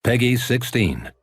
Peggy 16.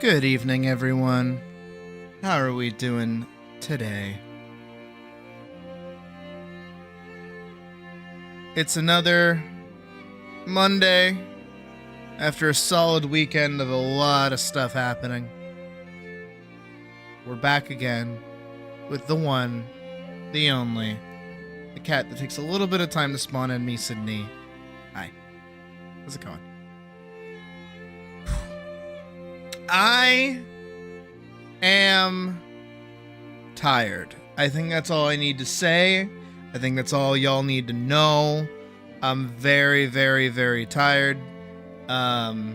Good evening, everyone. How are we doing today? It's another Monday after a solid weekend of a lot of stuff happening. We're back again with the one, the only, the cat that takes a little bit of time to spawn in me, Sydney. Hi. How's it going? I am tired. I think that's all I need to say. I think that's all y'all need to know. I'm very, very, very tired. I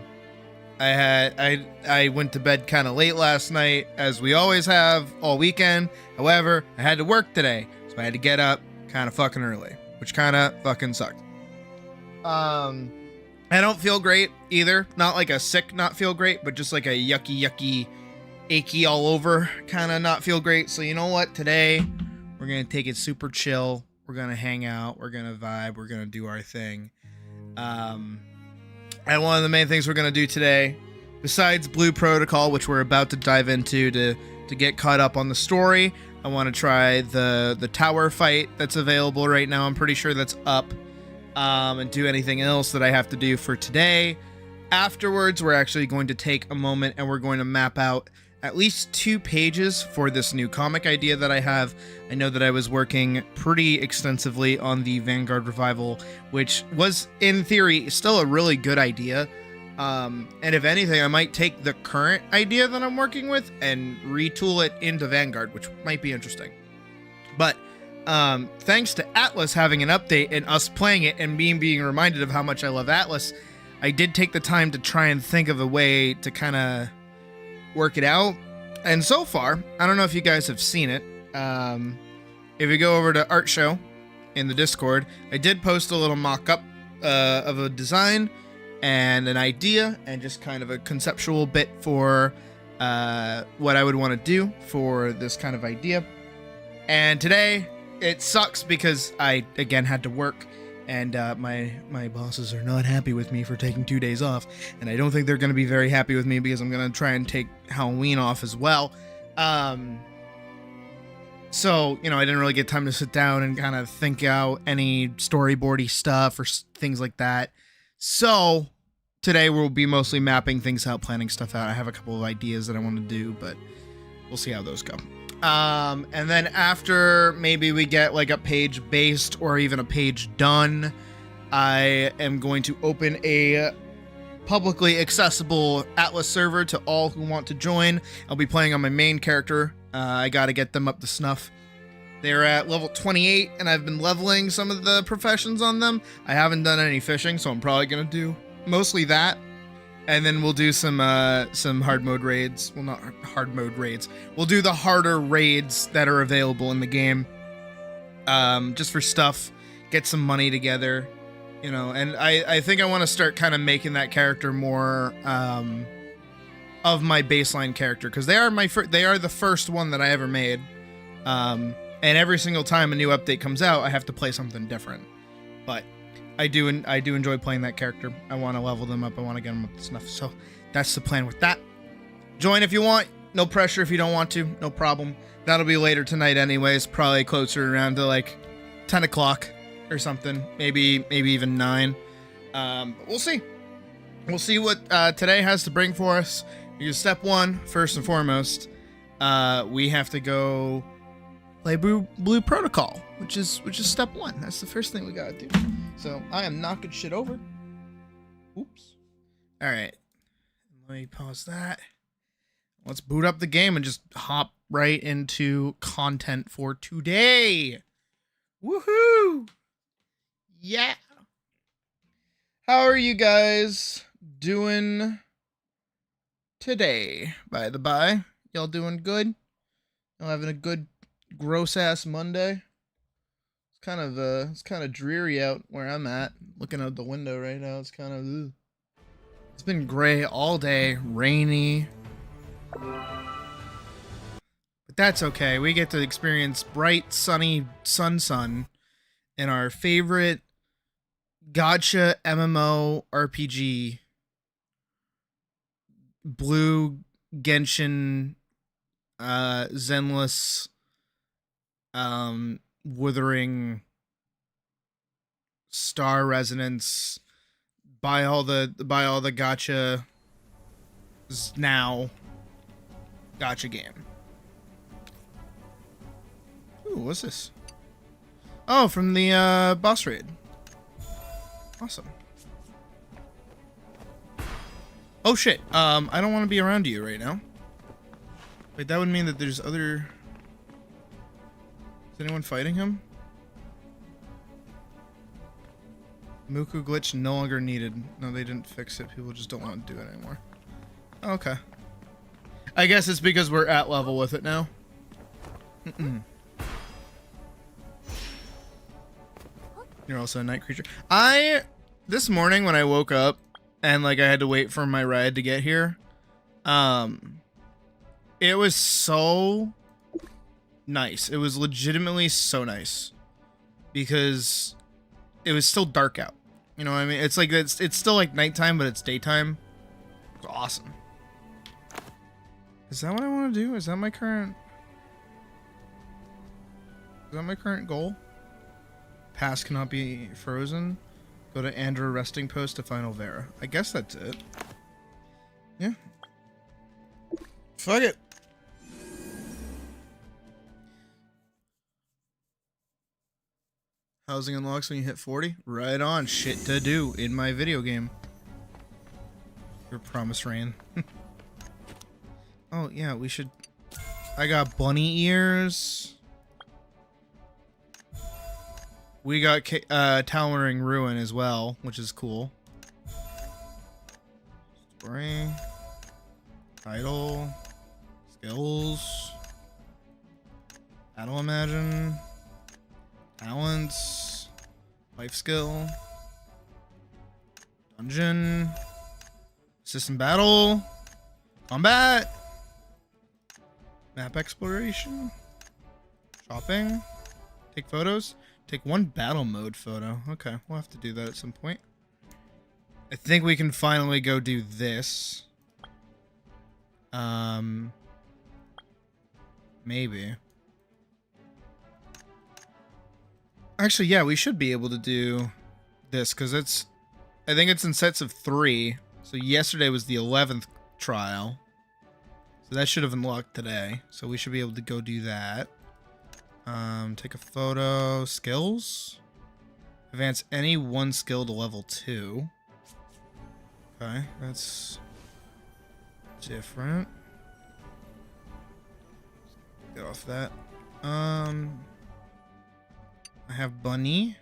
went to bed kind of late last night, as we always have all weekend. However, I had to work today, so I had to get up kind of fucking early, which kind of fucking sucked. I don't feel great either. Not like a sick not feel great, but just like a yucky, achy all over kind of not feel great. So you know what? Today, we're going to take it super chill. We're going to hang out. We're going to vibe. We're going to do our thing. And one of the main things we're going to do today, besides Blue Protocol, which we're about to dive into to get caught up on the story, I want to try the tower fight that's available right now. I'm pretty sure that's up. And do anything else that I have to do for today. Afterwards, we're actually going to take a moment and we're going to map out at least 2 pages for this new comic idea that I have. I know that I was working pretty extensively on the Vanguard revival, which was, in theory, still a really good idea. And if anything, I might take the current idea that I'm working with and retool it into Vanguard, which might be interesting. But thanks to ATLYSS having an update and us playing it and me being reminded of how much I love ATLYSS, I did take the time to try and think of a way to kind of work it out. And so far, I don't know if you guys have seen it. If you go over to Art Show in the Discord, I did post a little mock-up of a design and an idea and just kind of a conceptual bit for what I would want to do for this kind of idea. And today, it sucks because I, again, had to work, and my bosses are not happy with me for taking 2 days off, and I don't think they're going to be very happy with me because I'm going to try and take Halloween off as well. So, you know, I didn't really get time to sit down and kind of think out any storyboardy stuff or things like that. So, today we'll be mostly mapping things out, planning stuff out. I have a couple of ideas that I want to do, but we'll see how those go. And then after maybe we get like a page based or even a page done, I am going to open a publicly accessible ATLYSS server to all who want to join. I'll be playing on my main character. I got to get them up to snuff. They're at level 28 and I've been leveling some of the professions on them. I haven't done any fishing, so I'm probably going to do mostly that. And then we'll do some hard mode raids. Well, not hard mode raids. We'll do the harder raids that are available in the game. Just for stuff. Get some money together. You know, and I think I want to start kind of making that character more of my baseline character. Because they are the first one that I ever made. And every single time a new update comes out, I have to play something different. But I do enjoy playing that character. I want to level them up. I want to get them up to snuff. So that's the plan with that. Join if you want. No pressure if you don't want to. No problem. That'll be later tonight anyways. Probably closer around to like 10 o'clock or something. Maybe even 9. But we'll see. We'll see what today has to bring for us. Because step 1, first and foremost, we have to go play Blue Protocol, which is step 1. That's the first thing we gotta do. So I am knocking shit over. Oops. All right. Let me pause that. Let's boot up the game and just hop right into content for today. Woohoo! Yeah. How are you guys doing today, by the by? Y'all doing good? Y'all having a good gross ass Monday? It's kind of dreary out where I'm at. Looking out the window right now, it's kind of ugh. It's been gray all day, rainy. But that's okay. We get to experience bright, sunny sun in our favorite gacha MMO RPG, Blue Genshin, Zenless, Wuthering, Star Resonance, buy all the gacha now gacha game. Ooh, what's this? Oh, from the boss raid. Awesome. Oh shit. I don't want to be around you right now. Wait, that would mean that there's other... Is anyone fighting him? Muku glitch no longer needed. No, they didn't fix it. People just don't want to do it anymore. Okay. I guess it's because we're at level with it now. You're also a night creature. This morning when I woke up and like I had to wait for my ride to get here, it was so nice. It was legitimately so nice because it was still dark out. You know what I mean? It's like it's still like nighttime, but it's daytime. It's awesome. Is that what I want to do? Is that my current goal? Pass cannot be frozen. Go to Andrew resting post to final Vera. I guess that's it. Yeah. Fuck it. Housing unlocks when you hit 40. Right on. Shit to do in my video game. Your promise rain. Oh yeah, we should. I got bunny ears. We got Towering Ruin as well, which is cool. Story. Title. Skills. Battle Imagine. Talents. Life skill. Dungeon. System battle. Combat. Map exploration. Shopping. Take photos. Take one battle mode photo. Okay, we'll have to do that at some point. I think we can finally go do this. Maybe. Actually, yeah, we should be able to do this because it's... I think it's in sets of 3. So yesterday was the 11th trial. So that should have unlocked today. So we should be able to go do that. Take a photo. Skills. Advance any one skill to level 2. Okay, that's different. Get off that. I have bunny.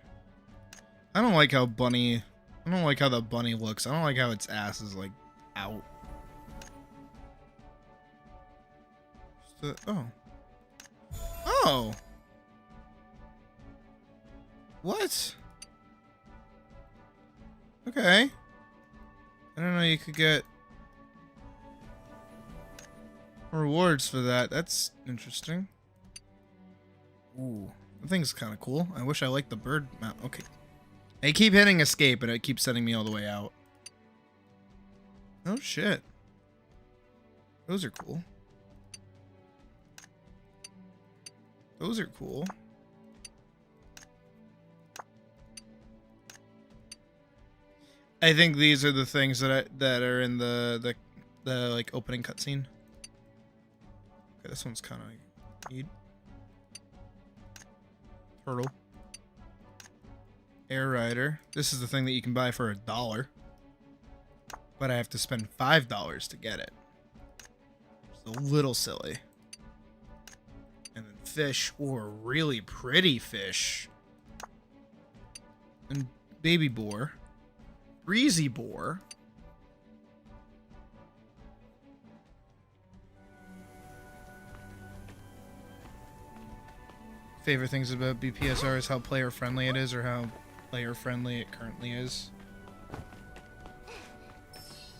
I don't like how the bunny looks. I don't like how its ass is like out. Oh. What? Okay. I don't know you could get rewards for that. That's interesting. Ooh. That thing's kind of cool. I wish I liked the bird mount. Okay. I keep hitting escape, and it keeps sending me all the way out. Oh, shit. Those are cool. Those are cool. I think these are the things that are in the like opening cutscene. Okay, this one's kind of neat. Turtle. Air Rider. This is the thing that you can buy for $1. But I have to spend $5 to get it. It's a little silly. And then fish, or really pretty fish. And baby boar. Breezy boar. Favorite things about BPSR is how player friendly it is, or how player friendly it currently is.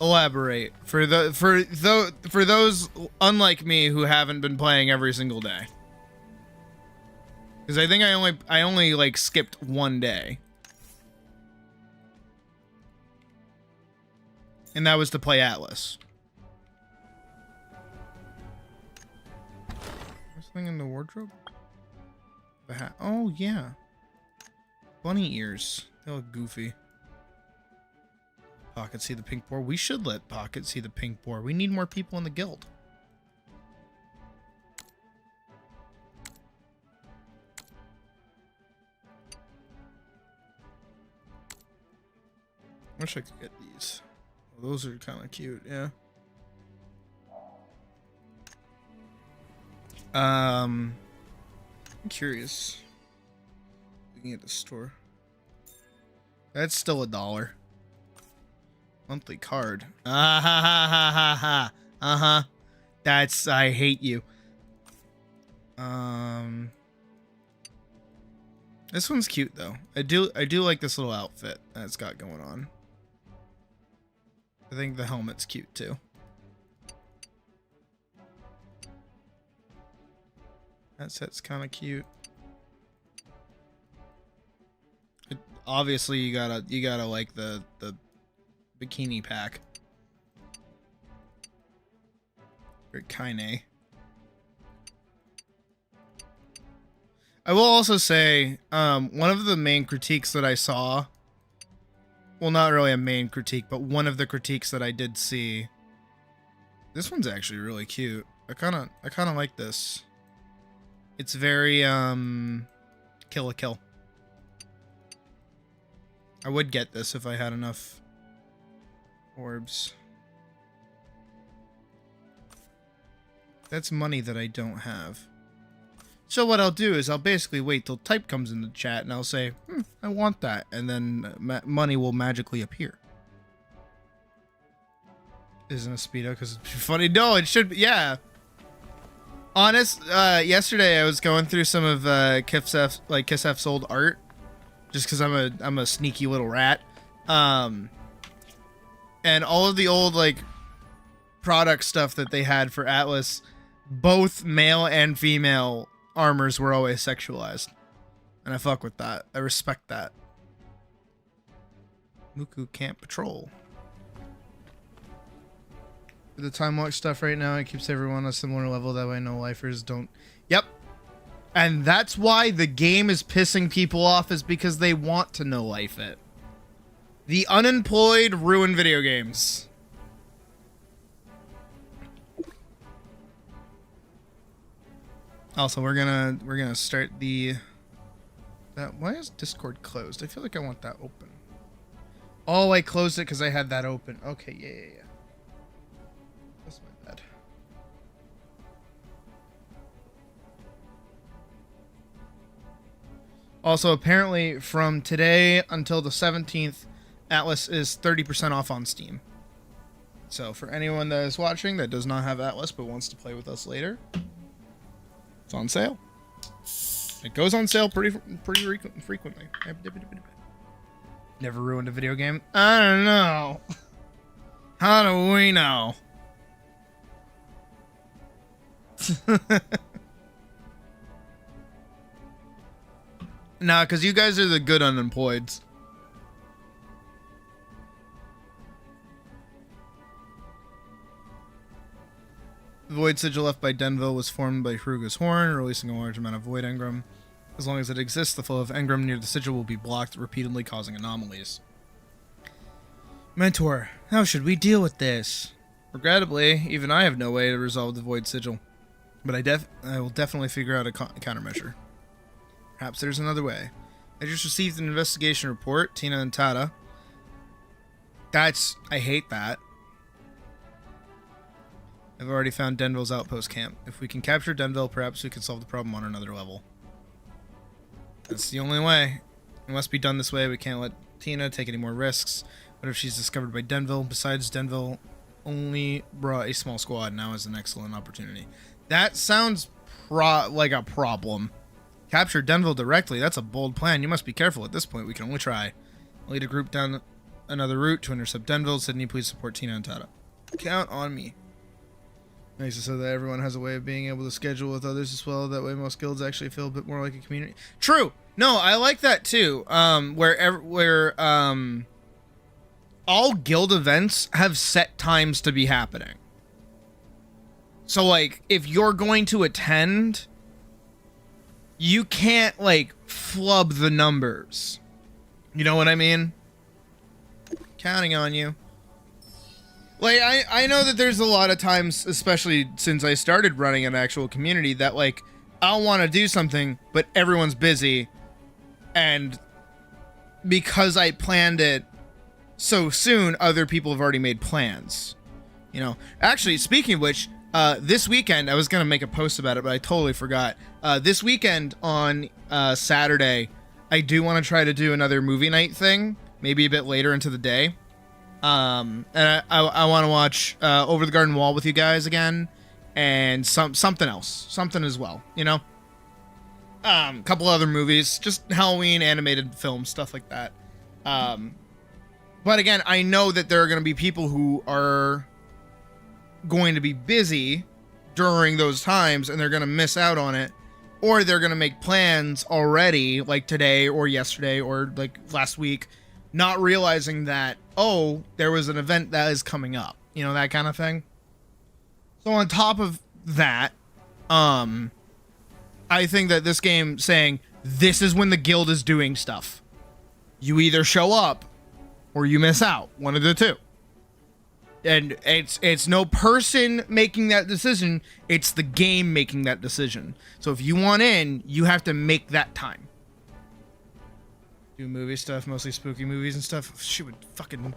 Elaborate for those unlike me who haven't been playing every single day. Because I think I only like skipped one day. And that was to play ATLYSS. something in the wardrobe? The hat. Oh, yeah. Bunny ears. They look goofy. Pocket see the pink boar. We should let Pocket see the pink boar. We need more people in the guild. Wish I could get these. Oh, those are kind of cute, yeah. I'm curious. Looking at the store. That's still $1. Monthly card. Ah ha ha ha ha ha. Uh-huh. That's, I hate you. This one's cute though. I do like this little outfit that it's got going on. I think the helmet's cute too. That set's kind of cute. Obviously, you gotta like the bikini pack. Or Kaine. I will also say, one of the main critiques that I saw, well, not really a main critique, but one of the critiques that I did see, this one's actually really cute. I kind of like this. It's very, kill a kill. I would get this if I had enough orbs. That's money that I don't have. So what I'll do is I'll basically wait till type comes in the chat and I'll say, I want that. And then money will magically appear. Isn't a speedo because it's funny? No, it should be. Yeah. Yesterday I was going through some of Kissef's old art, just because I'm a sneaky little rat, and all of the old like product stuff that they had for ATLYSS, both male and female armors were always sexualized, and I fuck with that. I respect that. Muku Camp Patrol. The time watch stuff right now, it keeps everyone on a similar level. That way no lifers don't. Yep. And that's why the game is pissing people off, is because they want to no life it. The unemployed ruin video games. Also, we're gonna start the why is Discord closed? I feel like I want that open. Oh, I closed it because I had that open. Okay, yeah. That's my bad. Also, apparently, from today until the 17th, ATLYSS is 30% off on Steam. So, for anyone that is watching that does not have ATLYSS but wants to play with us later, it's on sale. It goes on sale pretty frequently. Never ruined a video game? I don't know. How do we know? Nah, because you guys are the good unemployeds. The void sigil left by Denville was formed by Hruga's horn, releasing a large amount of void engram. As long as it exists, the flow of engram near the sigil will be blocked, repeatedly causing anomalies. Mentor, how should we deal with this? Regrettably, even I have no way to resolve the void sigil. But I will definitely figure out a countermeasure. Perhaps there's another way. I just received an investigation report, Tina and Tada. I hate that. I've already found Denville's outpost camp. If we can capture Denville, perhaps we can solve the problem on another level. That's the only way. It must be done this way. We can't let Tina take any more risks. What if she's discovered by Denville? Besides, Denville only brought a small squad. Now is an excellent opportunity. That sounds like a problem. Capture Denville directly. That's a bold plan. You must be careful. At this point, we can only try. I'll lead a group down another route to intercept Denville. Sydney, please support Tina and Tada. Count on me. Nice so that everyone has a way of being able to schedule with others as well. That way most guilds actually feel a bit more like a community. True. No, I like that too. Where all guild events have set times to be happening. So like if you're going to attend you can't, like, flub the numbers. You know what I mean? Counting on you. Like, I know that there's a lot of times, especially since I started running an actual community, that, like, I'll want to do something, but everyone's busy. And because I planned it so soon, other people have already made plans. You know? Actually, speaking of which, this weekend, I was going to make a post about it, but I totally forgot. This weekend on Saturday, I do want to try to do another movie night thing, maybe a bit later into the day. And I want to watch Over the Garden Wall with you guys again, and something else, something as well, you know. Couple other movies, just Halloween animated films, stuff like that. But again, I know that there are going to be people who are going to be busy during those times, and they're going to miss out on it, or they're going to make plans already, like today or yesterday or like last week, not realizing that, oh, there was an event that is coming up, you know, that kind of thing. So on top of that, I think that this game saying, this is when the guild is doing stuff. You either show up or you miss out. One of the two. And it's no person making that decision. It's the game making that decision. So if you want in, you have to make that time. Do movie stuff, mostly spooky movies and stuff. She would fucking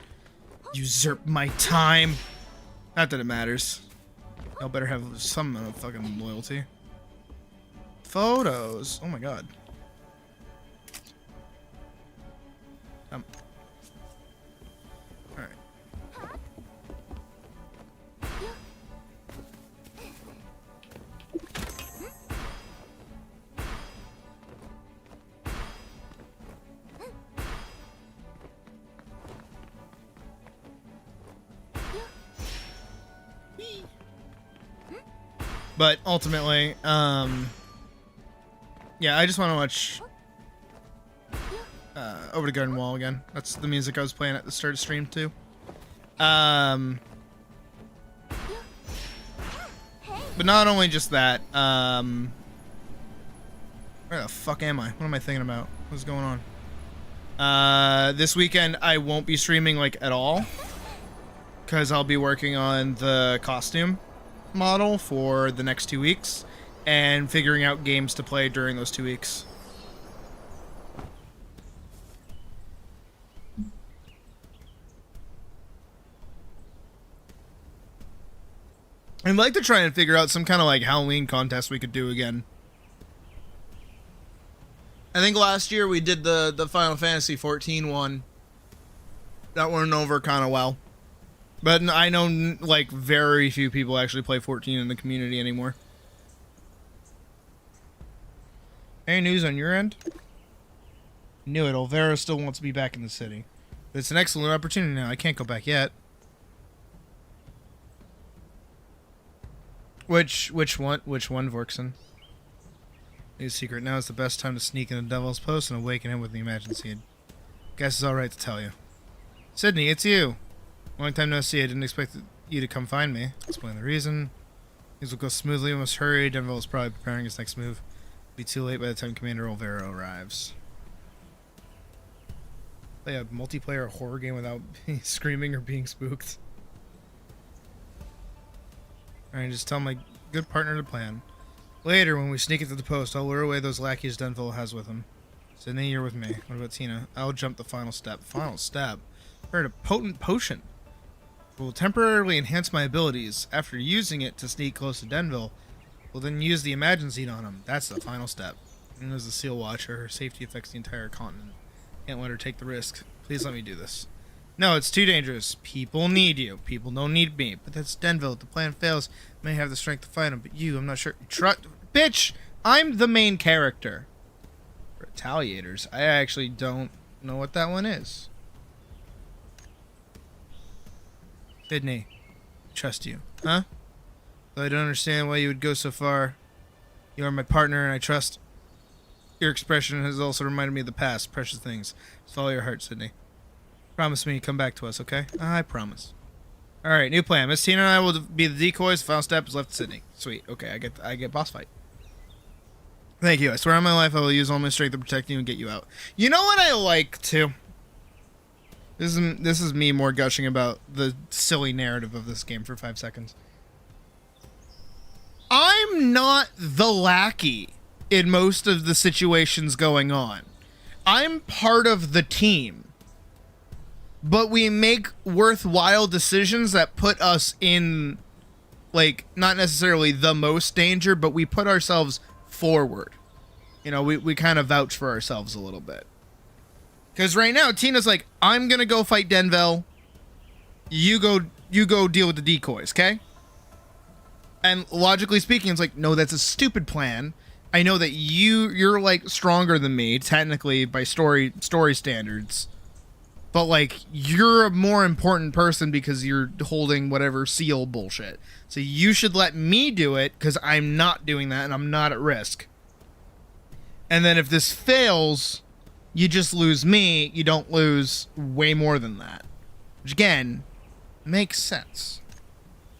usurp my time. Not that it matters. Y'all better have some amount of fucking loyalty. Photos. Oh my god. Alright. But ultimately, yeah, I just want to watch Over the Garden Wall again. That's the music I was playing at the start of stream too. But not only just that, where the fuck am I? What am I thinking about? What's going on? This weekend I won't be streaming like at all, because I'll be working on the costume model for the next 2 weeks and figuring out games to play during those 2 weeks. I'd like to try and figure out some kind of like Halloween contest we could do again. I think last year we did the Final Fantasy 14 one. That went over kind of well. But I know like very few people actually play 14 in the community anymore. Any news on your end? Knew it. Olvera still wants to be back in the city. But it's an excellent opportunity now. I can't go back yet. Which one, Vorkson? New secret. Now is the best time to sneak into Devil's Post and awaken him with the Imagine Seed. Guess it's alright to tell you. Sydney, it's you. Long time no see. I didn't expect you to come find me. Explain the reason. Things will go smoothly. We must hurry. Denville is probably preparing his next move. Be too late by the time Commander Olvera arrives. Play a multiplayer horror game without screaming or being spooked. Alright, just tell my good partner to plan. Later, when we sneak into the post, I'll lure away those lackeys Denville has with him. Sydney, you're with me. What about Tina? I'll jump the final step. Final step? Heard a potent potion. It will temporarily enhance my abilities. After using it to sneak close to Denville, we'll then use the Imagine Seed on him. That's the final step. And as the Seal Watcher, her safety affects the entire continent. Can't let her take the risk. Please let me do this. No, it's too dangerous. People need you. People don't need me. But that's Denville. If the plan fails, I may have the strength to fight him. But you, I'm not sure. Bitch! I'm the main character. Retaliators. I actually don't know what that one is. Sydney. Trust you. Huh? Though I don't understand why you would go so far. You are my partner and I trust. Your expression has also reminded me of the past. Precious things. Just follow your heart, Sydney. Promise me you come back to us, okay? I promise. Alright, new plan. Miss Tina and I will be the decoys. The final step is left to Sydney. Sweet. Okay, I get boss fight. Thank you. I swear on my life I will use all my strength to protect you and get you out. You know what I like too? This is me more gushing about the silly narrative of this game for 5 seconds. I'm not the lackey in most of the situations going on. I'm part of the team. But we make worthwhile decisions that put us in, like, not necessarily the most danger, but we put ourselves forward. You know, we kind of vouch for ourselves a little bit. Because right now, Tina's like, I'm going to go fight Denville. You go deal with the decoys, okay? And logically speaking, it's like, no, that's a stupid plan. I know that you're like stronger than me, technically, by story standards. But like, you're a more important person because you're holding whatever seal bullshit. So you should let me do it because I'm not doing that and I'm not at risk. And then if this fails, you just lose me. You don't lose way more than that. Which again, makes sense.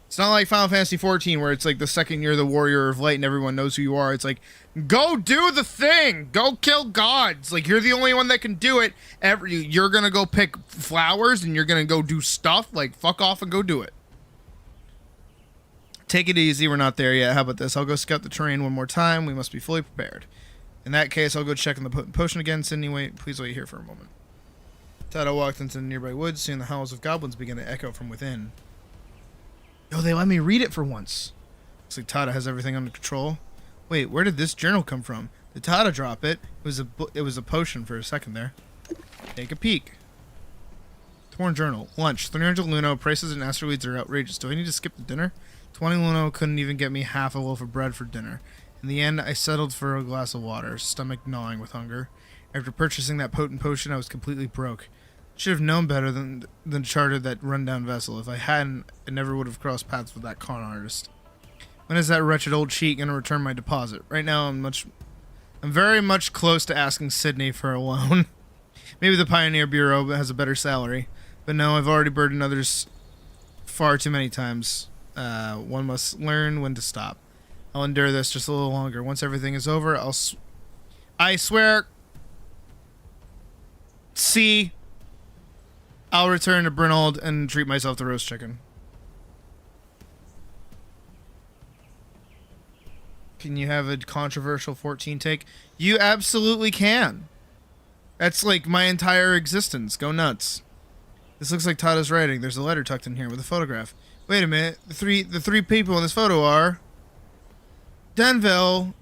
It's not like Final Fantasy XIV where it's like the second you're the warrior of light and everyone knows who you are. It's like, go do the thing. Go kill gods. Like, you're the only one that can do it. You're going to go pick flowers and you're going to go do stuff. Like, fuck off and go do it. Take it easy. We're not there yet. How about this? I'll go scout the terrain one more time. We must be fully prepared. In that case, I'll go check on the potion again. Sydney, please wait here for a moment. Tada walked into the nearby woods, seeing the howls of goblins begin to echo from within. Yo, they let me read it for once. Looks like Tada has everything under control. Wait, where did this journal come from? Did Tada drop it? It was a potion for a second there. Take a peek. Torn journal. Lunch. 300 Luno. Prices in asteroids are outrageous. Do I need to skip the dinner? 20 Luno couldn't even get me half a loaf of bread for dinner. In the end, I settled for a glass of water, stomach gnawing with hunger. After purchasing that potent potion, I was completely broke. Should have known better than chartered that rundown vessel. If I hadn't, I never would have crossed paths with that con artist. When is that wretched old cheat going to return my deposit? Right now, I'm very much close to asking Sydney for a loan. Maybe the Pioneer Bureau has a better salary. But no, I've already burdened others far too many times. One must learn when to stop. I'll endure this just a little longer. Once everything is over, I swear... I'll return to Brynhold and treat myself to roast chicken. Can you have a controversial 14 take? You absolutely can. That's like my entire existence. Go nuts. This looks like Tada's writing. There's a letter tucked in here with a photograph. Wait a minute. The three people in this photo are Denville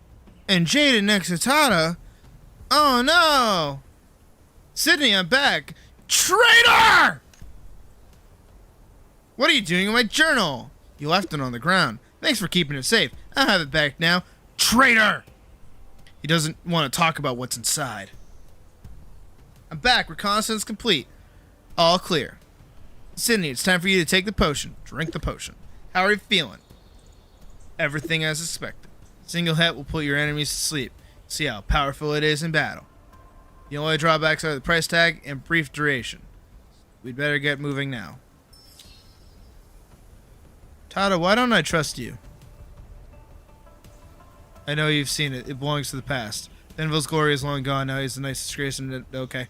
and Jaden next to Tada. Oh no! Sydney, I'm back. Traitor! What are you doing in my journal? You left it on the ground. Thanks for keeping it safe. I'll have it back now. Traitor! He doesn't want to talk about what's inside. I'm back. Reconnaissance complete. All clear. Sydney, it's time for you to take the potion. Drink the potion. How are you feeling? Everything as expected. Single hit will put your enemies to sleep. See how powerful it is in battle. The only drawbacks are the price tag and brief duration. We'd better get moving now. Tada, why don't I trust you? I know you've seen it. It belongs to the past. Denville's glory is long gone. Now he's a nice disgrace and okay.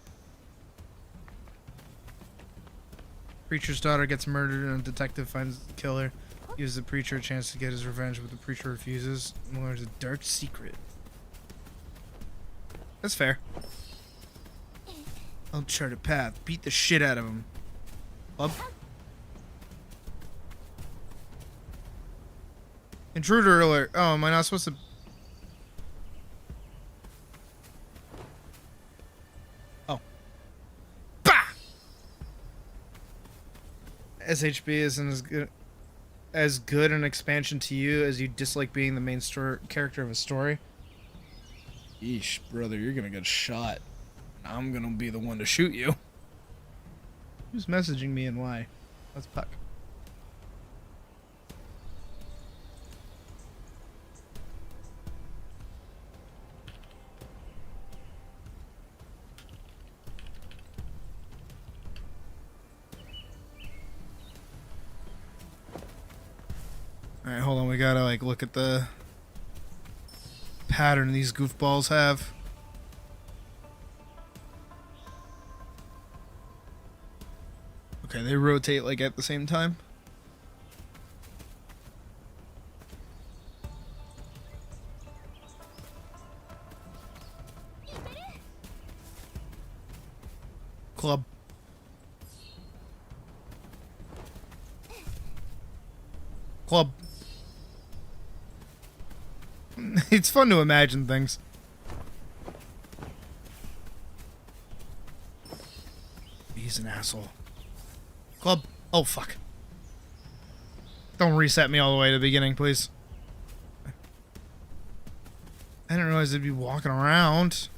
Preacher's daughter gets murdered and a detective finds the killer. Gives the preacher a chance to get his revenge, but the preacher refuses and learns a dark secret. That's fair. Uncharted path. Beat the shit out of him. Bub. Intruder alert. Oh, am I not supposed to... Oh. Bah! SHB isn't as good an expansion to you as you dislike being the main character of a story. Yeesh, brother, you're gonna get shot. I'm gonna be the one to shoot you. Who's messaging me and why? That's Puck. Alright, hold on, we gotta like look at the pattern these goofballs have. Okay, they rotate like at the same time. Club. Club. It's fun to imagine things. He's an asshole. Club. Oh, fuck. Don't reset me all the way to the beginning, please. I didn't realize they'd be walking around.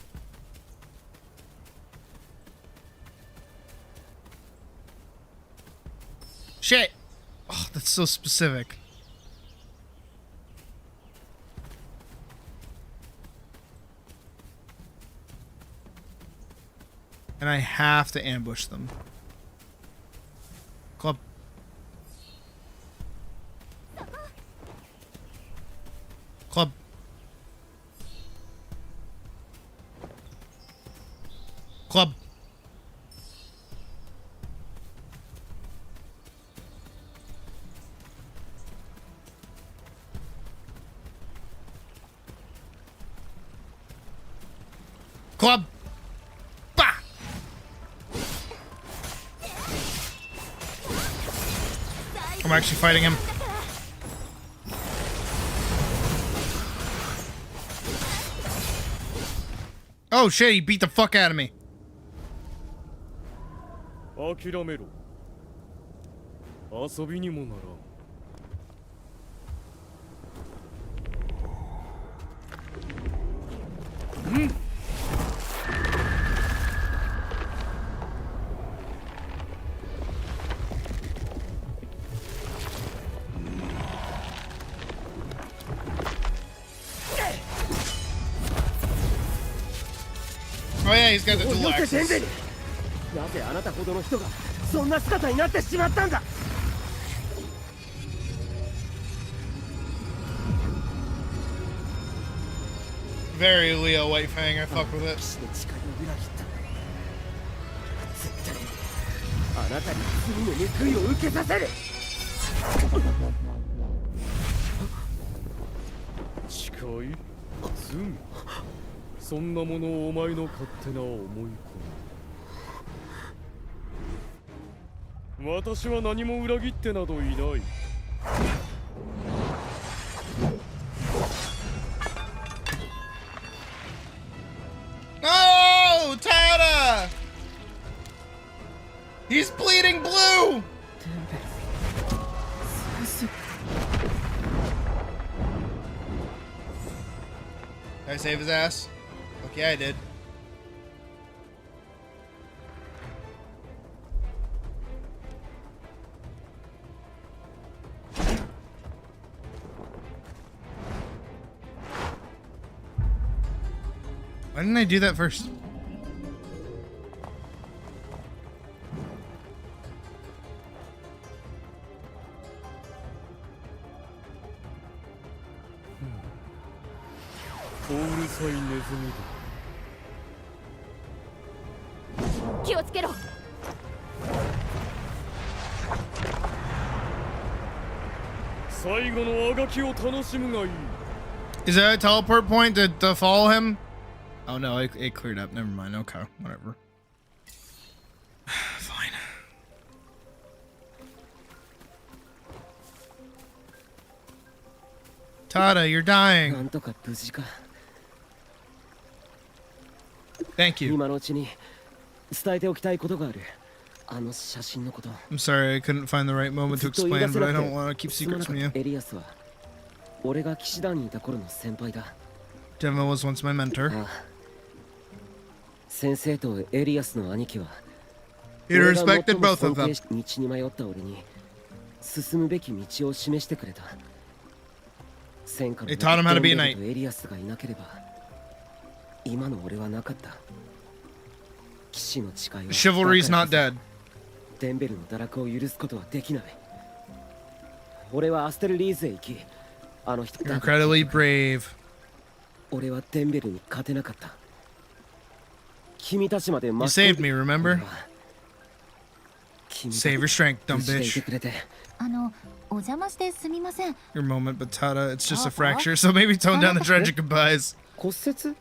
Shit! Oh, that's so specific. And I have to ambush them. Club. Club. Club. Club. Bah! I'm actually fighting him. Oh shit, he beat the fuck out of me. 諦めろ。遊びにもならん。Oh yeah, he's got the deluxe. なぜあなたほどの人がそんな姿になってしまったんだ。 Very Leo White Fang, I fuck with it. あなたに罪の報いを受けさせる。誓い？罪？そんなものをお前の勝手な思い込み。私は何も裏切ってなどいない。Oh, Tada! He's bleeding blue! Did I save his ass? Fuck yeah, I did. Why didn't I do that first? Is that a teleport point to follow him? Oh no, it cleared up. Never mind. Okay, whatever. Fine. Tada, you're dying. Thank you. I'm sorry, I couldn't find the right moment to explain, but I don't want to keep secrets from you. Demo was once my mentor. He respected both of them. He taught him how to be a knight. Chivalry's not dead. You're incredibly brave. 俺はデンベルに勝てなかった。君たちまで You saved me, remember? 君 Save your strength, dumb 無事でいて bitch. くれて。お邪魔してすみません。 Your moment, but Tada, it's just a fracture, so maybe tone down the tragic goodbyes. 骨折？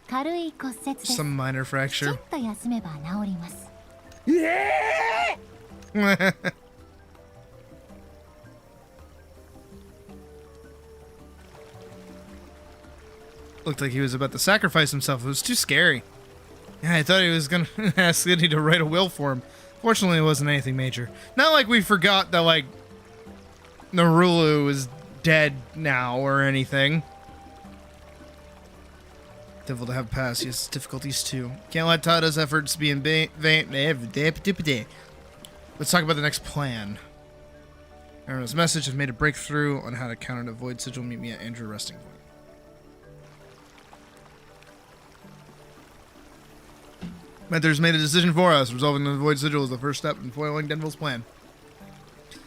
軽い骨折です。 Some minor きち fracture. んと休めば治ります。Looked like he was about to sacrifice himself. It was too scary. Yeah, I thought he was gonna ask Liddy to write a will for him. Fortunately, it wasn't anything major. Not like we forgot that, like, Narulu is dead now or anything. Difficult to have passed. He has difficulties too. Can't let Tada's efforts be in vain. Let's talk about the next plan. Aaron's message has made a breakthrough on how to counter the void sigil. Meet me at Andrew resting point. Mentor's made a decision for us. Resolving the void sigil is the first step in foiling Denville's plan.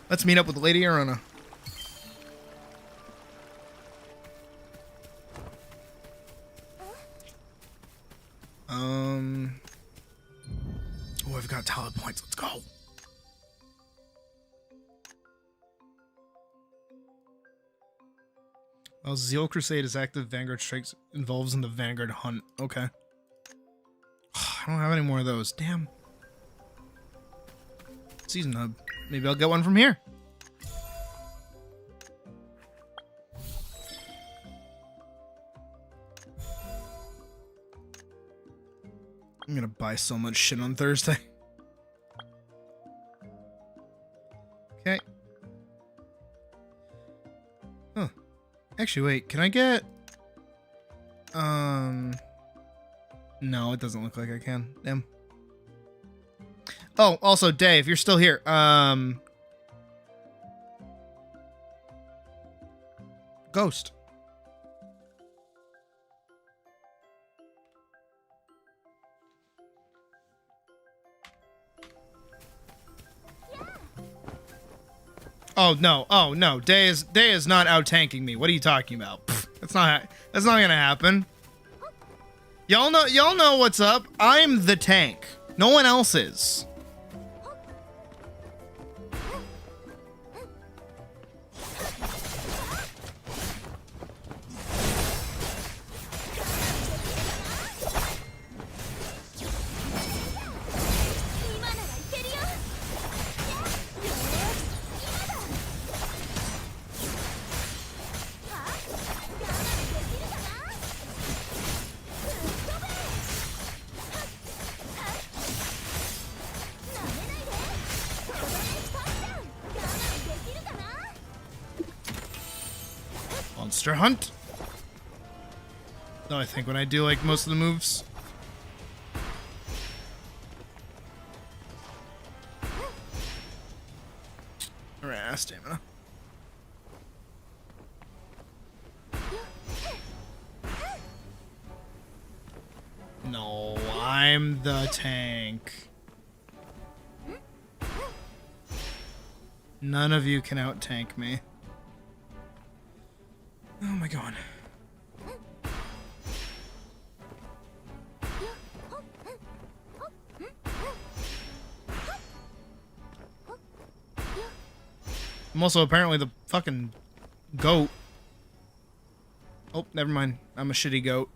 Let's meet up with Lady Arona. Oh, I've got talent points. Let's go. Well, Zeal Crusade is active. Vanguard strikes involves in the Vanguard hunt. Okay. I don't have any more of those. Damn. Season hub. Maybe I'll get one from here. I'm gonna buy so much shit on Thursday. Okay. Huh. Actually, wait. Can I get... No, it doesn't look like I can. Damn. Oh, also, Dave, you're still here. Ghost. Oh no, Day is not out tanking me. What are you talking about? Pfft, that's not gonna happen. Y'all know what's up. I'm the tank. No one else is. Monster hunt. No, I think when I do like most of the moves. Alright, stamina. No, I'm the tank. None of you can out-tank me. Oh my god. I'm also apparently the fucking goat. Oh, never mind. I'm a shitty goat.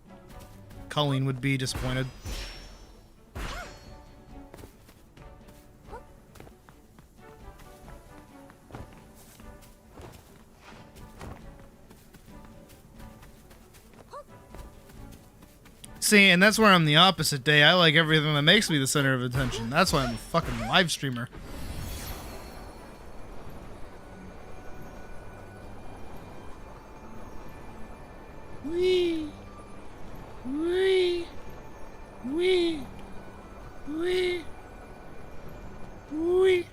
Colleen would be disappointed. See, and that's where I'm the opposite, Day. I like everything that makes me the center of attention. That's why I'm a fucking live streamer. Wee. Wee. Wee. Wee. Wee.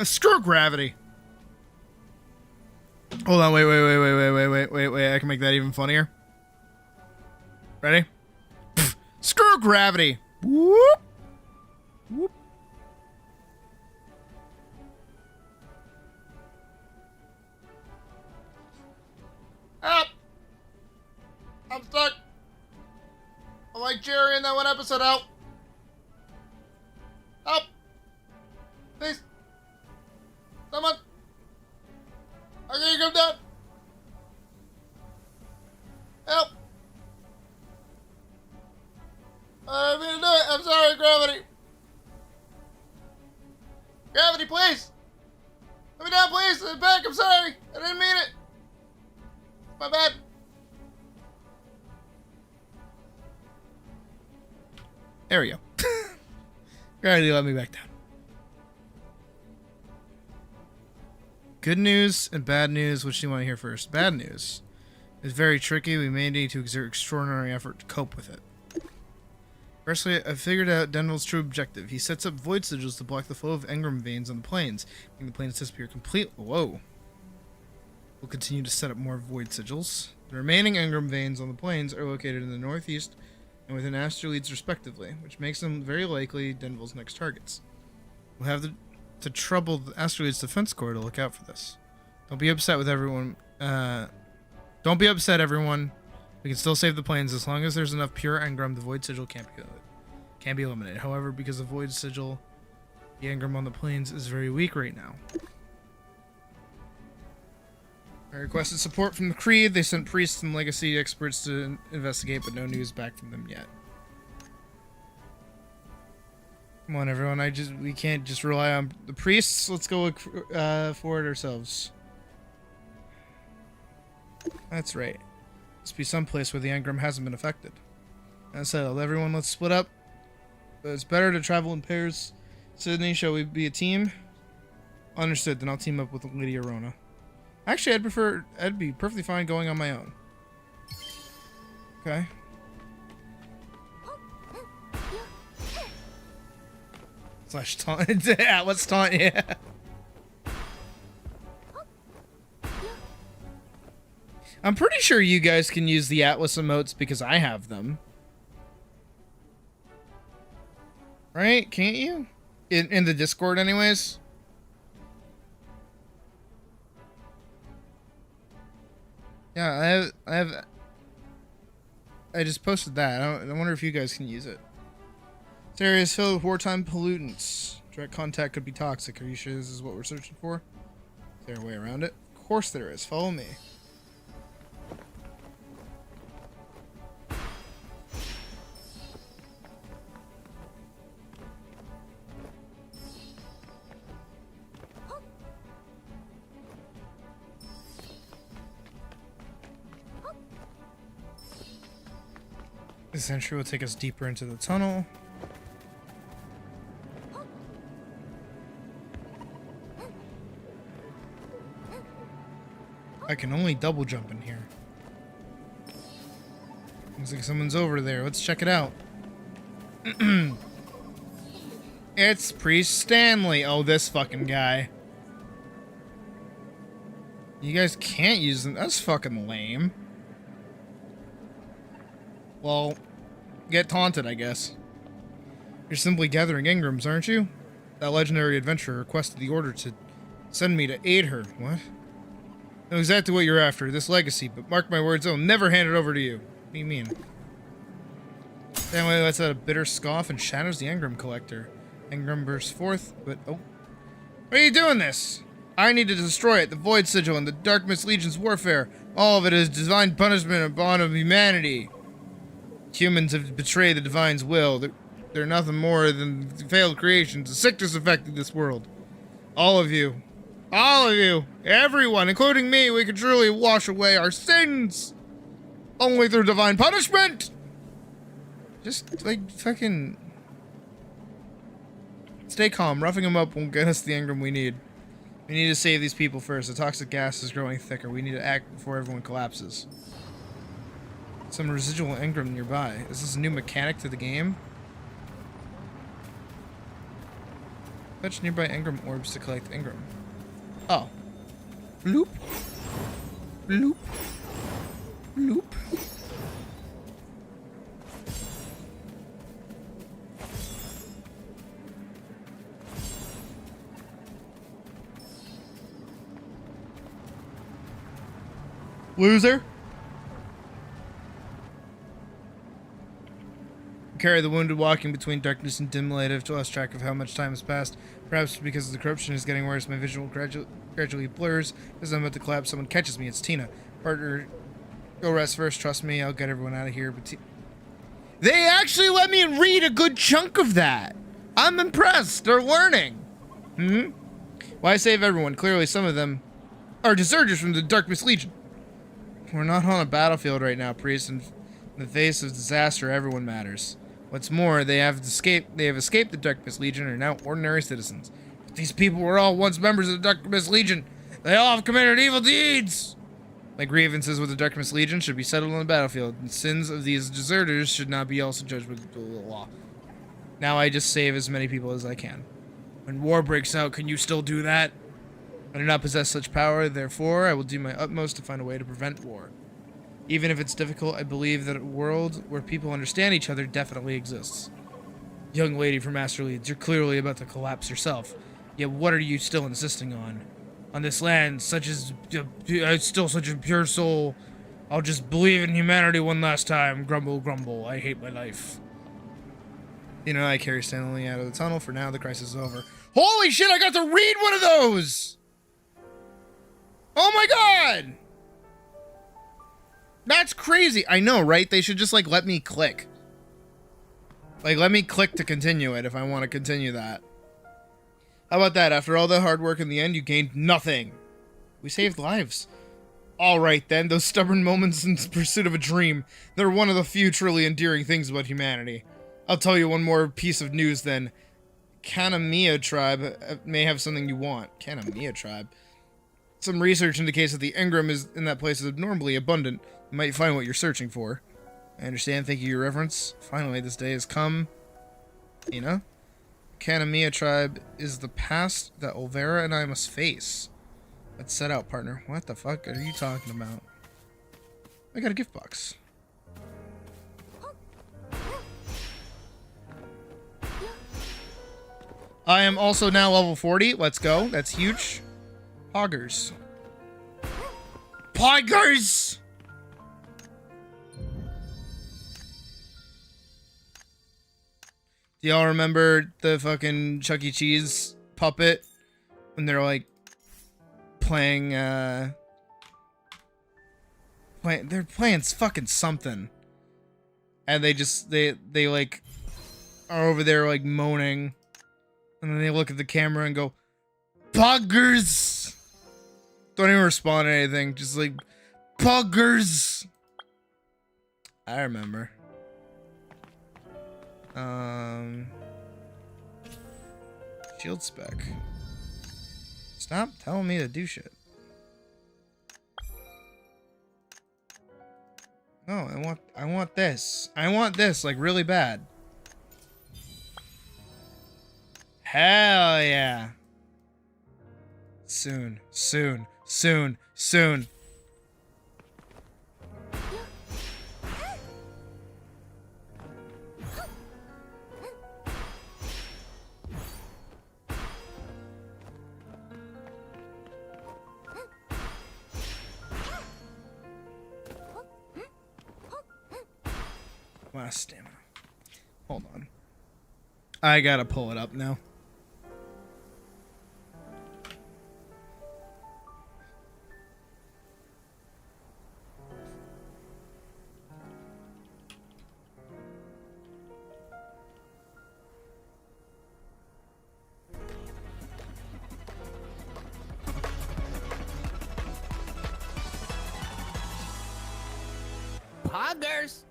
Screw gravity. Hold on, wait. I can make that even funnier. Ready? Pfft. Screw gravity. Whoop. Whoop. like Jerry in that one episode. Help! Help! Please! Someone! I'm gonna come down! Help! I didn't mean to do it. I'm sorry, Gravity. Gravity, please! Let me down, please! I'm back, I'm sorry! I didn't mean it! My bad. There we go. Gravity let me back down. Good news and bad news. Which do you want to hear first? Bad news. It's very tricky. We may need to exert extraordinary effort to cope with it. Firstly, I figured out Denville's true objective. He sets up void sigils to block the flow of engram veins on the plains, making the plains disappear completely. Whoa. We'll continue to set up more void sigils. The remaining engram veins on the plains are located in the northeast and within asteroids respectively, which makes them very likely Denville's next targets. We'll have to trouble the asteroids defense corps to look out for this. Don't be upset with everyone. Don't be upset, everyone. We can still save the plains as long as there's enough pure engram. The void sigil can't be eliminated. However, because the void sigil, the engram on the plains is very weak right now. I requested support from the Creed. They sent priests and legacy experts to investigate, but no news back from them yet. Come on, everyone. We can't just rely on the priests. Let's go look for it ourselves. That's right. Must be someplace where the engram hasn't been affected. That settled. Everyone, let's split up. But it's better to travel in pairs. Sydney, shall we be a team? Understood. Then I'll team up with Lydia Rona. Actually, I'd be perfectly fine going on my own. Okay. Slash taunt. Yeah, let's taunt, yeah. I'm pretty sure you guys can use the ATLYSS emotes because I have them. Right? Can't you? In the Discord anyways? Yeah, I just posted that. I wonder if you guys can use it. This area is filled with wartime pollutants. Direct contact could be toxic. Are you sure this is what we're searching for? Is there a way around it? Of course there is. Follow me. This entry will take us deeper into the tunnel. I can only double jump in here. Looks like someone's over there. Let's check it out. It's Priest Stanley. Oh, this fucking guy. You guys can't use them. That's fucking lame. Well, get taunted, I guess. You're simply gathering engrams, aren't you? That legendary adventurer requested the order to send me to aid her. What? I know exactly what you're after, this legacy, but mark my words, I'll never hand it over to you. What do you mean? Stanley lets out a bitter scoff and shatters the engram collector. Engram bursts forth, but oh. Why are you doing this? I need to destroy it, the Void Sigil and the Dark Mist Legion's warfare. All of it is divine punishment and bond of humanity. Humans have betrayed the Divine's will. They're nothing more than failed creations. A sickness affected this world. All of you, everyone, including me, we can truly wash away our sins. Only through divine punishment. Just, like, fucking... Stay calm. Roughing them up won't get us the engram we need. We need to save these people first. The toxic gas is growing thicker. We need to act before everyone collapses. Some residual engram nearby. Is this a new mechanic to the game? Fetch nearby engram orbs to collect engram. Oh. Bloop. Bloop. Bloop. Loser. carry the wounded, walking between darkness and dim light. I've lost track of how much time has passed. Perhaps because the corruption is getting worse, my visual gradually blurs. As I'm about to collapse, someone catches me. It's Tina. Partner, go rest first. Trust me, I'll get everyone out of here. But they actually let me read a good chunk of that. I'm impressed. They're learning. Why save everyone? Clearly, some of them are deserters from the Darkness Legion. We're not on a battlefield right now, priest. In the face of disaster, everyone matters. What's more, they have escaped the Darkness Legion and are now ordinary citizens. But these people were all once members of the Darkness Legion. They all have committed evil deeds. My grievances with the Darkness Legion should be settled on the battlefield, and sins of these deserters should not be also judged with the law. Now I just save as many people as I can. When war breaks out, can you still do that? I do not possess such power, therefore I will do my utmost to find a way to prevent war. Even if it's difficult, I believe that a world where people understand each other definitely exists. Young lady from Master Leeds, you're clearly about to collapse yourself. Yet what are you still insisting on? On this land, still such a pure soul. I'll just believe in humanity one last time. Grumble, grumble. I hate my life. You know, I carry Stanley out of the tunnel. For now, the crisis is over. Holy shit, I got to read one of those! Oh my god! That's crazy. I know, right? They should just, like, let me click. Like, let me click to continue it if I want to continue that. How about that? After all the hard work in the end, you gained nothing. We saved lives. Alright then, those stubborn moments in pursuit of a dream. They're one of the few truly endearing things about humanity. I'll tell you one more piece of news then. Kanamiya tribe may have something you want. Kanamiya tribe? Some research indicates that the engram is in that place is abnormally abundant. You might find what you're searching for. I understand. Thank you, Your Reverence. Finally, this day has come. You know? Kanamiya tribe is the past that Olvera and I must face. Let's set out, partner. What the fuck are you talking about? I got a gift box. I am also now level 40. Let's go. That's huge. Poggers. Poggers! Do y'all remember the fucking Chuck E. Cheese puppet? When they're like playing, they're playing fucking something. And they like are over there like moaning. And then they look at the camera and go, Poggers! Don't even respond to anything. Just like, Poggers! I remember. Shield spec. Stop telling me to do shit. No, I want this. I want this, like, really bad. Hell yeah. Soon, soon, soon, soon. Last stamina. Hold on. I gotta pull it up now. Poggers!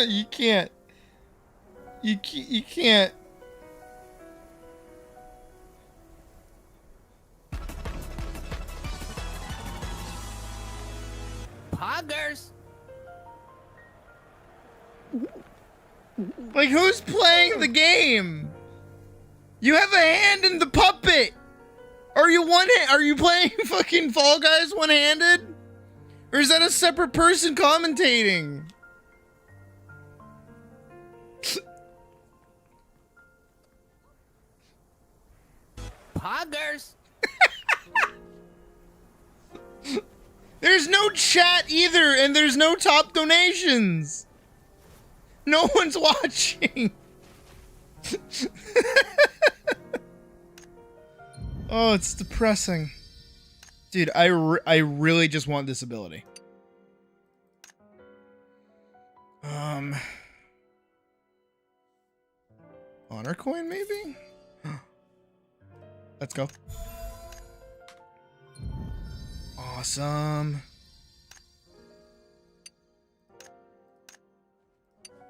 You can't. You can't. Poggers! Like, who's playing the game? You have a hand in the puppet. Are you playing fucking Fall Guys one-handed? Or is that a separate person commentating? Poggers! There's no chat either, and there's no top donations. No one's watching. Oh, it's depressing. Dude, I really just want this ability. Honor coin, maybe? Let's go. Awesome.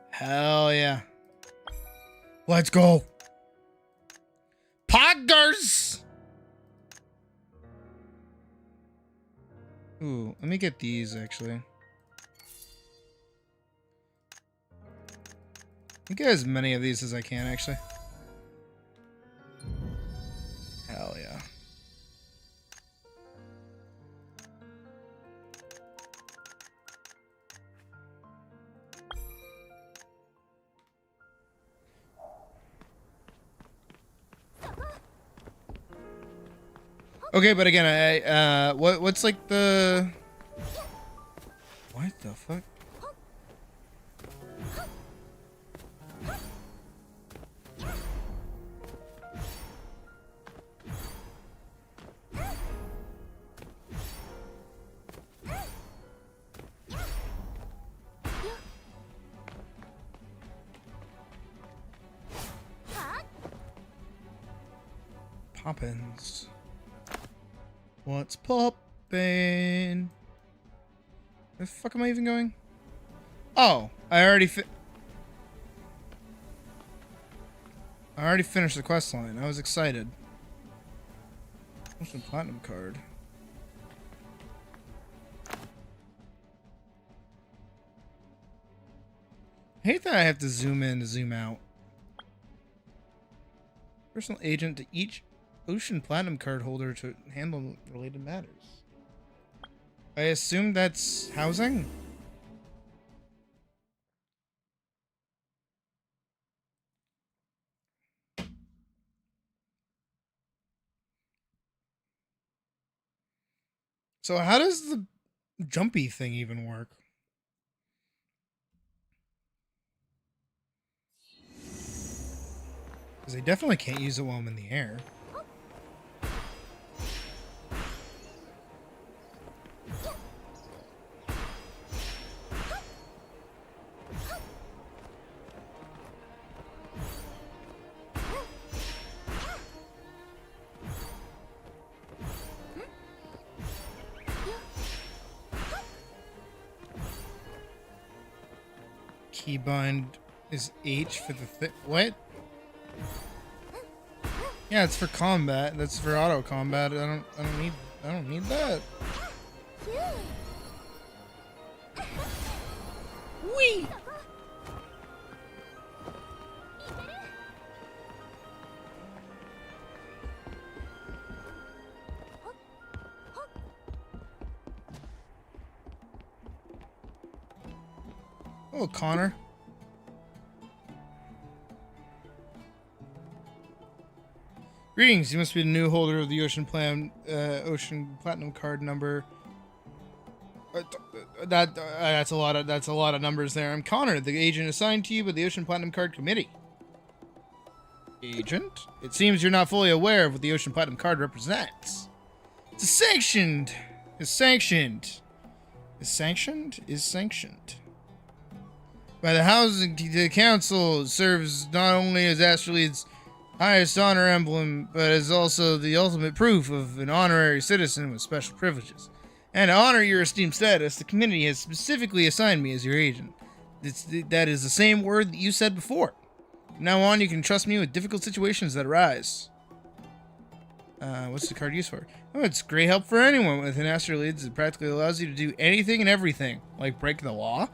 Hell yeah. Let's go. Poggers! Ooh, let me get these actually. Let me get as many of these as I can actually. Hell yeah. Okay, but again, what's like the... What the fuck? Poppins. What's poppin'? Where the fuck am I even going? Oh, I already finished the quest line. I was excited. What's the platinum card? I hate that I have to zoom in to zoom out. Personal agent to each Ocean Platinum card holder to handle related matters. I assume that's housing? So how does the jumpy thing even work? Because I definitely can't use it while I'm in the air. Keybind is H for the what? Yeah, it's for combat. That's for auto combat. I don't need that. Whee! Oh, Connor. Greetings. You must be the new holder of the Ocean Platinum card number. That's a lot of numbers there. I'm Connor, the agent assigned to you by the Ocean Platinum Card Committee. Agent? It seems you're not fully aware of what the Ocean Platinum card represents. It's sanctioned. Is sanctioned by the Housing Council. It serves not only as ATLYSS' highest honor emblem, but is also the ultimate proof of an honorary citizen with special privileges. And to honor your esteemed status, the committee has specifically assigned me as your agent. That is the same word that you said before. From now on, you can trust me with difficult situations that arise. What's the card used for? Oh, it's great help for anyone with an ATLYSS. It practically allows you to do anything and everything, like break the law.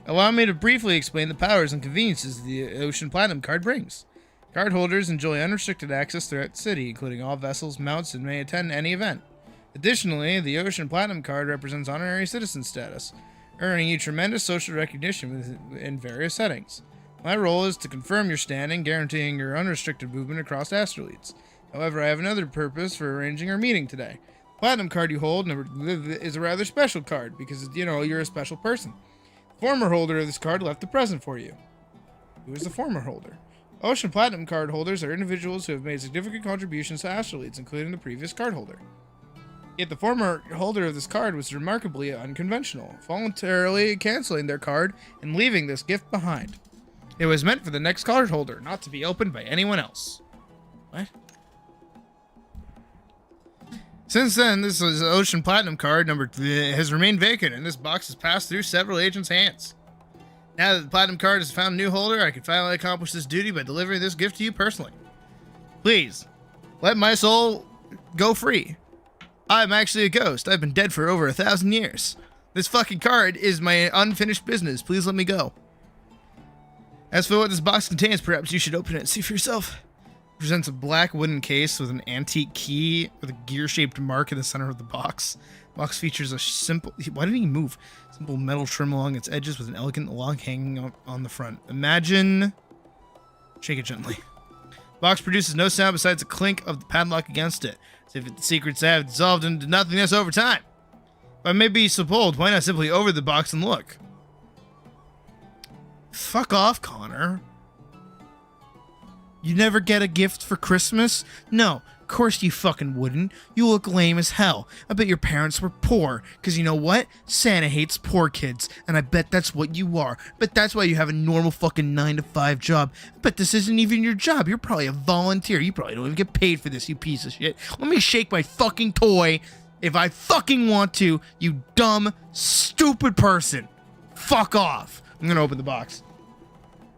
Allow me to briefly explain the powers and conveniences the Ocean Platinum card brings. Card holders enjoy unrestricted access throughout the city, including all vessels, mounts, and may attend any event. Additionally, the Ocean Platinum card represents honorary citizen status, earning you tremendous social recognition in various settings. My role is to confirm your standing, guaranteeing your unrestricted movement across ATLYSS. However, I have another purpose for arranging our meeting today. Platinum card you hold is a rather special card because, you know, you're a special person. The former holder of this card left a present for you. Who is the former holder? Ocean Platinum card holders are individuals who have made significant contributions to ATLYSS, including the previous card holder. Yet the former holder of this card was remarkably unconventional, voluntarily canceling their card and leaving this gift behind. It was meant for the next card holder, not to be opened by anyone else. What? Since then, this is Ocean Platinum card number has remained vacant, and this box has passed through several agents' hands. Now that the Platinum card has found a new holder, I can finally accomplish this duty by delivering this gift to you personally. Please, let my soul go free. I'm actually a ghost. I've been dead for over 1,000 years. This fucking card is my unfinished business. Please let me go. As for what this box contains, perhaps you should open it and see for yourself. It presents a black wooden case with an antique key with a gear-shaped mark in the center of the box. The box features a simple... Why didn't he move? Simple metal trim along its edges with an elegant log hanging on the front. Imagine... Shake it gently. The box produces no sound besides a clink of the padlock against it, as if its secrets have dissolved into nothingness over time. If I may be so bold, why not simply over the box and look? Fuck off, Connor. You never get a gift for Christmas? No, of course you fucking wouldn't. You look lame as hell. I bet your parents were poor, because you know what? Santa hates poor kids, and I bet that's what you are. But that's why you have a normal fucking 9-to-5 job. I bet this isn't even your job. You're probably a volunteer. You probably don't even get paid for this, you piece of shit. Let me shake my fucking toy if I fucking want to, you dumb, stupid person. Fuck off. I'm gonna open the box.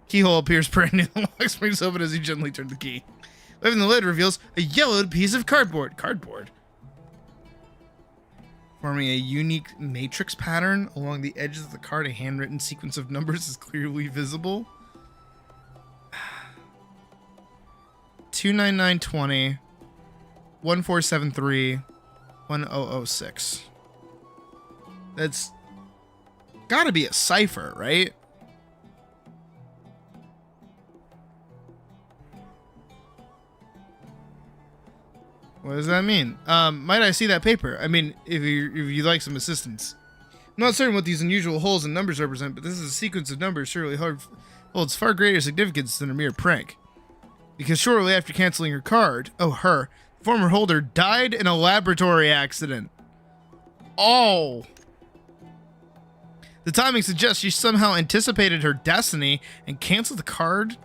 Keyhole appears brand new. The lock springs open as he gently turns the key. Lifting the lid reveals a yellowed piece of cardboard. Cardboard? Forming a unique matrix pattern along the edges of the card, a handwritten sequence of numbers is clearly visible. 29920 1473 1006. That's gotta be a cipher, right? What does that mean? Might I see that paper? I mean, if you'd like some assistance. I'm not certain what these unusual holes and numbers represent, but this is a sequence of numbers surely holds far greater significance than a mere prank. Because shortly after canceling her card, the former holder died in a laboratory accident. Oh! The timing suggests she somehow anticipated her destiny and canceled the card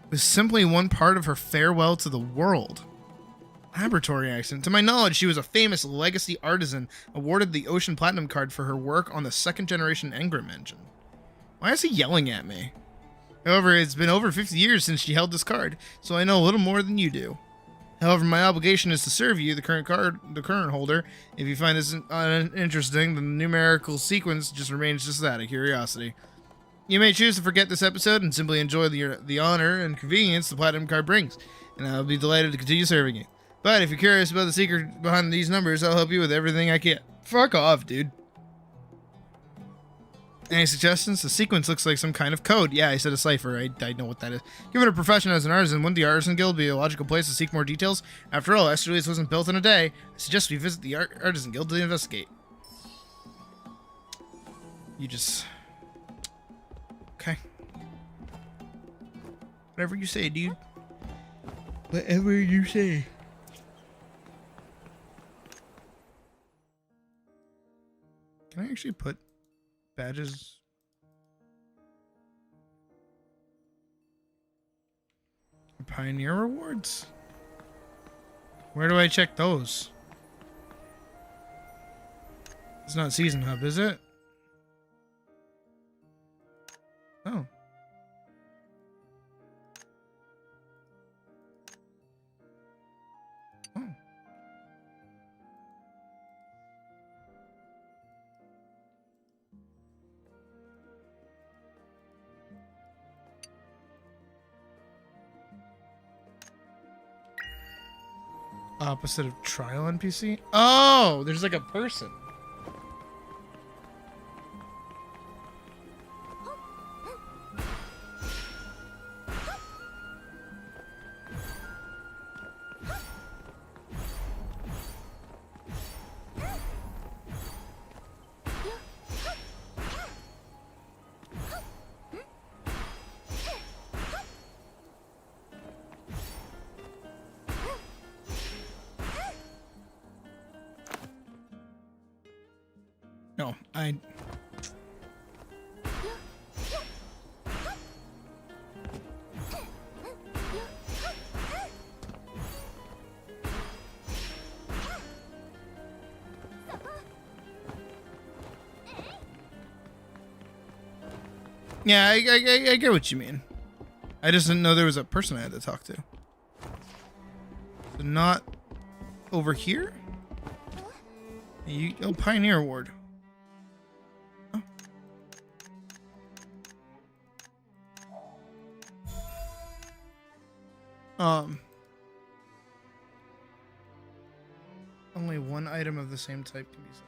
with simply one part of her farewell to the world. Laboratory accident. To my knowledge, she was a famous legacy artisan awarded the Ocean Platinum card for her work on the second-generation Engram engine. Why is he yelling at me? However, it's been over 50 years since she held this card, so I know a little more than you do. However, my obligation is to serve you, the current holder. If you find this interesting, the numerical sequence just remains just that, a curiosity. You may choose to forget this episode and simply enjoy the honor and convenience the Platinum card brings, and I'll be delighted to continue serving you. But if you're curious about the secret behind these numbers, I'll help you with everything I can. Fuck off, dude. Any suggestions? The sequence looks like some kind of code. Yeah, I said a cipher. I know what that is. Given her profession as an artisan, wouldn't the Artisan Guild be a logical place to seek more details? After all, ATLYSS wasn't built in a day. I suggest we visit the Artisan Guild to investigate. You just... Okay. Whatever you say, dude. Whatever you say. Can I actually put badges? Pioneer rewards? Where do I check those? It's not Season Hub, is it? Oh. Oh. Opposite of trial NPC? Oh, there's like a person. know. Yeah, I get what you mean. I just didn't know there was a person I had to talk to. So not over here? Oh, Pioneer Award. Oh. Only one item of the same type can be sold.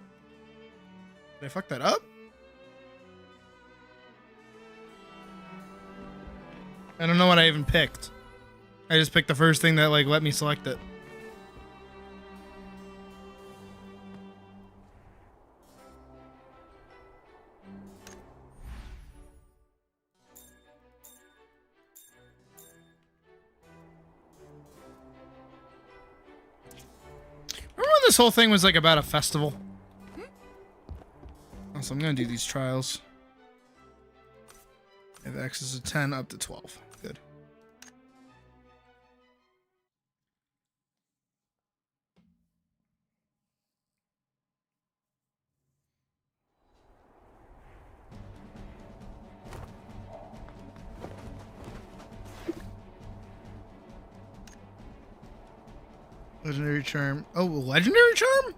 Did I fuck that up? I don't know what I even picked. I just picked the first thing that like let me select it. Remember when this whole thing was like about a festival? Oh, so I'm gonna do these trials. I have access to 10 up to 12. Good. Legendary charm. Oh, legendary charm?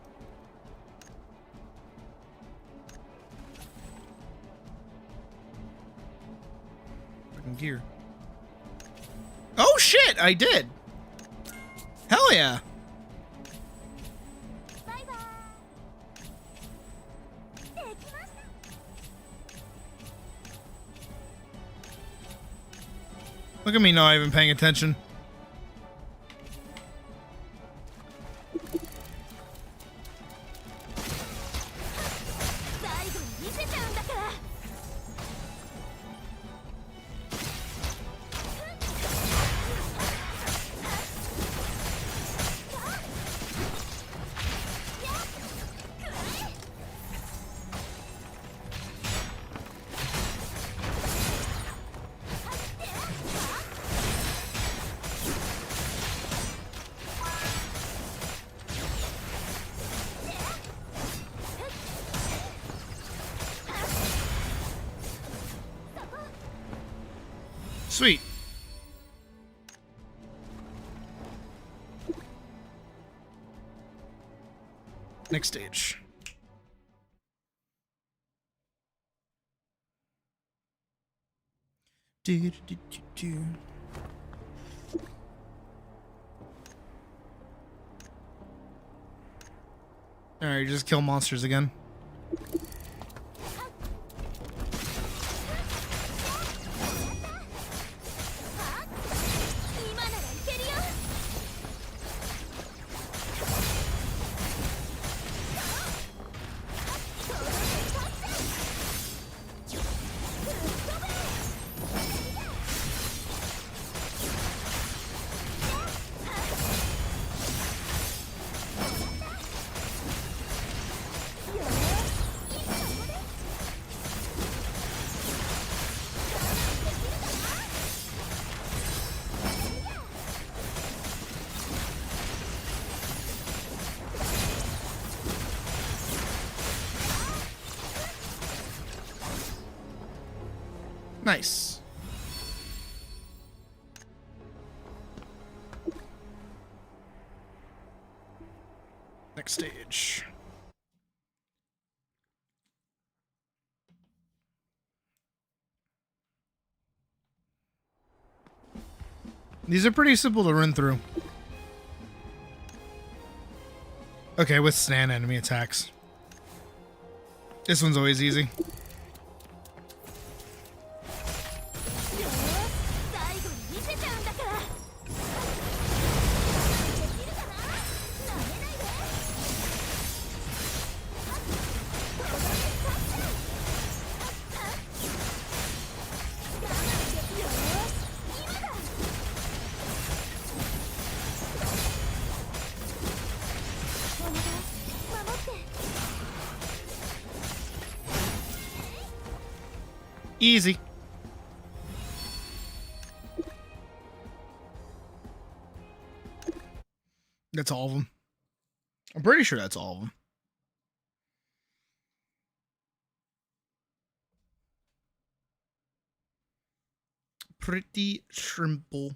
Fucking gear. Oh shit, I did. Hell yeah. Look at me not even paying attention. Sweet. Next stage. Alright, just kill monsters again. Nice. Next stage. These are pretty simple to run through. Okay, withstand enemy attacks. This one's always easy. Easy. That's all of them. I'm pretty sure that's all of them. Pretty simple.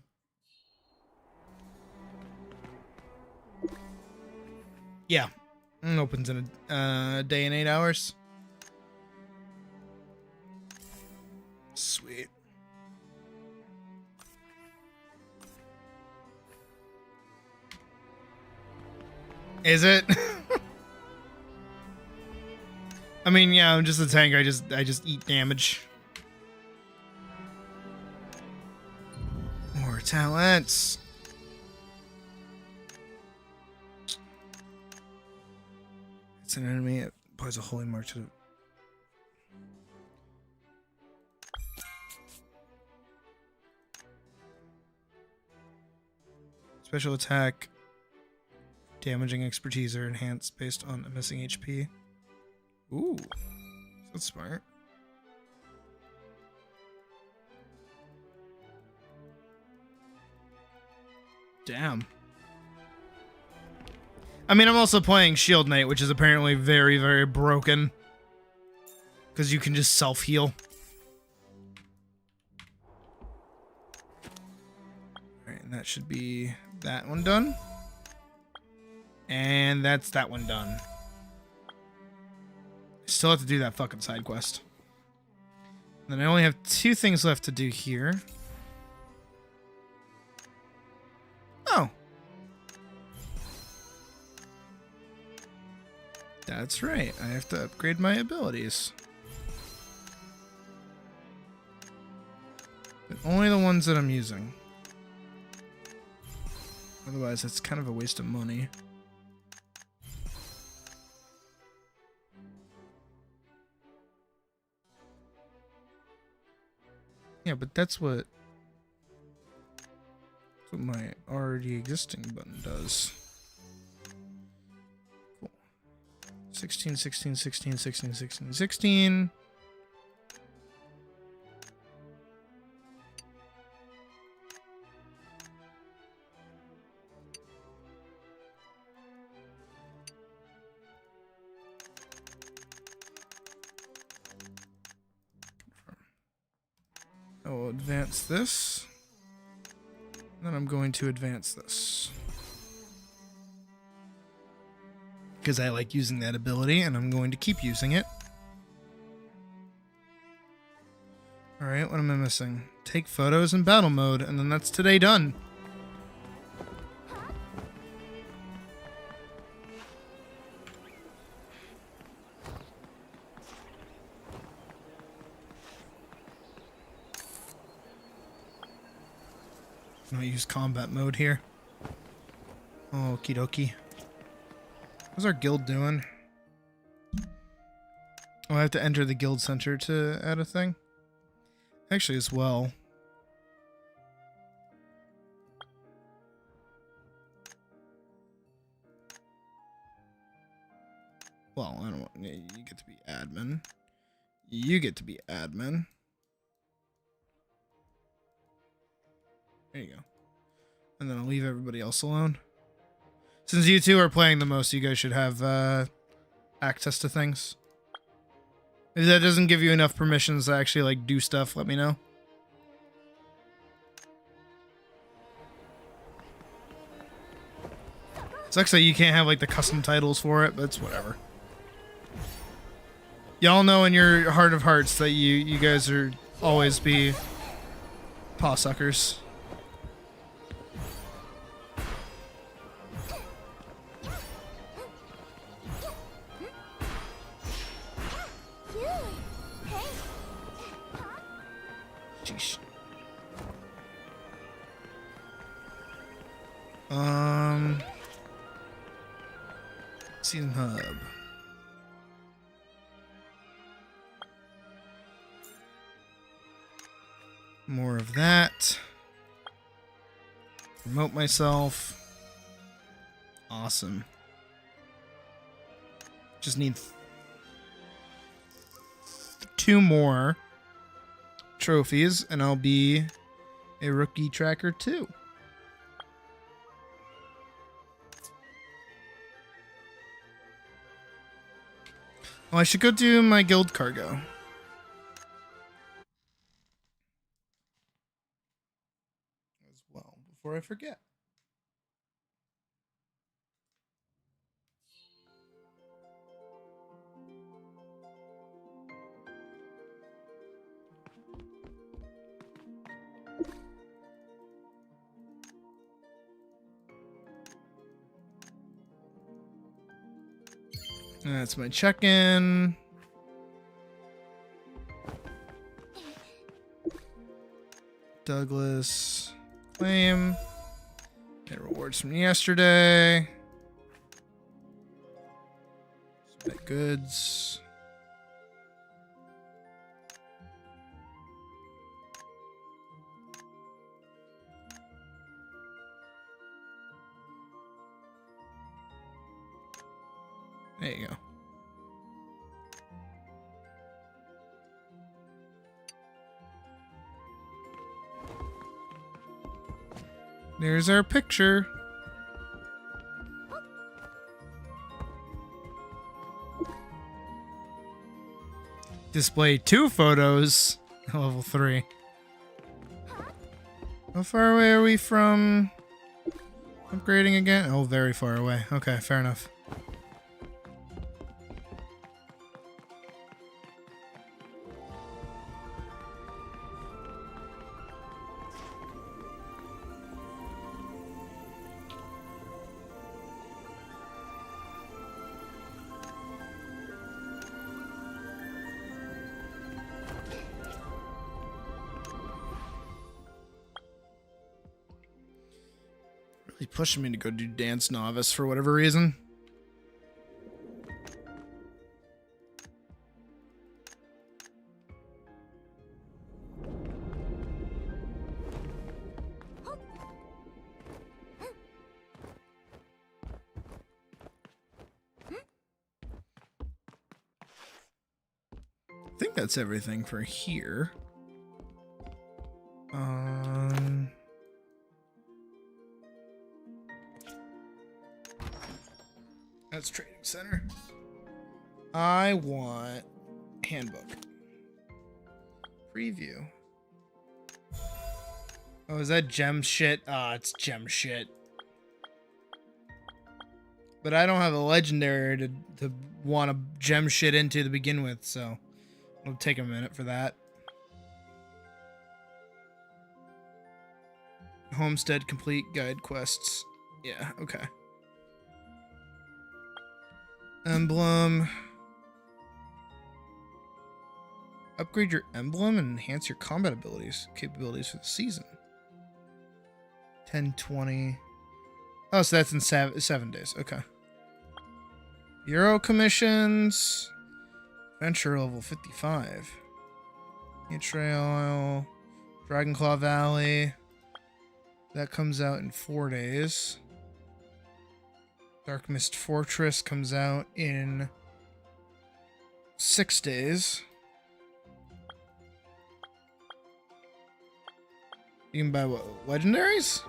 Yeah. It opens in a day and 8 hours. Sweet. Is it? I mean, yeah, I'm just a tank. I just eat damage. More talents. It's an enemy. It applies a holy mark to the... Special attack. Damaging expertise are enhanced based on missing HP. Ooh. That's smart. Damn. I mean, I'm also playing Shield Knight, which is apparently very, very broken. Because you can just self-heal. Alright, and that should be that one done. And that's that one done. Still have to do that fucking side quest. And then I only have 2 things left to do here. Oh. That's right. I have to upgrade my abilities. But only the ones that I'm using. Otherwise, it's kind of a waste of money. Yeah, but that's what my already existing button does. Cool. 16, 16, 16, 16, 16, 16. I will advance this. Then I'm going to advance this. Because I like using that ability, and I'm going to keep using it. Alright, what am I missing? Take photos in battle mode, and then that's today done. I'm gonna use combat mode here. Okie dokie. How's our guild doing? Oh, I have to enter the guild center to add a thing? Actually, as well. Well, I don't want... You get to be admin. You get to be admin. There you go. And then I'll leave everybody else alone. Since you two are playing the most, you guys should have access to things. If that doesn't give you enough permissions to actually like do stuff, let me know. Sucks that you can't have like the custom titles for it, but it's whatever. Y'all know in your heart of hearts that you guys are always be paw suckers. Jeez. Season hub. More of that. Promote myself. Awesome. Just need 2 more. trophies, and I'll be a rookie tracker too. Oh, I should go do my guild cargo. As well, before I forget. That's my check-in. Douglas claim. Get rewards from yesterday. Submit goods. There you go. There's our picture. Display 2 photos. Level 3. How far away are we from upgrading again? Oh, very far away. Okay, fair enough. Really pushing me to go do Dance Novice for whatever reason. I think that's everything for here. That's Trading Center. I want handbook. Preview. Oh, is that gem shit? Ah, it's gem shit. But I don't have a legendary to want to gem shit into to begin with, so it'll take a minute for that. Homestead complete guide quests. Yeah, okay. Emblem. Upgrade your emblem and enhance your combat capabilities for the season. 10-20. Oh, so that's in 7 days. Okay. Euro commissions. Venture level 55. Trail. Dragonclaw Valley. That comes out in 4 days. Dark Mist Fortress comes out in 6 days. You can buy what? Legendaries?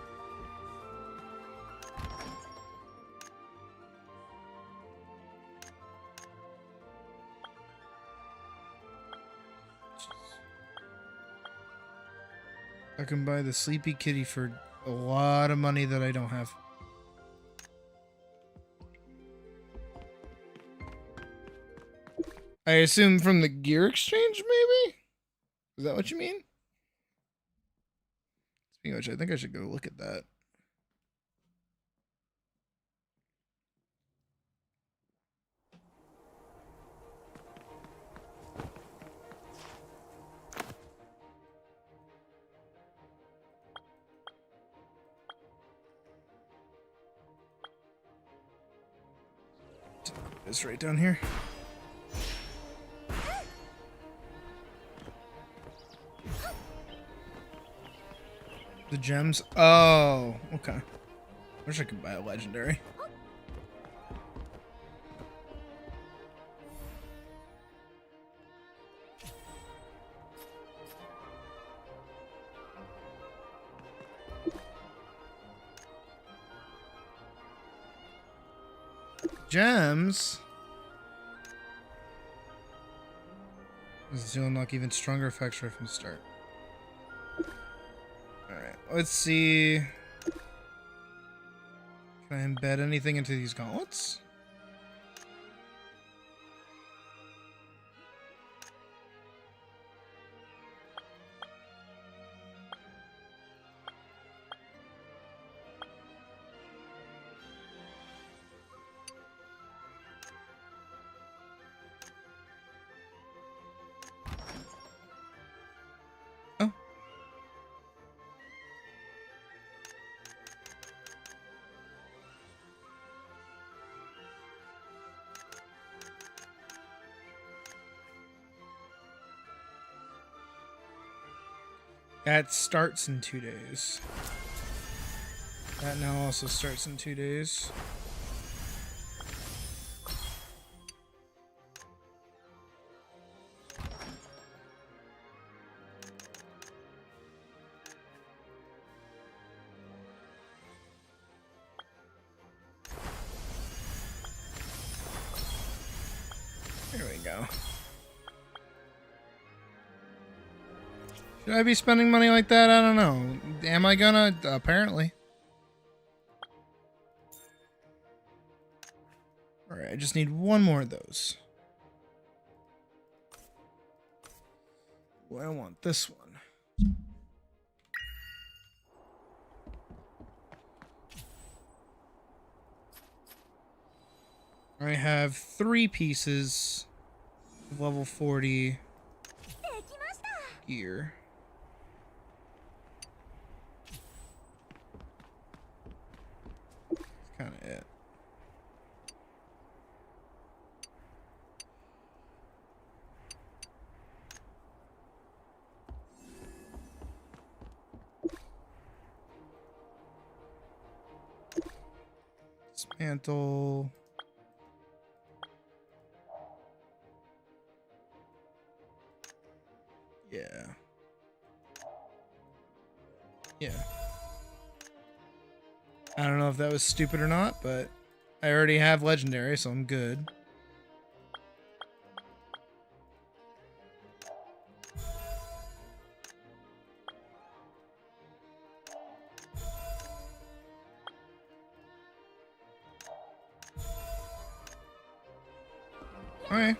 I can buy the Sleepy Kitty for a lot of money that I don't have. I assume from the gear exchange, maybe? Is that what you mean? Speaking of which, I think I should go look at that. It's right down here. The gems? Oh, okay. Wish I could buy a legendary. Gems. This will unlock even stronger effects right from the start. Alright, let's see. Can I embed anything into these gauntlets? Oh. That starts in 2 days. That now also starts in 2 days. There we go. Should I be spending money like that? I don't know. Am I gonna? Apparently. Alright, I just need one more of those. Well, I want this one. I have 3 pieces of level 40 gear. That's kind of it. Dismantle. Yeah. Yeah. I don't know if that was stupid or not, but I already have legendary, so I'm good. Alright.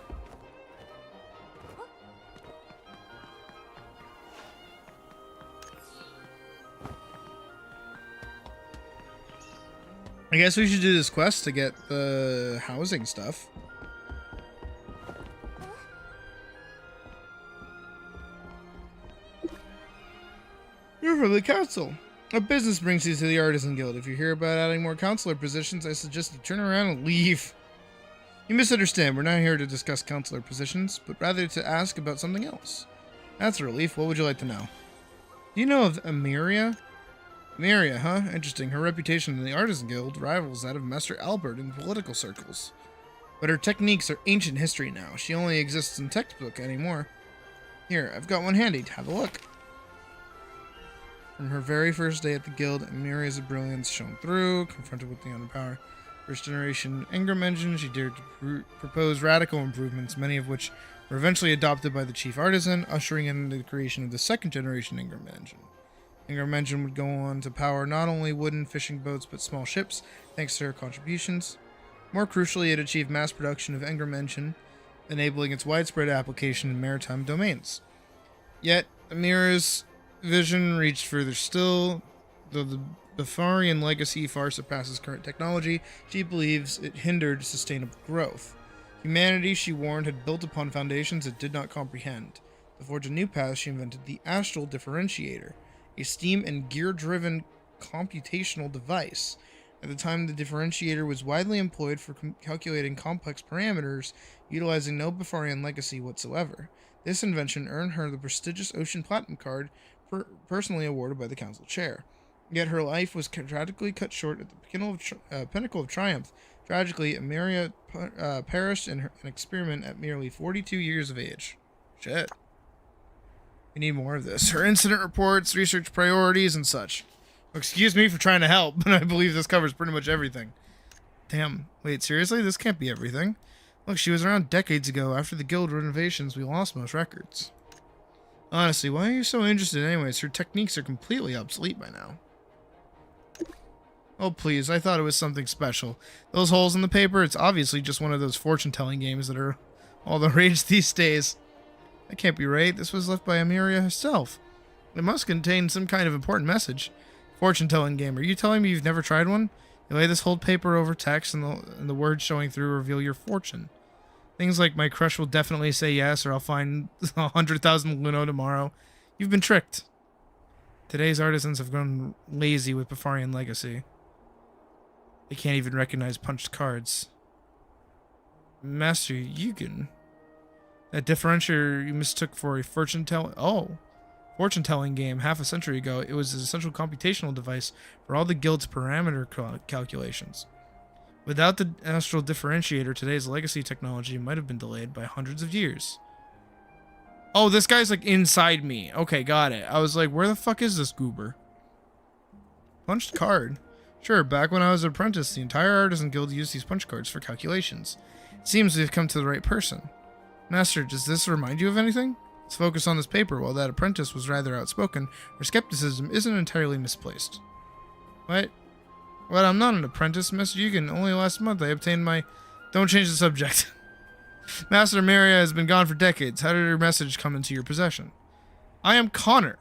I guess we should do this quest to get the housing stuff. You're from the council. A business brings you to the Artisan Guild. If you hear about adding more counselor positions, I suggest you turn around and leave. You misunderstand. We're not here to discuss counselor positions, but rather to ask about something else. That's a relief. What would you like to know? Do you know of Emiria? Emiria, huh? Interesting. Her reputation in the Artisan Guild rivals that of Master Albert in political circles. But her techniques are ancient history now. She only exists in textbook anymore. Here, I've got one handy. Have a look. From her very first day at the guild, Emiria's brilliance shone through. Confronted with the underpowered first generation Ingram engine, she dared to propose radical improvements, many of which were eventually adopted by the chief artisan, ushering in the creation of the second generation Ingram engine. Ingram engine would go on to power not only wooden fishing boats but small ships, thanks to her contributions. More crucially, it achieved mass production of Ingram engine, enabling its widespread application in maritime domains. Yet, Amira's vision reached further still. Though the Bafarian legacy far surpasses current technology, she believes it hindered sustainable growth. Humanity, she warned, had built upon foundations it did not comprehend. To forge a new path, she invented the Astral Differentiator, a steam and gear-driven computational device. At the time, the differentiator was widely employed for calculating complex parameters, utilizing no Bafarian legacy whatsoever. This invention earned her the prestigious Ocean Platinum card, personally awarded by the council chair. Yet her life was tragically cut short at the pinnacle of triumph. Tragically, Emiria perished in an experiment at merely 42 years of age. Shit. We need more of this. Her incident reports, research priorities, and such. Excuse me for trying to help, but I believe this covers pretty much everything. Damn. Wait, seriously? This can't be everything. Look, she was around decades ago. After the guild renovations, we lost most records. Honestly, why are you so interested anyways? Her techniques are completely obsolete by now. Oh, please. I thought it was something special. Those holes in the paper, it's obviously just one of those fortune-telling games that are all the rage these days. That can't be right. This was left by Emiria herself. It must contain some kind of important message. Fortune-telling game. Are you telling me you've never tried one? You lay this whole paper over text and the words showing through reveal your fortune. Things like, my crush will definitely say yes, or I'll find 100,000 Luno tomorrow. You've been tricked. Today's artisans have grown lazy with Bafarian legacy. They can't even recognize punched cards. Master Yugen. That differentiator you mistook for a fortune-telling... Oh. Fortune-telling game half a century ago. It was an essential computational device for all the guild's parameter calculations. Without the astral differentiator, today's legacy technology might have been delayed by hundreds of years. Oh, this guy's like inside me. Okay, got it. I was like, where the fuck is this goober? Punched card. Sure, back when I was an apprentice, the entire artisan guild used these punch cards for calculations. It seems we've come to the right person. Master, does this remind you of anything? Let's focus on this paper. While that apprentice was rather outspoken, her skepticism isn't entirely misplaced. What? Well, I'm not an apprentice, Mr. Yugen. Only last month I obtained my... Don't change the subject. Master Maria has been gone for decades. How did her message come into your possession? I am Connor.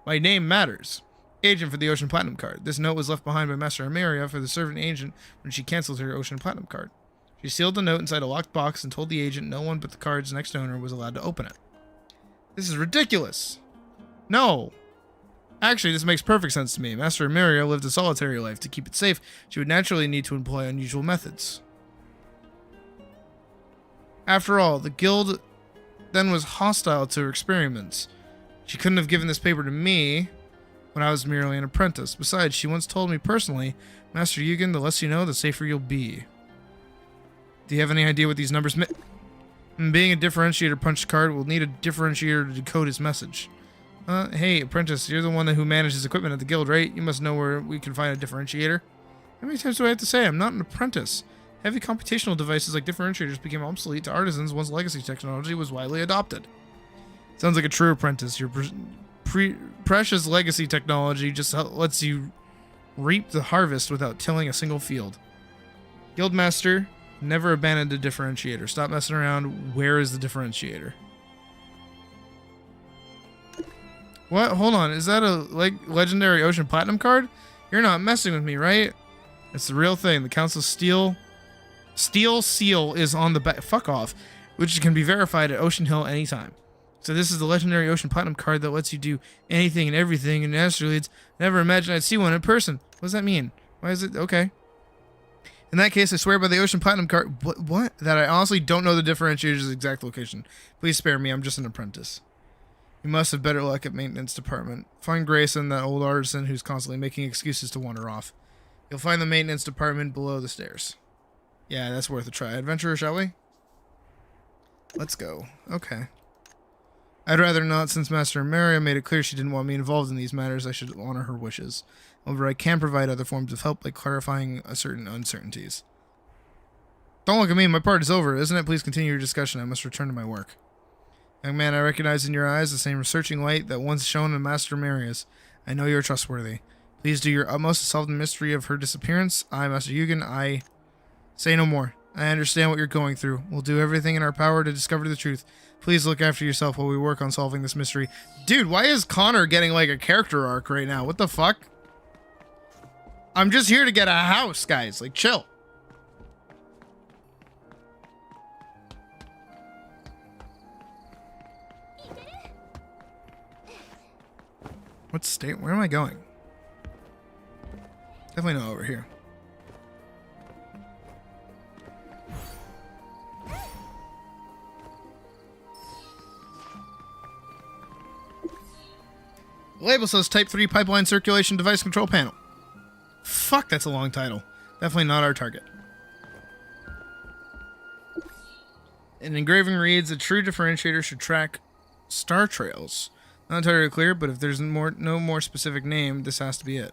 My name matters. Agent for the Ocean Platinum card. This note was left behind by Master Maria for the servant agent when she canceled her Ocean Platinum card. She sealed the note inside a locked box and told the agent no one but the card's next owner was allowed to open it. This is ridiculous. No. Actually, this makes perfect sense to me. Master Maria lived a solitary life. To keep it safe, she would naturally need to employ unusual methods. After all, the guild then was hostile to her experiments. She couldn't have given this paper to me when I was merely an apprentice. Besides, she once told me personally, Master Yugen, the less you know, the safer you'll be. Do you have any idea what these numbers mean? Being a differentiator punch card will need a differentiator to decode his message. Hey, apprentice, you're the one who manages equipment at the guild, right? You must know where we can find a differentiator. How many times do I have to say I'm not an apprentice? Heavy computational devices like differentiators became obsolete to artisans once legacy technology was widely adopted. Sounds like a true apprentice. Your precious legacy technology just lets you reap the harvest without tilling a single field. Guildmaster, never abandon the differentiator. Stop messing around. Where is the differentiator? What? Hold on. Is that a legendary Ocean Platinum card? You're not messing with me, right? It's the real thing. The Council's steel seal is on the back. Fuck off. Which can be verified at Ocean Hill anytime. So this is the legendary Ocean Platinum card that lets you do anything and everything in asteroids. Never imagined I'd see one in person. What does that mean? Why is it? Okay. In that case, I swear by the Ocean Platinum card. What? That I honestly don't know the differentiator's exact location. Please spare me. I'm just an apprentice. You must have better luck at maintenance department. Find Grayson, that old artisan who's constantly making excuses to wander off. You'll find the maintenance department below the stairs. Yeah, that's worth a try. Adventurer, shall we? Let's go. Okay. I'd rather not, since Master Maria made it clear she didn't want me involved in these matters. I should honor her wishes. However, I can provide other forms of help, like clarifying certain uncertainties. Don't look at me. My part is over, isn't it? Please continue your discussion. I must return to my work. Young man, I recognize in your eyes the same researching light that once shone in Master Maria's. I know you are trustworthy. Please do your utmost to solve the mystery of her disappearance. I, Master Yugen, I say no more. I understand what you're going through. We'll do everything in our power to discover the truth. Please look after yourself while we work on solving this mystery. Dude, why is Connor getting like a character arc right now? What the fuck? I'm just here to get a house, guys. Like, chill. What state? Where am I going? Definitely not over here. The label says Type 3 Pipeline Circulation Device Control Panel. Fuck, that's a long title. Definitely not our target. An engraving reads, a true differentiator should track star trails. Not entirely clear, but if there's no more specific name, this has to be it.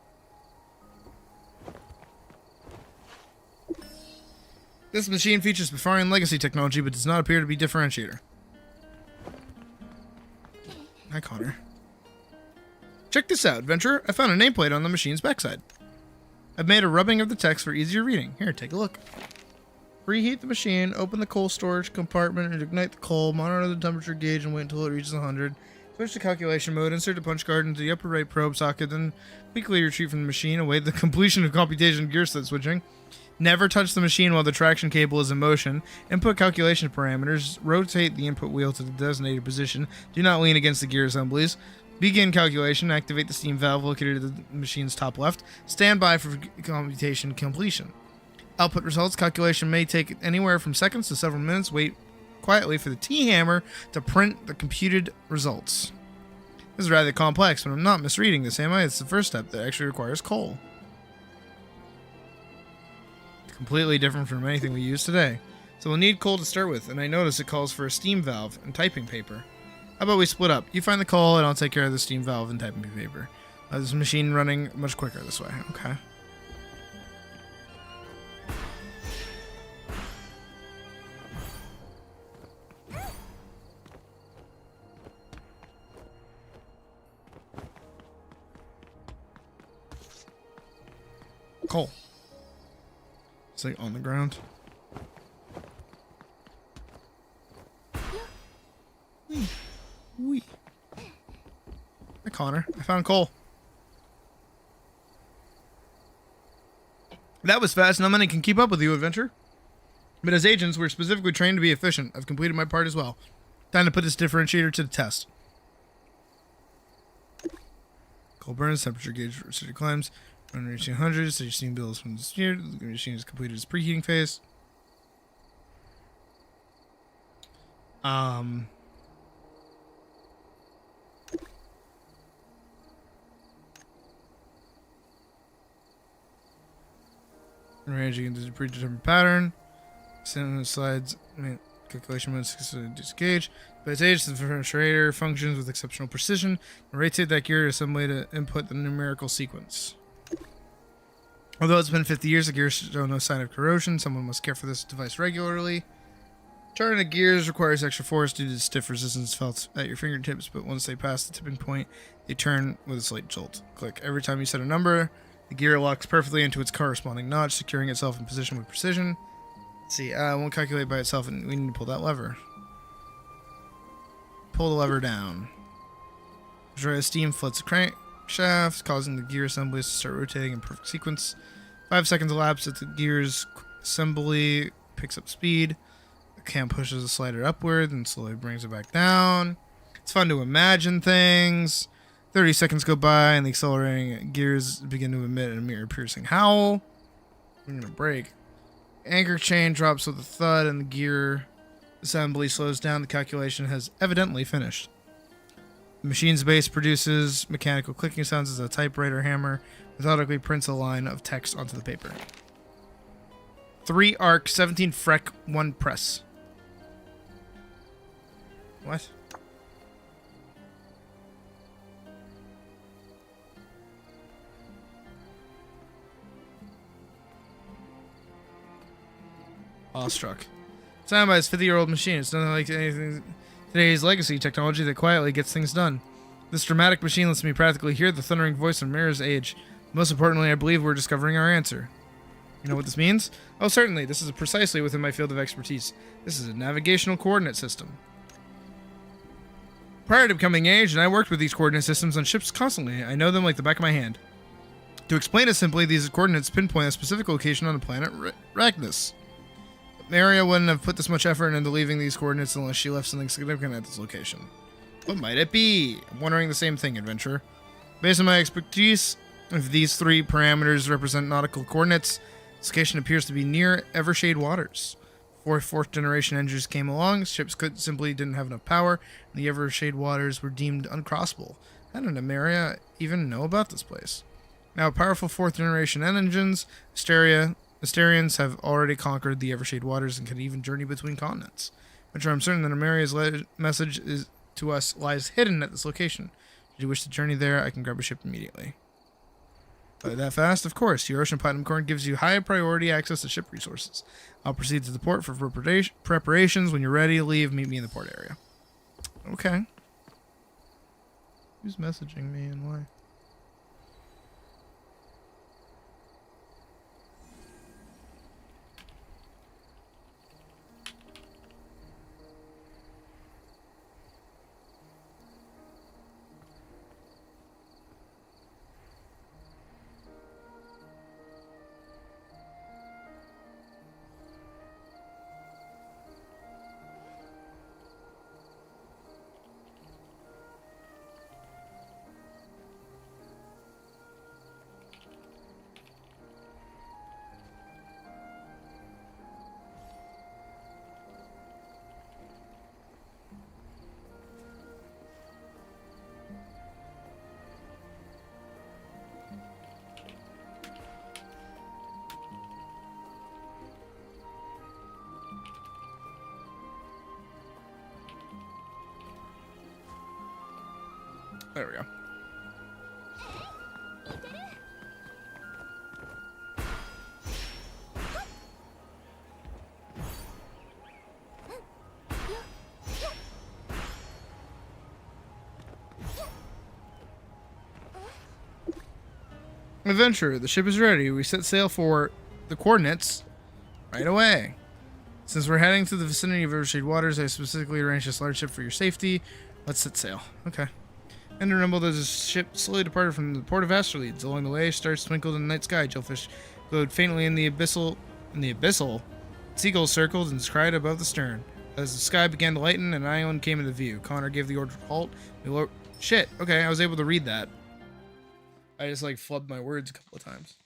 This machine features Befarian legacy technology, but does not appear to be differentiator. Hi, Connor. Check this out, adventurer. I found a nameplate on the machine's backside. I've made a rubbing of the text for easier reading. Here, take a look. Preheat the machine, open the coal storage compartment, and ignite the coal. Monitor the temperature gauge and wait until it reaches 100. Switch to calculation mode, insert the punch card into the upper right probe socket, then quickly retreat from the machine, await the completion of computation gear set switching. Never touch the machine while the traction cable is in motion. Input calculation parameters. Rotate the input wheel to the designated position. Do not lean against the gear assemblies. Begin calculation. Activate the steam valve located at the machine's top left. Stand by for computation completion. Output results. Calculation may take anywhere from seconds to several minutes. Wait quietly for the T-hammer to print the computed results. This is rather complex, but I'm not misreading this, am I? It's the first step that actually requires coal. Completely different from anything we use today. So we'll need coal to start with, and I notice it calls for a steam valve and typing paper. How about we split up? You find the coal, and I'll take care of the steam valve and typing paper. This machine running much quicker this way. Okay. Coal. It's like on the ground. Wee. Hi, Connor. I found coal. That was fast. Not many can keep up with you, adventure. But as agents, we're specifically trained to be efficient. I've completed my part as well. Time to put this differentiator to the test. Coal burns, temperature gauge city climbs. When reaching 100, so your steam bills from the steer. The machine has completed its preheating phase. Arranging into the predetermined pattern. Sending the slides. Calculation mode disengage. By its age, the differentiator functions with exceptional precision. Rotate that gear assembly to input the numerical sequence. Although it's been 50 years, the gears show no sign of corrosion. Someone must care for this device regularly. Turning the gears requires extra force due to the stiff resistance felt at your fingertips, but once they pass the tipping point, they turn with a slight jolt. Click. Every time you set a number, the gear locks perfectly into its corresponding notch, securing itself in position with precision. Let's see, it won't calculate by itself, and we need to pull that lever. Pull the lever down. Dry steam floods the crankshaft, causing the gear assemblies to start rotating in perfect sequence. 5 seconds elapse as the gear's assembly picks up speed. The cam pushes the slider upward and slowly brings it back down. It's fun to imagine things. 30 seconds go by and the accelerating gears begin to emit a mirror-piercing howl. We're gonna break. Anchor chain drops with a thud and the gear assembly slows down. The calculation has evidently finished. The machine's base produces mechanical clicking sounds as a typewriter hammer methodically prints a line of text onto the paper. 3 arc, 17 freck, 1 press. What? Awestruck. Designed by this 50-year-old machine, it's nothing like anything today's legacy technology that quietly gets things done. This dramatic machine lets me practically hear the thundering voice of Mira's age. Most importantly, I believe we're discovering our answer. You know what this means? Oh, certainly. This is precisely within my field of expertise. This is a navigational coordinate system. Prior to becoming aged, I worked with these coordinate systems on ships constantly. I know them like the back of my hand. To explain it simply, these coordinates pinpoint a specific location on the planet Ragnos. Maria wouldn't have put this much effort into leaving these coordinates unless she left something significant at this location. What might it be? I'm wondering the same thing, adventurer. Based on my expertise, if these 3 parameters represent nautical coordinates, this location appears to be near Evershade waters. Before 4th generation engines came along, ships simply didn't have enough power, and the Evershade waters were deemed uncrossable. How did Maria even know about this place? Now, powerful 4th generation engines, Asterians have already conquered the Evershade waters and can even journey between continents. Which I'm certain that Amaria's message to us lies hidden at this location. Should you wish to journey there, I can grab a ship immediately. That fast? Of course. Your Ocean Platinum Corn gives you high priority access to ship resources. I'll proceed to the port for preparations. When you're ready to leave, meet me in the port area. Okay. Who's messaging me and why? There we go. Adventurer, the ship is ready. We set sail for the coordinates right away. Since we're heading to the vicinity of overshaded waters, I specifically arranged this large ship for your safety. Let's set sail. Okay. And remember, there's a ship slowly departed from the port of ATLYSS. Along the way, stars twinkled in the night sky. Jellyfish glowed faintly in the abyssal. Seagulls circled and cried above the stern. As the sky began to lighten, an island came into view. Connor gave the order to halt. Shit. Okay, I was able to read that. I just like flubbed my words a couple of times.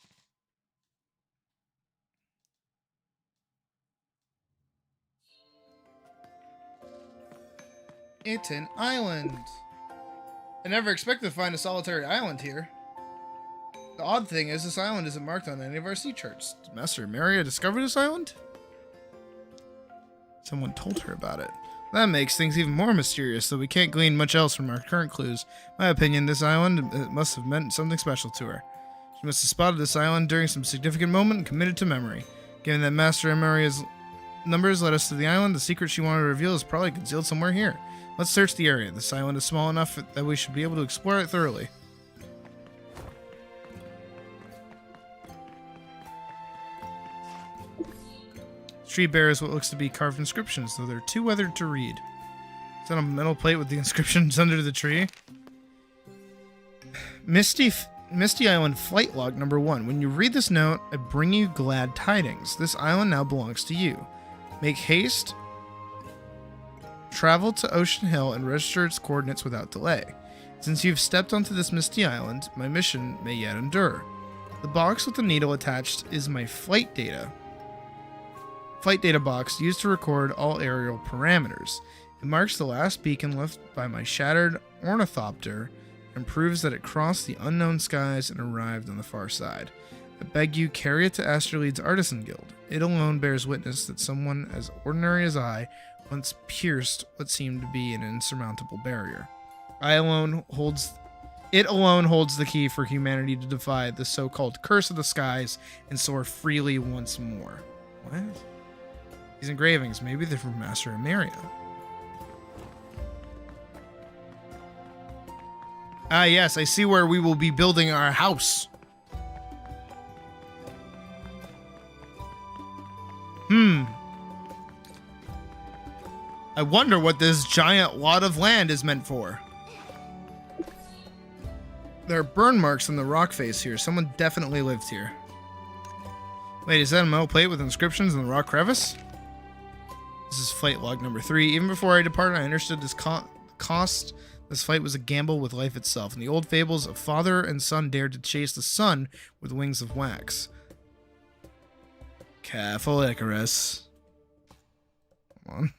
It's an island. I never expected to find a solitary island here. The odd thing is this island isn't marked on any of our sea charts. Did Master Maria discover this island? Someone told her about it. That makes things even more mysterious, though we can't glean much else from our current clues. In my opinion, this island must have meant something special to her. She must have spotted this island during some significant moment and committed to memory. Given that Master Maria's numbers led us to the island, the secret she wanted to reveal is probably concealed somewhere here. Let's search the area. This island is small enough that we should be able to explore it thoroughly. The tree bears what looks to be carved inscriptions, though they're too weathered to read. Is that a metal plate with the inscriptions under the tree? Misty Island Flight Log number 1. When you read this note, I bring you glad tidings. This island now belongs to you. Make haste. Travel to Ocean Hill and register its coordinates without delay. Since you've stepped onto this misty island, my mission may yet endure. The box with the needle attached is my flight data box used to record all aerial parameters. It marks the last beacon left by my shattered ornithopter and proves that it crossed the unknown skies and arrived on the far side. I beg you, carry it to Astralead's Artisan Guild. It alone bears witness that someone as ordinary as I once pierced what seemed to be an insurmountable barrier. It alone holds the key for humanity to defy the so-called curse of the skies and soar freely once more. What? These engravings, maybe they're from Master Amaria. Ah, yes, I see where we will be building our house. I wonder what this giant wad of land is meant for. There are burn marks on the rock face here. Someone definitely lived here. Wait, is that a metal plate with inscriptions in the rock crevice? This is flight log number 3. Even before I departed, I understood this cost. This flight was a gamble with life itself. In the old fables, a father and son dared to chase the sun with wings of wax. Careful, Icarus. Come on.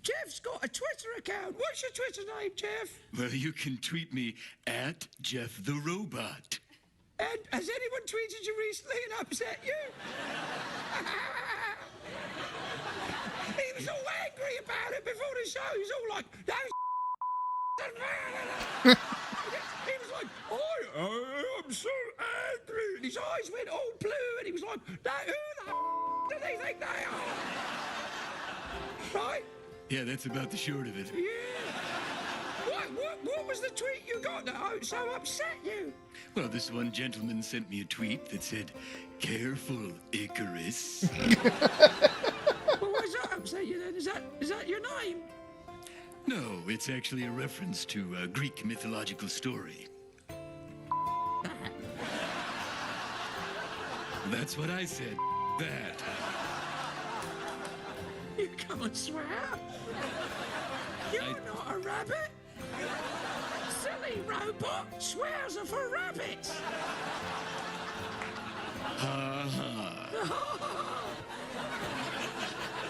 Jeff's got a Twitter account. What's your Twitter name, Jeff? Well, you can tweet me at Jeff the Robot. And has anyone tweeted you recently and upset you? He was all angry about it before the show. He was all like, he was like, I'm so angry. And his eyes went all blue and he was like, who the do they think they are? Right? Yeah, that's about the short of it. Yeah. What was the tweet you got that so upset you? Well, this one gentleman sent me a tweet that said, "Careful, Icarus." Well, why does that upset you then? Is that your name? No, it's actually a reference to a Greek mythological story. That's what I said. That. You come and swear? You're not a rabbit. Silly robot. Swears are for rabbits.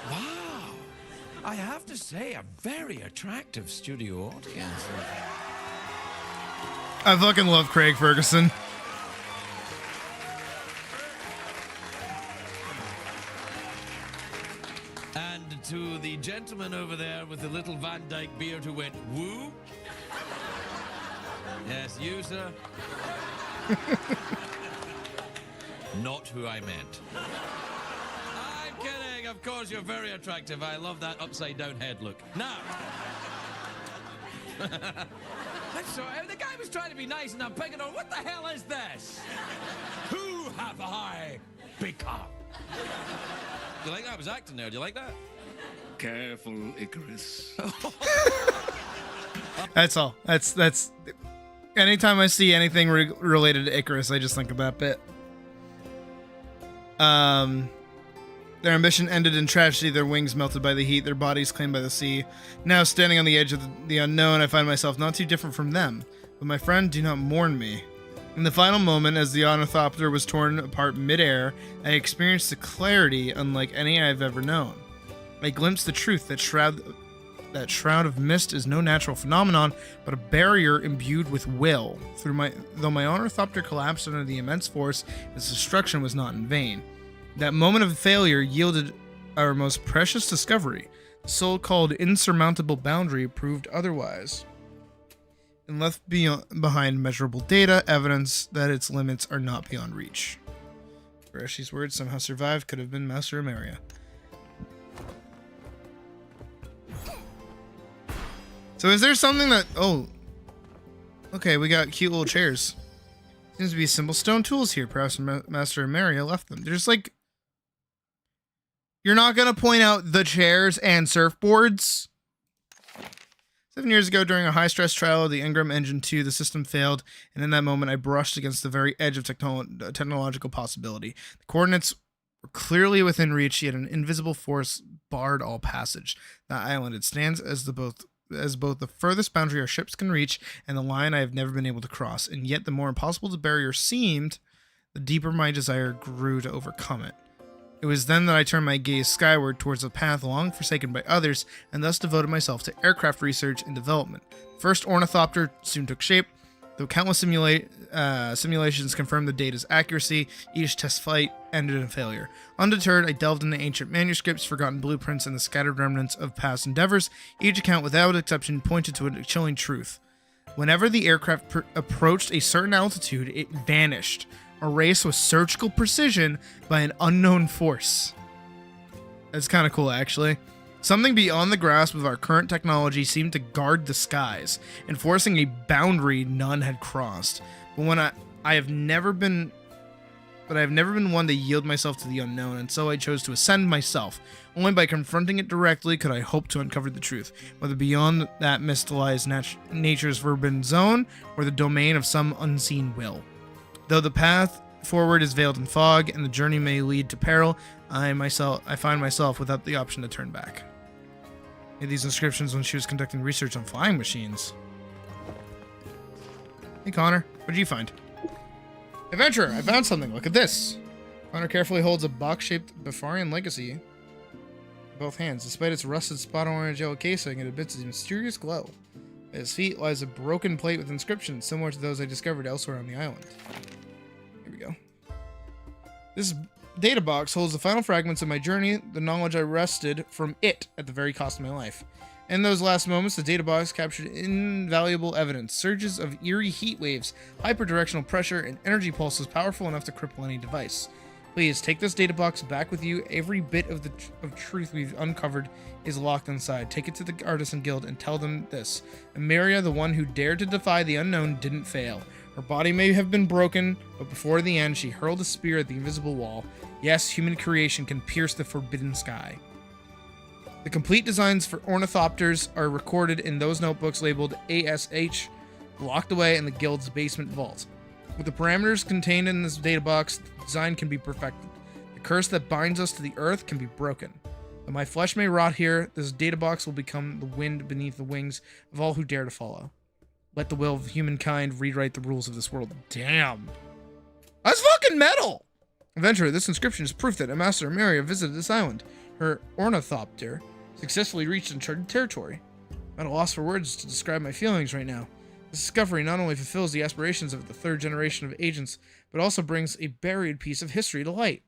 Wow. I have to say, a very attractive studio audience. I fucking love Craig Ferguson. And to the gentleman over there with the little Van Dyke beard who went, woo? Yes, you, sir. Not who I meant. I'm kidding. Of course, you're very attractive. I love that upside-down head look. Now. I'm sorry. The guy was trying to be nice, and I'm picking on. What the hell is this? Who have I become? Do you like that? I was acting there. Do you like that? Careful, Icarus. That's all. That's. Anytime I see anything related to Icarus, I just think of that bit. Their ambition ended in tragedy, their wings melted by the heat, their bodies claimed by the sea. Now, standing on the edge of the unknown, I find myself not too different from them. But my friend, do not mourn me. In the final moment, as the ornithopter was torn apart midair, I experienced a clarity unlike any I have ever known. I glimpsed the truth that shroud of mist is no natural phenomenon, but a barrier imbued with will. Though my ornithopter collapsed under the immense force, its destruction was not in vain. That moment of failure yielded our most precious discovery. The so-called insurmountable boundary proved otherwise, and left behind measurable data, evidence that its limits are not beyond reach. Bereshi's words somehow survived could have been Master Ameria. So is there something that... Oh. Okay, we got cute little chairs. Seems to be simple stone tools here. Perhaps Master Ameria left them. They're just like... You're not going to point out the chairs and surfboards? 7 years ago, during a high-stress trial of the Ingram Engine 2, the system failed, and in that moment I brushed against the very edge of technological possibility. The coordinates were clearly within reach, yet an invisible force barred all passage. That island, it stands as both the furthest boundary our ships can reach and the line I have never been able to cross, and yet the more impossible the barrier seemed, the deeper my desire grew to overcome it. It was then that I turned my gaze skyward towards a path long forsaken by others, and thus devoted myself to aircraft research and development. The first ornithopter soon took shape. Though countless simulations confirmed the data's accuracy, each test flight ended in failure. Undeterred, I delved into ancient manuscripts, forgotten blueprints, and the scattered remnants of past endeavors. Each account, without exception, pointed to a chilling truth. Whenever the aircraft approached a certain altitude, it vanished, erased with surgical precision by an unknown force. That's kind of cool, actually. Something beyond the grasp of our current technology seemed to guard the skies, enforcing a boundary none had crossed. But I have never been one to yield myself to the unknown, and so I chose to ascend myself. Only by confronting it directly could I hope to uncover the truth, whether beyond that mist lies nature's forbidden zone, or the domain of some unseen will. Though the path forward is veiled in fog, and the journey may lead to peril, I find myself without the option to turn back. Made these inscriptions when she was conducting research on flying machines. Hey Connor, what did you find? Adventurer, I found something. Look at this. Connor carefully holds a box-shaped Bafarian legacy in both hands. Despite its rusted spot orange yellow casing, it emits a mysterious glow. At his feet lies a broken plate with inscriptions similar to those I discovered elsewhere on the island. This data box holds the final fragments of my journey, the knowledge I wrested from it at the very cost of my life. In those last moments, the data box captured invaluable evidence. Surges of eerie heat waves, hyperdirectional pressure, and energy pulses powerful enough to cripple any device. Please, take this data box back with you. Every bit of truth we've uncovered is locked inside. Take it to the Artisan Guild and tell them this. Ameria, the one who dared to defy the unknown, didn't fail. Her body may have been broken, but before the end, she hurled a spear at the invisible wall. Yes, human creation can pierce the forbidden sky. The complete designs for ornithopters are recorded in those notebooks labeled ASH, locked away in the Guild's basement vault. With the parameters contained in this data box, the design can be perfected. The curse that binds us to the earth can be broken. Though my flesh may rot here, this data box will become the wind beneath the wings of all who dare to follow. Let the will of humankind rewrite the rules of this world. Damn. That's fucking metal! Adventurer, this inscription is proof that Master Ameria visited this island. Her ornithopter successfully reached uncharted territory. I'm at a loss for words to describe my feelings right now. This discovery not only fulfills the aspirations of the third generation of agents, but also brings a buried piece of history to light.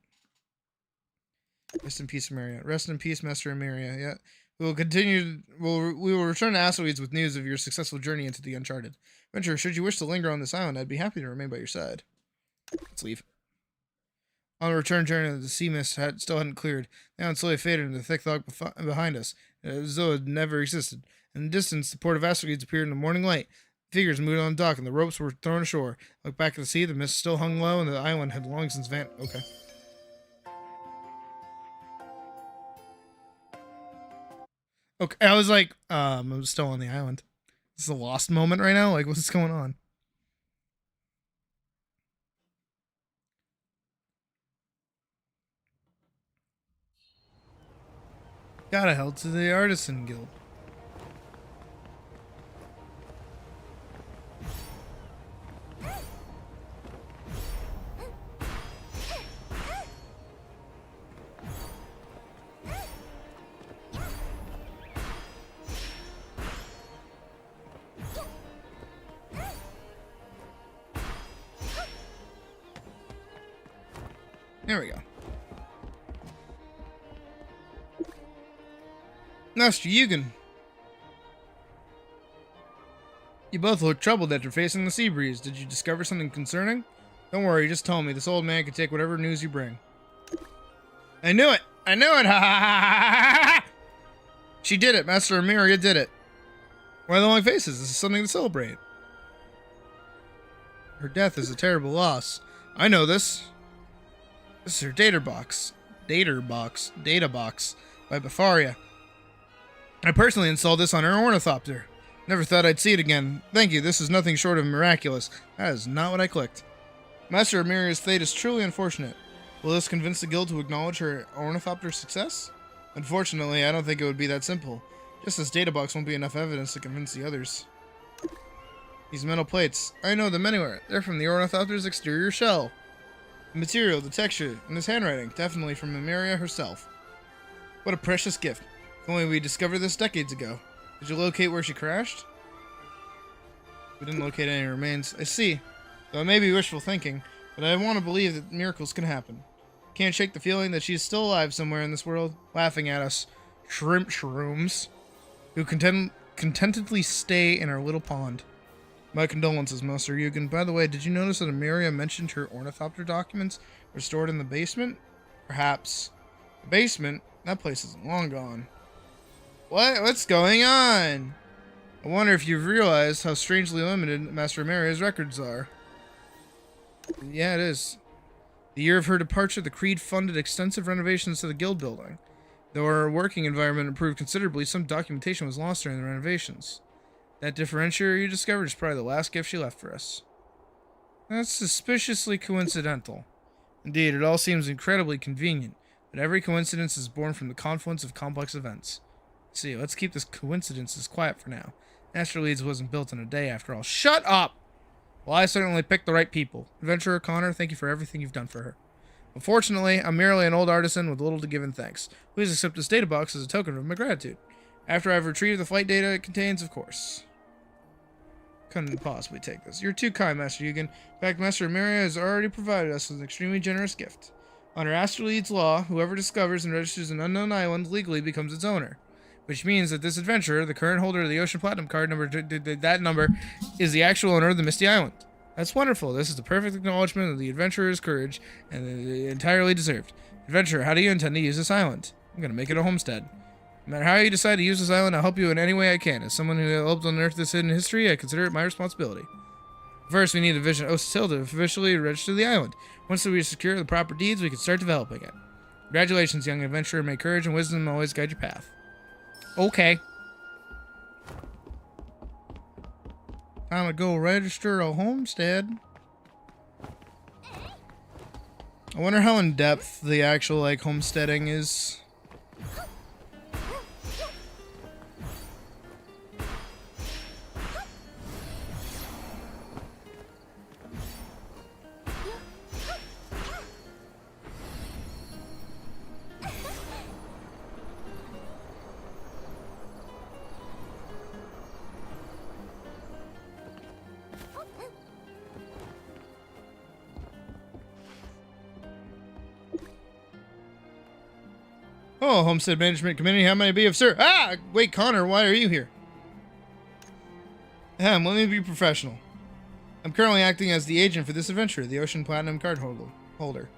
Rest in peace, Ameria. Rest in peace, Master Ameria. Yeah. We will continue. We will return to ATLYSS with news of your successful journey into the uncharted. Adventurer, should you wish to linger on this island, I'd be happy to remain by your side. Let's leave. On the return journey, the sea mist still hadn't cleared. The island slowly faded into the thick fog behind us, as though it never existed. In the distance, the port of ATLYSS appeared in the morning light. Figures moved on the dock, and the ropes were thrown ashore. Looked back at the sea, the mist still hung low, and the island had long since vanished. Okay. Okay, I was like, I'm still on the island. This is a lost moment right now? Like, what's going on? Gotta head to the Artisan Guild. There we go. Master Yugen. You both look troubled after facing the sea breeze. Did you discover something concerning? Don't worry, just tell me. This old man can take whatever news you bring. I knew it! I knew it! Ha ha ha ha! She did it! Master Ameria did it! Why the long faces? This is something to celebrate. Her death is a terrible loss. I know this. This is her data box. Data box by Bafaria. I personally installed this on her ornithopter. Never thought I'd see it again. Thank you, this is nothing short of miraculous. That is not what I clicked. Master Amiria's fate is truly unfortunate. Will this convince the guild to acknowledge her ornithopter's success? Unfortunately, I don't think it would be that simple. Just this data box won't be enough evidence to convince the others. These metal plates, I know them anywhere. They're from the ornithopter's exterior shell. The material, the texture, and this handwriting, definitely from Ameria herself. What a precious gift. If only we discovered this decades ago. Did you locate where she crashed? We didn't locate any remains. I see. Though it may be wishful thinking, but I want to believe that miracles can happen. Can't shake the feeling that she's still alive somewhere in this world, laughing at us shrimp shrooms who contentedly stay in our little pond. My condolences, Master Yugen. By the way, did you notice that Ameria mentioned her ornithopter documents were stored in the basement? Perhaps. The basement? That place is long gone. What? What's going on? I wonder if you've realized how strangely limited Master Ameria's records are. Yeah, it is. The year of her departure, the Creed funded extensive renovations to the guild building. Though our working environment improved considerably, some documentation was lost during the renovations. That differentiator you discovered is probably the last gift she left for us. That's suspiciously coincidental. Indeed, it all seems incredibly convenient, but every coincidence is born from the confluence of complex events. See, let's keep this coincidences quiet for now. ATLYSS wasn't built in a day after all. Shut up! Well, I certainly picked the right people. Adventurer Connor, thank you for everything you've done for her. Unfortunately, I'm merely an old artisan with little to give in thanks. Please accept this data box as a token of my gratitude. After I've retrieved the flight data it contains, of course. Couldn't possibly take this. You're too kind, Master Yugen. In fact, Master Ameria has already provided us with an extremely generous gift. Under ATLYSS law, whoever discovers and registers an unknown island legally becomes its owner. Which means that this adventurer, the current holder of the Ocean Platinum card number, that number, is the actual owner of the Misty Island. That's wonderful. This is the perfect acknowledgement of the adventurer's courage, and entirely deserved. Adventurer, how do you intend to use this island? I'm going to make it a homestead. No matter how you decide to use this island, I'll help you in any way I can. As someone who helped unearth this hidden history, I consider it my responsibility. First, we need a vision of ATLYSS to officially register the island. Once we secure the proper deeds, we can start developing it. Congratulations, young adventurer. May courage and wisdom always guide your path. Okay. Time to go register a homestead. I wonder how in depth the actual like homesteading is. Oh, Homestead Management Committee, how may I be of sir? Ah! Wait, Connor, why are you here? Let me be professional. I'm currently acting as the agent for this adventure, the Ocean Platinum card holder.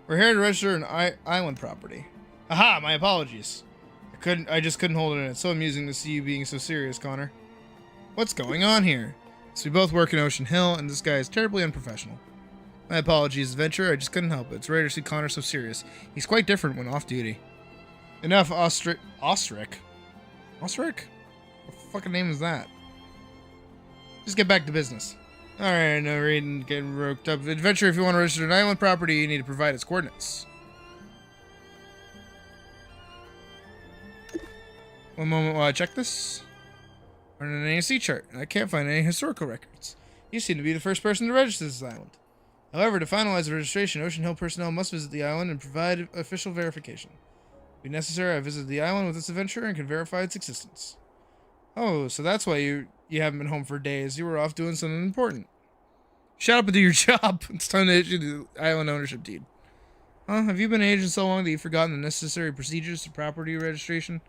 We're here to register an island property. Aha, my apologies. I just couldn't hold it in. It's so amusing to see you being so serious, Connor. What's going on here? So we both work in Ocean Hill, and this guy is terribly unprofessional. My apologies, adventurer. I just couldn't help it. It's rare to see Connor so serious. He's quite different when off duty. Enough, Ostrich. Ostrich? What fucking name is that? Just get back to business. Alright, no reading, getting roped up. Adventure, if you want to register an island property, you need to provide its coordinates. One moment while I check this. Running an ANC chart, and I can't find any historical records. You seem to be the first person to register this island. However, to finalize the registration, Ocean Hill personnel must visit the island and provide official verification. If it be necessary, I visited the island with this adventurer and can verify its existence. Oh, so that's why you haven't been home for days. You were off doing something important. Shut up and do your job. It's time to issue the island ownership deed. Huh? Have you been an agent so long that you've forgotten the necessary procedures to property registration?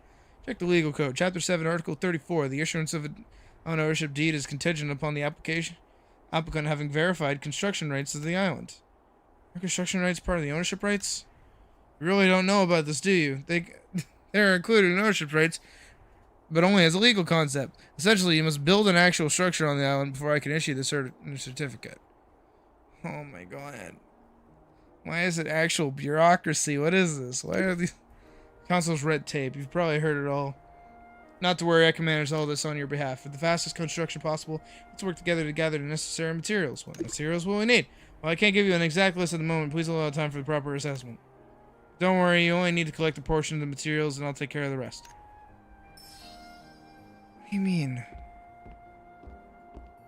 Check the legal code. Chapter 7, Article 34. The issuance of an ownership deed is contingent upon the applicant having verified construction rights of the island. Are construction rights part of the ownership rights? You really don't know about this, do you? They're included in ownership rights, but only as a legal concept. Essentially, you must build an actual structure on the island before I can issue the certificate. Oh my god. Why is it actual bureaucracy? What is this? Why are these... Council's red tape. You've probably heard it all. Not to worry, I can manage all this on your behalf. For the fastest construction possible, let's work together to gather the necessary materials. What materials will we need? Well, I can't give you an exact list at the moment. Please allow time for the proper assessment. Don't worry, you only need to collect a portion of the materials and I'll take care of the rest. What do you mean?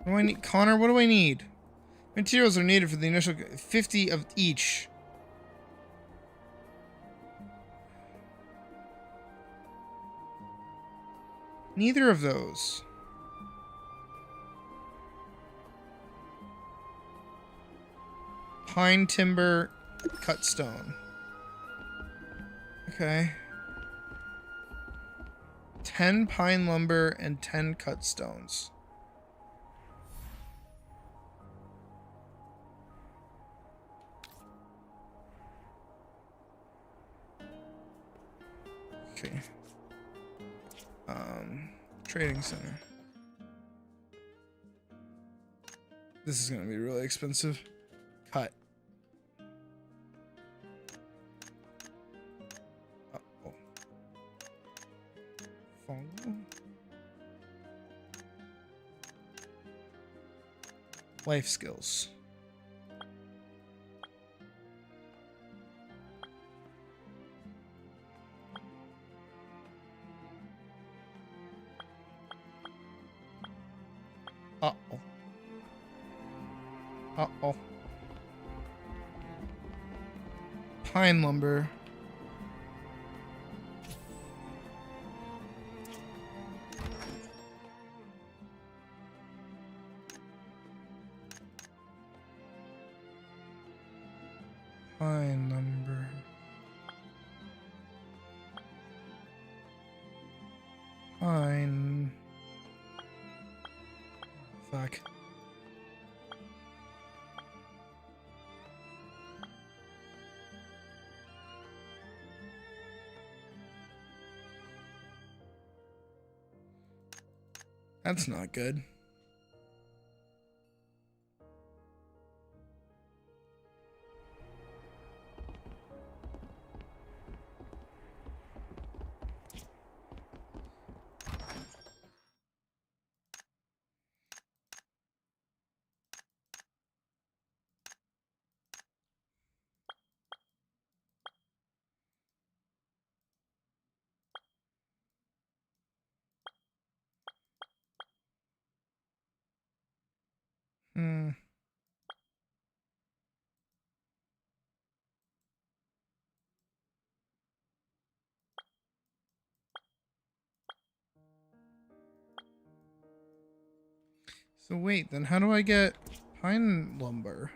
What do I need? Connor, what do I need? Materials are needed for the initial 50 of each. Neither of those. Pine timber, cut stone. Okay. 10 pine lumber and 10 cut stones. Okay. Trading center. This is gonna be really expensive. Cut. Uh-oh. Follow. Life skills. Uh-oh. Uh-oh. Pine lumber. Pine lumber. Fine. Fuck. That's not good. Hmm. So wait, then how do I get pine lumber?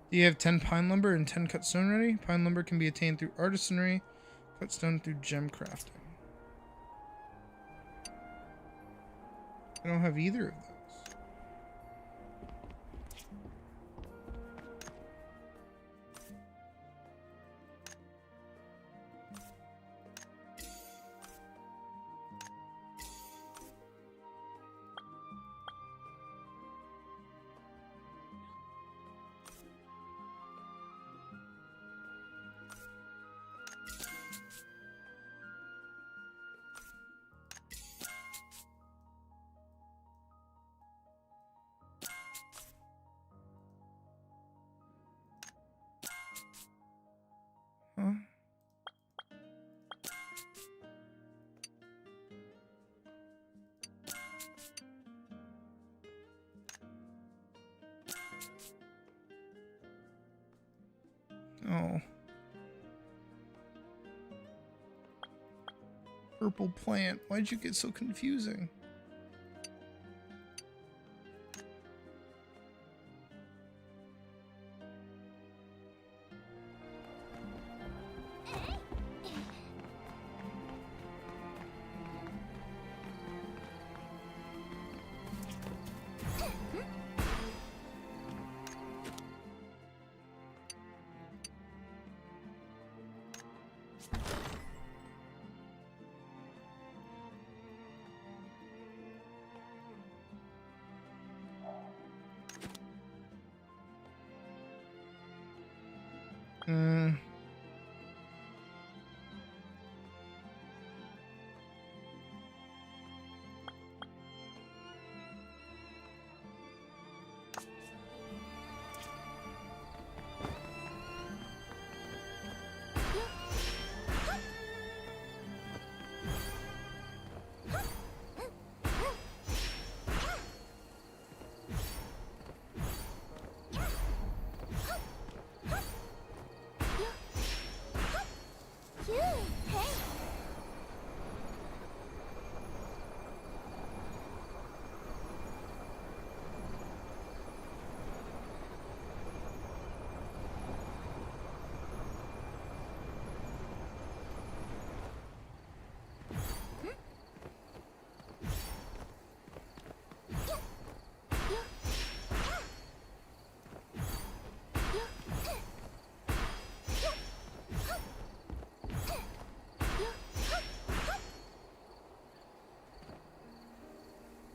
Do you have 10 pine lumber and 10 cut stone ready? Pine lumber can be attained through artisanry, cut stone through gem crafting. I don't have either of those. Huh? Oh. Purple plant. Why'd you get so confusing? Hmm.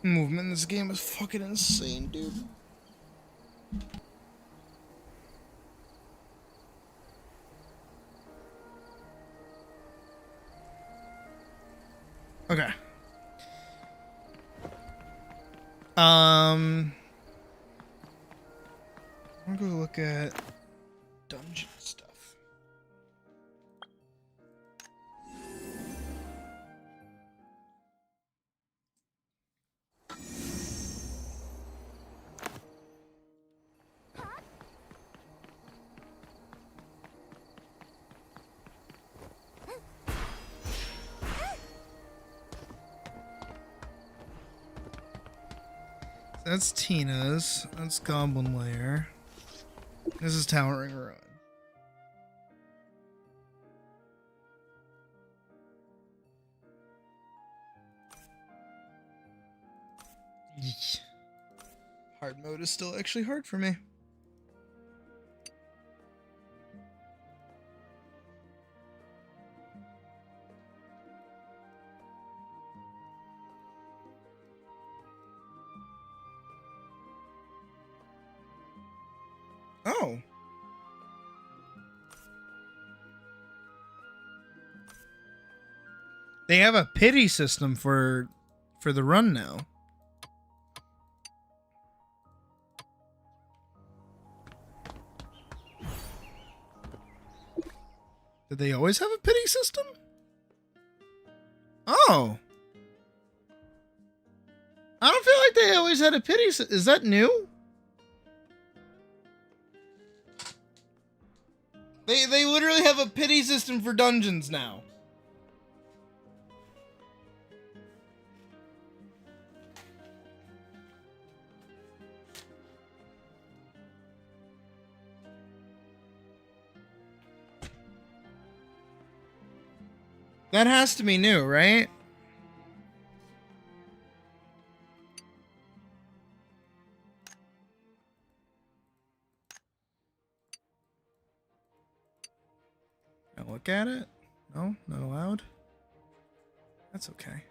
Movement in this game is fucking insane, dude. Okay. I'm gonna go look at dungeon stuff. That's Tina's. That's Goblin Lair. This is Towering Ruin. Eek. Hard mode is still actually hard for me. Oh. They have a pity system for the run now. Did they always have a pity system? Oh. I don't feel like they always had a pity system. Is that new? They literally have a pity system for dungeons now. That has to be new, right? Can I look at it? No, not allowed. That's okay.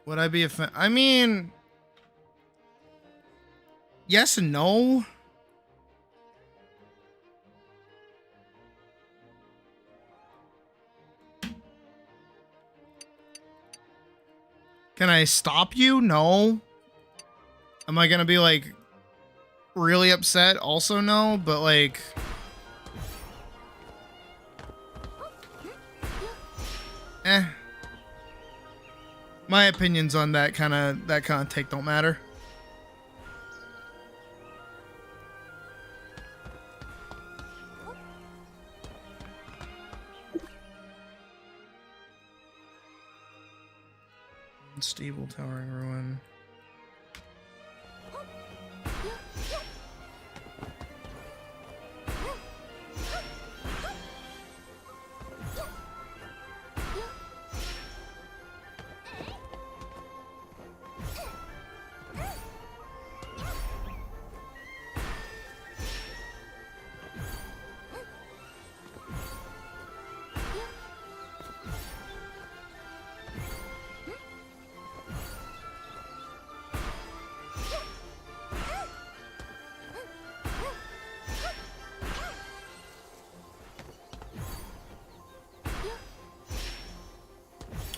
Would I be a fan? I mean, yes and no. Can I stop you? No. Am I gonna be like really upset? Also no, but like my opinions on that kind of take don't matter. Stable Towering Ruin.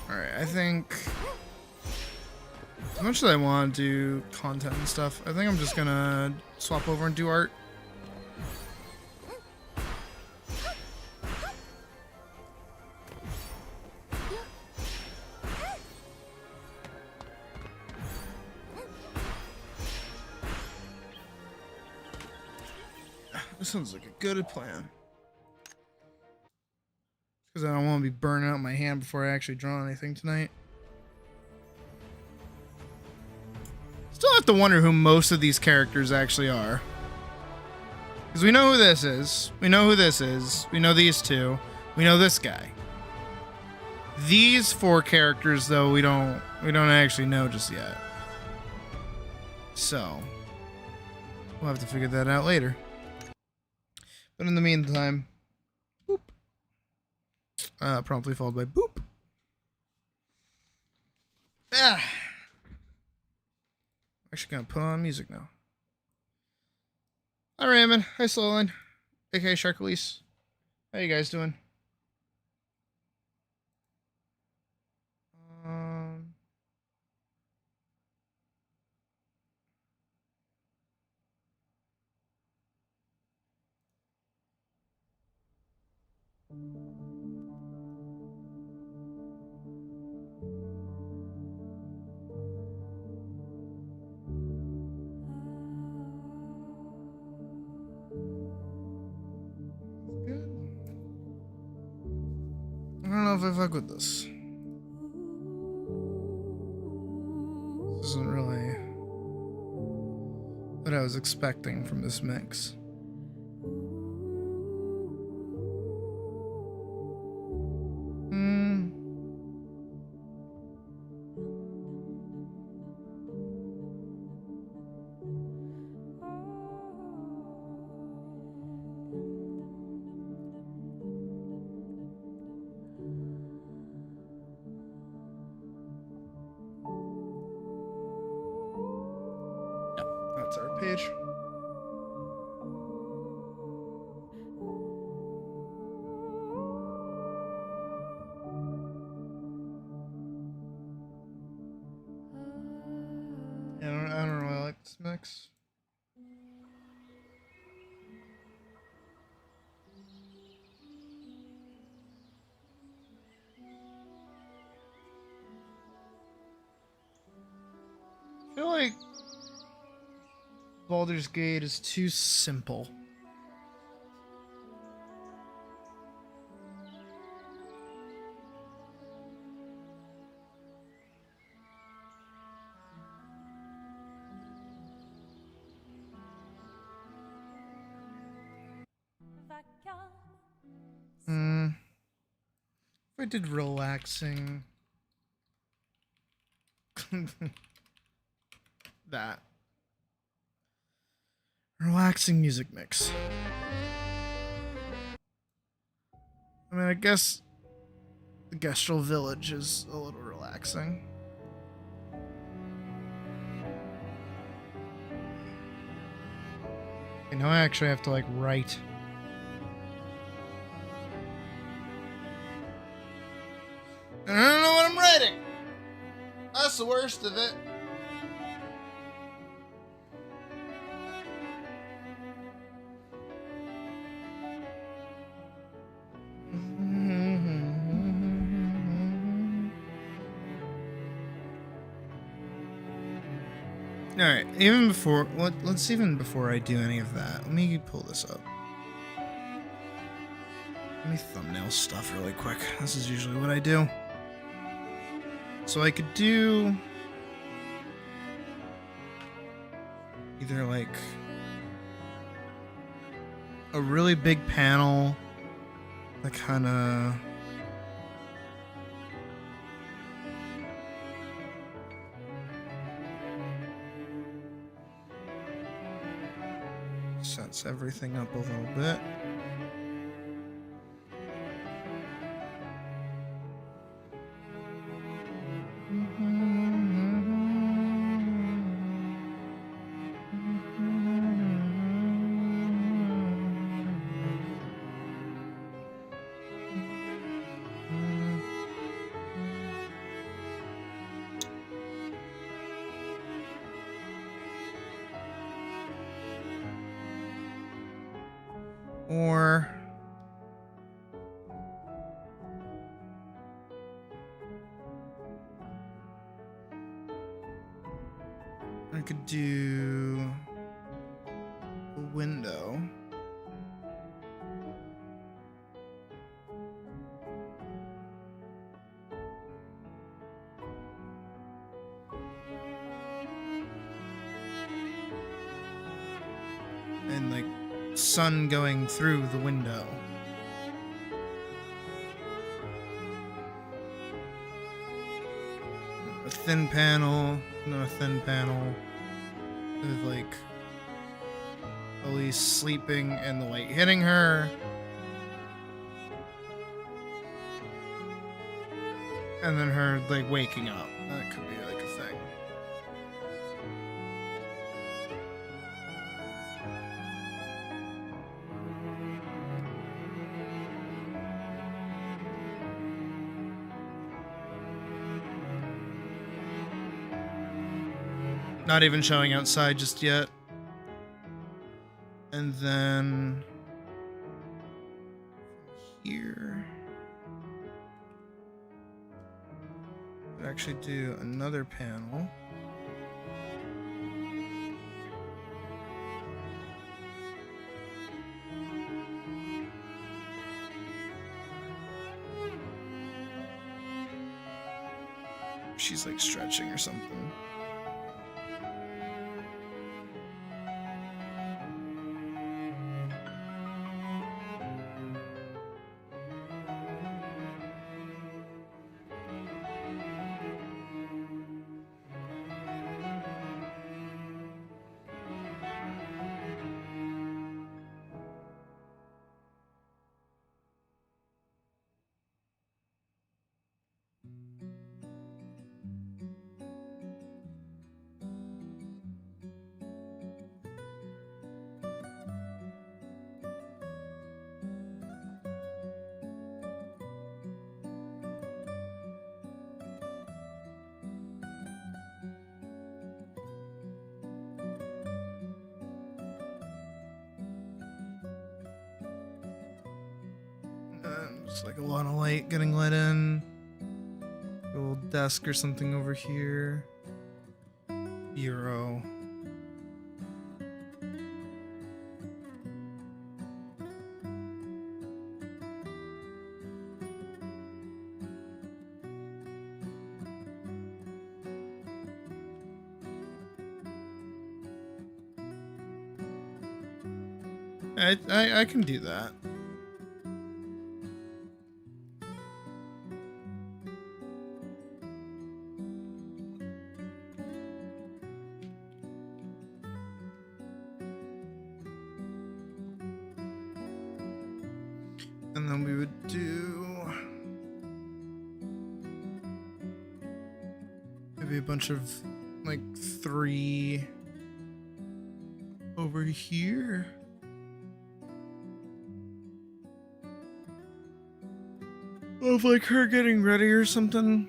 Alright, I think... How much do I want to do content and stuff? I think I'm just gonna swap over and do art. This sounds like a good plan. Because I don't want to be burning out my hand before I actually draw anything tonight. Still have to wonder who most of these characters actually are. Because we know who this is. We know who this is. We know these two. We know this guy. These four characters, though, we don't actually know just yet. So we'll have to figure that out later. But in the meantime, boop. Promptly followed by boop. Ah. Actually gonna put on music now. Hi Raymond. Hi Slowline. aka ATLYSS. How you guys doing? Good. know if I fuck with this. This isn't really what I was expecting from this mix. That's our page. Yeah, I don't really like this mix. I feel like Baldur's Gate is too simple. If I did relaxing. That. Relaxing music mix. I mean, I guess the Gestral Village is a little relaxing. Okay, now I actually have to, like, write. And I don't know what I'm writing. That's the worst of it. All right, even before let's even before I do any of that, let me pull this up. Let me thumbnail stuff really quick. This is usually what I do. So I could do either like a really big panel that kind of sets everything up a little bit. Or I could do a window. And like sun going through the window. A thin panel, not a thin panel. With like Elise sleeping and the light hitting her. And then her like waking up. That could be like a thing. Not even showing outside just yet. And then here, I'd actually do another panel. She's like stretching or something. Just like a lot of light getting let in. A little desk or something over here. Bureau. I can do that. And then we would do maybe a bunch of like 3 over here. Of like her getting ready or something.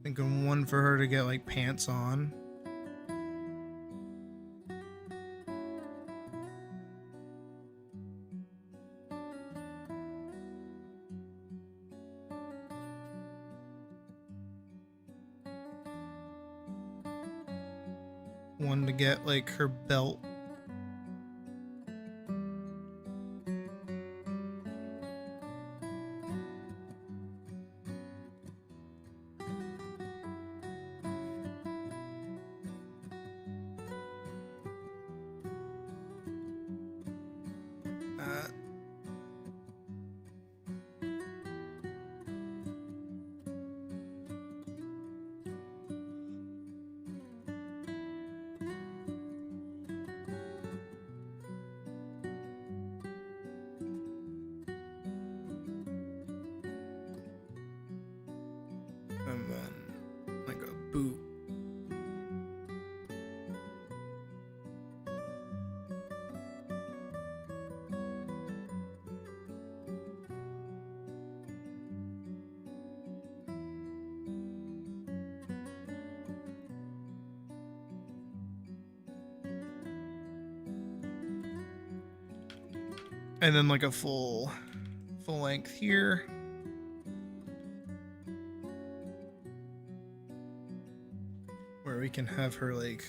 Thinking one for her to get like pants on. One to get like her belt. And then like a boot. And then like a full length here. Where we can have her like,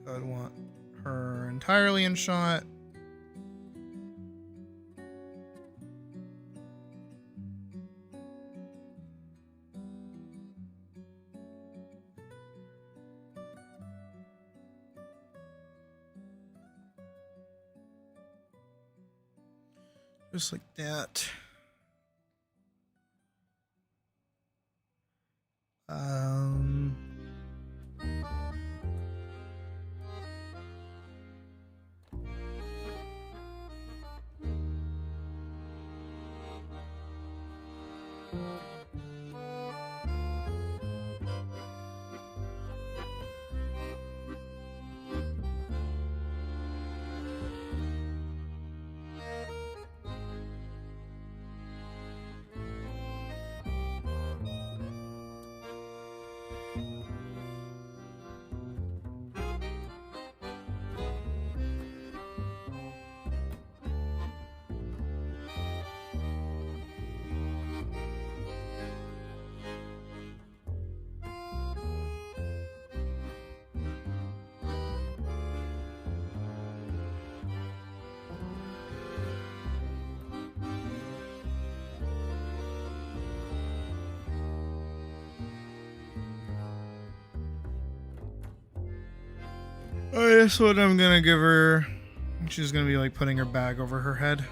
I'd want her entirely in shot. Just like that. This one I'm gonna give her. She's gonna be like putting her bag over her head.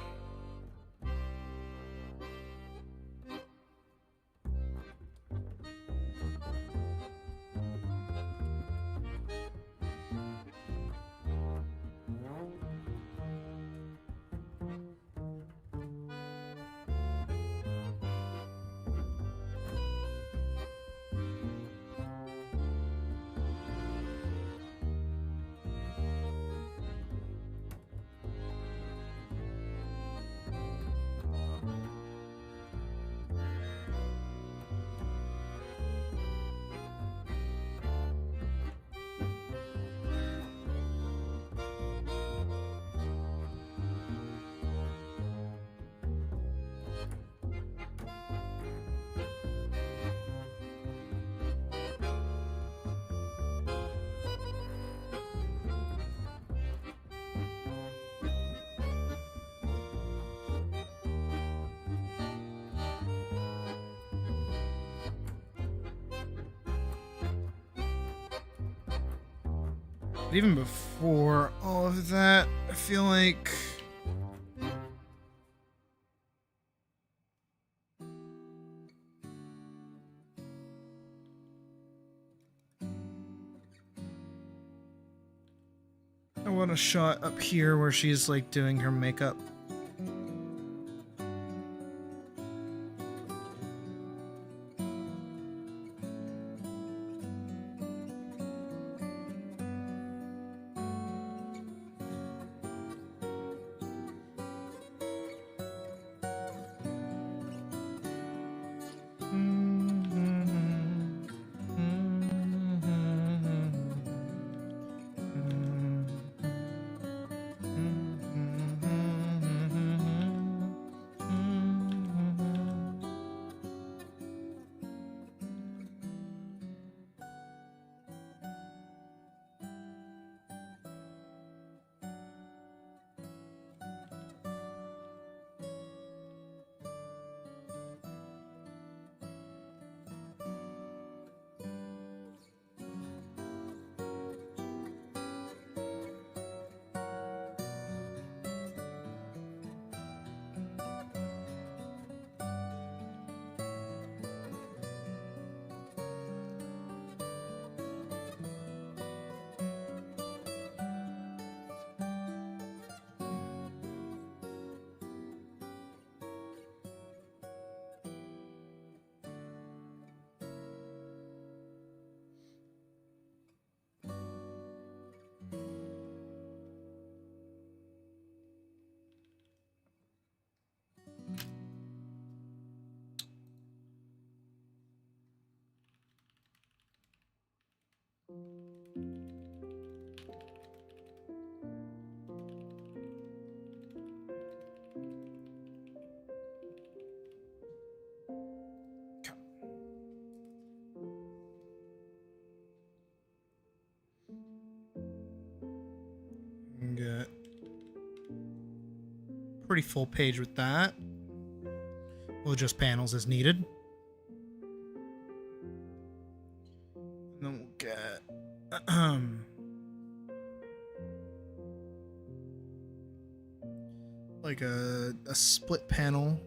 But even before all of that, I feel like I want a shot up here where she's like doing her makeup. Get pretty full page with that. We'll adjust panels as needed. And then we'll get like a split panel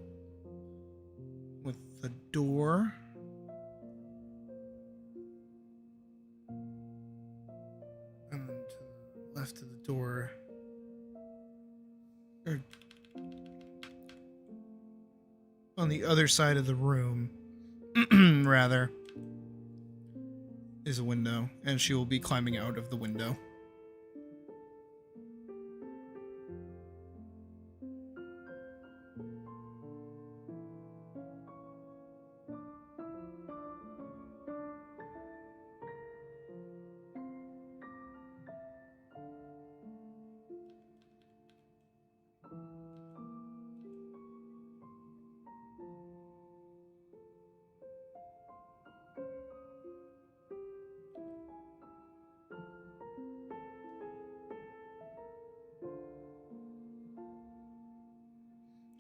with the door. And then to the left of the door, or on the other side of the room, rather, is a window, and she will be climbing out of the window.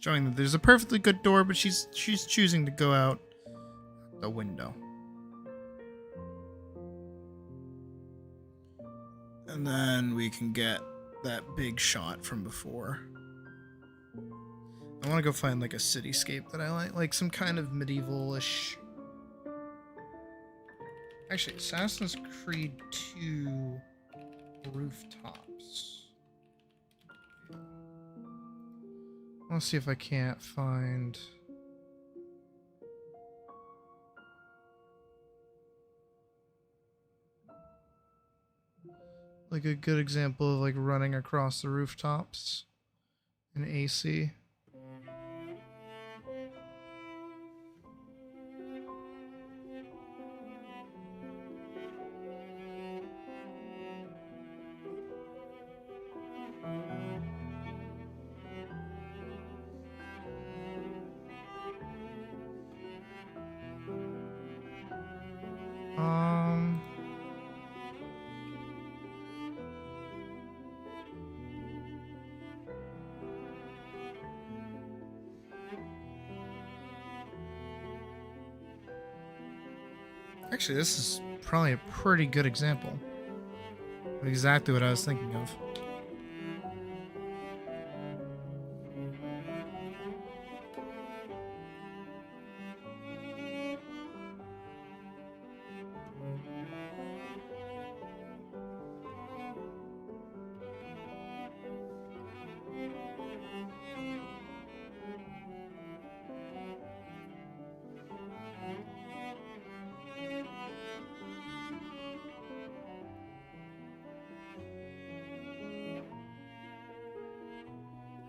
Showing that there's a perfectly good door, but she's choosing to go out the window. And And then we can get that big shot from before. I want to go find like a cityscape that I like some kind of medieval-ish. Actually, Assassin's Creed 2 rooftops. Let's see if I can't find. Like a good example of like running across the rooftops in AC. Actually, this is probably a pretty good example of exactly what I was thinking of.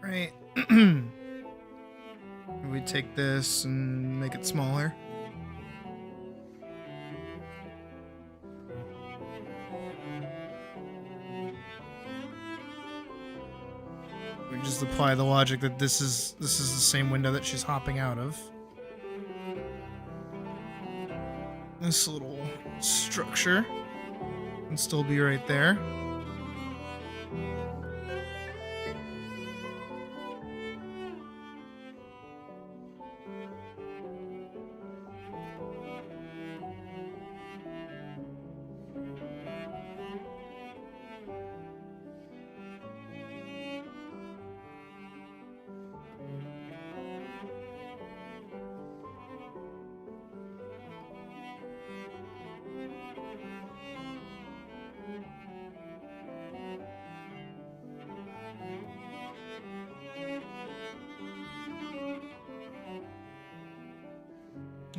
Right. We take this and make it smaller. We just apply the logic that this is the same window that she's hopping out of. This little structure can still be right there.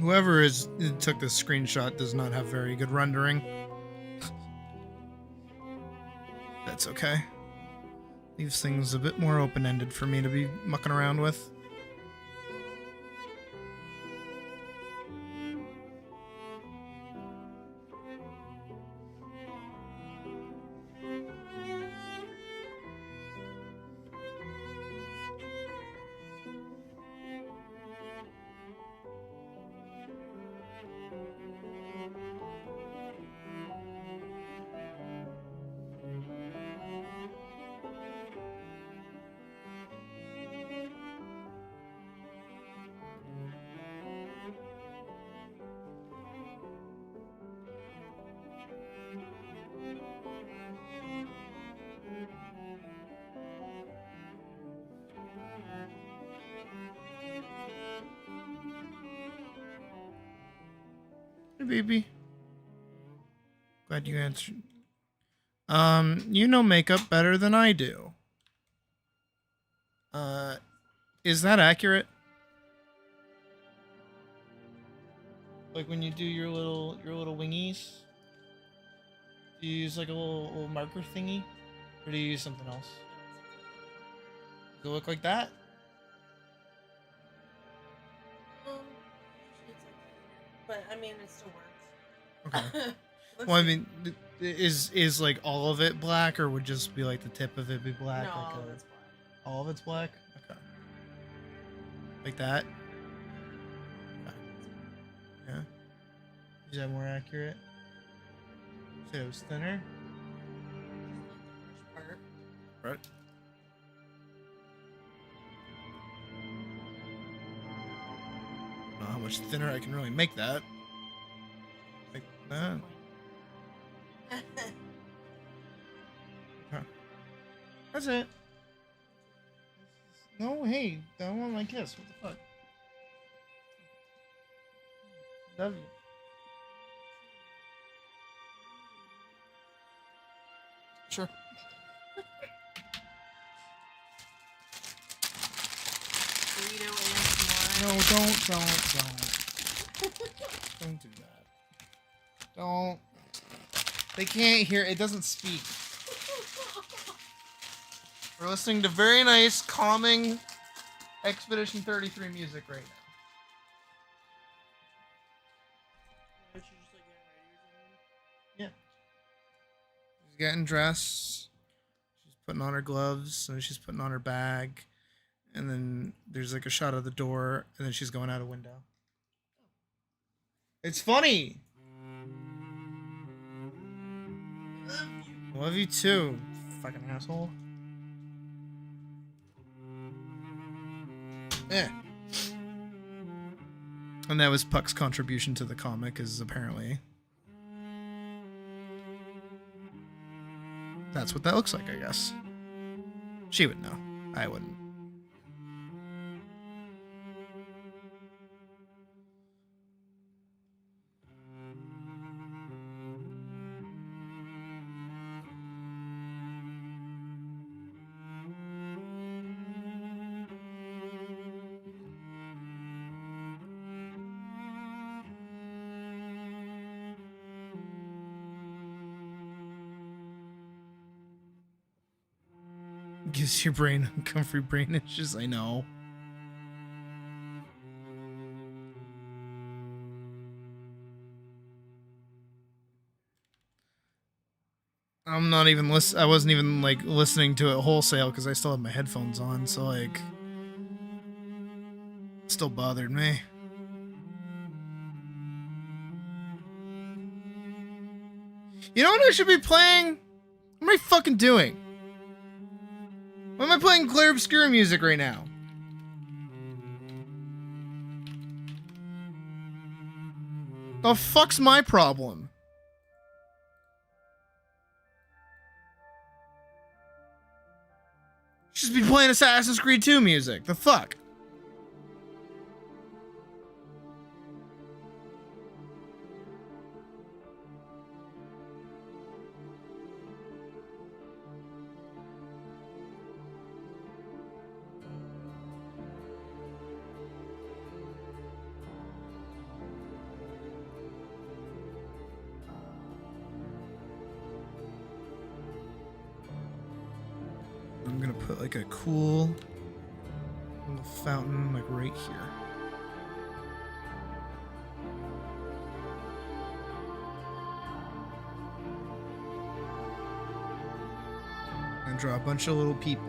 Whoever took this screenshot does not have very good rendering. That's okay. Leaves things a bit more open-ended for me to be mucking around with. Hey, baby. Glad you answered. You know makeup better than I do. Is that accurate? Like when you do your little wingies, do you use like a little marker thingy, or do you use something else? Does it look like that? But I mean, it still works. Okay. Well, I mean, is like all of it black, or would just be like the tip of it be black? No, like all of it's black. All of it's black? Okay. Like that? Okay. Yeah. Is that more accurate? Say it was thinner? Part. Right. I don't know how much thinner I can really make that. Like that. That's it. No, hey, I don't want my kiss. What the fuck? Love you. Sure. Burrito ASMR. No, don't. Don't do that. Don't. They can't hear. It doesn't speak. We're listening to very nice, calming Expedition 33 music right now. Aren't you just like getting ready or something? Yeah. She's getting dressed. She's putting on her gloves, and then she's putting on her bag. And then there's like a shot of the door, and then she's going out a window. It's funny. Love you too, fucking asshole. Eh. And that was Puck's contribution to the comic, is apparently that's what that looks like, I guess. She would know. I wouldn't. Gives your brain uncomfy brain itches, I know. I'm not even I wasn't even like listening to it wholesale because I still have my headphones on, so like it still bothered me. You know what I should be playing? What am I fucking doing? Why am I playing clear obscure music right now? The fuck's my problem? Should be playing Assassin's Creed 2 music. The fuck? I'm gonna put like a cool little fountain like right here. And draw a bunch of little people.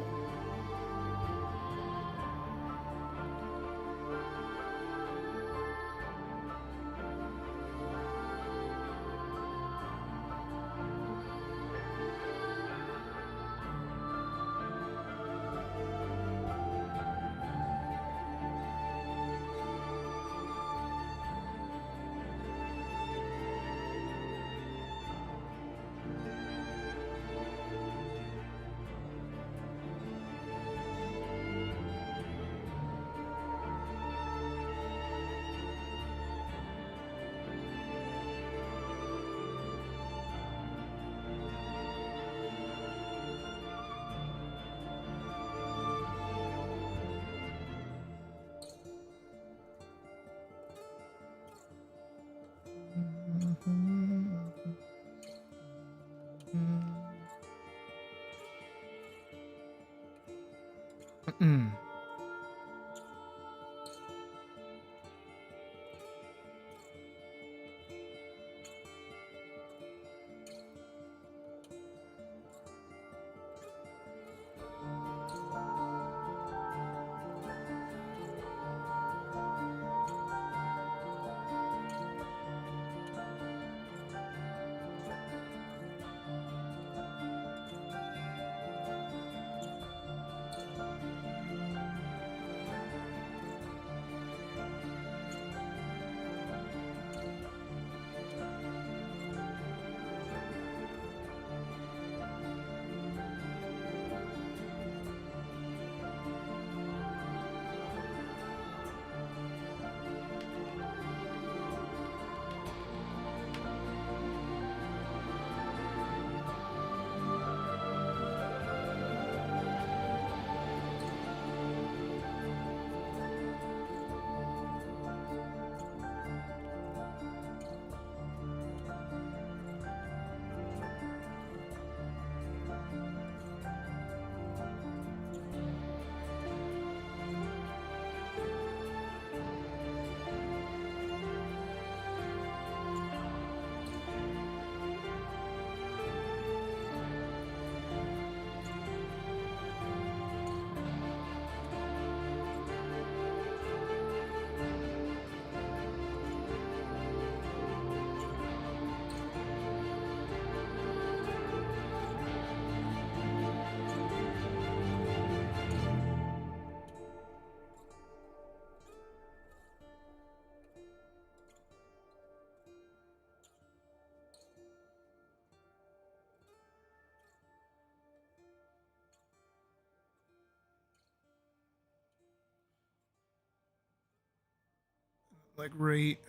like right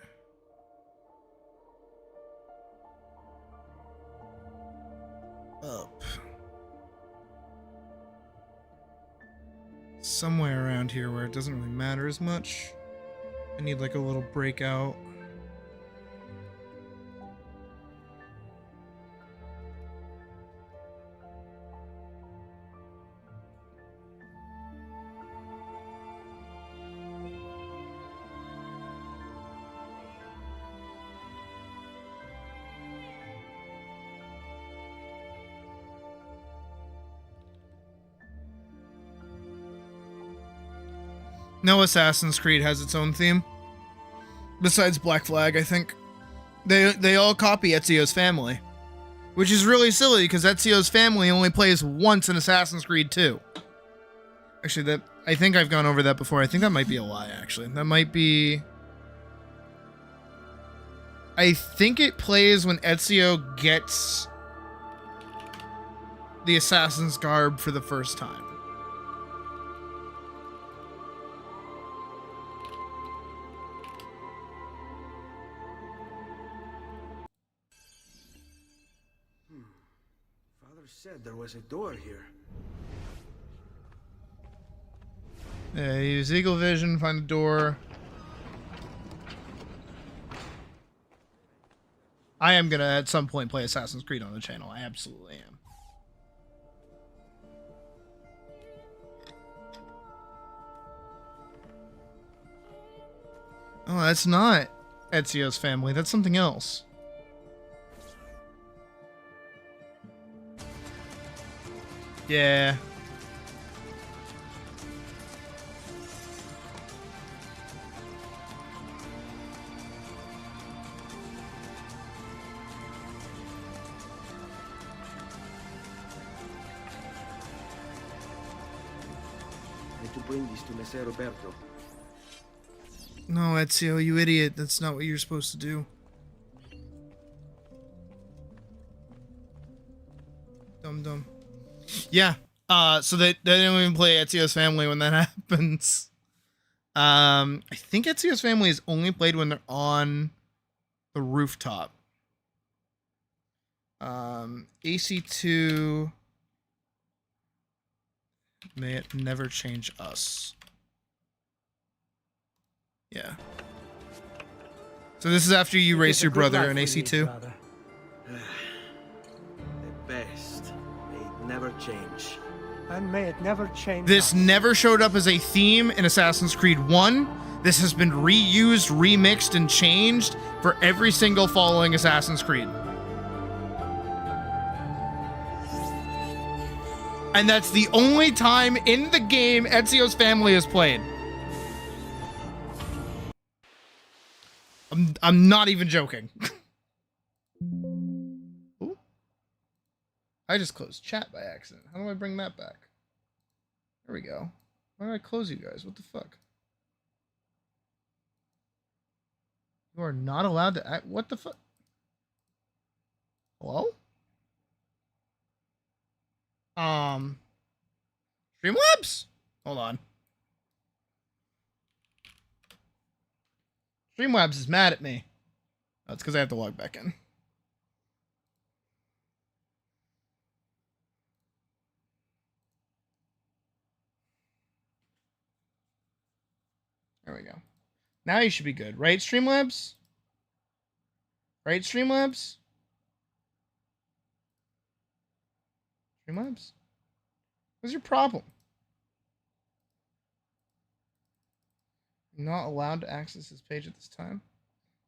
up. Somewhere around here where it doesn't really matter as much. I need like a little breakout. No Assassin's Creed has its own theme. Besides Black Flag, I think. They all copy Ezio's Family. Which is really silly, because Ezio's Family only plays once in Assassin's Creed 2. Actually, I think I've gone over that before. I think that might be a lie, actually. That might be... I think it plays when Ezio gets the Assassin's garb for the first time. Said there was a door here. Yeah, use Eagle Vision, find the door. I am gonna at some point play Assassin's Creed on the channel. I absolutely am. Oh, that's not Ezio's Family. That's something else. Yeah. Need to bring this to Messer Roberto. No, Ezio, you idiot. That's not what you're supposed to do. Dumb. Yeah. So they don't even play Ezio's Family when that happens. I think Ezio's Family is only played when they're on the rooftop. AC2. May it never change us. Yeah. So this is after you race your brother in AC2? The best. May it never change. And may it never change. This never showed up as a theme in Assassin's Creed 1. This has been reused, remixed, and changed for every single following Assassin's Creed. And that's the only time in the game Ezio's Family is played. I'm not even joking. Ooh. I just closed chat by accident. How do I bring that back? There we go. Why did I close you guys? What the fuck? You are not allowed to act. What the fuck? Hello? Streamlabs? Hold on. Streamlabs is mad at me. That's because I have to log back in. There we go. Now you should be good, right, Streamlabs? Right, Streamlabs? Streamlabs? What's your problem? I'm not allowed to access this page at this time.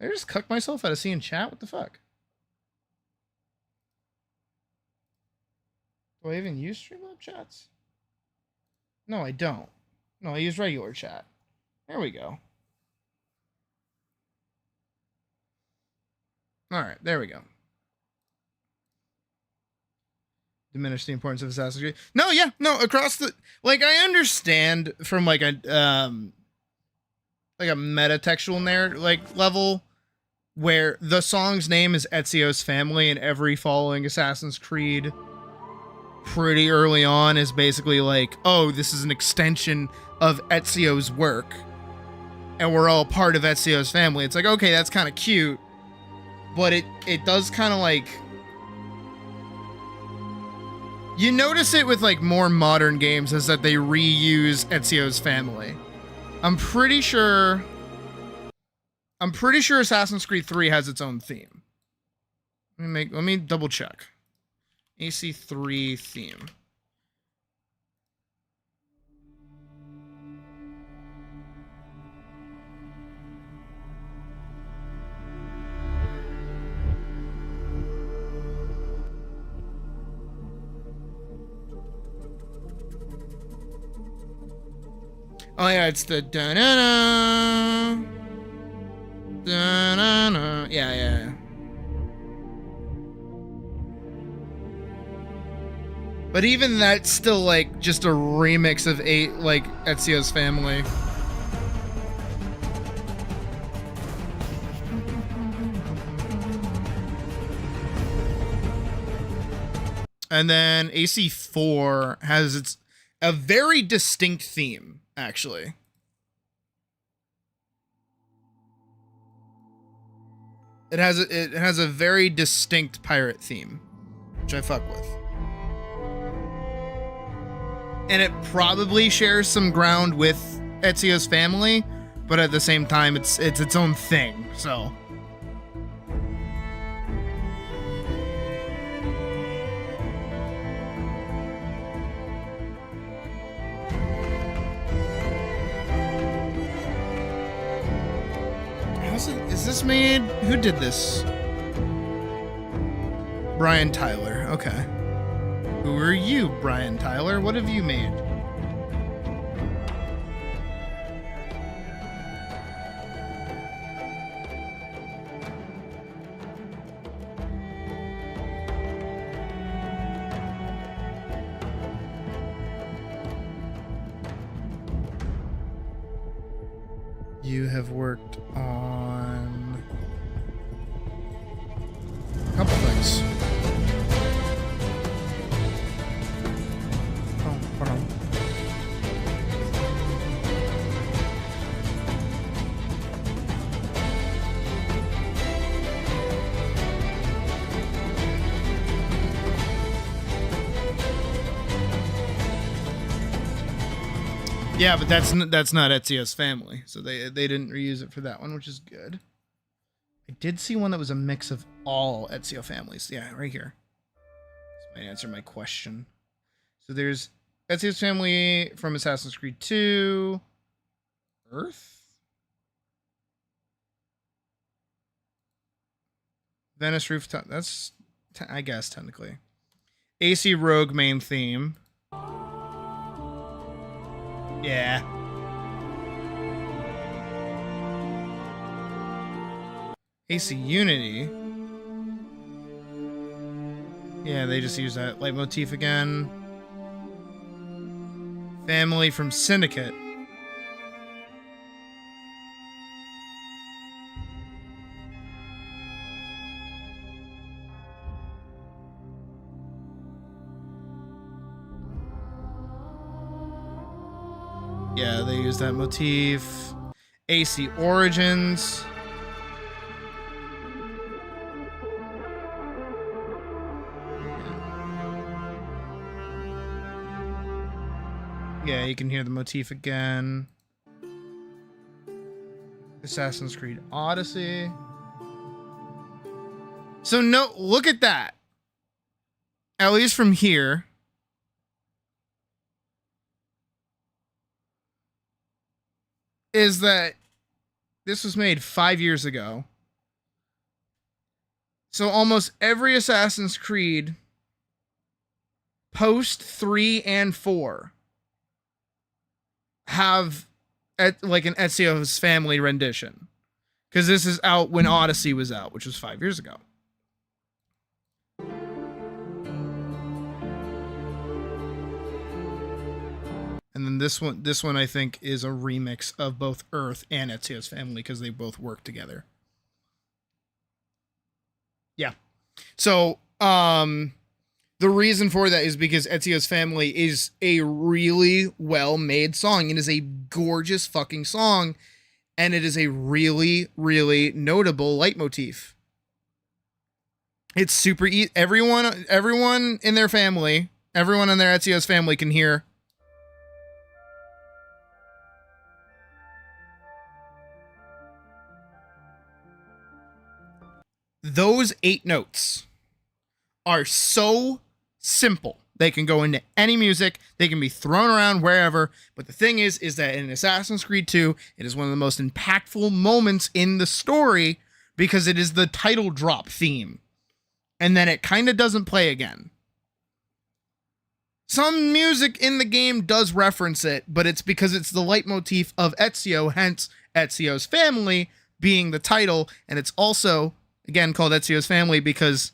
Did I just cuck myself out of seeing chat? What the fuck? Do I even use Streamlabs chats? No, I don't. No, I use regular chat. There we go. Alright, there we go. Diminish the importance of Assassin's Creed. No, yeah, no, across the... Like, I understand from, like a metatextual narrative, like, level, where the song's name is Ezio's Family, and every following Assassin's Creed pretty early on is basically like, oh, this is an extension of Ezio's work. and we're all part of Ezio's family. It's like, okay, that's kind of cute, but it does kind of like, you notice it with like more modern games is that they reuse Ezio's family. I'm pretty sure Assassin's Creed 3 has its own theme. Let me double check. AC3 theme. Oh yeah, it's the da-na-na. Da-na-na. Yeah. But even that's still like just a remix of Ezio's family. And then AC4 has a very distinct theme, actually. It has a very distinct pirate theme, which I fuck with. And it probably shares some ground with Ezio's family, but at the same time, it's its own thing. So. Is this made? Who did this? Brian Tyler. Okay. Who are you, Brian Tyler? What have you made? You have worked on a couple things. Oh, hold on. Yeah, but that's not Ezio's family, so they didn't reuse it for that one, which is good. I did see one that was a mix of all Ezio families. Yeah, right here. This might answer my question. So there's Ezio's family from Assassin's Creed 2. Earth? Venice Rooftop. That's, I guess, technically. AC Rogue main theme. Yeah. AC Unity. Yeah, they just use that leitmotif again. Family from Syndicate. Yeah, they use that motif. AC Origins. Yeah, you can hear the motif again. Assassin's Creed Odyssey. So no, look at that. At least from here. Is that this was made 5 years ago. So almost every Assassin's Creed post 3 and 4 have like an Ezio's family rendition. Because this is out when Odyssey was out, which was 5 years ago. And then this one I think is a remix of both Earth and Ezio's family because they both work together. Yeah. So, the reason for that is because Ezio's family is a really well-made song. It is a gorgeous fucking song. And it is a really, really notable leitmotif. It's super easy. Everyone in their family, everyone in their Ezio's family can hear. Those 8 notes are so simple. They can go into any music. They can be thrown around wherever. But the thing is that in Assassin's Creed 2, it is one of the most impactful moments in the story because it is the title drop theme. And then it kind of doesn't play again. Some music in the game does reference it, but it's because it's the leitmotif of Ezio, hence Ezio's family being the title. And it's also, again, called Ezio's family because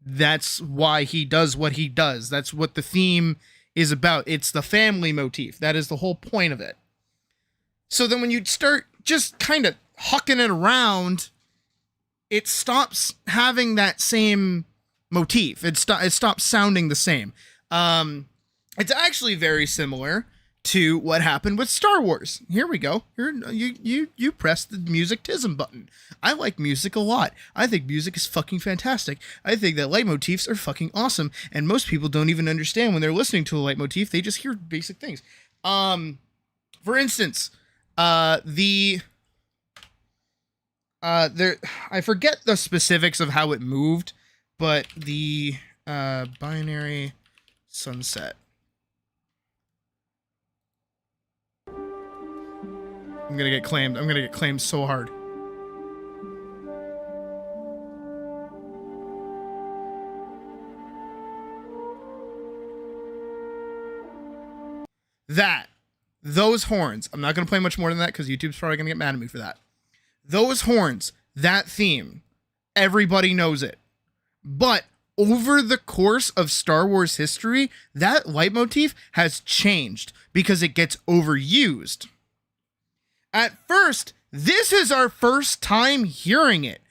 that's why he does what he does. That's what the theme is about. It's the family motif. That is the whole point of it. So then when you start just kind of hucking it around, it stops having that same motif. It stops sounding the same. It's actually very similar to what happened with Star Wars. Here we go. Here, you press the music-tism button. I like music a lot. I think music is fucking fantastic. I think that leitmotifs are fucking awesome, and most people don't even understand when they're listening to a leitmotif. They just hear basic things. For instance, I forget the specifics of how it moved, but the binary sunset. I'm gonna get claimed. I'm gonna get claimed so hard. Those horns. I'm not gonna play much more than that because YouTube's probably gonna get mad at me for that. Those horns, that theme, everybody knows it. But over the course of Star Wars history, that leitmotif has changed because it gets overused. At first, this is our first time hearing it.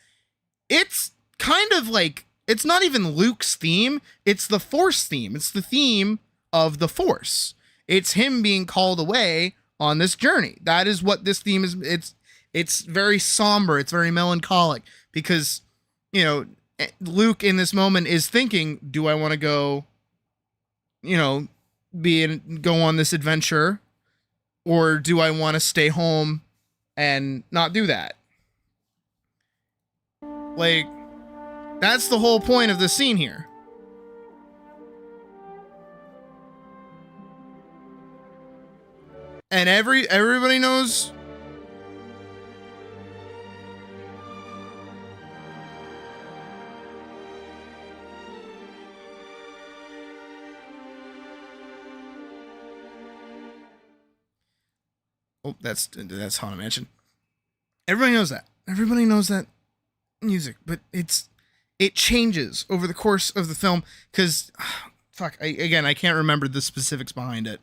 It's kind of like, it's not even Luke's theme, it's the Force theme. It's the theme of the Force. It's him being called away on this journey. That is what this theme is. It's very somber, it's very melancholic because, you know, Luke in this moment is thinking, do I want to go, you know, go on this adventure? Or do I want to stay home and not do that? Like, that's the whole point of the scene here. And everybody knows. Oh, that's Haunted Mansion. Everybody knows that. Everybody knows that music, but it changes over the course of the film because, fuck, I can't remember the specifics behind it.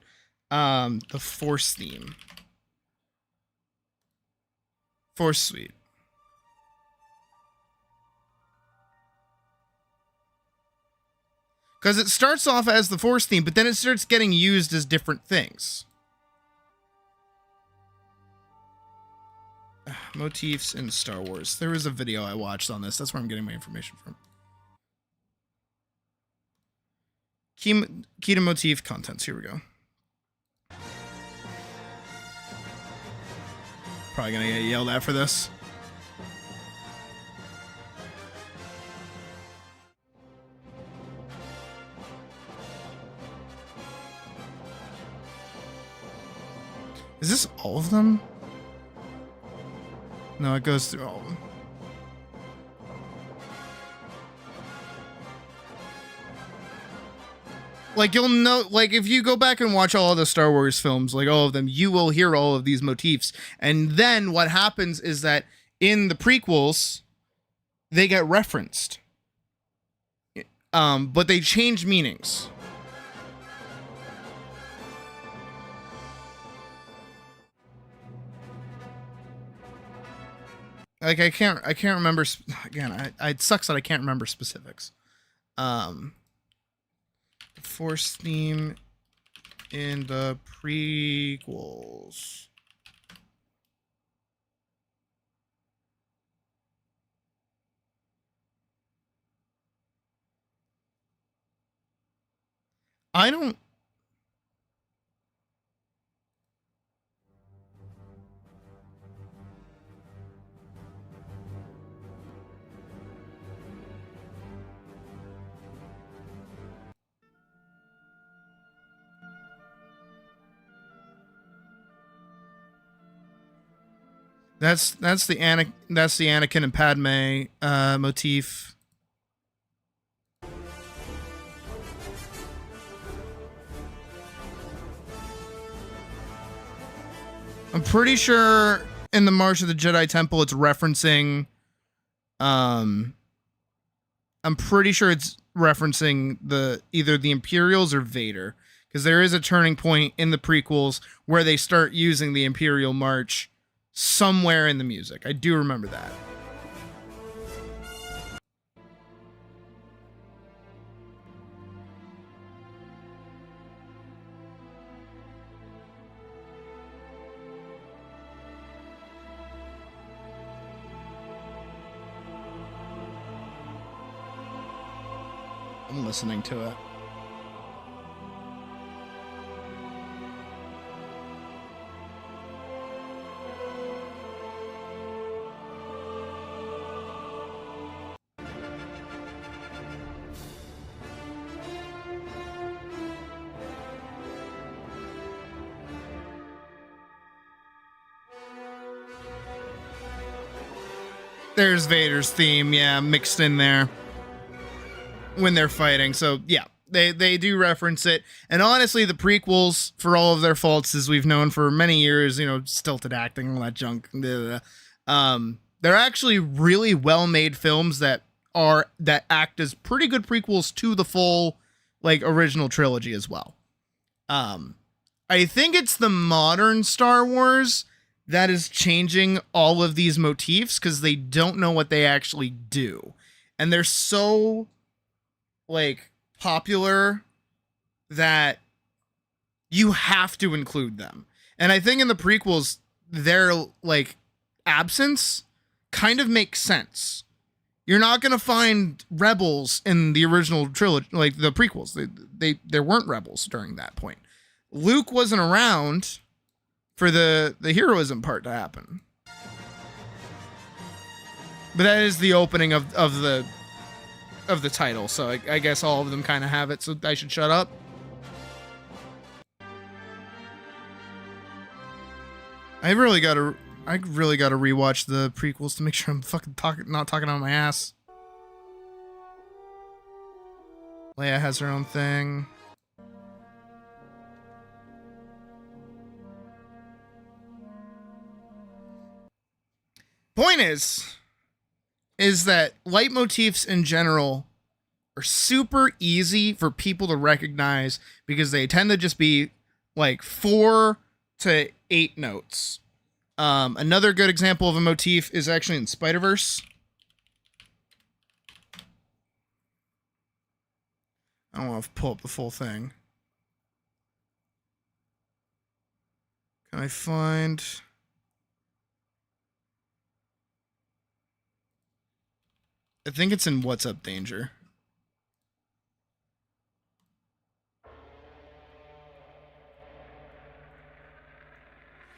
The Force theme. Force Suite. Because it starts off as the Force theme, but then it starts getting used as different things. Motifs in Star Wars. There was a video I watched on this. That's where I'm getting my information from. Key to motif contents. Here we go. Probably gonna get yelled at for this. Is this all of them? No, it goes through all of them. Like, you'll know, like, if you go back and watch all of the Star Wars films, like all of them, you will hear all of these motifs. And then what happens is that in the prequels, they get referenced. But they change meanings. Like, I can't remember, again, it sucks that I can't remember specifics. Force theme in the prequels. I don't. That's the Anakin and Padme motif. I'm pretty sure in the March of the Jedi Temple it's referencing I'm pretty sure it's referencing either the Imperials or Vader, because there is a turning point in the prequels where they start using the Imperial March somewhere in the music. I do remember that. I'm listening to it. There's Vader's theme, yeah, mixed in there when they're fighting. So yeah, they do reference it. And honestly, the prequels, for all of their faults, as we've known for many years, you know, stilted acting, all that junk, they're actually really well-made films that act as pretty good prequels to the full, like, original trilogy as well. I think it's the modern Star Wars that is changing all of these motifs because they don't know what they actually do. And they're so, like, popular that you have to include them. And I think in the prequels, their, like, absence kind of makes sense. You're not going to find rebels in the original trilogy, like the prequels. There weren't rebels during that point. Luke wasn't around for the heroism part to happen. But that is the opening of the title, so I guess all of them kind of have it, so I should shut up. I really gotta rewatch the prequels to make sure I'm fucking not talking on my ass. Leia has her own thing. Point is that leitmotifs in general are super easy for people to recognize because they tend to just be like 4 to 8 notes. Another good example of a motif is actually in Spider-Verse. I don't want to pull up the full thing. Can I find... I think it's in What's Up, Danger.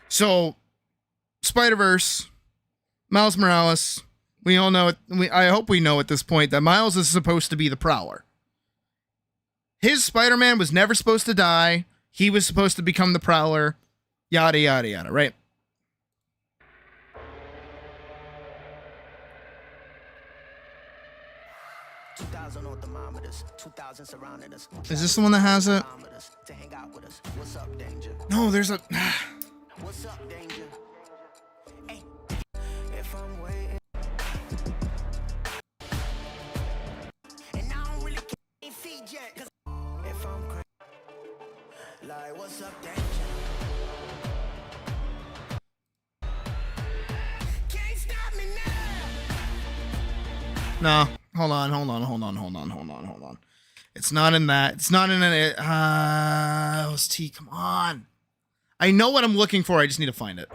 So, Spider-Verse, Miles Morales, we all know it. I hope we know at this point that Miles is supposed to be the Prowler. His Spider-Man was never supposed to die. He was supposed to become the Prowler. Yada, yada, yada, right? Is this the one that has it? No, there's a... What's up, danger? Hey, if I'm waiting, and I don't really care feet yet, 'cause if I'm crazy, like what's up, danger? Can't stop me now. No, hold on. It's not in that. It's not in it. OST, come on. I know what I'm looking for. I just need to find it.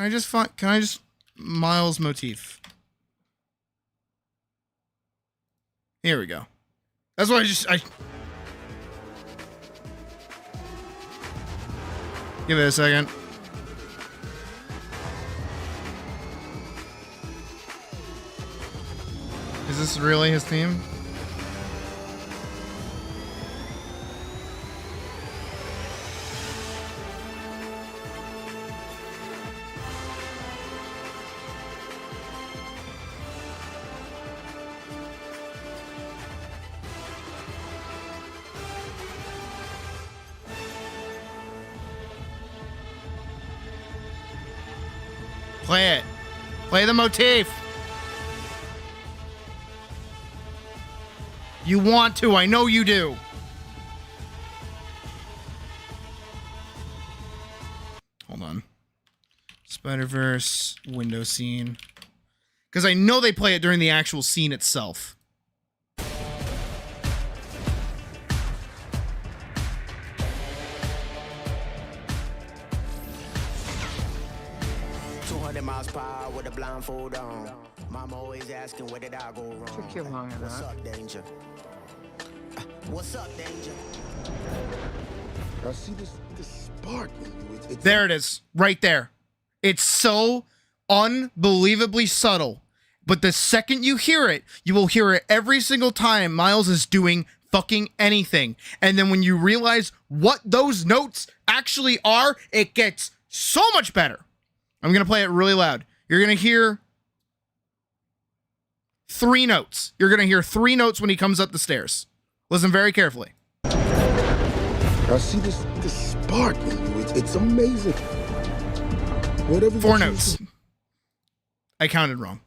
Can I just find? Can I just Miles motif? Here we go. That's what I give it a second. Is this really his theme? Play it. Play the motif. You want to. I know you do. Hold on. Spider-Verse window scene. Because I know they play it during the actual scene itself. Miles per hour with a blindfold on. Mom always asking where did I go wrong? Took you long What's enough. up, danger? What's up, danger? I see this spark in you. It's There it is. Right there. It's so unbelievably subtle. But the second you hear it, you will hear it every single time Miles is doing fucking anything. And then when you realize what those notes actually are, it gets so much better. I'm going to play it really loud. You're going to hear 3 notes. You're going to hear 3 notes when he comes up the stairs. Listen very carefully. I see this spark in you. It's amazing. Whatever. 4 notes. I counted wrong.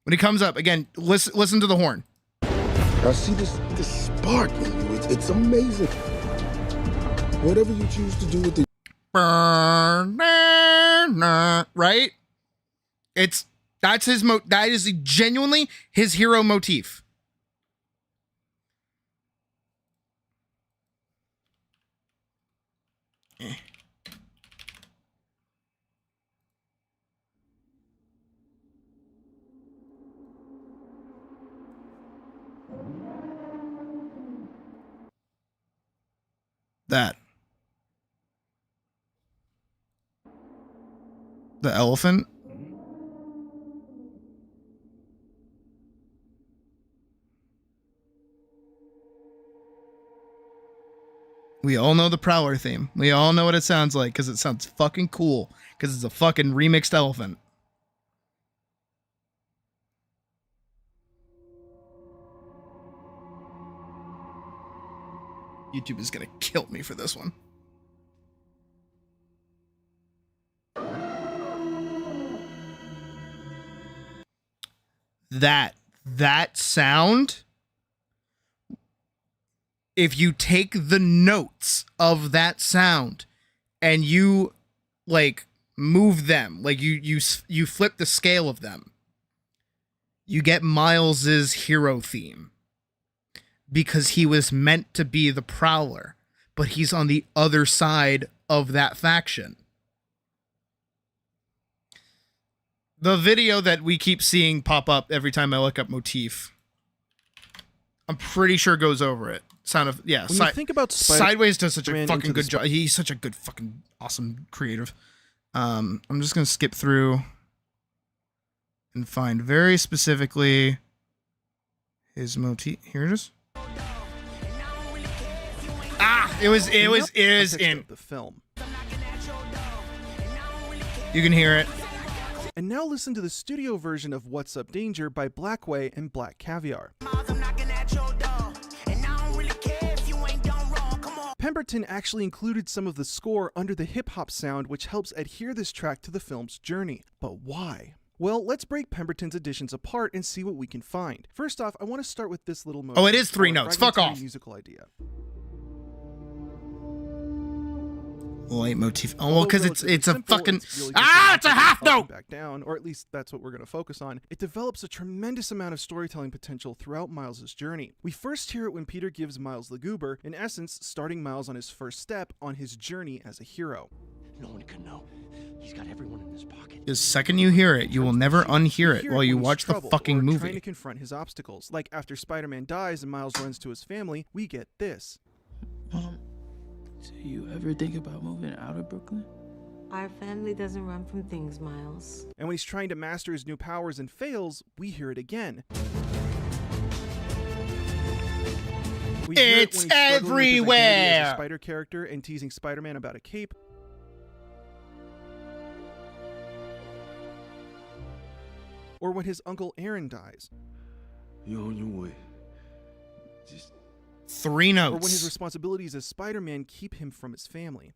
When he comes up, again, listen to the horn. I see this spark in you. It's amazing. Whatever you choose to do with it. Right? That's his that is genuinely his hero motif. That. The elephant. We all know the Prowler theme. We all know what it sounds like because it sounds fucking cool because it's a fucking remixed elephant. YouTube is gonna kill me for this one. That sound, if you take the notes of that sound and you like move them, like you flip the scale of them, you get Miles's hero theme because he was meant to be the Prowler, but he's on the other side of that faction. The video that we keep seeing pop up every time I look up motif, I'm pretty sure goes over it. Sound of, yeah. When you think about Sideways does such a Spider-Man fucking into the good job. He's such a good fucking awesome creative. I'm just gonna skip through and find very specifically his motif. Here it is. Ah, it is in the film. You can hear it. And now listen to the studio version of What's Up Danger by Blackway and Black Caviar. Pemberton actually included some of the score under the hip-hop sound, which helps adhere this track to the film's journey. But why? Well, let's break Pemberton's additions apart and see what we can find. First off, I want to start with this little motif. Oh, it is 3 notes. Fuck off. Musical idea. Light motif. Oh, well, because it's a simple, fucking it's really it's a half note. Back down, or at least that's what we're going to focus on. It develops a tremendous amount of storytelling potential throughout Miles' journey. We first hear it when Peter gives Miles the goober, in essence, starting Miles on his first step on his journey as a hero. No one can know. He's got everyone in his pocket. The second you hear it, you will never unhear it hear while you when he's watch the troubled fucking or trying movie. to confront his obstacles. Like after Spider-Man dies and Miles runs to his family, we get this. Do you ever think about moving out of Brooklyn? Our family doesn't run from things, Miles. And when he's trying to master his new powers and fails, we hear it again. We hear it when he's struggling with his identity as everywhere! a Spider character and teasing Spider-Man about a cape. Or when his Uncle Aaron dies. You're on your way. Just 3 Or when his notes. responsibilities as Spider-Man keep him from his family.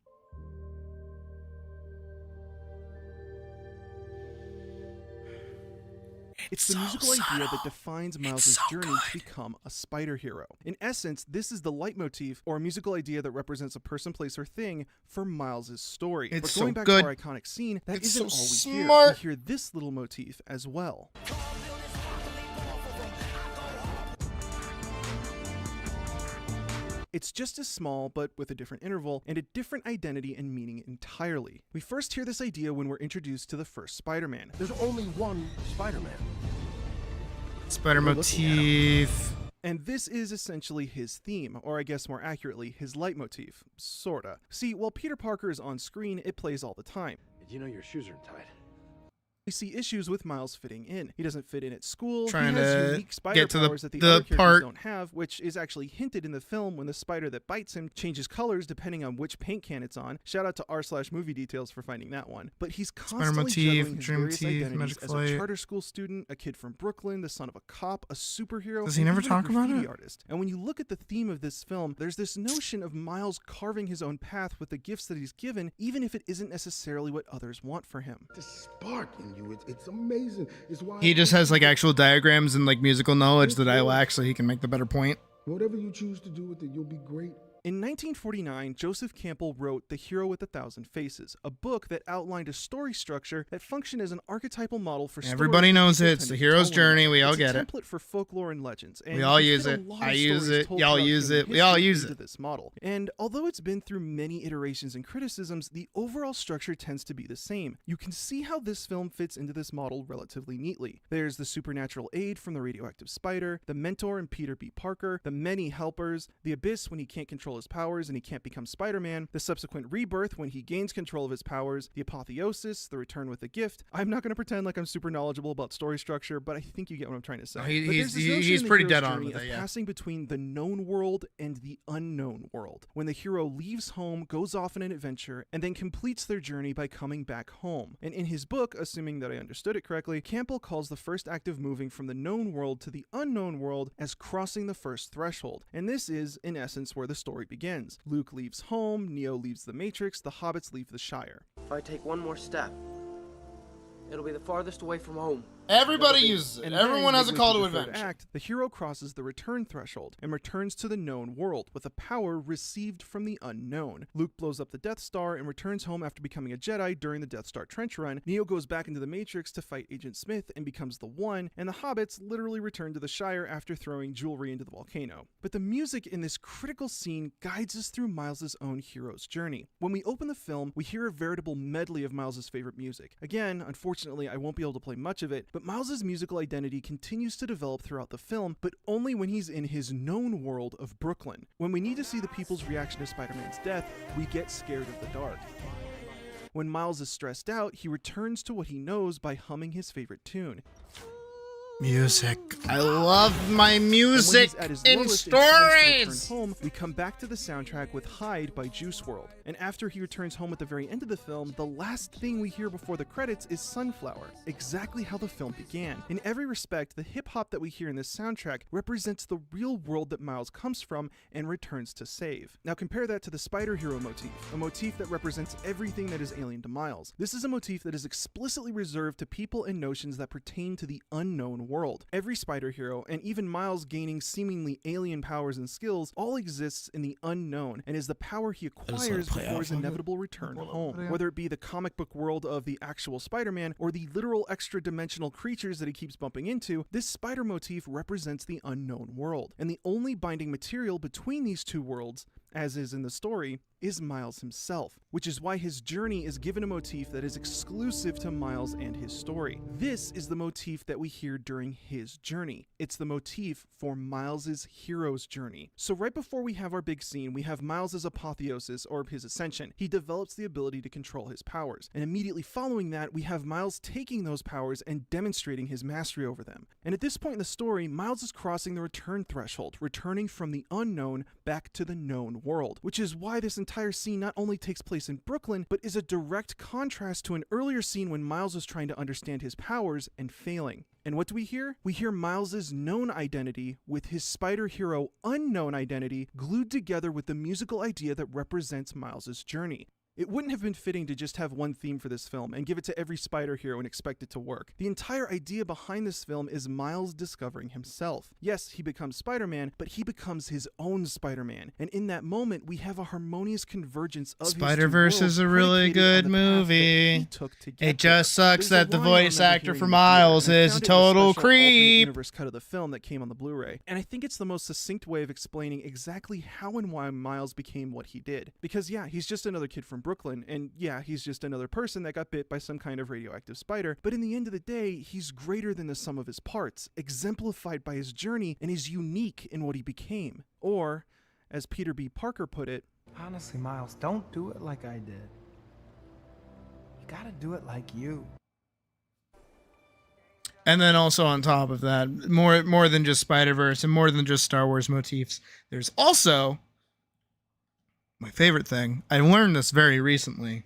It's the musical idea that defines Miles' journey to become a spider hero. In essence, this is the leitmotif or musical idea that represents a person, place, or thing for Miles' story. It's but going so back good. to our iconic scene, that It's isn't so all we hear. smart. We hear this little motif as well. It's just as small, but with a different interval, and a different identity and meaning entirely. We first hear this idea when we're introduced to the first Spider-Man. There's only one Spider-Man. Spider motif. And this is essentially his theme, or I guess more accurately, his leitmotif. Sorta. See, while Peter Parker is on screen, it plays all the time. Did you know your shoes are untied? We see issues with Miles fitting in. He doesn't fit in at school. Trying he has to unique spider get to the- powers that the the other characters part- don't have, which is actually hinted in the film when the spider that bites him changes colors depending on which paint can it's on. Shout out to r/movie details for finding that one. But he's constantly motif, juggling his dream various motif, identities magic as flight. a charter school student, a kid from Brooklyn, the son of a cop, a superhero, Does he and never even a talk about graffiti it? artist. And when you look at the theme of this film, there's this notion of Miles carving his own path with the gifts that he's given, even if it isn't necessarily what others want for him. the spark in you. It's amazing. It's why He just has like actual diagrams and like musical knowledge that I lack, so he can make the better point. whatever you choose to do with it, you'll be great. In 1949, Joseph Campbell wrote The Hero with a Thousand Faces, a book that outlined a story structure that functioned as an archetypal model for Everybody stories knows people it. It's tended the to hero's tell journey. in. We all It's get a it. template for folklore and legends. And We all you use fit a it. lot I of use stories it. told Y'all throughout use human it. We all history use into it. this model. And although it's been through many iterations and criticisms, the overall structure tends to be the same. You can see how this film fits into this model relatively neatly. There's the supernatural aid from the radioactive spider, the mentor in Peter B. Parker, the many helpers, the abyss when he can't control his powers and he can't become Spider-Man, the subsequent rebirth when he gains control of his powers, the apotheosis, the return with the gift. I'm not going to pretend like I'm super knowledgeable about story structure, but I think you get what I'm trying to say. No, But he's- there's this notion he's in the pretty hero's dead on journey with of it, yeah. passing between the known world and the unknown world. When the hero leaves home, goes off on an adventure, and then completes their journey by coming back home. And in his book, assuming that I understood it correctly, Campbell calls the first act of moving from the known world to the unknown world as crossing the first threshold. And this is, in essence, where the story begins. Luke leaves home, Neo leaves the Matrix, the hobbits leave the Shire. If I take one more step, it'll be the farthest away from home. Everybody uses it. And Everyone then, has a midway call through to the third adventure. act, the hero crosses the return threshold and returns to the known world with a power received from the unknown. Luke blows up the Death Star and returns home after becoming a Jedi during the Death Star trench run. Neo goes back into the Matrix to fight Agent Smith and becomes the One, and the Hobbits literally return to the Shire after throwing jewelry into the volcano. But the music in this critical scene guides us through Miles' own hero's journey. When we open the film, we hear a veritable medley of Miles' favorite music. Again, unfortunately, I won't be able to play much of it, but Miles' musical identity continues to develop throughout the film, but only when he's in his known world of Brooklyn. When we need to see the people's reaction to Spider-Man's death, we get scared of the dark. When Miles is stressed out, he returns to what he knows by humming his favorite tune. Music. I love my music And when he's at his in lowest and tries to return stories. home, we come back to the soundtrack with Hide by Juice WRLD. And after he returns home at the very end of the film, the last thing we hear before the credits is Sunflower, exactly how the film began. In every respect, the hip-hop that we hear in this soundtrack represents the real world that Miles comes from and returns to save. Now compare that to the Spider Hero motif, a motif that represents everything that is alien to Miles. This is a motif that is explicitly reserved to people and notions that pertain to the unknown world. Every spider hero, and even Miles gaining seemingly alien powers and skills, all exists in the unknown and is the power he acquires before his inevitable return home. Whether it be the comic book world of the actual Spider-Man or the literal extra-dimensional creatures that he keeps bumping into, this spider motif represents the unknown world. And the only binding material between these two worlds as is in the story, is Miles himself, which is why his journey is given a motif that is exclusive to Miles and his story. This is the motif that we hear during his journey. It's the motif for Miles's hero's journey. So right before we have our big scene, we have Miles's apotheosis, or his ascension. He develops the ability to control his powers. And immediately following that, we have Miles taking those powers and demonstrating his mastery over them. And at this point in the story, Miles is crossing the return threshold, returning from the unknown back to the known world, which is why this entire scene not only takes place in Brooklyn, but is a direct contrast to an earlier scene when Miles was trying to understand his powers and failing. And what do we hear? We hear Miles's known identity with his spider hero unknown identity glued together with the musical idea that represents Miles's journey. It wouldn't have been fitting to just have one theme for this film and give it to every spider hero and expect it to work. The entire idea behind this film is Miles discovering himself. Yes, he becomes Spider-Man, but he becomes his own Spider-Man. And in that moment, we have a harmonious convergence of Spider-Verse is a really good movie. It just sucks that the voice actor for Miles is a total creep. Universe cut of the film that came on the Blu-ray. And I think it's the most succinct way of explaining exactly how and why Miles became what he did. Because yeah, he's just another kid from Brooklyn, and yeah, he's just another person that got bit by some kind of radioactive spider, but in the end of the day, he's greater than the sum of his parts, exemplified by his journey, and is unique in what he became. Or, as Peter B. Parker put it, Honestly, Miles, don't do it like I did. You gotta do it like you. And then also on top of that, more than just Spider-Verse and more than just Star Wars motifs, there's also my favorite thing. I learned this very recently.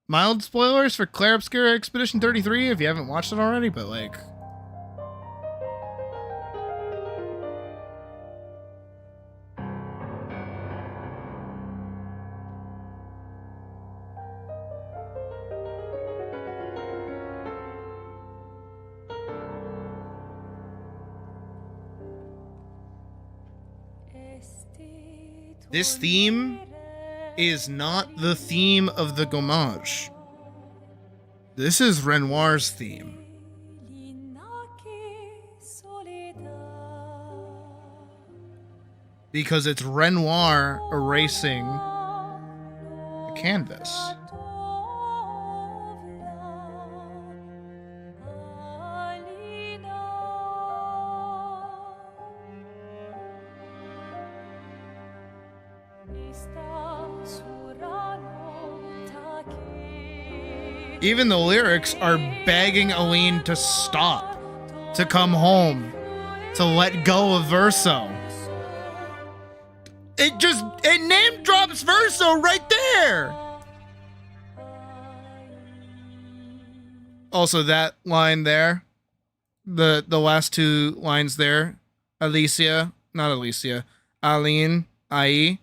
Mild spoilers for Claire Obscura Expedition 33 if you haven't watched it already, but like... This theme is not the theme of the Gommage. This is Renoir's theme. Because it's Renoir erasing the canvas. Even the lyrics are begging Aline to stop, to come home, to let go of Verso. It name drops Verso right there. Also, that line there, the last two lines there, Aline, I.e.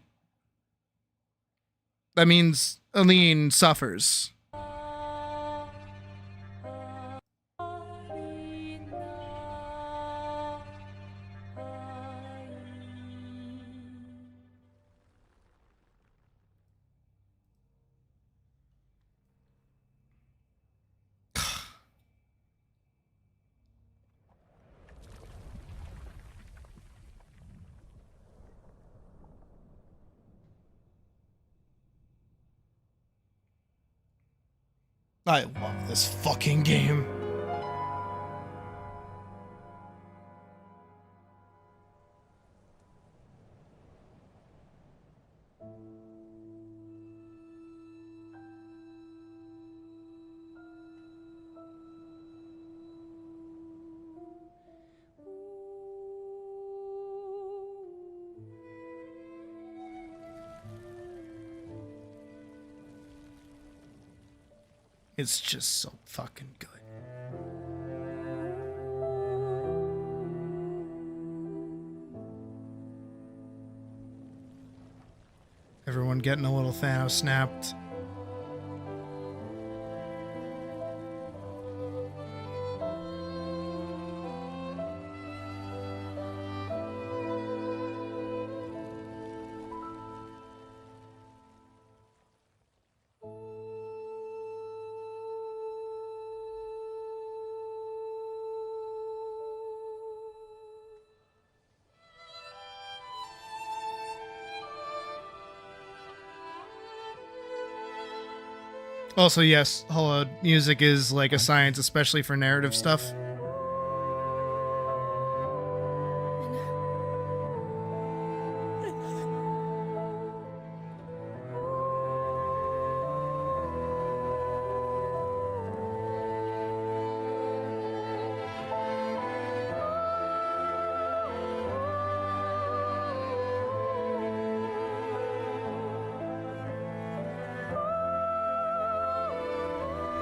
That means Aline suffers. I love this fucking game. It's just so fucking good. Everyone getting a little Thanos snapped. Also, yes, holo music is like a science, especially for narrative stuff.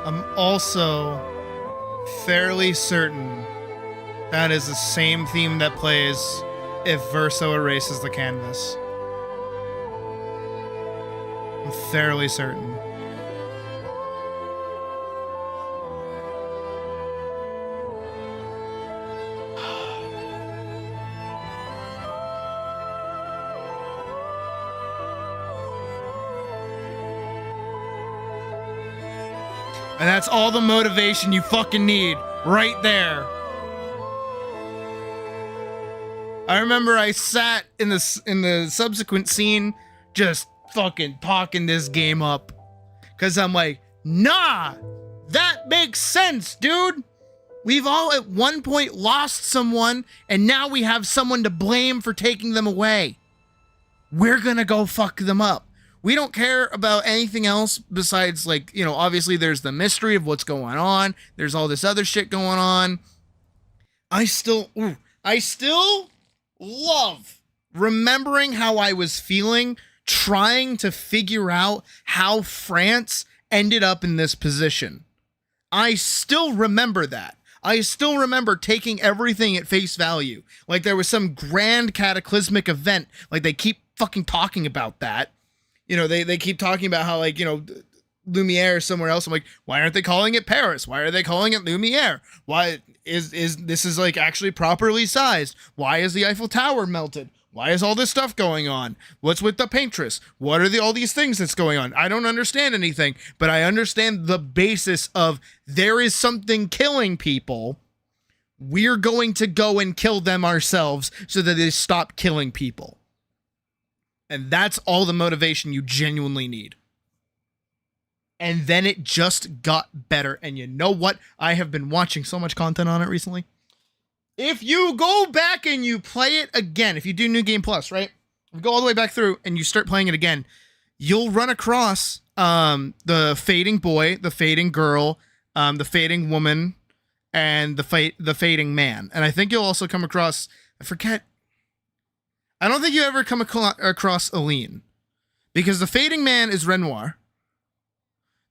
I'm also fairly certain that is the same theme that plays if Verso erases the canvas. I'm fairly certain. And that's all the motivation you fucking need right there. I remember I sat in the subsequent scene just fucking talking this game up. Cause I'm like, nah, that makes sense, dude. We've all at one point lost someone and now we have someone to blame for taking them away. We're gonna go fuck them up. We don't care about anything else besides, like, you know, obviously there's the mystery of what's going on. There's all this other shit going on. I still love remembering how I was feeling trying to figure out how France ended up in this position. I still remember that. I still remember taking everything at face value. Like there was some grand cataclysmic event. Like they keep fucking talking about that. You know, they keep talking about how, like, you know, Lumiere is somewhere else. I'm like, why aren't they calling it Paris? Why are they calling it Lumiere? Why is this is like actually properly sized? Why is the Eiffel Tower melted? Why is all this stuff going on? What's with the paintress? What are all these things that's going on? I don't understand anything, but I understand the basis of there is something killing people. We're going to go and kill them ourselves so that they stop killing people. And that's all the motivation you genuinely need. And then it just got better. And you know what? I have been watching so much content on it recently. If you go back and you play it again, if you do New Game Plus, right? If you go all the way back through and you start playing it again, you'll run across the fading boy, the fading girl, the fading woman, and the fading man. And I think you'll also come across, I don't think you ever come across Aline, because the fading man is Renoir,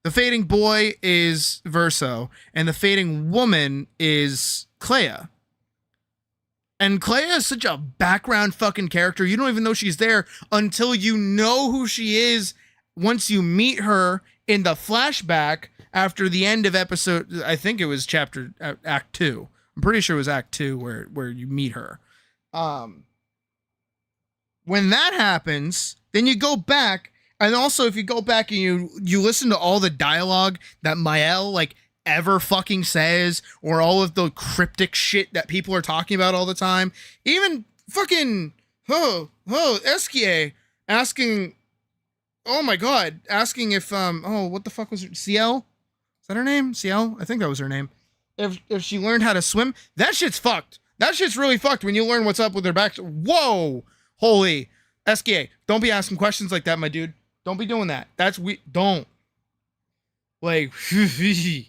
the fading boy is Verso, and the fading woman is Clea. And Clea is such a background fucking character. You don't even know she's there until you know who she is once you meet her in the flashback after the end of episode, I think it was Act 2. I'm pretty sure it was Act 2 where you meet her. When that happens, then you go back, and also if you go back and you listen to all the dialogue that Mael like ever fucking says, or all of the cryptic shit that people are talking about all the time, even fucking Esquier asking, oh my god, asking if what the fuck was her, CL? Is that her name? CL? I think that was her name. If she learned how to swim, that shit's fucked. That shit's really fucked when you learn what's up with her back. Whoa. Holy SKA, don't be asking questions like that, my dude. Don't be doing that. Don't. Like, the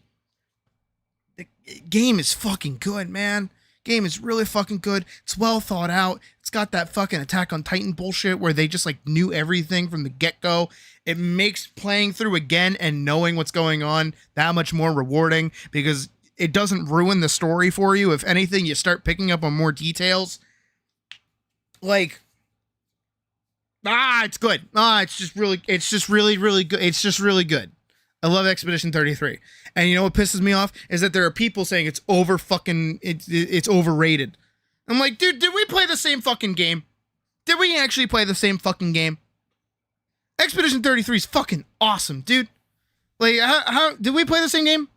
game is fucking good, man. Game is really fucking good. It's well thought out. It's got that fucking Attack on Titan bullshit where they just like knew everything from the get-go. It makes playing through again and knowing what's going on that much more rewarding because it doesn't ruin the story for you. If anything, you start picking up on more details. Like, it's good. It's just really good. It's just really good. I love Expedition 33. And you know what pisses me off is that there are people saying it's it's overrated. I'm like, dude, did we play the same fucking game? Did we actually play the same fucking game? Expedition 33 is fucking awesome, dude. Like, how did we play the same game?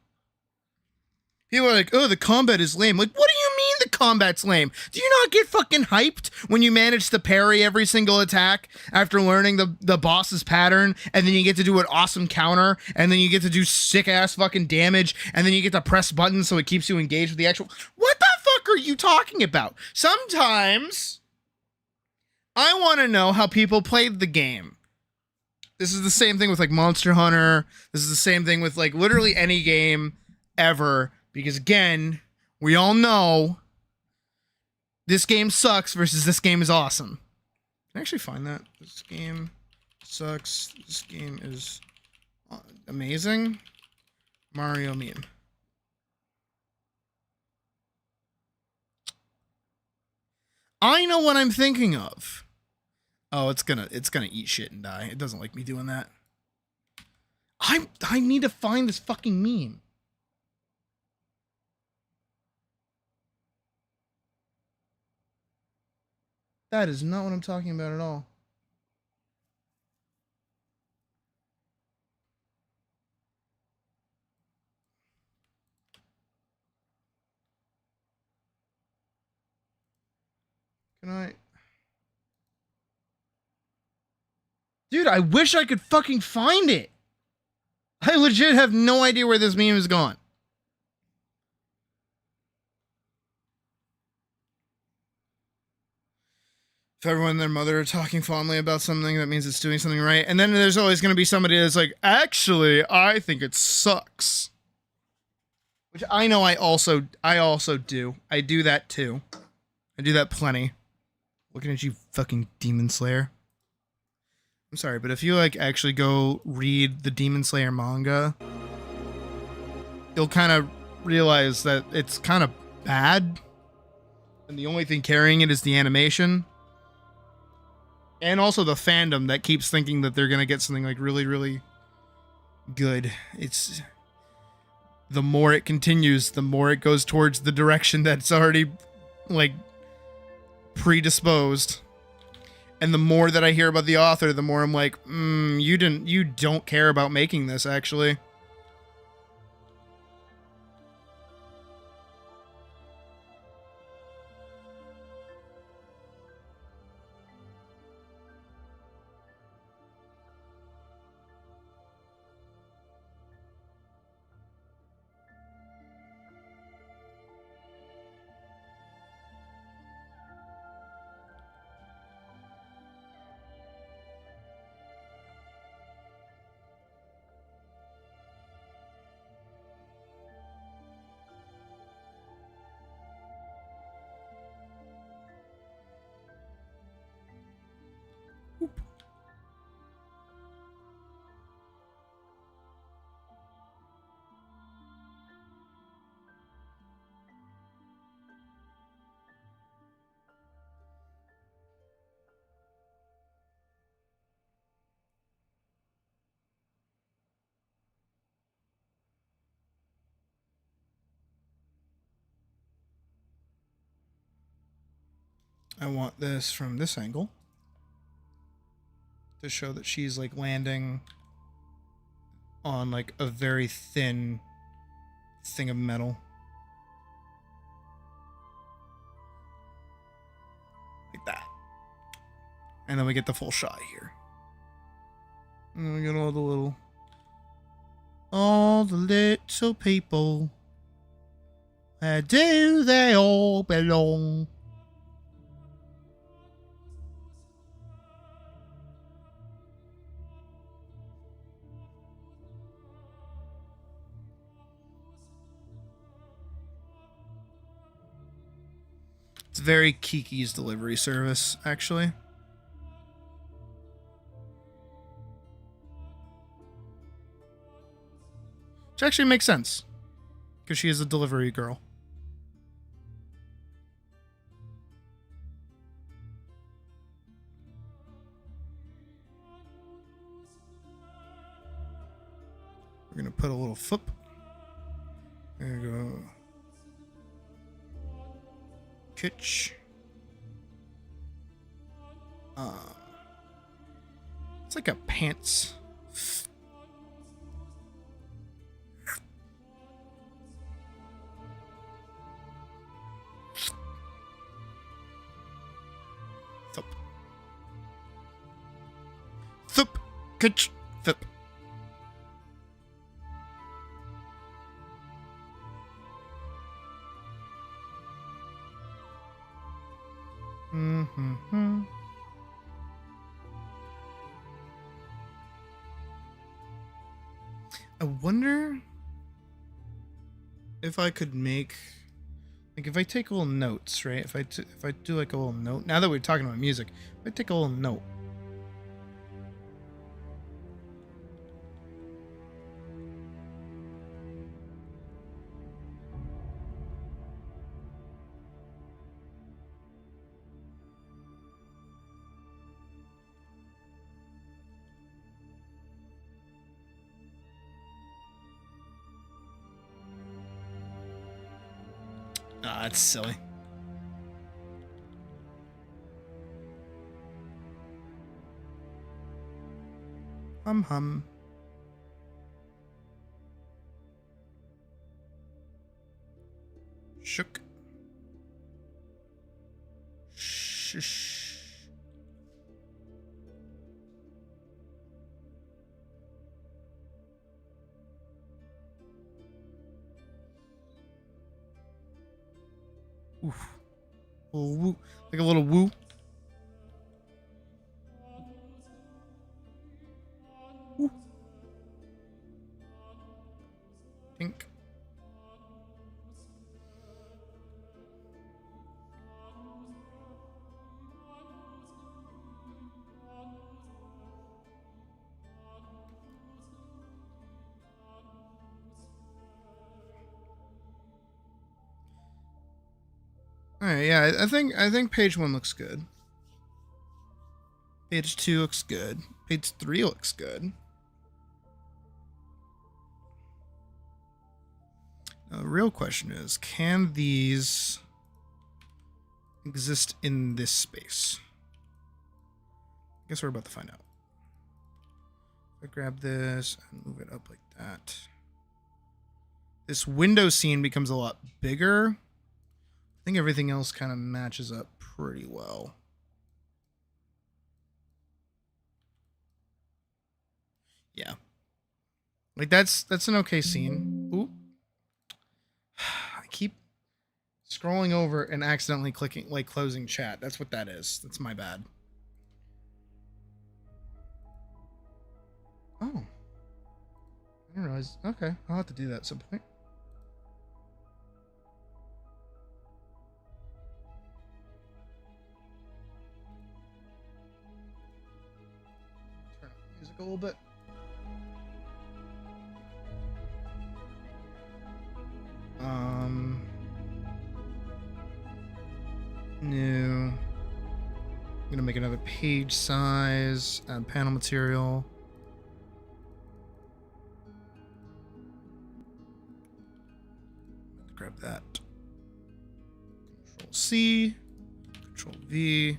People are like, oh, the combat is lame. Like, what do you mean the combat's lame. Do you not get fucking hyped when you manage to parry every single attack after learning the boss's pattern, and then you get to do an awesome counter, and then you get to do sick ass fucking damage, and then you get to press buttons so it keeps you engaged with the actual. What the fuck are you talking about? Sometimes I want to know how people played the game. This is the same thing with like Monster Hunter. This is the same thing with like literally any game ever. Because again, we all know this game sucks versus this game is awesome. Can I actually find that? This game sucks. This game is amazing. Mario meme. I know what I'm thinking of. Oh, it's gonna eat shit and die. It doesn't like me doing that. I need to find this fucking meme. That is not what I'm talking about at all. Can I? Dude, I wish I could fucking find it. I legit have no idea where this meme is gone. If everyone and their mother are talking fondly about something, that means it's doing something right. And then there's always going to be somebody that's like, actually, I think it sucks. Which I know I also do. I do that too. I do that plenty. Looking at you, fucking Demon Slayer. I'm sorry, but if you like actually go read the Demon Slayer manga, you'll kind of realize that it's kind of bad. And the only thing carrying it is the animation. And also the fandom that keeps thinking that they're going to get something like really, really good. It's the more it continues, the more it goes towards the direction that's already like predisposed. And the more that I hear about the author, the more I'm like, you don't care about making this, actually. I want this from this angle to show that she's like landing on like a very thin thing of metal. Like that. And then we get the full shot here. And then we get all the little people. Where do they all belong? It's very Kiki's delivery service, actually. Which actually makes sense. Because she is a delivery girl. We're going to put a little flip. There you go. Kitsch. It's like a pants. Flip. Mm-hmm. I wonder if I could make, like, if I take little notes, right? If I do like a little note. Now that we're talking about music, if I take a little note. Ah, that's silly. Hum. Shook. Shush. Oof. A little woo. Like a little woo. Woo. Tink. All right, yeah, I think page 1 looks good. Page 2 looks good. Page 3 looks good. Now, the real question is, can these exist in this space? I guess we're about to find out. I grab this and move it up like that. This window scene becomes a lot bigger. I think everything else kind of matches up pretty well. Yeah. Like that's an okay scene. Ooh. I keep scrolling over and accidentally clicking, like closing chat. That's what that is. That's my bad. Oh. I didn't realize. Okay. I'll have to do that at some point. Turn up the music a little bit. New. I'm gonna make another page size, add panel material. Grab that. Control C, Control V.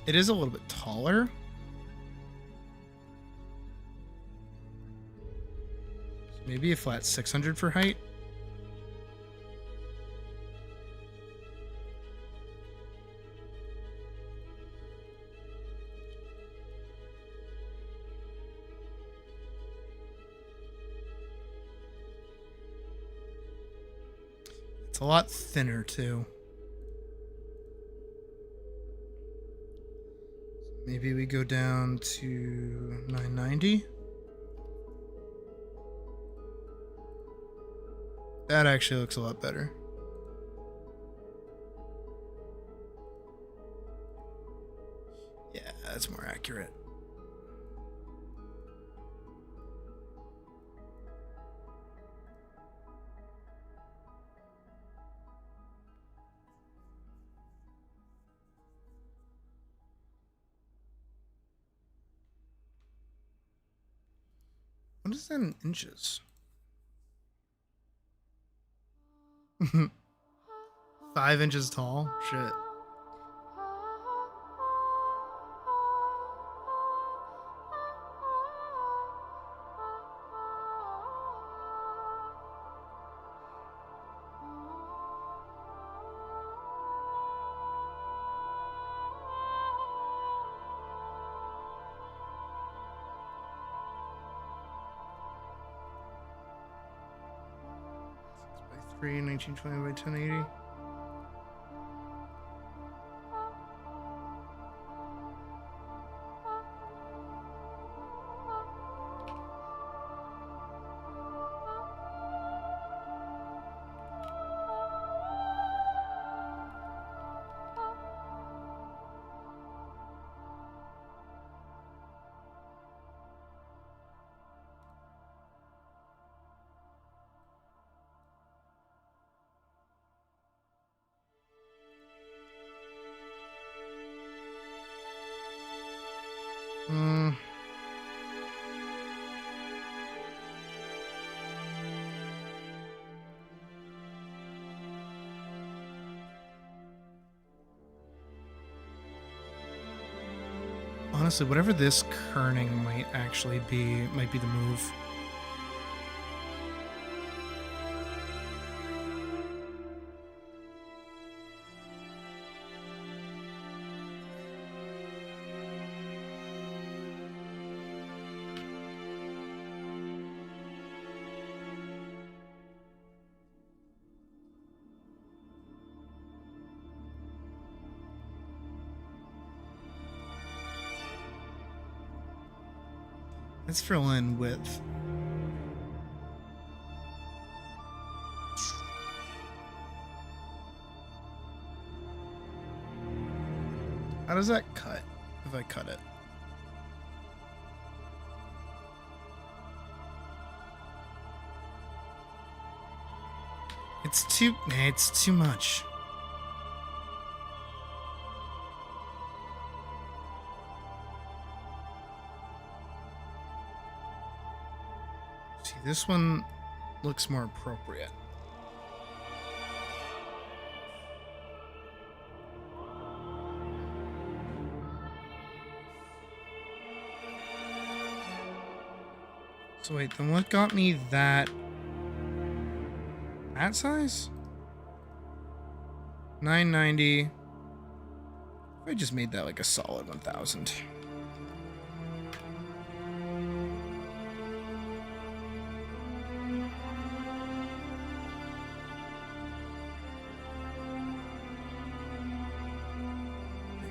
It is a little bit taller. Maybe a flat 600 for height. It's a lot thinner too. Maybe we go down to 990. That actually looks a lot better. Yeah, that's more accurate. What is that in inches? 5 inches tall? Shit. Free 1920 by 1080. Honestly, whatever this kerning might actually be, might be the move. Let's fill in width. How does that cut if I cut it? It's too much. See, this one looks more appropriate. So wait, then what got me that size? 990. I just made that like a solid 1000.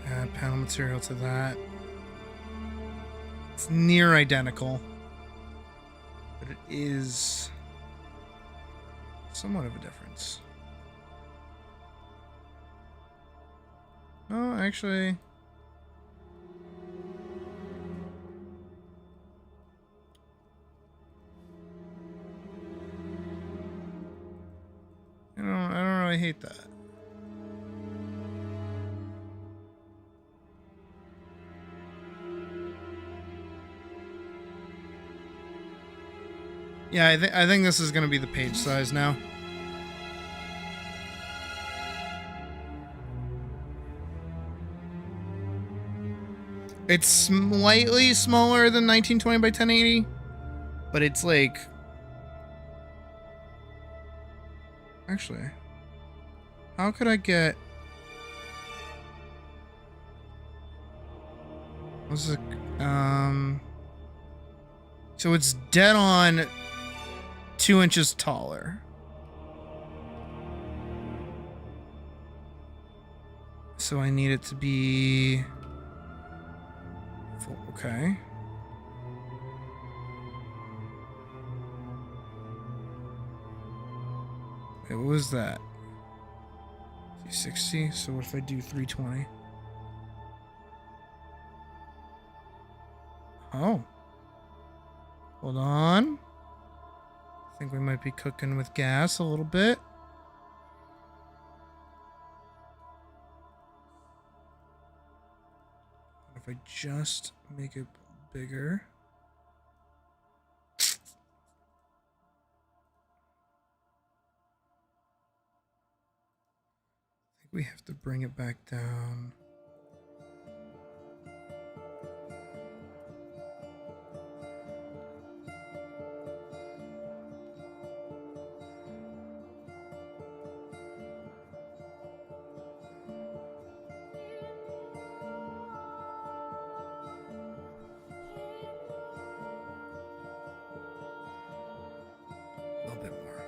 Add panel material to that. It's near identical, but it is somewhat of a difference. Oh, actually, I don't really hate that. Yeah, I think this is going to be the page size now. It's slightly smaller than 1920 by 1080, but it's like... Actually, how could I get... What's it? So it's dead on 2 inches taller. So I need it to be... Okay. Wait, what was that? 60. So what if I do 320? Oh. Hold on. I think we might be cooking with gas a little bit. If I just make it bigger. I think we have to bring it back down.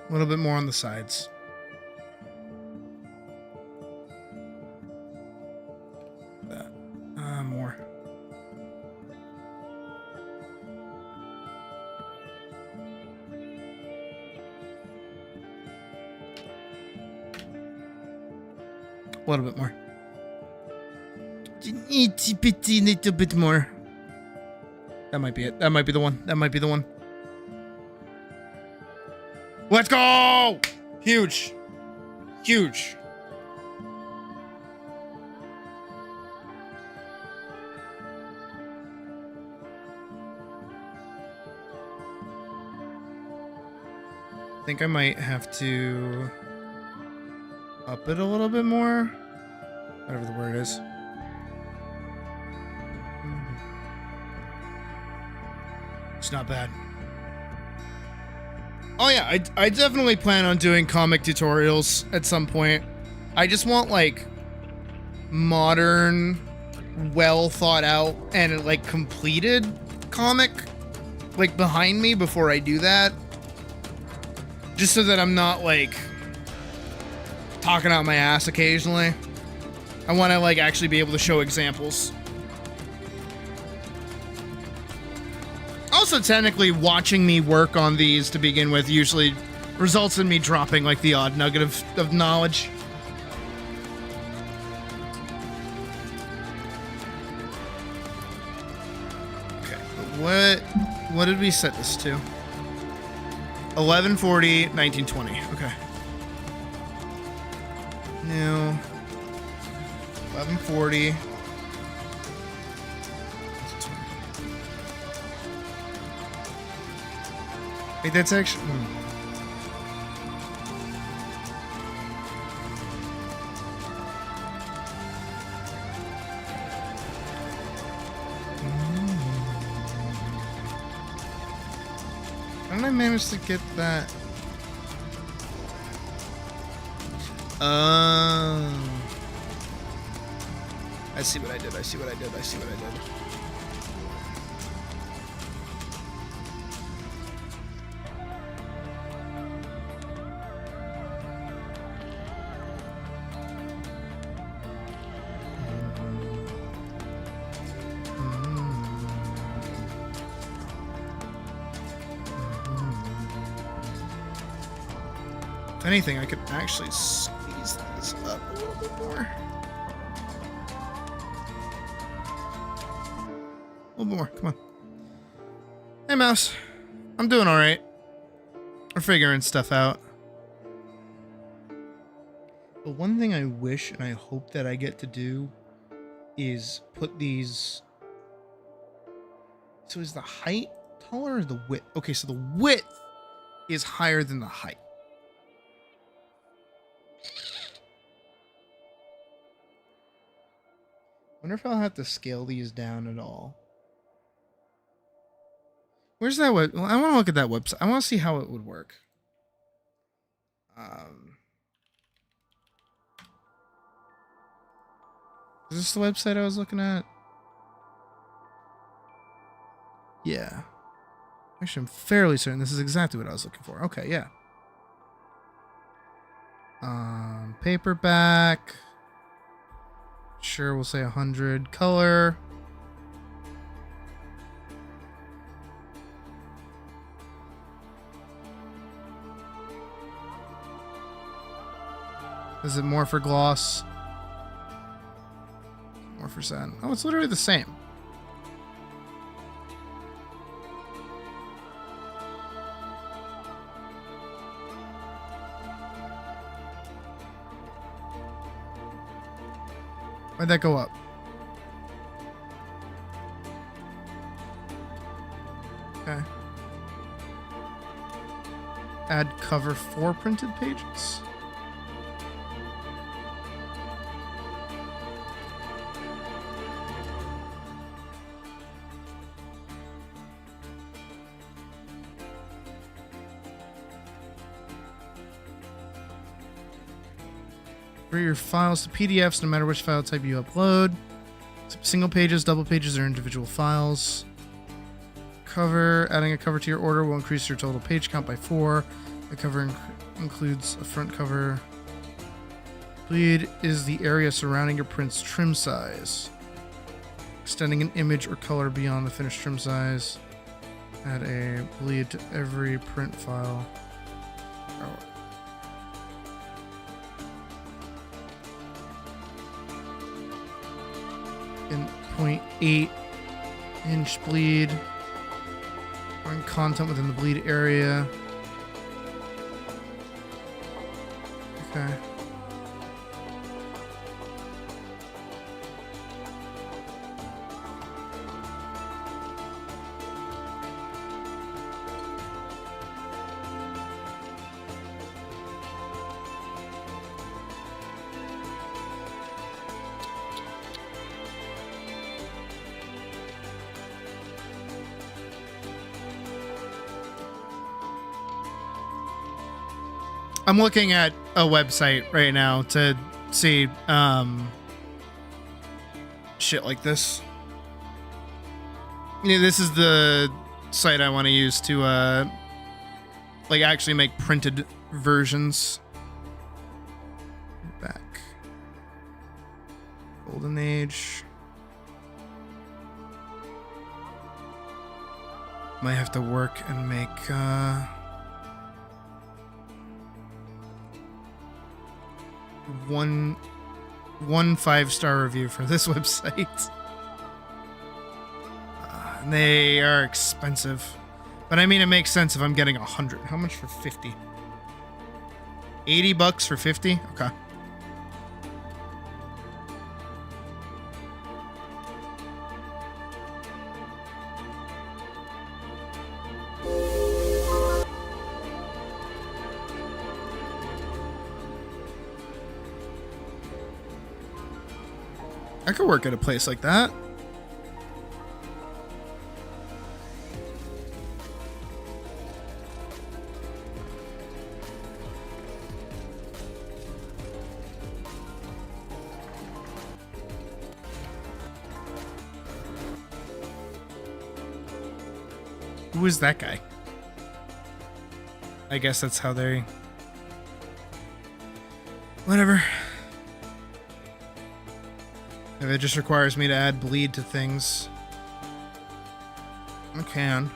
A little bit more on the sides. that. More. A little bit more. Itty bitty little bit more. That might be it. That might be the one. That might be the one. Let's go! Huge. Huge. I think I might have to up it a little bit more. Whatever the word is. It's not bad. Oh yeah, I definitely plan on doing comic tutorials at some point. I just want like modern, well thought out and like completed comic like behind me before I do that. Just so that I'm not like talking out my ass occasionally. I want to like actually be able to show examples. Also, technically, watching me work on these to begin with usually results in me dropping like the odd nugget of knowledge. Okay, what did we set this to? 1140, 1920. Okay. New 1140. Wait, that's actually. How did I manage to get that? I see what I did. I see what I did. I see what I did. If anything, I could actually squeeze these up a little bit more. A little bit more, come on. Hey, mouse. I'm doing alright. We're figuring stuff out. The one thing I wish and I hope that I get to do is put these... So is the height taller or the width? Okay, so the width is higher than the height. Wonder if I'll have to scale these down at all. Where's that web? Well, I want to look at that website. I want to see how it would work. Is this the website I was looking at? Yeah. Actually, I'm fairly certain this is exactly what I was looking for. Okay, yeah. Paperback. Sure, we'll say 100. Color. Is it more for gloss? More for satin. Oh, it's literally the same. Why'd that go up? Okay. Add cover 4 printed pages. For your files to PDFs, no matter which file type you upload. Single pages, double pages, or individual files. Cover. Adding a cover to your order will increase your total page count by 4. The cover includes a front cover. Bleed is the area surrounding your print's trim size. extending an image or color beyond the finished trim size. Add a bleed to every print file. Oh. In 0.8-inch bleed on content within the bleed area. Okay. I'm looking at a website right now to see shit like this. Yeah, this is the site I want to use to like actually make printed versions. Back. Golden Age. Might have to work and make one 5-star review for this website. They are expensive, but I mean it makes sense if I'm getting 100. How much for 50? $80 for 50? Okay. I could work at a place like that. Who is that guy? I guess that's how they... Whatever. If it just requires me to add bleed to things, I can.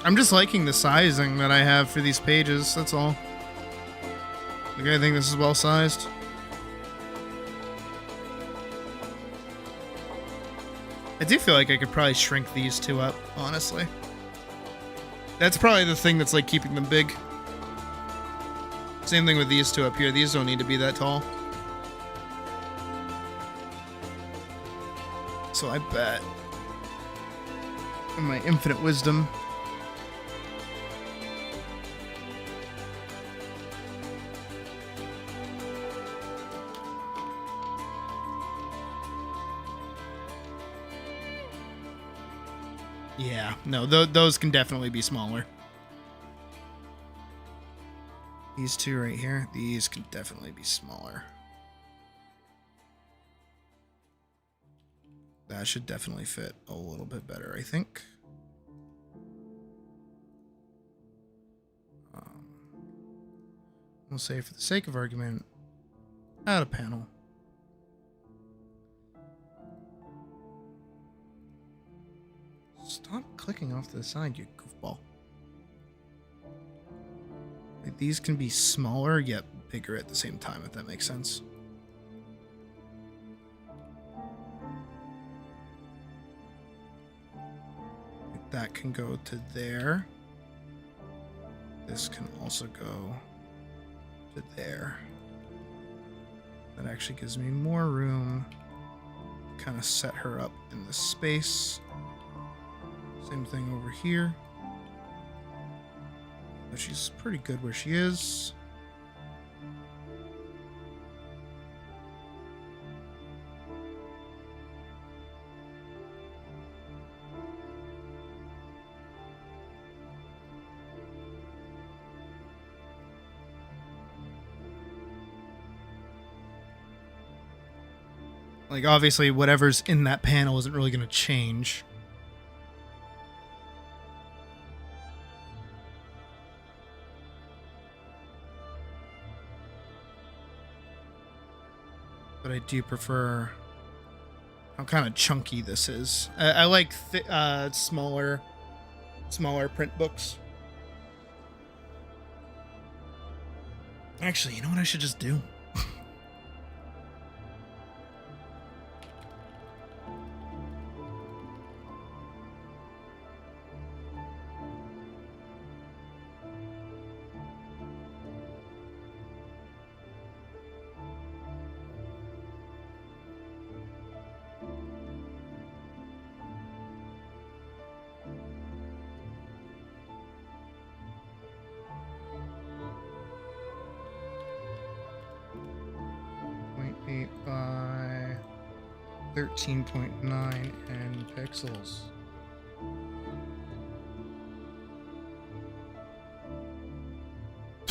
I'm just liking the sizing that I have for these pages, that's all. Like, I think this is well sized. I do feel like I could probably shrink these two up, honestly. That's probably the thing that's like keeping them big. Same thing with these two up here. These don't need to be that tall. So I bet, in my infinite wisdom, yeah, no, those can definitely be smaller. These two right here, these can definitely be smaller. That should definitely fit a little bit better, I think. We'll say for the sake of argument, add a panel. Stop clicking off to the side, you goofball. Like, these can be smaller yet bigger at the same time, if that makes sense. Like, that can go to there. This can also go to there. That actually gives me more room to kind of set her up in the space. Same thing over here. But she's pretty good where she is. Like, obviously, whatever's in that panel isn't really going to change. But but I do prefer how kind of chunky this is. I like smaller print books. Actually, you know what I should just do? By 13.9 in pixels.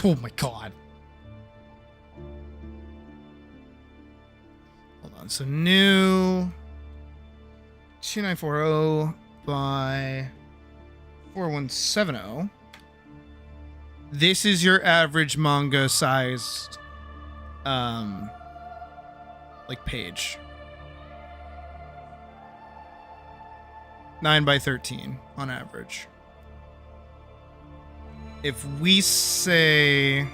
Oh my god. Hold on. So new 2940 by 4170. This is your average manga sized like page. 9 by 13 on average. If we say,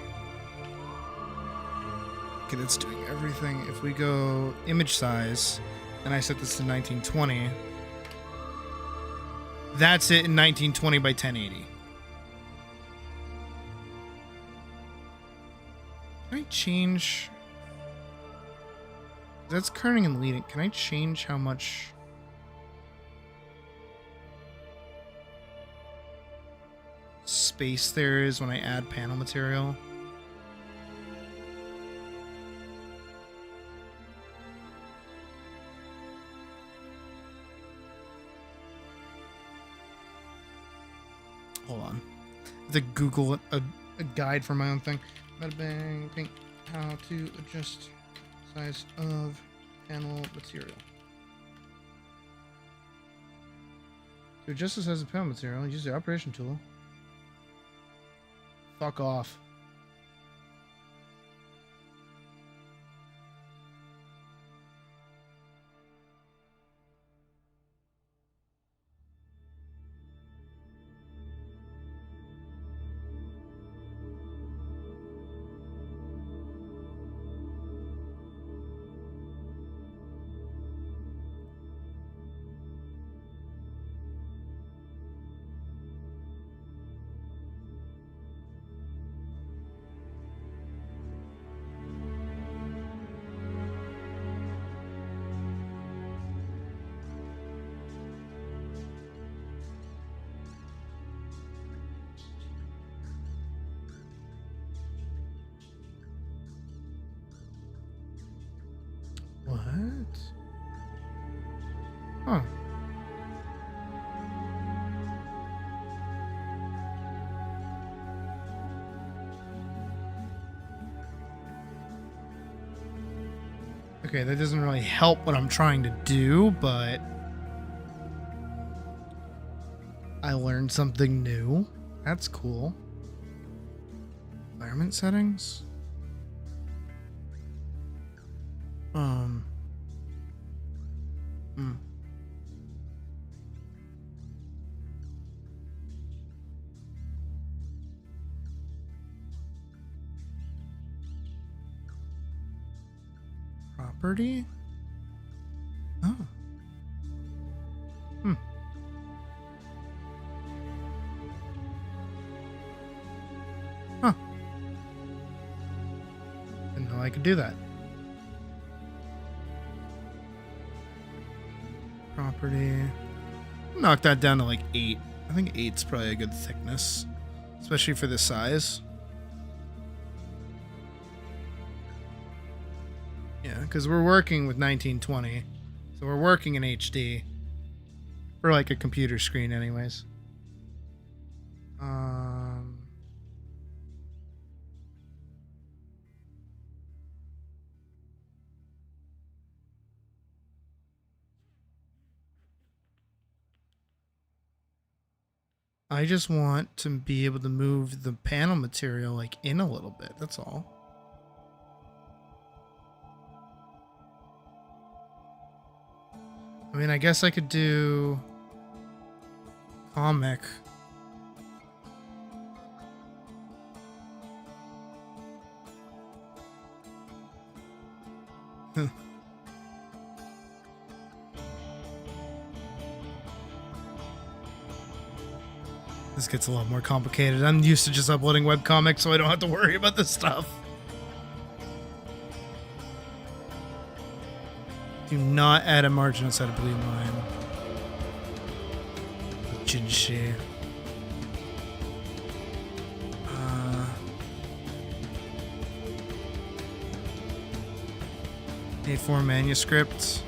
okay, that's doing everything. If we go image size, and I set this to 1920, that's it in 1920 by 1080. Can I change? That's kerning and leading. Can I change how much? Space there is when I add panel material? Hold on. I have to Google a guide for my own thing. Bada bang, think how to adjust size of panel material. To adjust the size of panel material, use the operation tool. Fuck off. What? Huh. Okay, that doesn't really help what I'm trying to do, but I learned something new. That's cool. Environment settings? Property? Oh. Huh. Didn't know I could do that. Property. Knock that down to like 8. I think 8's probably a good thickness, especially for this size. Yeah, because we're working with 1920, so we're working in HD for like a computer screen, anyways. I just want to be able to move the panel material like in a little bit. That's all. I mean, I guess I could do comic. Huh. This gets a lot more complicated. I'm used to just uploading webcomics, so I don't have to worry about this stuff. Do not add a margin outside of blue line. Jinshi. A4 manuscript.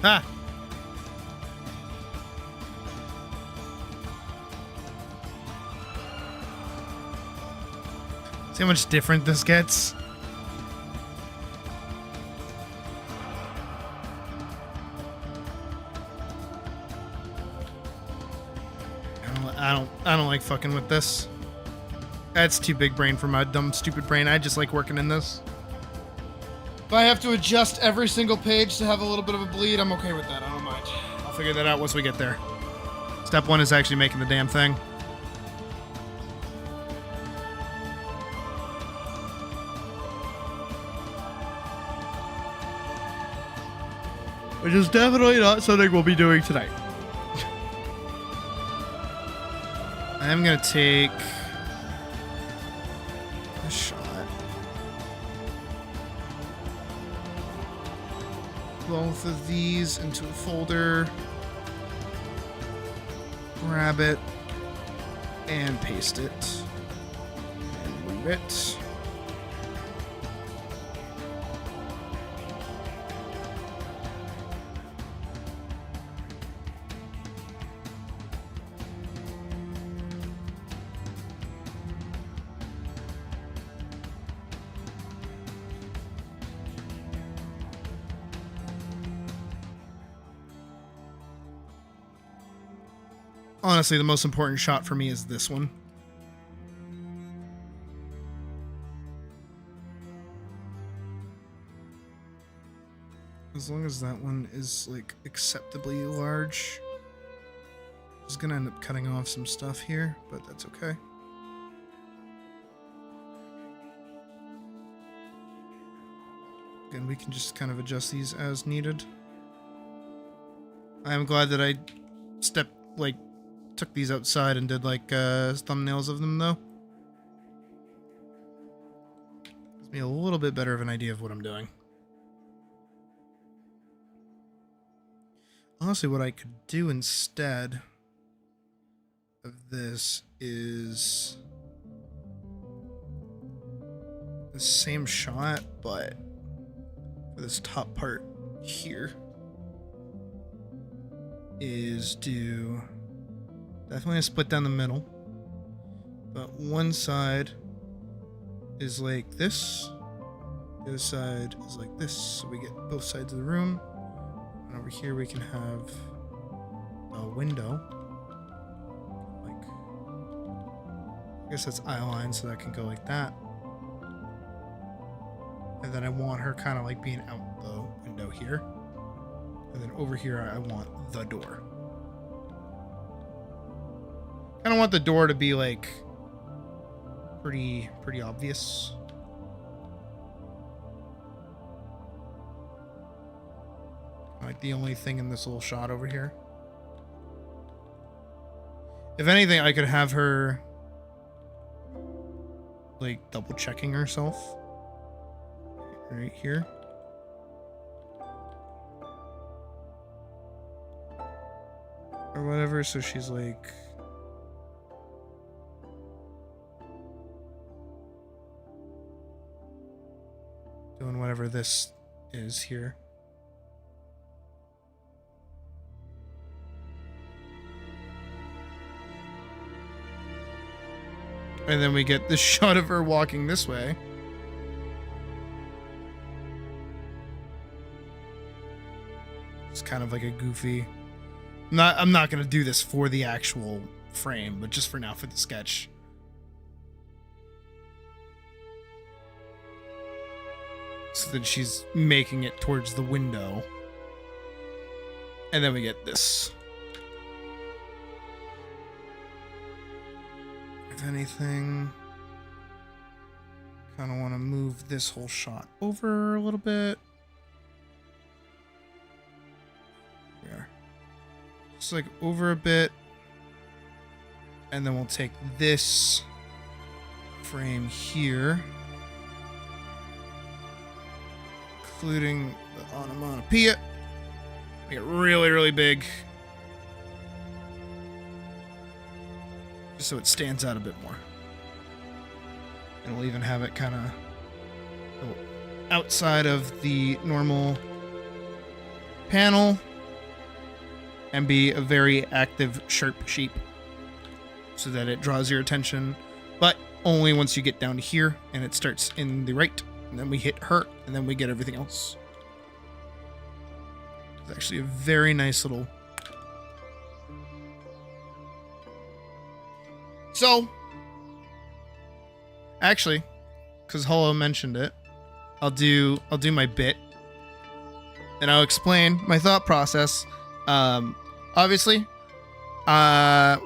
Ah! See how much different this gets? I don't like fucking with this. That's too big brain for my dumb, stupid brain. I just like working in this. If I have to adjust every single page to have a little bit of a bleed, I'm okay with that. I don't mind. I'll figure that out once we get there. Step one is actually making the damn thing. Which is definitely not something we'll be doing tonight. I am going to take a shot. Both of these into a folder. Grab it and paste it. And move it. Honestly, the most important shot for me is this one. As long as that one is, like, acceptably large. Just gonna end up cutting off some stuff here, but that's okay. Again, we can just kind of adjust these as needed. I am glad that I took these outside and did like thumbnails of them though. Gives me a little bit better of an idea of what I'm doing. Honestly, what I could do instead of this is the same shot, but for this top part here is do definitely a split down the middle, but one side is like this, the other side is like this, so we get both sides of the room. And over here we can have a window, like, I guess that's eye line, so that can go like that. And then I want her kind of like being out the window here, and then over here I want the door. I don't want the door to be like pretty obvious. Like the only thing in this little shot over here. If anything, I could have her like double checking herself right here. Or whatever, so she's like doing whatever this is here. And then we get this shot of her walking this way. It's kind of like a goofy. I'm not gonna do this for the actual frame, but just for now for the sketch. so that she's making it towards the window. And then we get this. If anything, kind of want to move this whole shot over a little bit. There. Just like over a bit. And then we'll take this frame here, including the onomatopoeia. Make it really, really big. Just so it stands out a bit more. And we'll even have it kind of outside of the normal panel and be a very active, sharp sheep so that it draws your attention, but only once you get down to here and it starts in the right, and then we hit her, and then we get everything else. It's actually a very nice little... So, actually, because Holo mentioned it, I'll do my bit, and I'll explain my thought process. Obviously,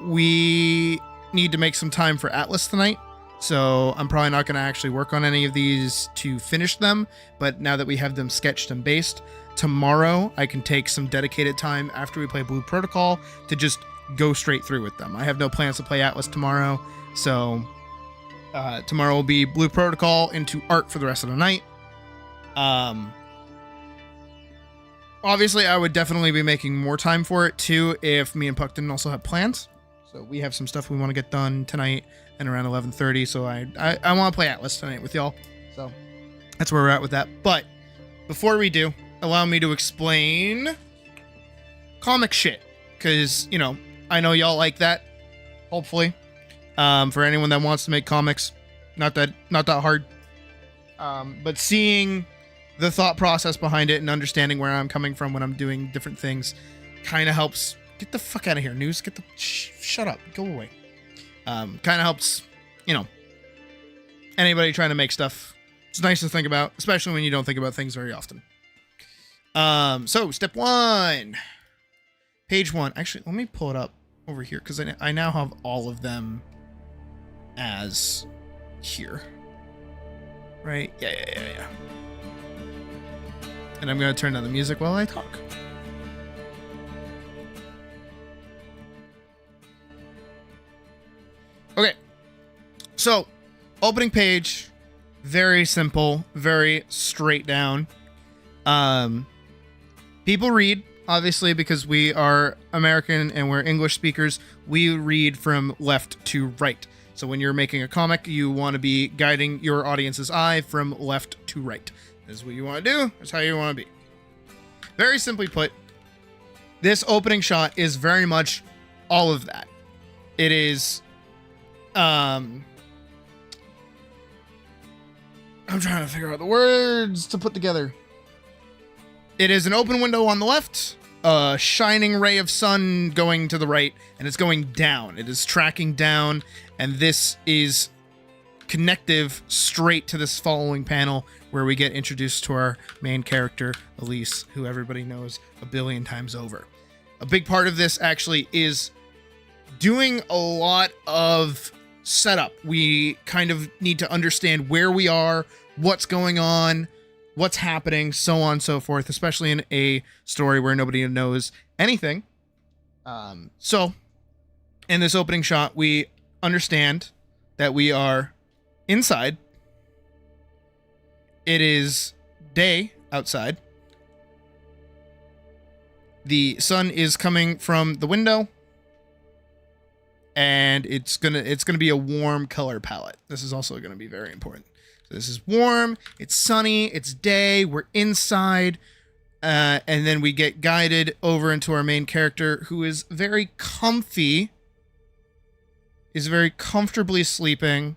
we need to make some time for ATLYSS tonight, so I'm probably not going to actually work on any of these to finish them, but now that we have them sketched and based, tomorrow I can take some dedicated time after we play Blue Protocol to just go straight through with them. I have no plans to play ATLYSS tomorrow, so tomorrow will be Blue Protocol into art for the rest of the night. Obviously, I would definitely be making more time for it, too, if me and Puck didn't also have plans. So we have some stuff we want to get done tonight and around 11:30, so I want to play ATLYSS tonight with y'all. So that's where we're at with that. But before we do, allow me to explain comic shit, because, you know, I know y'all like that, hopefully. For anyone that wants to make comics, not that hard. But seeing the thought process behind it and understanding where I'm coming from when I'm doing different things kind of helps. Get the fuck out of here, News. Get the shut up. Go away. Kind of helps, you know, anybody trying to make stuff. It's nice to think about, especially when you don't think about things very often. So step 1, page 1. Actually, let me pull it up over here because I now have all of them as here. Right? Yeah. And I'm going to turn down the music while I talk. Okay. So, opening page, very simple, very straight down. People read, obviously, because we are American and we're English speakers, we read from left to right. So when you're making a comic, you want to be guiding your audience's eye from left to right. This is what you want to do. That's how you want to be. Very simply put, this opening shot is very much all of that. It is, I'm trying to figure out the words to put together. It is an open window on the left, a shining ray of sun going to the right, and it's going down. It is tracking down, and this is connective straight to this following panel where we get introduced to our main character, ATLYSS, who everybody knows a billion times over. A big part of this actually is doing a lot of setup. We kind of need to understand where we are, what's going on, what's happening, so on and so forth, especially in a story where nobody knows anything. So, in this opening shot, we understand that we are inside. It is day outside. The sun is coming from the window, and it's gonna be a warm color palette. This is also gonna be very important. So this is warm, it's sunny, it's day, we're inside, and then we get guided over into our main character, who is very comfy, is very comfortably sleeping.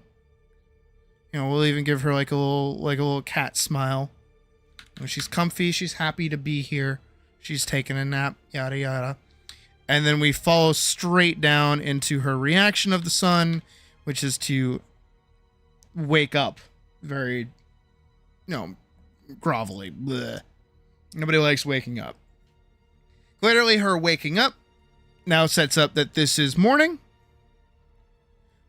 You know, we'll even give her like a little cat smile. When she's comfy, she's happy to be here. She's taking a nap, yada yada. And then we follow straight down into her reaction of the sun, which is to wake up very, you know, grovelly. Bleh. Nobody likes waking up. Clearly, her waking up now sets up that this is morning.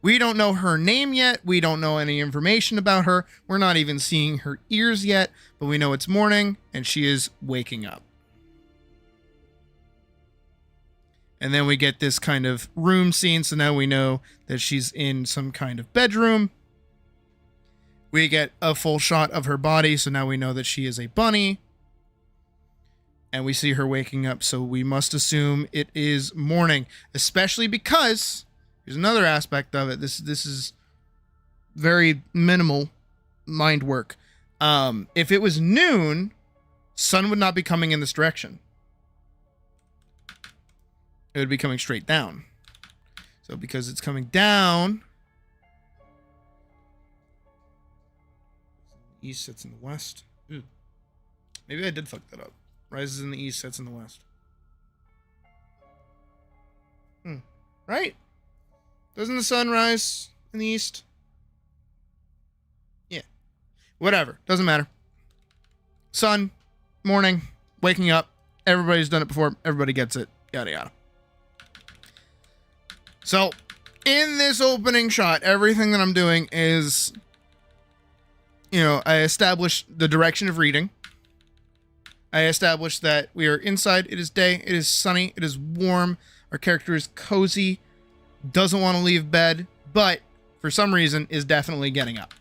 We don't know her name yet. We don't know any information about her. We're not even seeing her ears yet, but we know it's morning and she is waking up. And then we get this kind of room scene, so now we know that she's in some kind of bedroom. We get a full shot of her body, so now we know that she is a bunny. And we see her waking up, so we must assume it is morning, especially because here's another aspect of it. This is very minimal mind work. If it was noon, sun would not be coming in this direction. It would be coming straight down. So because it's coming down, east sets in the west. Maybe I did fuck that up. Rises in the east, sets in the west. Right? Doesn't the sun rise in the east? Yeah. Whatever. Doesn't matter. Sun, morning, waking up. Everybody's done it before. Everybody gets it. Yada, yada. So, in this opening shot, everything that I'm doing is, I establish the direction of reading. I establish that we are inside. It is day. It is sunny. It is warm. Our character is cozy. Doesn't want to leave bed, but for some reason is definitely getting up.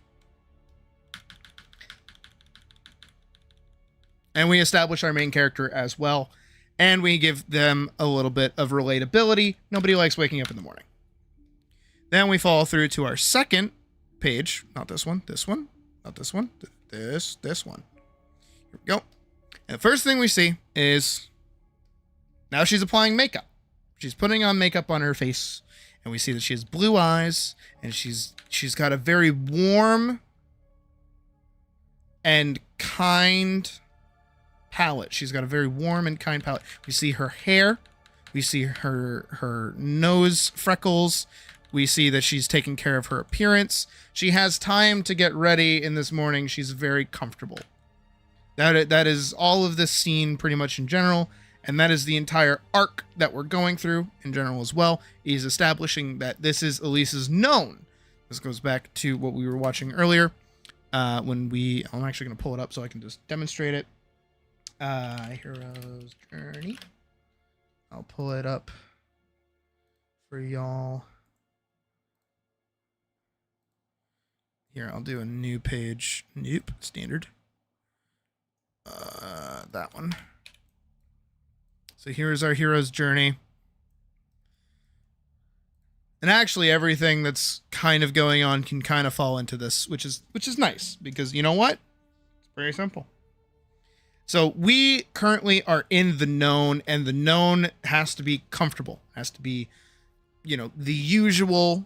And we establish our main character as well. And we give them a little bit of relatability. Nobody likes waking up in the morning. Then we follow through to our second page. Not this one. This one. Not this one. This one. Here we go. And the first thing we see is now she's applying makeup. She's putting on makeup on her face. And we see that she has blue eyes. And she's got a very warm and kind palette. She's got a very warm and kind palette. We see her hair. We see her nose freckles. We see that she's taking care of her appearance. She has time to get ready in this morning. She's very comfortable. That is all of this scene pretty much in general. And that is the entire arc that we're going through in general as well. Is establishing that this is ATLYSS's known. This goes back to what we were watching earlier. I'm actually going to pull it up so I can just demonstrate it. Hero's Journey. I'll pull it up for y'all. Here, I'll do a new page. Nope, standard. That one. So here's our hero's journey. And actually everything that's kind of going on can kind of fall into this, which is nice because you know what? It's very simple. So we currently are in the known, and the known has to be comfortable. Has to be, the usual.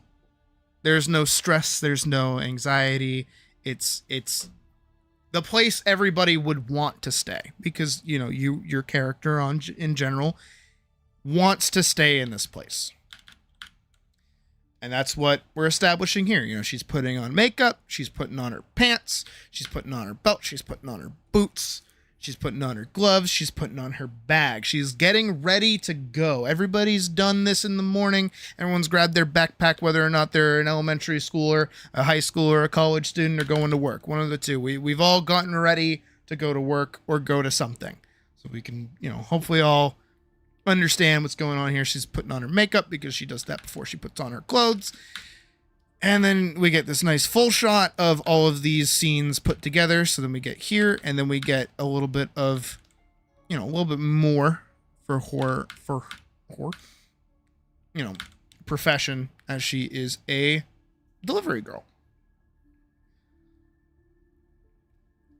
There's no stress, there's no anxiety. It's the place everybody would want to stay because, your character in general wants to stay in this place. And that's what we're establishing here. She's putting on makeup, she's putting on her pants, she's putting on her belt, she's putting on her boots. She's putting on her gloves. She's putting on her bag. She's getting ready to go. Everybody's done this in the morning. Everyone's grabbed their backpack, whether or not they're an elementary schooler, a high schooler, a college student, or going to work. One of the two. We've all gotten ready to go to work or go to something. So we can, hopefully all understand what's going on here. She's putting on her makeup because she does that before she puts on her clothes. And then we get this nice full shot of all of these scenes put together. So then we get here, and then we get a little bit of, a little bit more for horror, profession, as she is a delivery girl.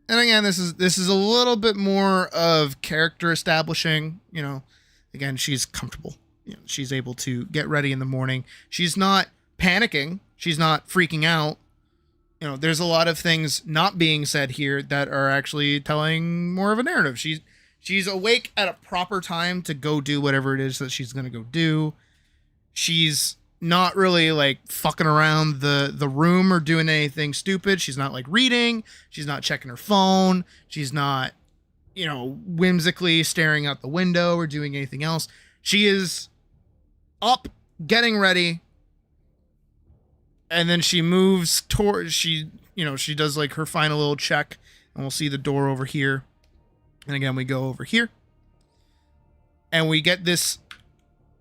And again, this is a little bit more of character establishing. Again, she's comfortable. She's able to get ready in the morning. She's not panicking. She's not freaking out. There's a lot of things not being said here that are actually telling more of a narrative. She's awake at a proper time to go do whatever it is that she's going to go do. She's not really like fucking around the room or doing anything stupid. She's not like reading. She's not checking her phone. She's not, you know, whimsically staring out the window or doing anything else. She is up, getting ready, and then she moves towards, she does like her final little check, and we'll see the door over here. And again, we go over here, and we get this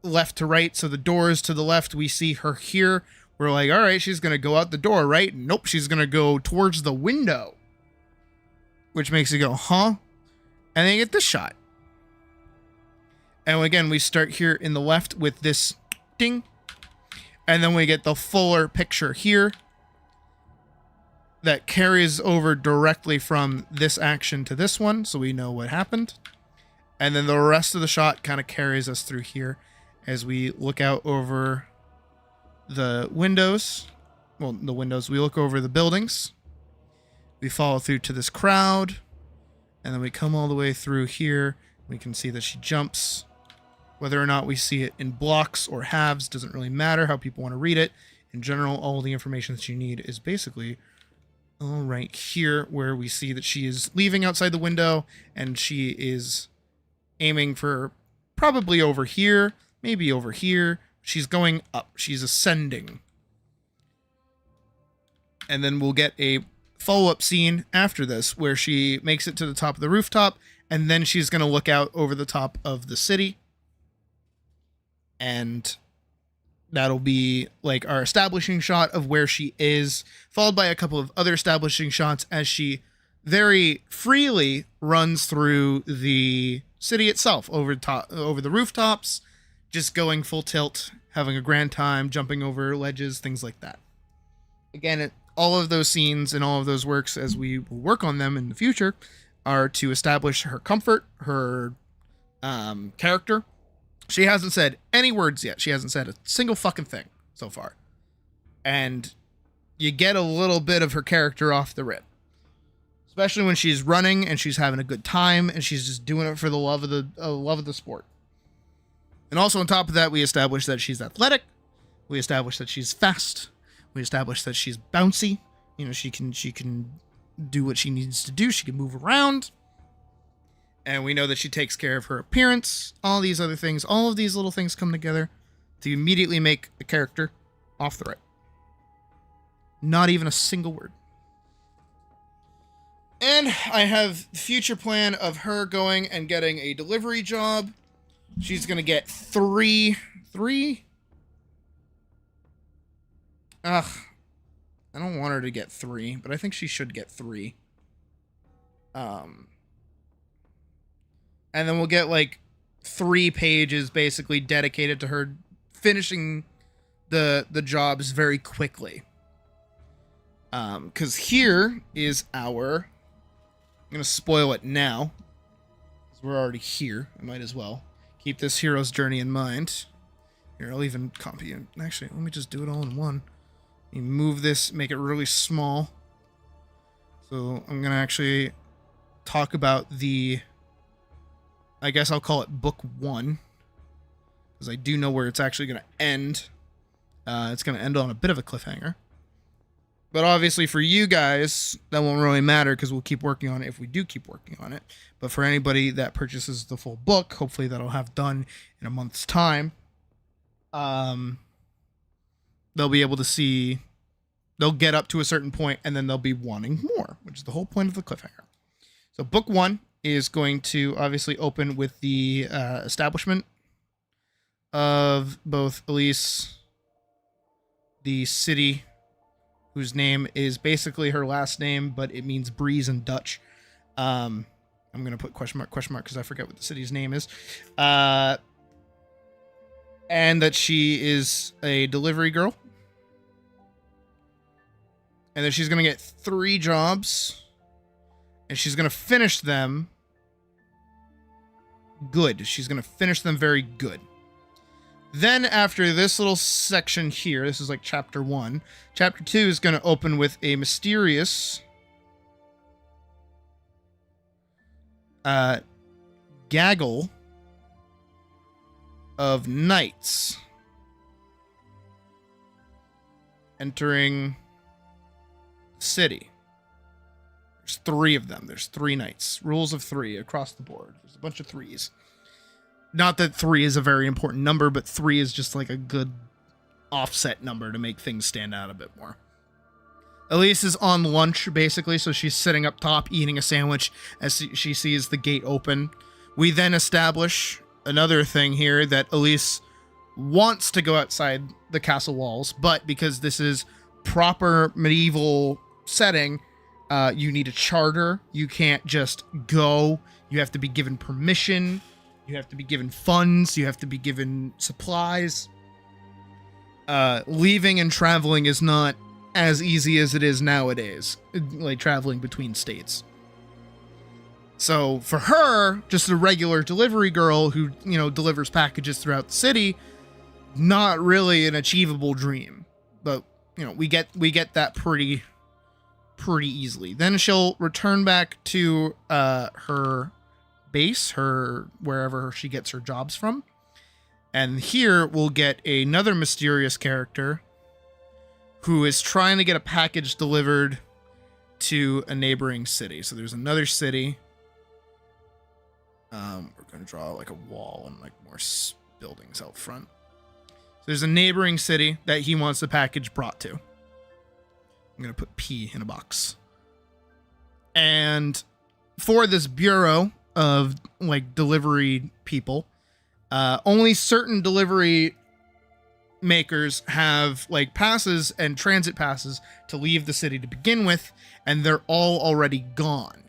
left to right. So the door is to the left. We see her here. We're like, all right, she's going to go out the door, right? Nope, she's going to go towards the window, which makes you go, huh? And then you get this shot. And again, we start here in the left with this ding. And then we get the fuller picture here that carries over directly from this action to this one, so we know what happened. And then the rest of the shot kind of carries us through here as we look out over the windows. Well, the windows, we look over the buildings. We follow through to this crowd. And then we come all the way through here. We can see that she jumps. Whether or not we see it in blocks or halves doesn't really matter how people want to read it. In general, all the information that you need is basically all right here, where we see that she is leaving outside the window and she is aiming for probably over here, maybe over here. She's going up. She's ascending. And then we'll get a follow-up scene after this where she makes it to the top of the rooftop, and then she's going to look out over the top of the city. And that'll be like our establishing shot of where she is, followed by a couple of other establishing shots as she very freely runs through the city itself, over the rooftops, just going full tilt, having a grand time, jumping over ledges, things like that. Again, all of those scenes and all of those works, as we will work on them in the future, are to establish her comfort, her character. She hasn't said any words yet. She hasn't said a single fucking thing so far. And you get a little bit of her character off the rip. Especially when she's running and she's having a good time and she's just doing it for the love of the sport. And also on top of that, we establish that she's athletic. We establish that she's fast. We establish that she's bouncy. You know, she can do what she needs to do. She can move around. And we know that she takes care of her appearance. All these other things. All of these little things come together to immediately make a character off the rip. Not even a single word. And I have future plan of her going and getting a delivery job. She's going to get three. Ugh. I don't want her to get 3, but I think she should get 3. And then we'll get like 3 pages basically dedicated to her finishing the jobs very quickly. Because here is our... I'm going to spoil it now, because we're already here. I might as well keep this hero's journey in mind. Here, I'll even copy it. Actually, let me just do it all in one. Let me move this, make it really small. So I'm going to actually talk about the... I guess I'll call it book 1, because I do know where it's actually going to end. It's going to end on a bit of a cliffhanger. But obviously for you guys, that won't really matter because we'll keep working on it if we do keep working on it. But for anybody that purchases the full book, hopefully that'll have done in a month's time, they'll be able to see, they'll get up to a certain point and then they'll be wanting more, which is the whole point of the cliffhanger. So book 1 is going to obviously open with the establishment of both ATLYSS, the city, whose name is basically her last name, but it means breeze in Dutch. I'm going to put question mark, because I forget what the city's name is. And that she is a delivery girl. And that she's going to get 3 jobs. And she's going to finish them good. She's going to finish them very good. Then after this little section here, this is like chapter 1. Chapter 2 is going to open with a mysterious gaggle of knights entering the city. There's 3 of them. There's 3 knights. Rules of 3 across the board. There's a bunch of 3s. Not that 3 is a very important number, but 3 is just like a good offset number to make things stand out a bit more. ATLYSS is on lunch, basically, so she's sitting up top eating a sandwich as she sees the gate open. We then establish another thing here, that ATLYSS wants to go outside the castle walls, but because this is proper medieval setting, you need a charter. You can't just go. You have to be given permission. You have to be given funds. You have to be given supplies. Leaving and traveling is not as easy as it is nowadays, like traveling between states. So for her, just a regular delivery girl who, delivers packages throughout the city, not really an achievable dream. But, we get that pretty easily. Then she'll return back to her base, wherever she gets her jobs from. And here we'll get another mysterious character who is trying to get a package delivered to a neighboring city. So there's another city. We're going to draw like a wall and like more buildings out front. So there's a neighboring city that he wants the package brought to. I'm going to put P in a box. And for this bureau of like delivery people, only certain delivery makers have like passes and transit passes to leave the city to begin with, and they're all already gone.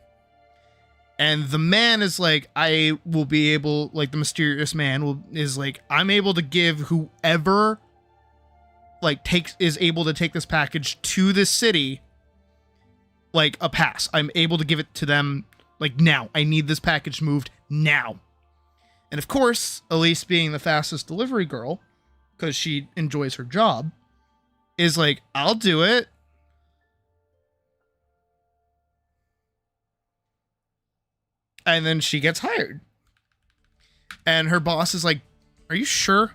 And the man is like, I will be able, like the mysterious man is like, I'm able to give whoever like is able to take this package to the city like a pass. I'm able to give it to them like now. I need this package moved now. And of course, ATLYSS, being the fastest delivery girl, because she enjoys her job, is like, I'll do it. And then she gets hired. And her boss is like, are you sure?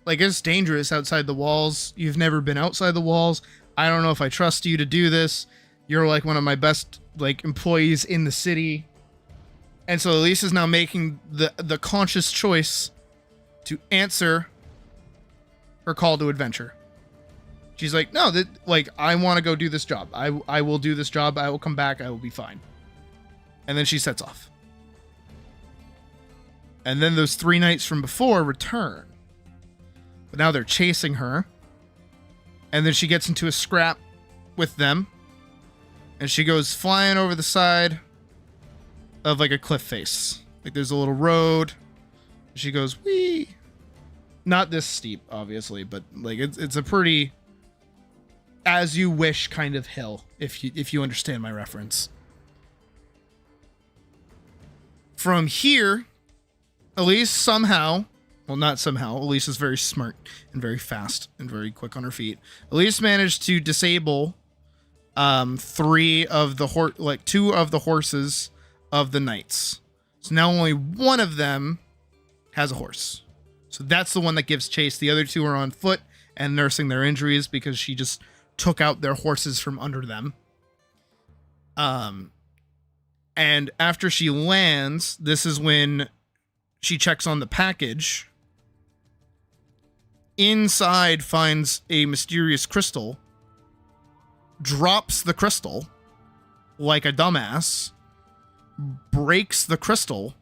Like, it's dangerous outside the walls. You've never been outside the walls. I don't know if I trust you to do this. You're like one of my best like employees in the city. And so ATLYSS is now making the conscious choice to answer her call to adventure. She's like, no, I want to go do this job. I will do this job. I will come back. I will be fine. And then she sets off. And then those 3 knights from before return. But now they're chasing her. And then she gets into a scrap with them. And she goes flying over the side of like a cliff face. Like there's a little road. She goes, wee. Not this steep, obviously, but like it's a pretty as you wish kind of hill, if you understand my reference. From here, ATLYSS somehow, well, not somehow, ATLYSS is very smart and very fast and very quick on her feet. ATLYSS managed to disable 2 of the horses of the knights. So now only one of them has a horse. So that's the one that gives chase. The other 2 are on foot and nursing their injuries because she just took out their horses from under them. And after she lands, this is when she checks on the package. Inside finds a mysterious crystal, drops the crystal like a dumbass, breaks the crystal,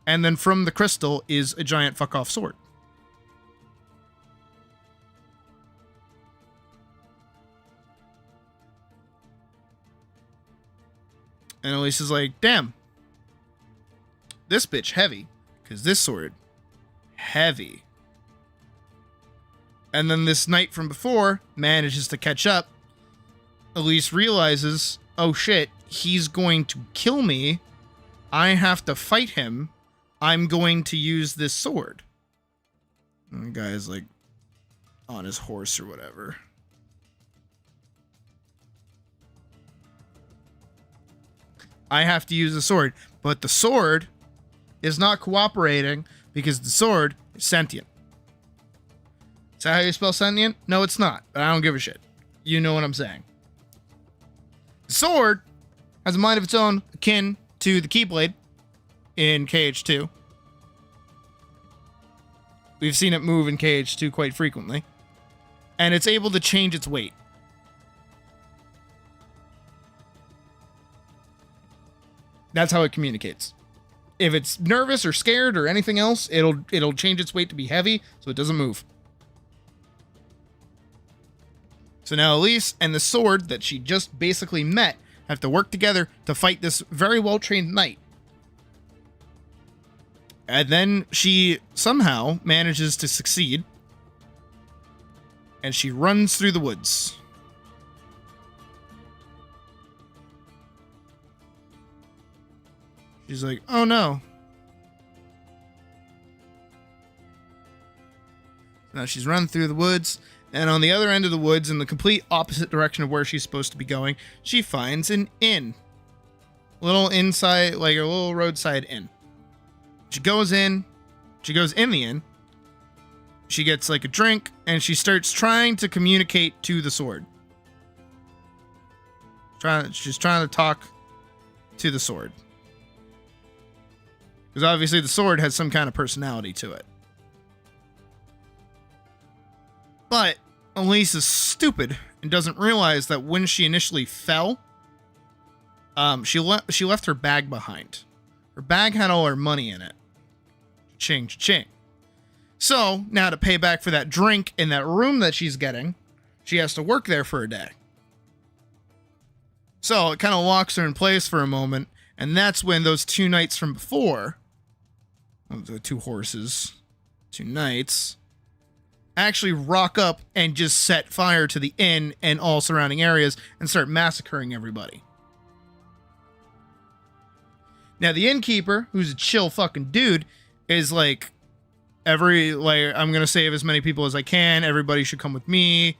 and then from the crystal is a giant fuck-off sword. And ATLYSS is like, damn, this bitch heavy, because this sword, heavy. And then this knight from before manages to catch up. ATLYSS realizes, oh shit, he's going to kill me. I have to fight him. I'm going to use this sword. And the guy's like on his horse or whatever. I have to use the sword, but the sword is not cooperating because the sword is sentient. that how you spell sentient? No, it's not, but I don't give a shit. You know what I'm saying. The sword has a mind of its own, akin to the Keyblade in KH2. We've seen it move in KH2 quite frequently. And it's able to change its weight. That's how it communicates. If it's nervous or scared or anything else, it'll change its weight to be heavy so it doesn't move. So now ATLYSS and the sword that she just basically met have to work together to fight this very well-trained knight. And then she somehow manages to succeed. And she runs through the woods. She's like, oh no. Now she's running through the woods, and on the other end of the woods, in the complete opposite direction of where she's supposed to be going, she finds an inn. Little inside, like a little roadside inn. She goes in the inn. She gets like a drink, and she starts trying to communicate to the sword. She's trying to talk to the sword. Because obviously the sword has some kind of personality to it. But ATLYSS is stupid and doesn't realize that when she initially fell, she left her bag behind. Her bag had all her money in it. Ching, ching. So, now to pay back for that drink in that room that she's getting, she has to work there for a day. So, it kind of locks her in place for a moment, and that's when those two knights from before, the two horses, two knights, actually rock up and just set fire to the inn and all surrounding areas and start massacring everybody. Now, the innkeeper, who's a chill fucking dude, is like, I'm gonna save as many people as I can. Everybody should come with me.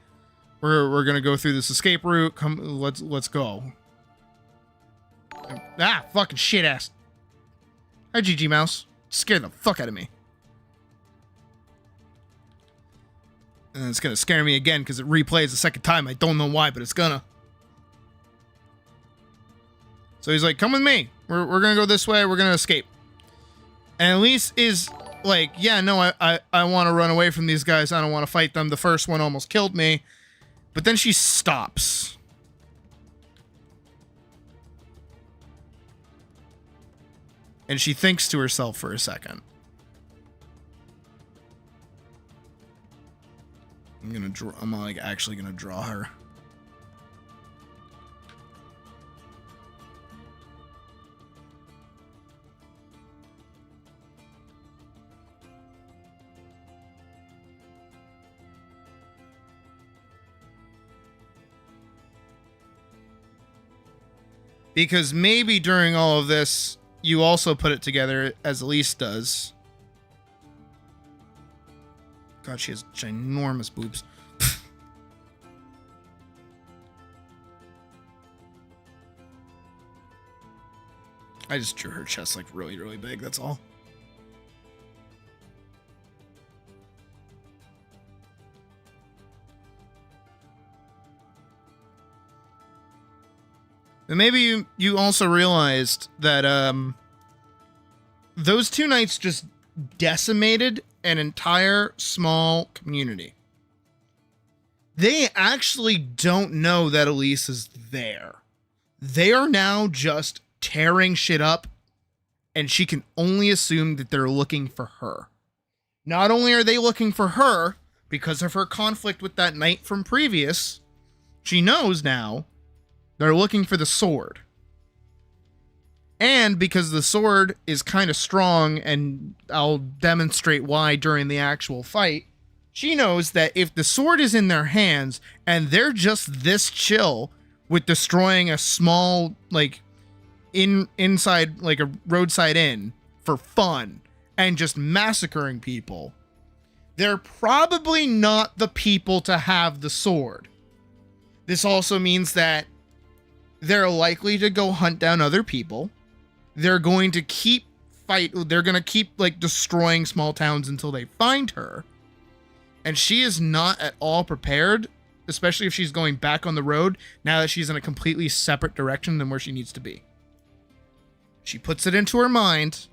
We're gonna go through this escape route. Come, let's go. Ah, fucking shit ass. Hi, GG Mouse. Scared the fuck out of me. And it's gonna scare me again because it replays the second time. I don't know why, but it's gonna. So he's like, come with me. We're gonna go this way. We're gonna escape. And ATLYSS is like, yeah, no, I want to run away from these guys. I don't want to fight them. The first one almost killed me. But then she stops. And she thinks to herself for a second. I'm like actually gonna draw her. Because maybe during all of this, you also put it together as ATLYSS does. God, she has ginormous boobs. I just drew her chest like really, really big, that's all. And maybe you also realized that those two knights just decimated an entire small community. They actually don't know that ATLYSS is there. They are now just tearing shit up, and she can only assume that they're looking for her. Not only are they looking for her, because of her conflict with that knight from previous, she knows now they're looking for the sword. And because the sword is kind of strong, and I'll demonstrate why during the actual fight, she knows that if the sword is in their hands and they're just this chill with destroying a small, like, inside, like a roadside inn for fun and just massacring people, they're probably not the people to have the sword. This also means that they're likely to go hunt down other people. They're going to keep like destroying small towns until they find her. And she is not at all prepared, especially if she's going back on the road now that she's in a completely separate direction than where she needs to be. She puts it into her mind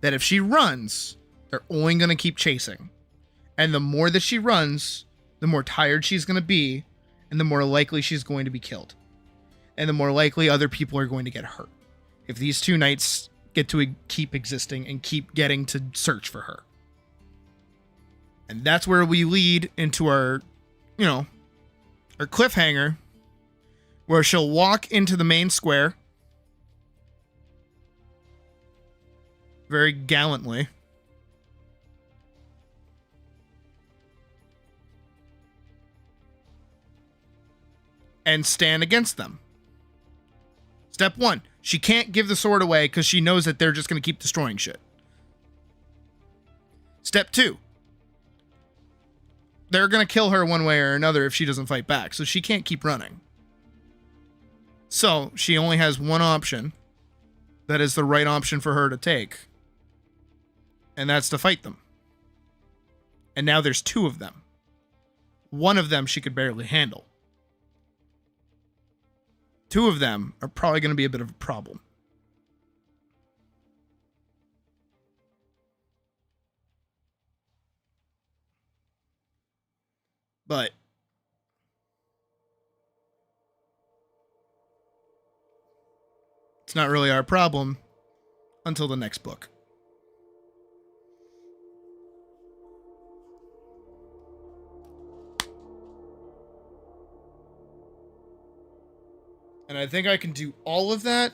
that if she runs, they're only going to keep chasing. And the more that she runs, the more tired she's going to be, and the more likely she's going to be killed. And the more likely other people are going to get hurt if these two knights get to keep existing and keep getting to search for her. And that's where we lead into our, our cliffhanger, where she'll walk into the main square very gallantly. And stand against them. Step 1, she can't give the sword away because she knows that they're just going to keep destroying shit. Step 2, they're going to kill her one way or another if she doesn't fight back, so she can't keep running. So she only has one option that is the right option for her to take, and that's to fight them. And now there's 2 of them. One of them she could barely handle. 2 of them are probably going to be a bit of a problem. But it's not really our problem until the next book. And I think I can do all of that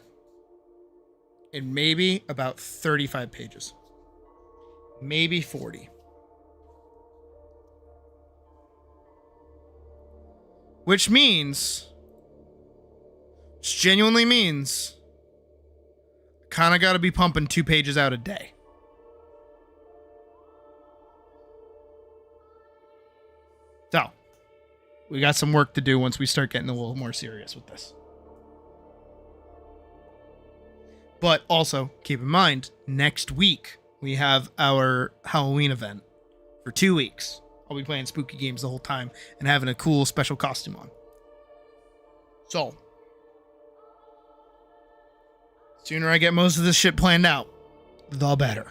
in maybe about 35 pages. Maybe 40. Which genuinely means, kind of got to be pumping 2 pages out a day. So, we got some work to do once we start getting a little more serious with this. But also, keep in mind, next week, we have our Halloween event for 2 weeks. I'll be playing spooky games the whole time and having a cool special costume on. So, sooner I get most of this shit planned out, the better.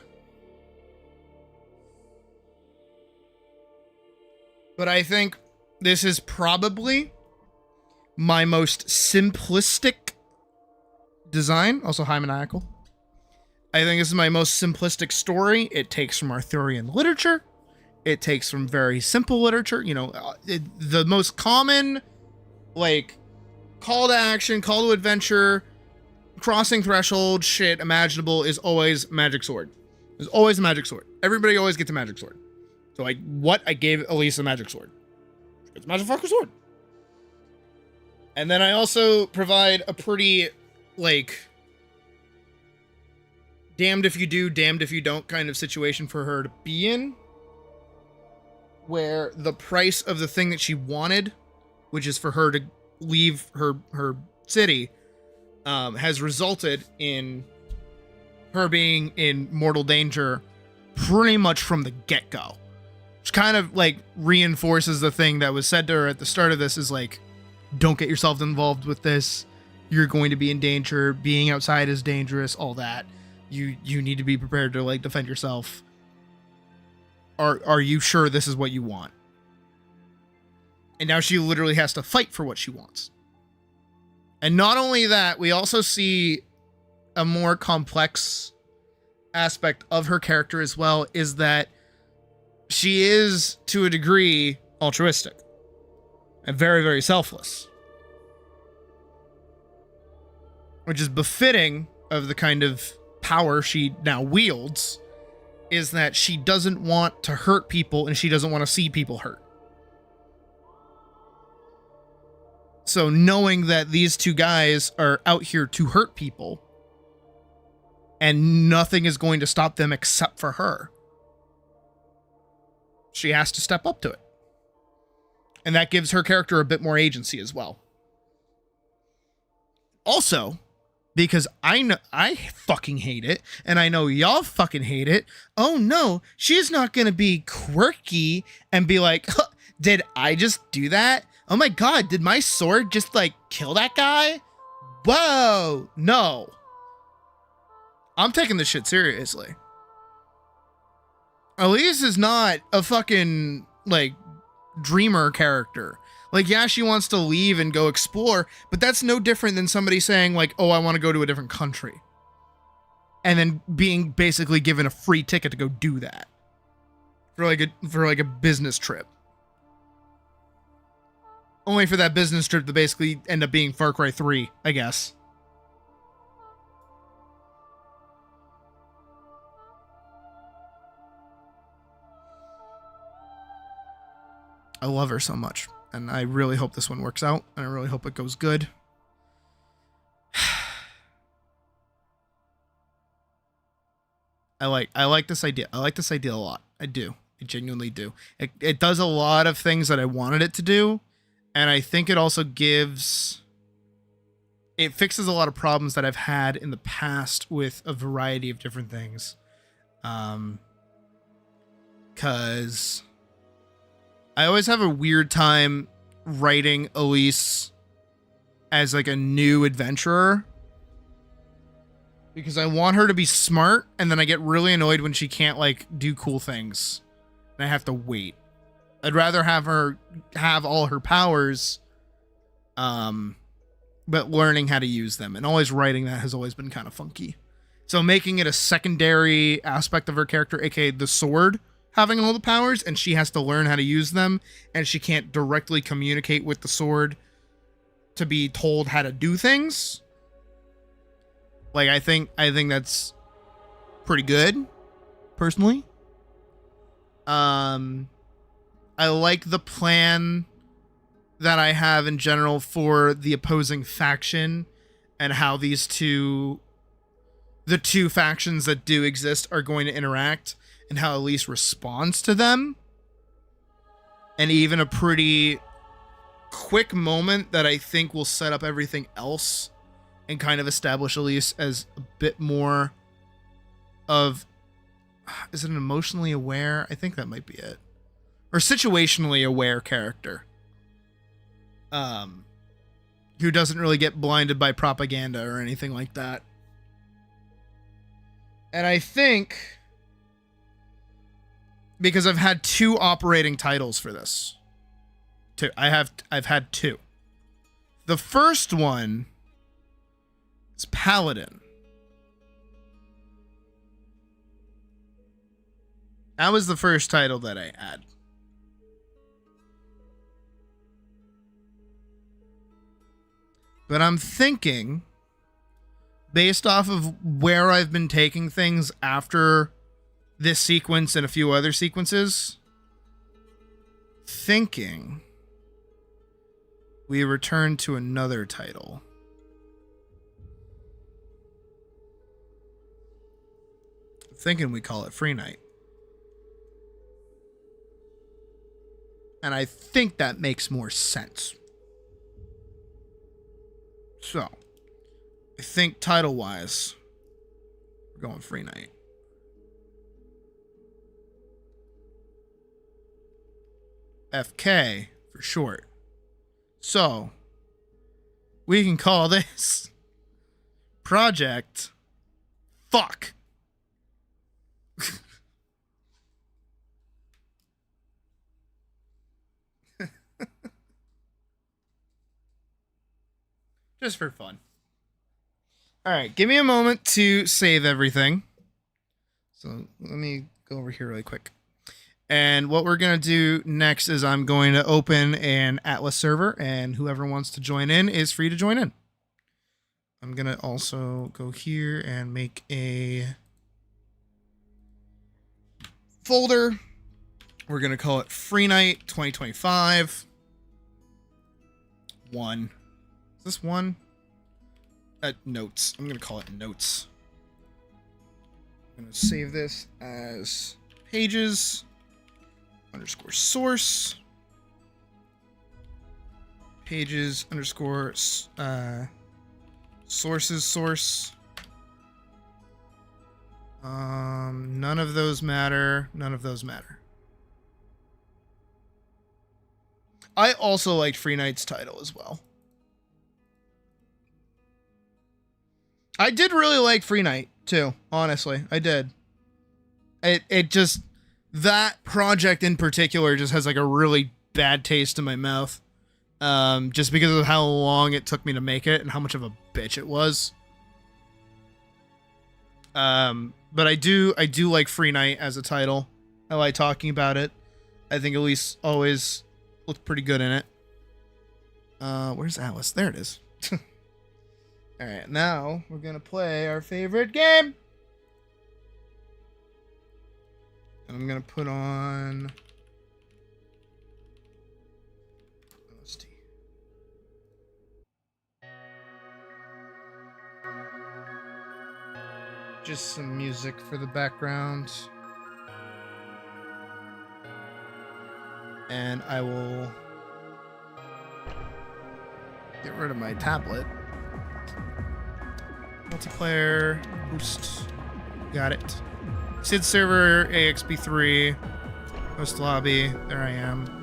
But I think this is probably my most simplistic design. Also, hi, Maniacal. I think this is my most simplistic story. It takes from Arthurian literature. It takes from very simple literature. The most common, call to action, call to adventure, crossing threshold shit imaginable is always magic sword. There's always a magic sword. Everybody always gets a magic sword. So I gave ATLYSS a magic sword. It's a magic fucking sword. And then I also provide a pretty, damned if you do, damned if you don't kind of situation for her to be in, where the price of the thing that she wanted, which is for her to leave her city, has resulted in her being in mortal danger pretty much from the get-go. Which kind of reinforces the thing that was said to her at the start of this, is don't get yourself involved with this. You're going to be in danger. Being outside is dangerous, all that. You need to be prepared to defend yourself. Are you sure this is what you want? And now she literally has to fight for what she wants. And not only that, we also see a more complex aspect of her character as well, is that she is, to a degree, altruistic and very, very selfless. Which is befitting of the kind of power she now wields, is that she doesn't want to hurt people and she doesn't want to see people hurt. So knowing that these 2 guys are out here to hurt people and nothing is going to stop them except for her, she has to step up to it. And that gives her character a bit more agency as well. Also, because I know I fucking hate it, and I know y'all fucking hate it. Oh no, she's not gonna be quirky and be like, huh, did I just do that? Oh my god, did my sword just like kill that guy? Whoa, no. I'm taking this shit seriously. ATLYSS is not a fucking like dreamer character. Like, yeah, she wants to leave and go explore, but that's no different than somebody saying like, oh, I want to go to a different country. And then being basically given a free ticket to go do that. For like a business trip. Only for that business trip to basically end up being Far Cry 3, I guess. I love her so much, and I really hope this one works out, and I really hope it goes good. I like this idea. I like this idea a lot. I do. I genuinely do. It does a lot of things that I wanted it to do, and I think it also it fixes a lot of problems that I've had in the past with a variety of different things. Cause I always have a weird time writing ATLYSS as like a new adventurer, because I want her to be smart, and then I get really annoyed when she can't like do cool things and I have to wait. I'd rather have her have all her powers, but learning how to use them, and always writing that has always been kind of funky. So making it a secondary aspect of her character, aka the sword, having all the powers, and she has to learn how to use them, and she can't directly communicate with the sword to be told how to do things. Like, I think that's pretty good, personally. I like the plan that I have in general for the opposing faction, and how the two factions that do exist are going to interact, and how ATLYSS responds to them. And even a pretty quick moment that I think will set up everything else and kind of establish ATLYSS as a bit more of, is it an emotionally aware? I think that might be it. Or situationally aware character. Who doesn't really get blinded by propaganda or anything like that. And I think, because I've had 2 operating titles for this. I've had 2. The first one is Paladin. That was the first title that I had. But I'm thinking, based off of where I've been taking things after this sequence and a few other sequences, thinking we return to another title. Thinking we call it Free Night. And I think that makes more sense. So, I think title-wise, we're going Free Night. FK for short. So, we can call this Project Fuck. Just for fun. All right, give me a moment to save everything. So let me go over here really quick. And what we're going to do next is I'm going to open an ATLYSS server, and whoever wants to join in is free to join in. I'm going to also go here and make a folder. We're going to call it Free Night 2025. 1. Is this 1? Notes. I'm going to call it Notes. I'm going to save this as pages underscore source. Pages underscore Sources, source. None of those matter. None of those matter. I also liked Free Knight's title as well. I did really like Free Knight too, honestly. I did. It just, that project in particular just has like a really bad taste in my mouth. Just because of how long it took me to make it and how much of a bitch it was. But I do like Free Knight as a title. I like talking about it. I think ATLYSS always looked pretty good in it. Where's ATLYSS? There it is. Alright, now we're gonna play our favorite game. And I'm gonna put on LSD. Just some music for the background. And I will get rid of my tablet. Multiplayer, boost, got it. SID server, AXP3, host lobby, there I am.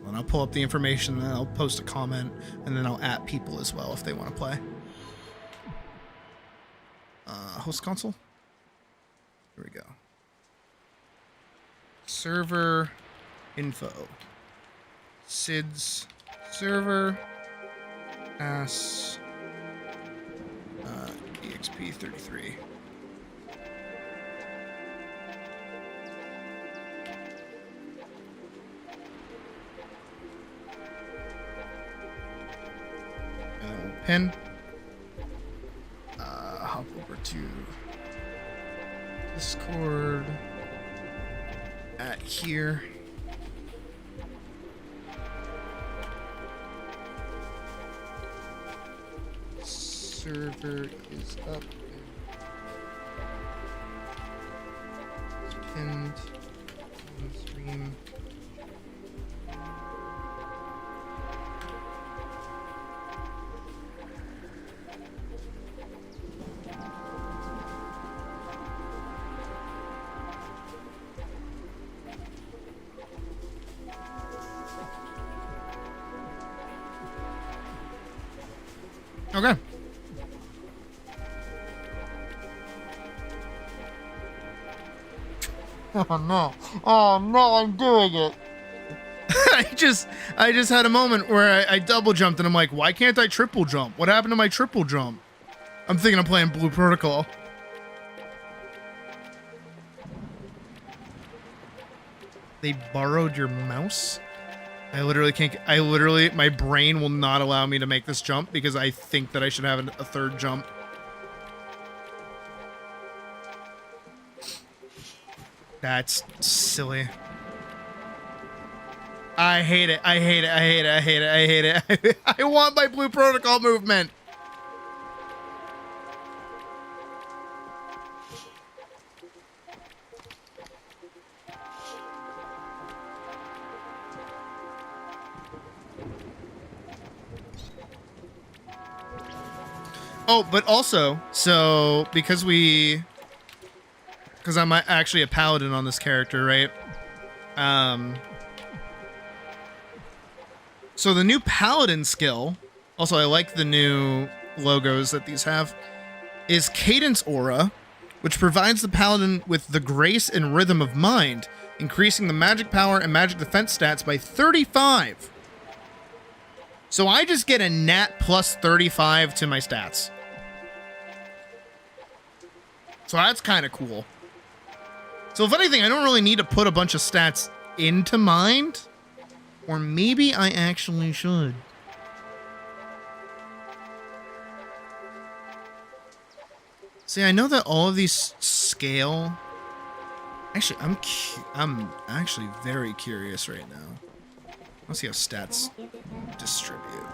And I'll pull up the information, and then I'll post a comment, and then I'll at people as well if they want to play. Host console. Here we go. Server info. SIDS server. Pass. EXP33. Pin. Hop over to Discord at here. Server is up. It's pinned on the stream. Okay. Oh no. Oh no, I'm doing it. I just had a moment where I double jumped and I'm like, why can't I triple jump? What happened to my triple jump? I'm thinking I'm playing Blue Protocol. They borrowed your mouse? I literally can't, my brain will not allow me to make this jump because I think that I should have a third jump. That's silly. I hate it. I hate it. I hate it. I hate it. I hate it. I want my Blue Protocol movement. Oh, but also, so because I'm actually a paladin on this character, right? So the new paladin skill, also I like the new logos that these have, is Cadence Aura, which provides the paladin with the grace and rhythm of mind, increasing the magic power and magic defense stats by 35. So I just get a nat plus 35 to my stats. So that's kind of cool. So if anything, I don't really need to put a bunch of stats into mind. Or maybe I actually should. See, I know that all of these scale. Actually, I'm actually very curious right now. Let's see how stats distribute.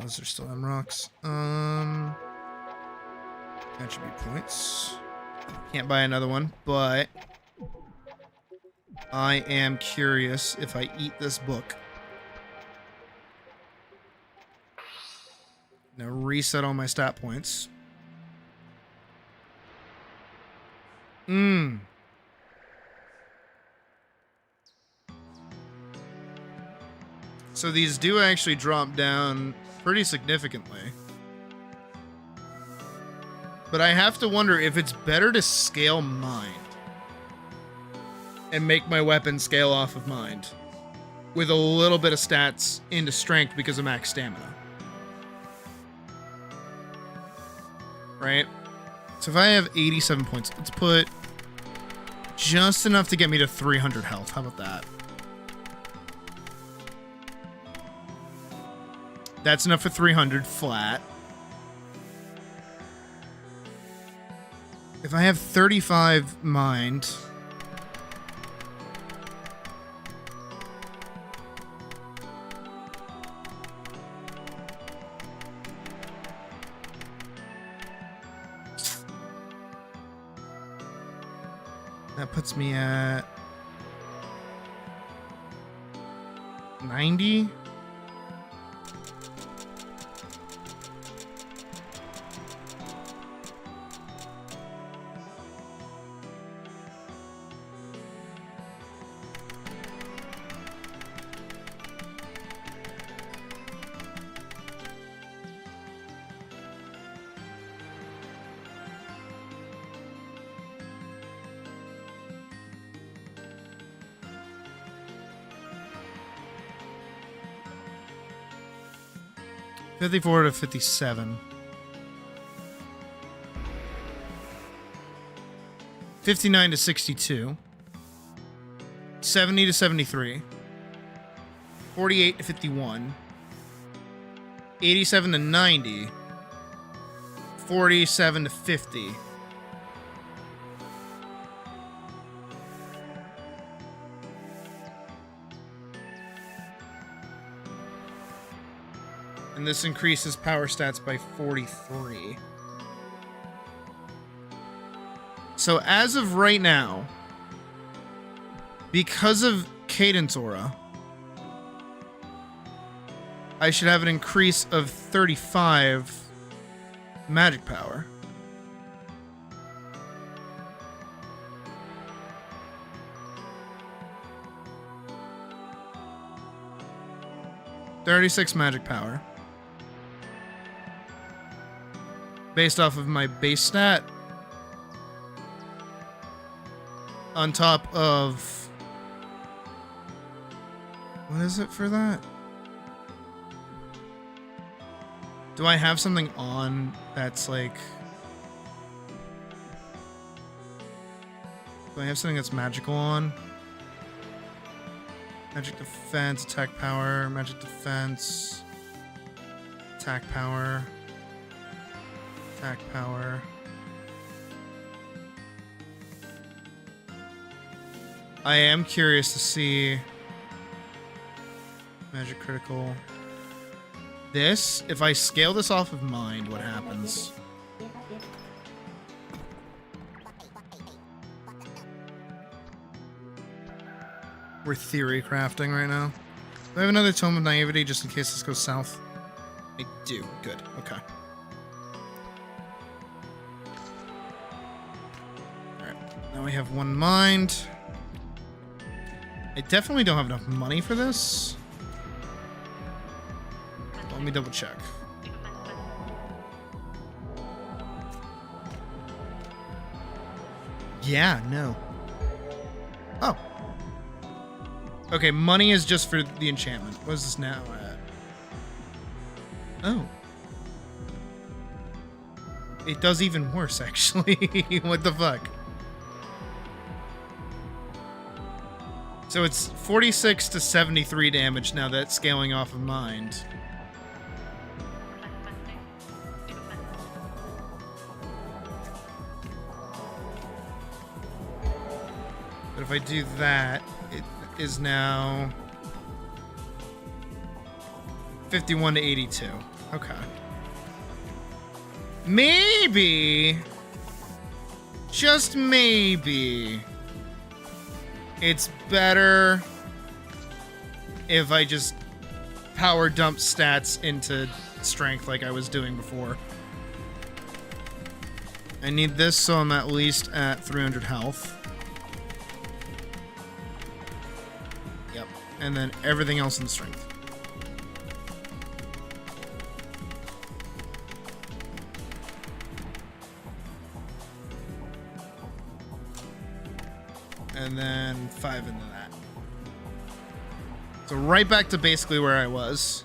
Those are still M rocks. Attribute points. Can't buy another one, but I am curious if I eat this book. Now reset all my stat points. So these do actually drop down pretty significantly. But I have to wonder if it's better to scale mind and make my weapon scale off of mind with a little bit of stats into strength because of max stamina. Right? So if I have 87 points, let's put just enough to get me to 300 health. How about that? That's enough for 300 flat. If I have 35 mind, that puts me at 90. $54 to $57. 59 to 62. 70 to 73. 48 to 51. 87 to 90. 47 to 50. And this increases power stats by 43. So as of right now, because of Cadence Aura, I should have an increase of 35 magic power. $36 magic power. Based off of my base stat. On top of... What is it for that? Do I have something on that's like... Do I have something that's magical on? Magic defense, attack power, magic defense, attack power, attack power. I am curious to see magic critical. This, if I scale this off of mind, what happens? We're theory crafting right now. Do I have another Tome of Naivety just in case this goes south? I do. Good. Okay. Alright. Now we have one mind. I definitely don't have enough money for this. Let me double check. Yeah, no. Oh. Okay, money is just for the enchantment. What is this now at? Oh. It does even worse, actually. What the fuck? So it's 46 to 73 damage now that's scaling off of mind. But if I do that, it is now 51 to 82. Okay. Maybe, just maybe, it's better if I just power dump stats into strength like I was doing before. I need this so I'm at least at 300 health. Yep. And then everything else in strength. And then 5 into that. So right back to basically where I was.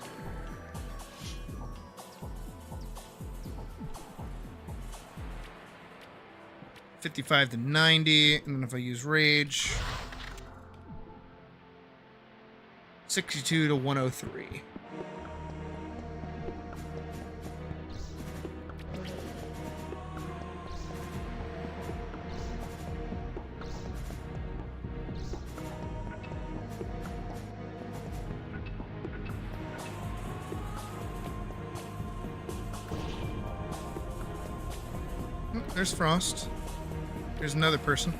$55 to $90, and then if I use rage, $62 to $103. There's Frost. There's another person.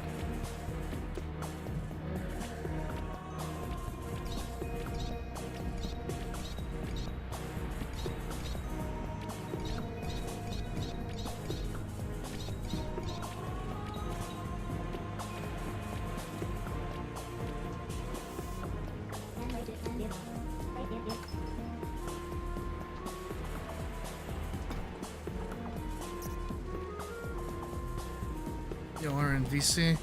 VC.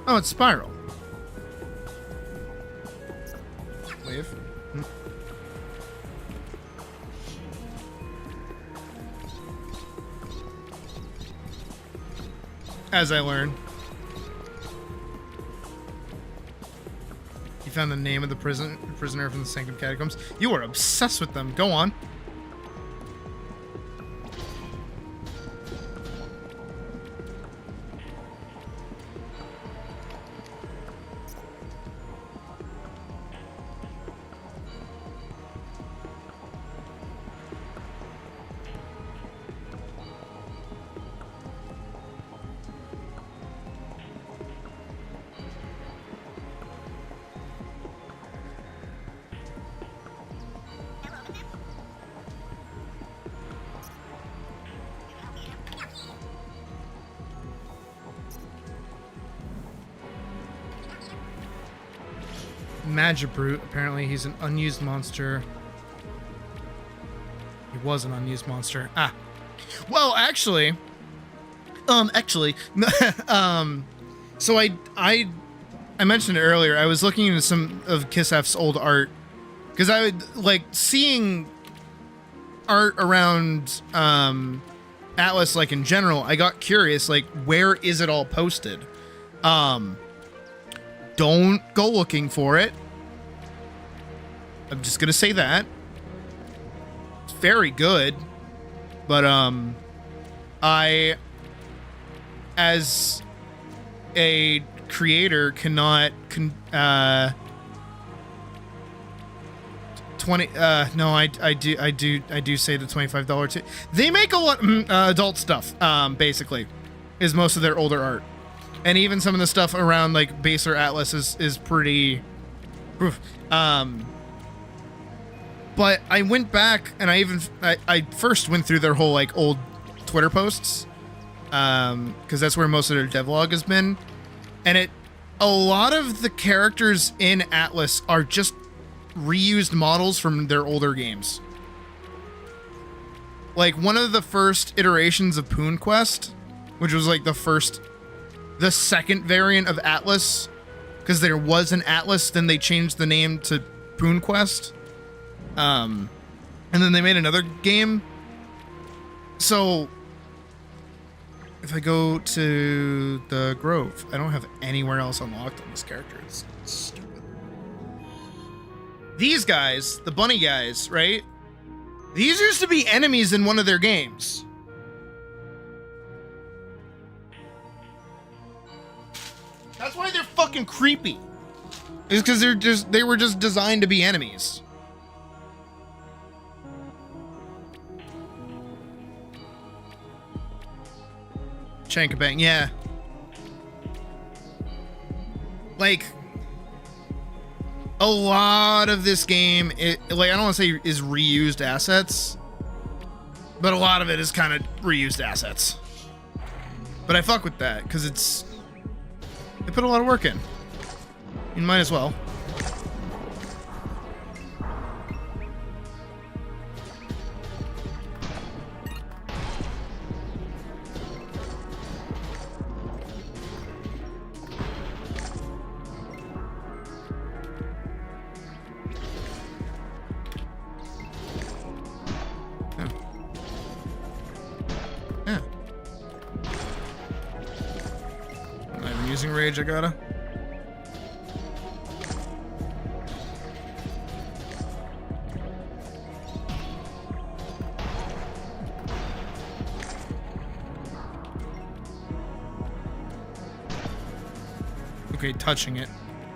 Oh, it's Spiral. Wave. As I learn. You found the name of the prisoner from the Sanctum Catacombs. You are obsessed with them. Go on. Magibrute, apparently he's an unused monster. He was an unused monster. Ah. Well, actually, so I mentioned it earlier. I was looking into some of Kissaf's old art because I would like seeing art around ATLYSS, like in general. I got curious, like, where is it all posted? Don't go looking for it. I'm just gonna say that. It's very good. But I, as a creator, cannot I do say the $25 too. They make a lot adult stuff, basically, is most of their older art. And even some of the stuff around like baser ATLYSS is pretty oof. But I went back and I first went through their whole like old Twitter posts, because that's where most of their devlog has been. And a lot of the characters in ATLYSS are just reused models from their older games. Like one of the first iterations of Poon Quest, which was like the second variant of ATLYSS, because there was an ATLYSS, then they changed the name to Poon Quest. And then they made another game. So if I go to the Grove, I don't have anywhere else unlocked on this character. It's stupid. These guys, the bunny guys, right? These used to be enemies in one of their games. That's why they're fucking creepy. Is because they were just designed to be enemies. Chankabang, yeah. Like, a lot of this game, like, I don't want to say is reused assets, but a lot of it is kind of reused assets. But I fuck with that because they put a lot of work in. You might as well. Using rage, I gotta. Okay, touching it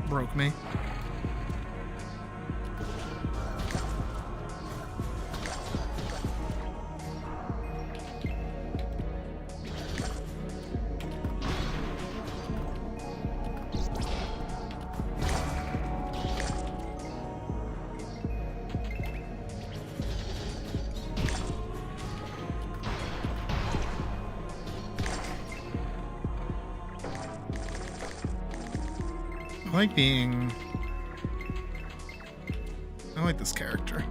broke me. I like this character.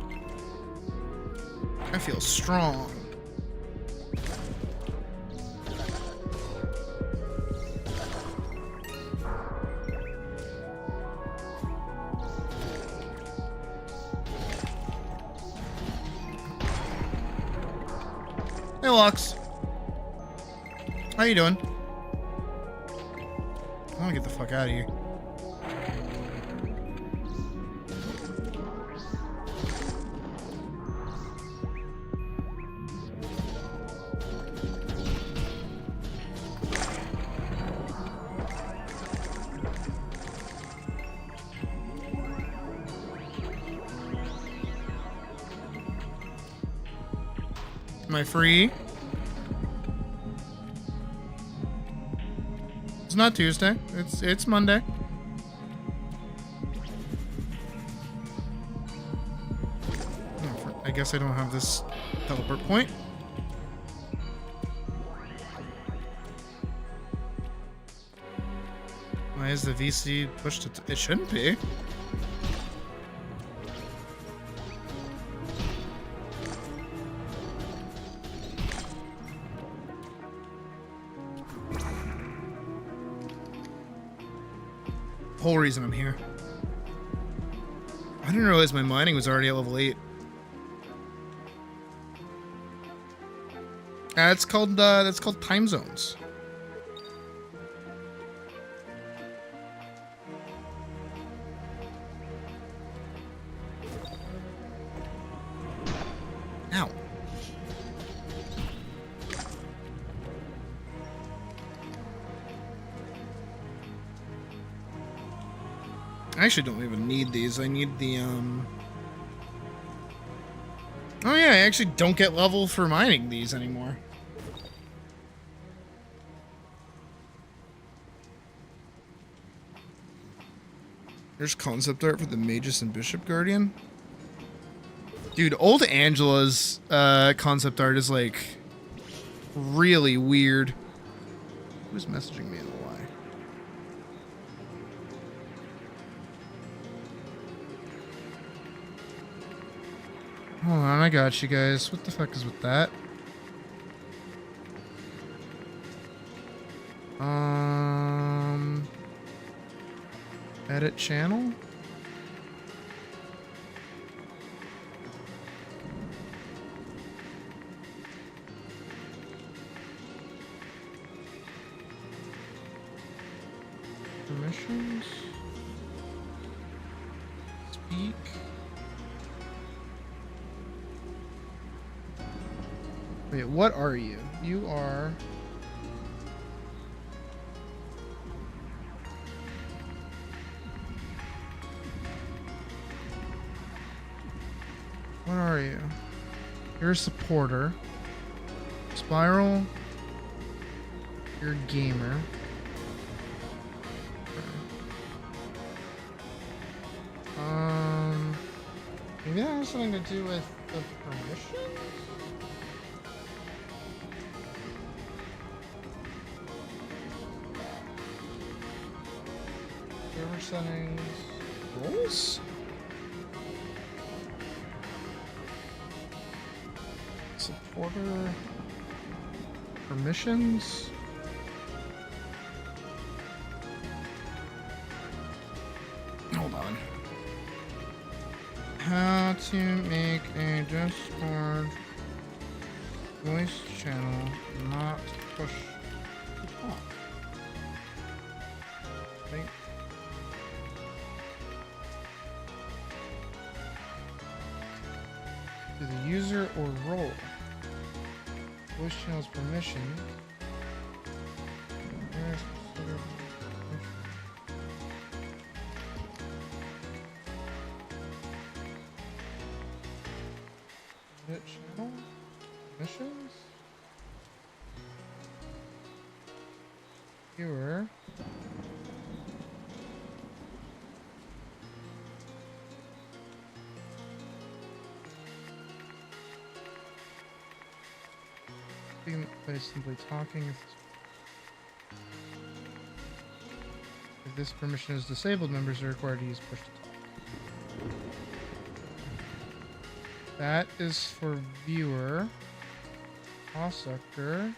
I feel strong. Hey, Lux. How you doing? I want to get the fuck out of here. Am I free? It's not Tuesday. It's Monday. I guess I don't have this teleport point. Why is the VC pushed to... It shouldn't be. Whole reason I'm here. I didn't realize my mining was already at level 8. That's called time zones. Ow. I actually don't even need these. I need the, Oh yeah, I actually don't get level for mining these anymore. There's concept art for the Magus and Bishop Guardian. Dude, old Angela's, concept art is, like, really weird. Who's messaging me in the Y? Hold on, I got you guys. What the fuck is with that? Edit channel? Permissions? Speak? Wait, what are you? You are... What are you? You're a supporter. Spiral. You're a gamer. something to do with the permission? Server settings, roles? Supporter permissions? Hold on. How to make a Discord voice channel not push to talk. Think. To the user or role. Voice channel's permission. Channel missions. Viewer. By simply talking. If this permission is disabled, members are required to use push to talk. That is for viewer. Pause sector.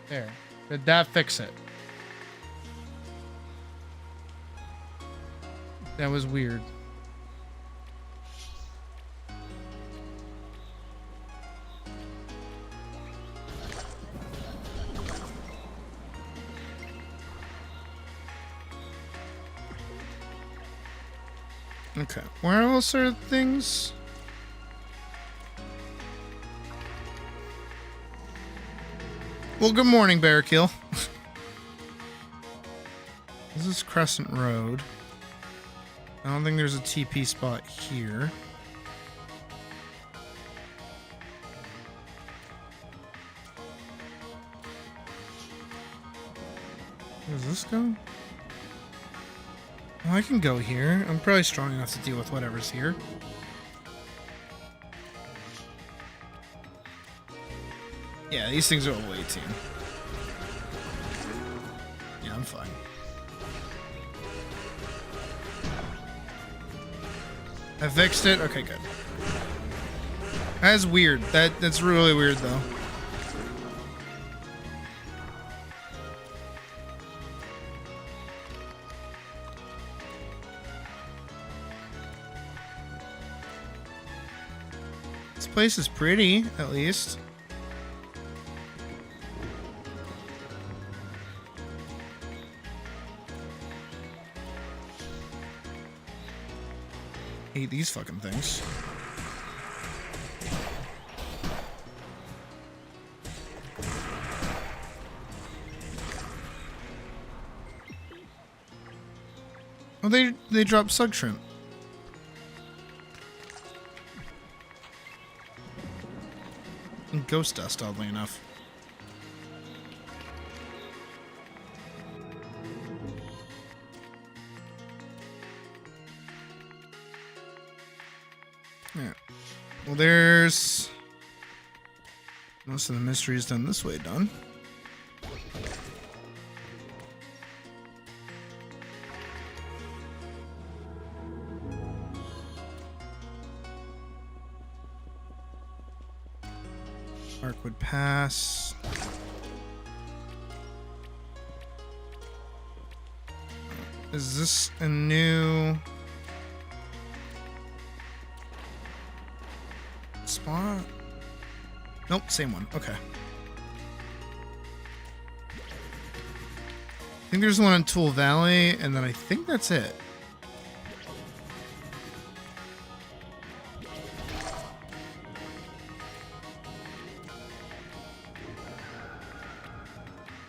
There. Did that fix it? That was weird. Okay, where else are things? Well, good morning, Bearkill. This is Crescent Road. I don't think there's a TP spot here. Where does this go? Oh, I can go here. I'm probably strong enough to deal with whatever's here. Yeah, these things are level 18. Yeah, I'm fine. I fixed it? Okay, good. That's weird. That's really weird, though. This place is pretty, at least. Hate these fucking things. Oh, they drop sug shrimp. And ghost dust, oddly enough. Yeah. Well, there's most of the mysteries done this way done. Arkwood Pass. Is this a new spot? Nope, same one. Okay. I think there's one in Tool Valley, and then I think that's it.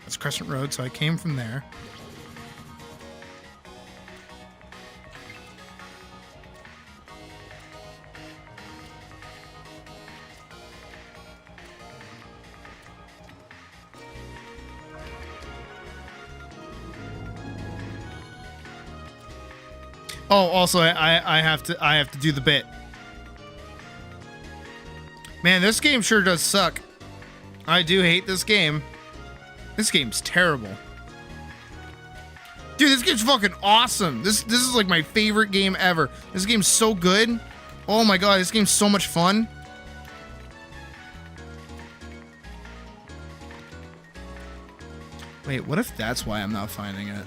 That's Crescent Road, so I came from there. Oh, also I have to do the bit. Man, this game sure does suck. I do hate this game. This game's terrible. Dude, this game's fucking awesome. This is like my favorite game ever. This game's so good. Oh my god, this game's so much fun. Wait, what if that's why I'm not finding it?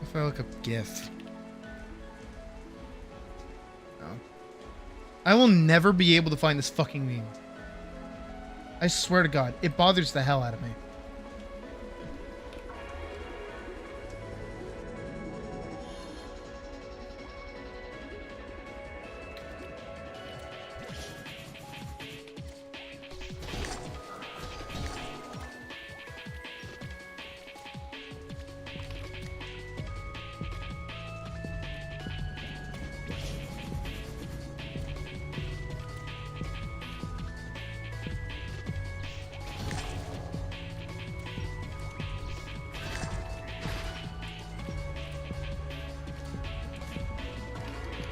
If I look up GIF. No. I will never be able to find this fucking meme. I swear to God, it bothers the hell out of me.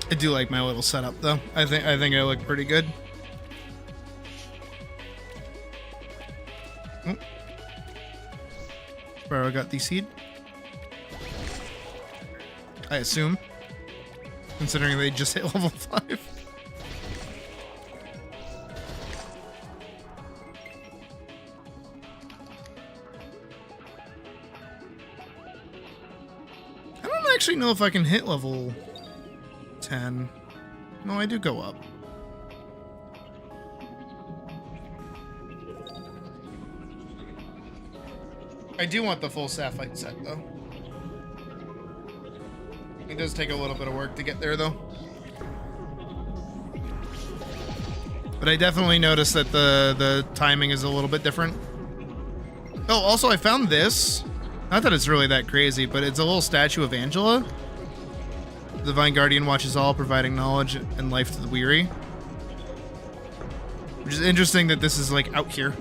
I do like my little setup though. I think I look pretty good. Oh. Sparrow got DC'd. I assume. Considering they just hit level 5. I don't actually know if I can hit level 10. No, I do go up. I do want the full sapphire set though. It does take a little bit of work to get there though. But I definitely noticed that the timing is a little bit different. Oh, also I found this. Not that it's really that crazy, but it's a little statue of Angela. The Divine Guardian watches all, providing knowledge and life to the weary. Which is interesting that this is like out here.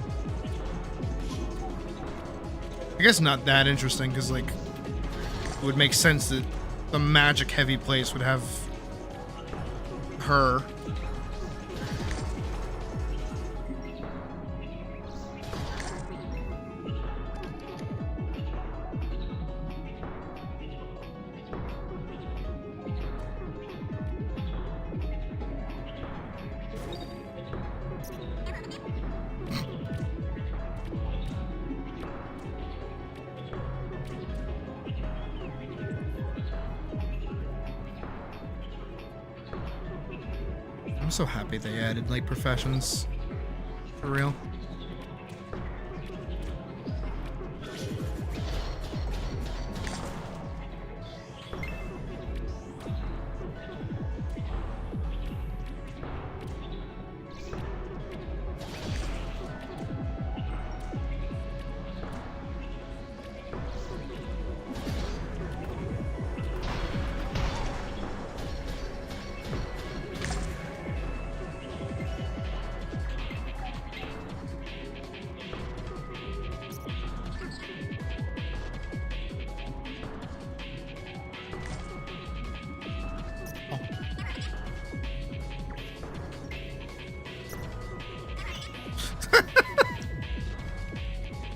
I guess not that interesting, because like it would make sense that the magic heavy place would have her. I'm so happy they added like professions. For real.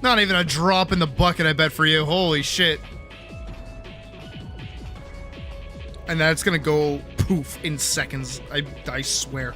Not even a drop in the bucket, I bet, for you. Holy shit. And that's gonna go poof in seconds. I swear.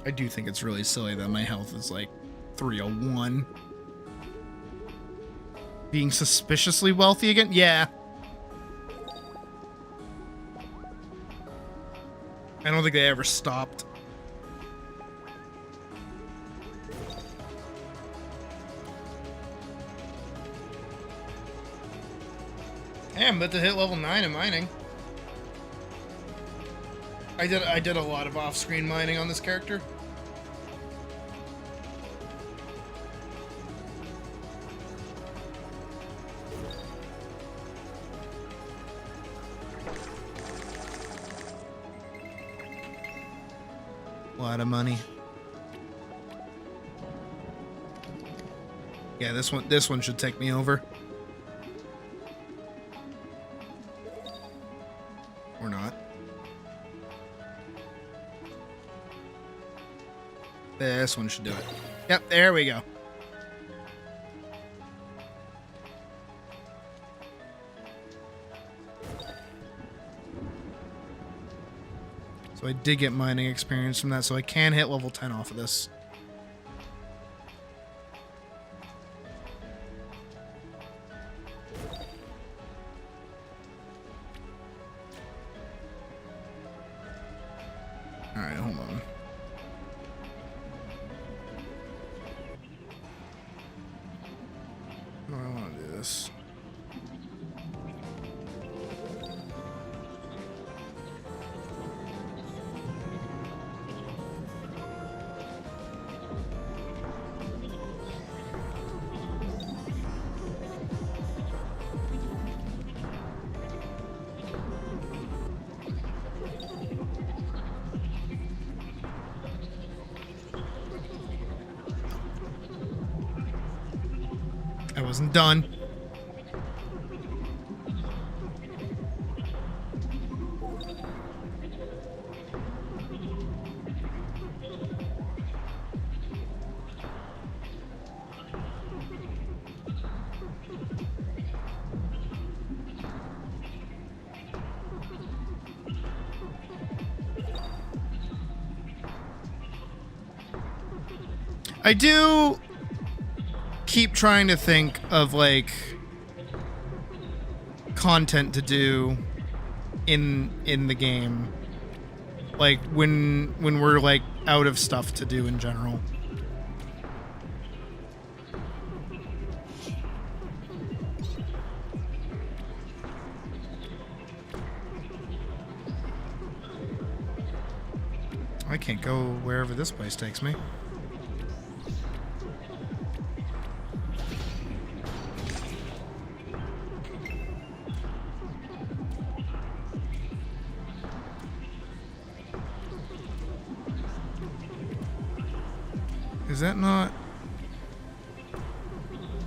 I do think it's really silly that my health is like 301. Being suspiciously wealthy again? Yeah. I don't think they ever stopped. Hey, I'm about to hit level 9 in mining. I did a lot of off-screen mining on this character. A lot of money. Yeah, this one should take me over. Or not. This one should do it. Yep, there we go. So I did get mining experience from that, so I can hit level 10 off of this. Alright, hold on. Oh, I want to do this. I wasn't done. I do keep trying to think of like content to do in the game, like when we're like out of stuff to do in general. I can't go wherever this place takes me. Is that not...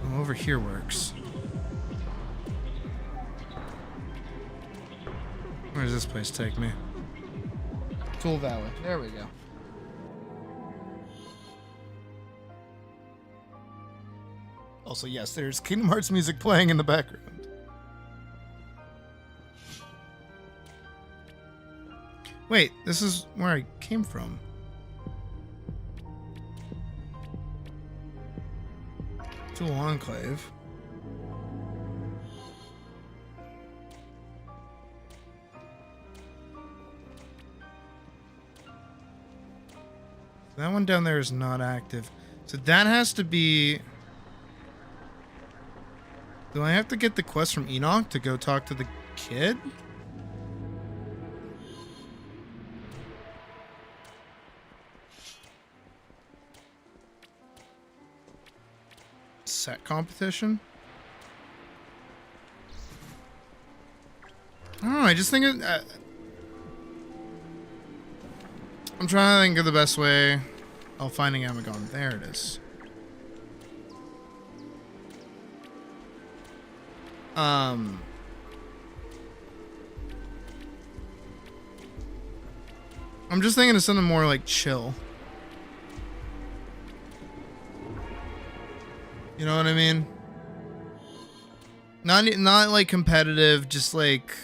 Oh, over here works. Where does this place take me? Tool Valley. There we go. Also, yes, there's Kingdom Hearts music playing in the background. Wait, this is where I came from. Tool Enclave. That one down there is not active. So that has to be... Do I have to get the quest from Enoch to go talk to the kid? Set competition? I don't know, I just think it, I'm trying to think of the best way. Oh, finding Amagon. There it is. I'm just thinking of something more like chill. You know what I mean? Not like competitive, just like...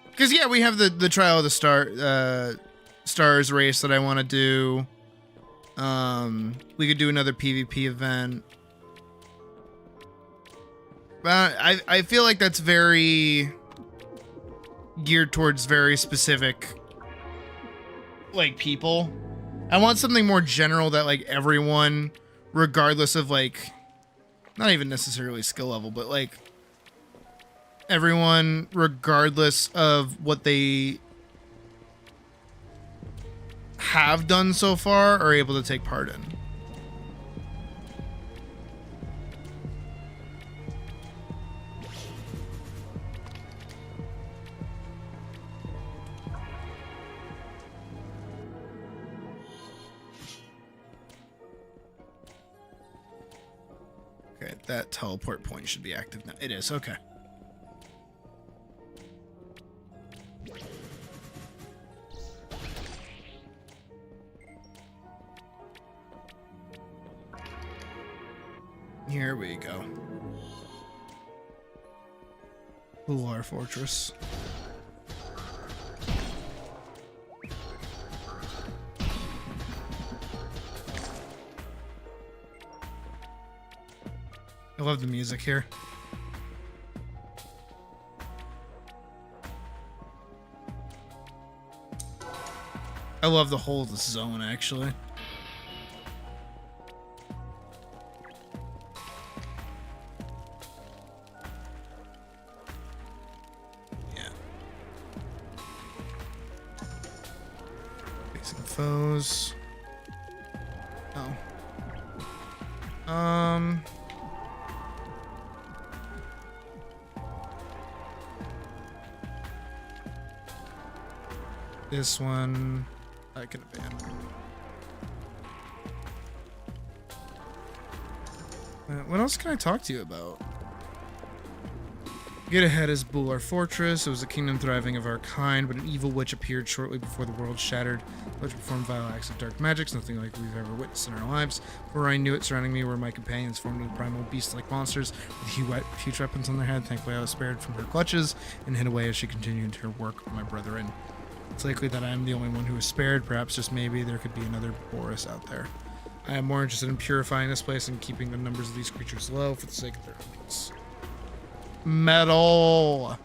Because yeah, we have the Trial of the stars race that I want to do. We could do another PvP event. But I feel like that's very geared towards very specific like people. I want something more general that like everyone, regardless of like, not even necessarily skill level, but like everyone, regardless of what they have done so far, are able to take part in. Okay, that teleport point should be active now. It is, okay. Here we go. Ular Fortress. I love the music here. I love the whole zone, actually. Yeah. Facing foes. Oh. This one I can abandon. What else can I talk to you about? Get ahead is Bular Fortress. It was a kingdom thriving of our kind, but an evil witch appeared shortly before the world shattered. The witch performed vile acts of dark magic, nothing like we've ever witnessed in our lives. Before I knew it, surrounding me were my companions, formed into primal beast-like monsters with huge weapons on their head. Thankfully, I was spared from her clutches and hid away as she continued her work with my brethren. It's likely that I am the only one who is spared. Perhaps, just maybe, there could be another Boris out there. I am more interested in purifying this place and keeping the numbers of these creatures low for the sake of their own peace. Metal!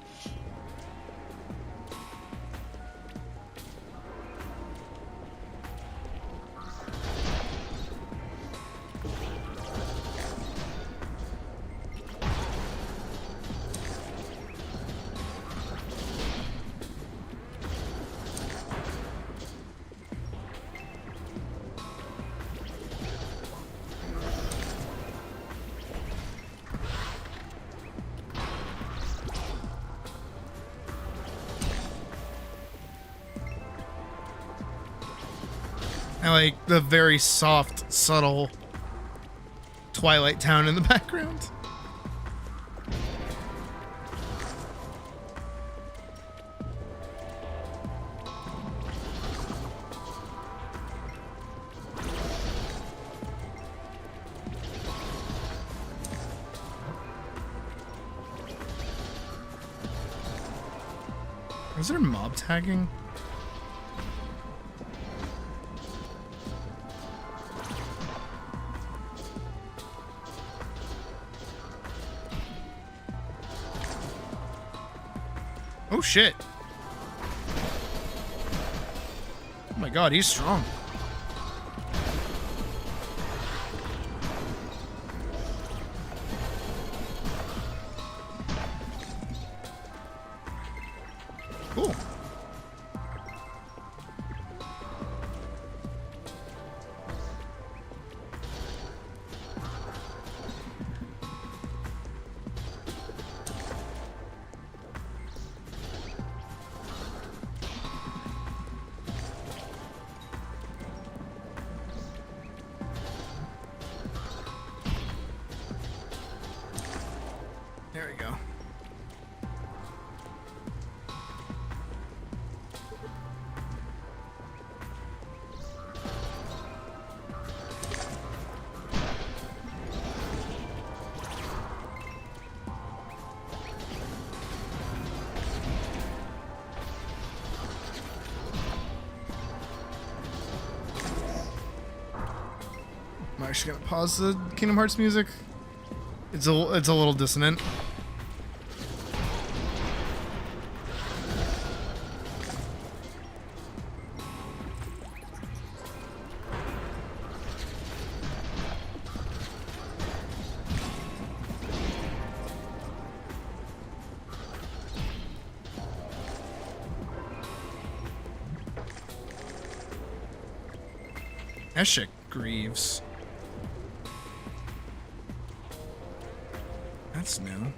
I like the very soft, subtle Twilight Town in the background. Is there mob tagging? Oh shit. Oh my god, he's strong. Cool. There we go. actually gonna pause the Kingdom Hearts music. It's a little dissonant. Eshik Greaves. That's new.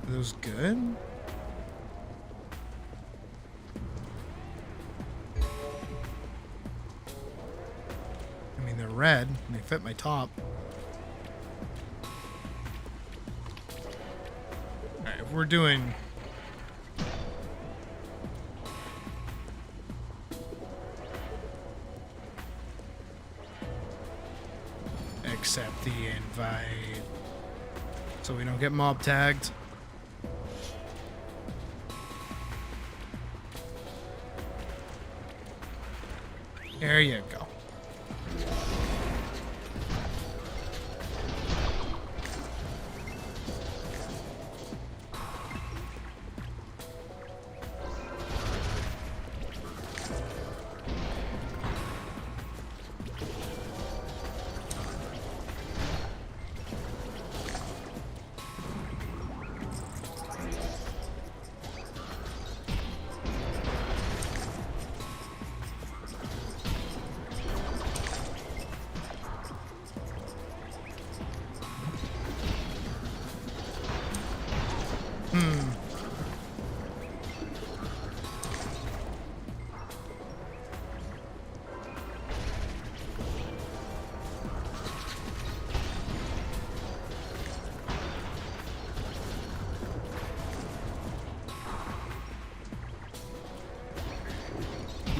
Are those good? I mean, they're red and they fit my top. Alright, if we're doing... accept the invite so we don't get mob tagged. There you go.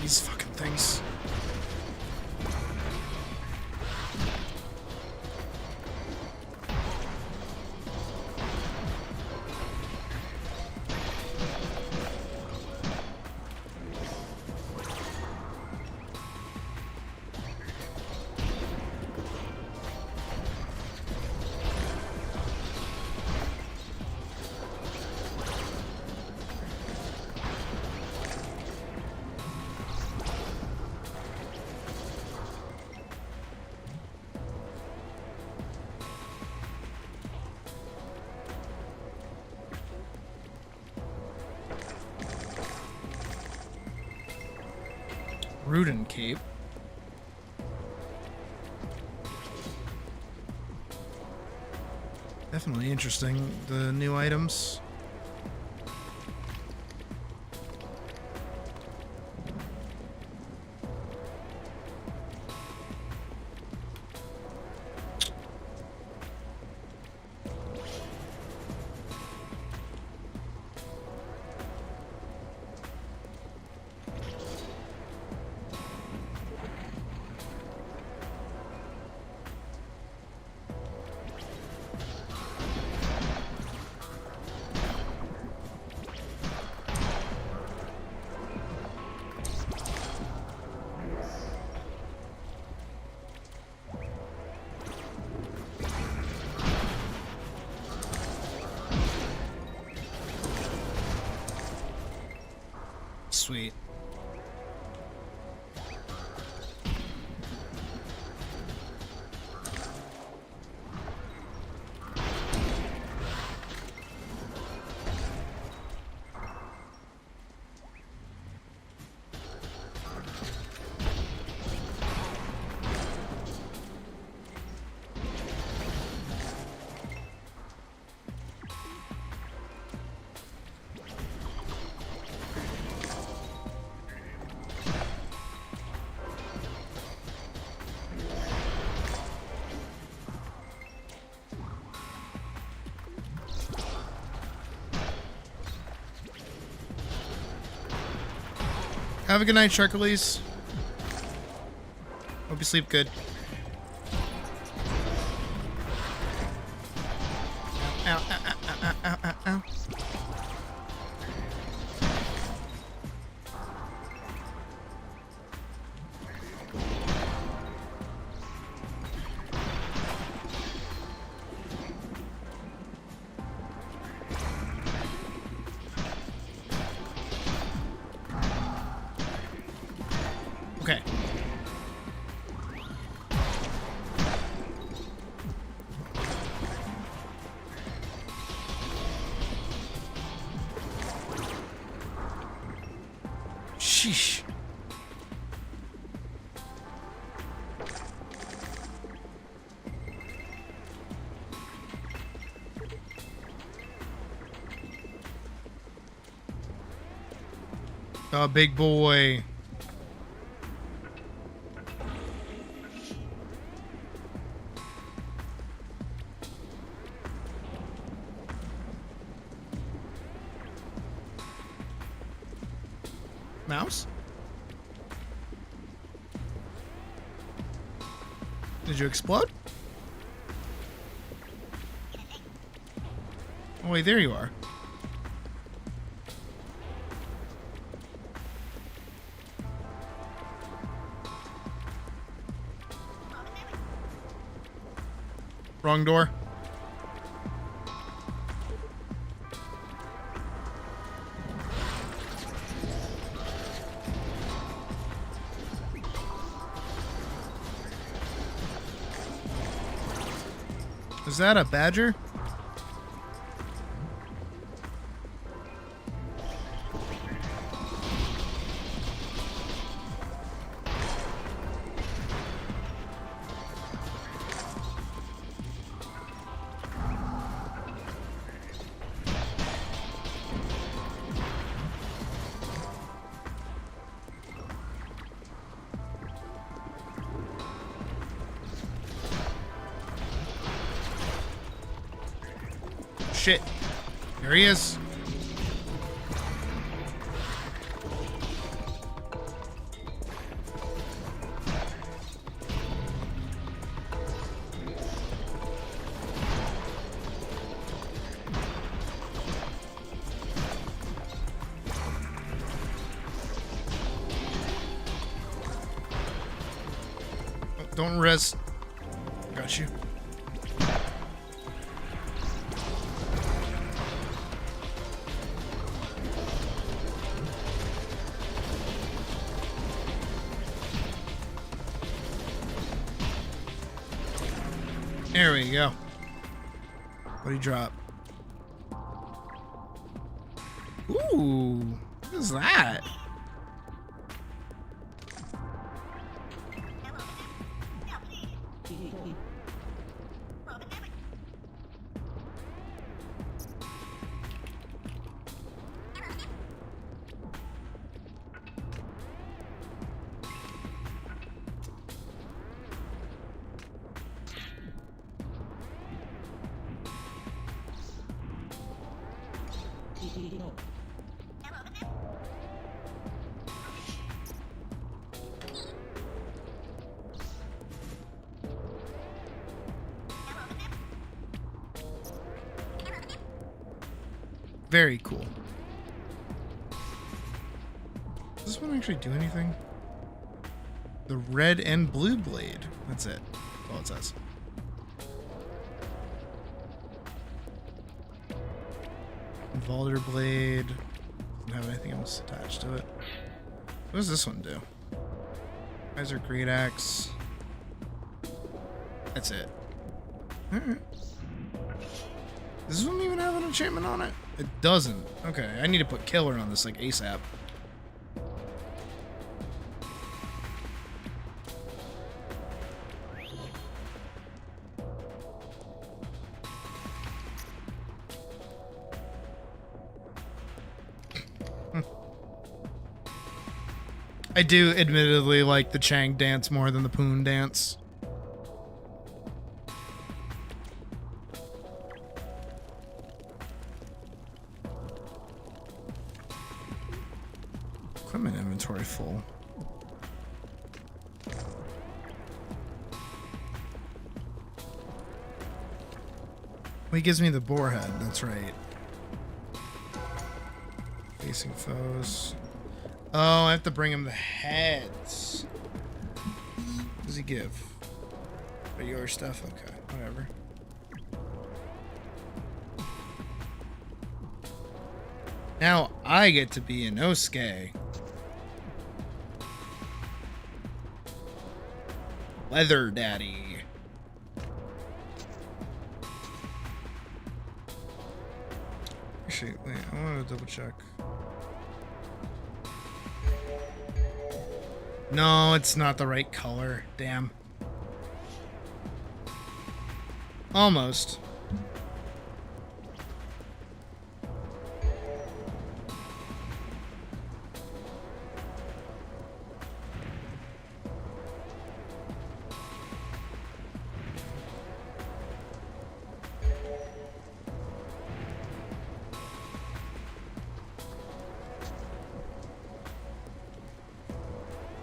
These fucking things. Rudin Cape. Definitely interesting, the new items. Sweet. Have a good night, ATLYSS. Hope you sleep good. Ow, ow, ow, ow, ow, ow, ow. Sheesh. Oh, big boy. Mouse? Did you explode? Oh, wait, there you are. Wrong door. Is that a badger? Shit. There he is. Oh, don't rest. Got you. There we go. What do you drop? Ooh, what is that? Very cool. Does this one actually do anything? The red and blue blade. That's it. That's all it says. Valder blade. Doesn't have anything else attached to it. What does this one do? Kaiser Great Axe. That's it. Alright. Does this one even have an enchantment on it? It doesn't. Okay, I need to put killer on this like ASAP. I do admittedly like the Chang dance more than the Poon dance. Equipment inventory full. Well, he gives me the boar head, that's right. Facing foes. Oh, I have to bring him the heads. What does he give? For your stuff? Okay, whatever. Now I get to be an Osuke. Leather Daddy. Actually, wait, I want to double check. No, it's not the right color. Damn. Almost.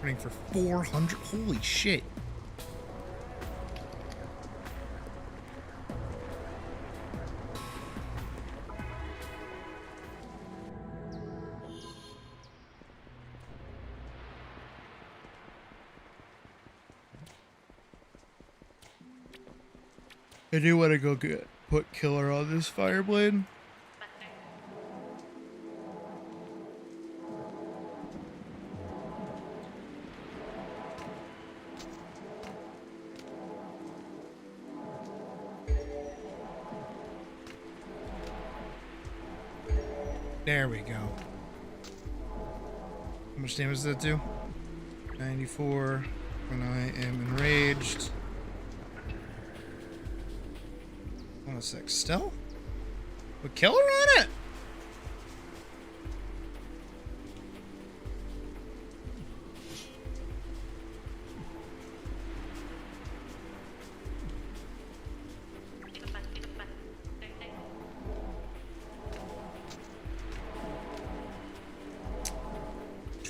Running for 400. Holy shit. I do want to go put killer on this fireblade. There we go. How much damage does that do? 94 when I am enraged. 106. Still? Put killer on it?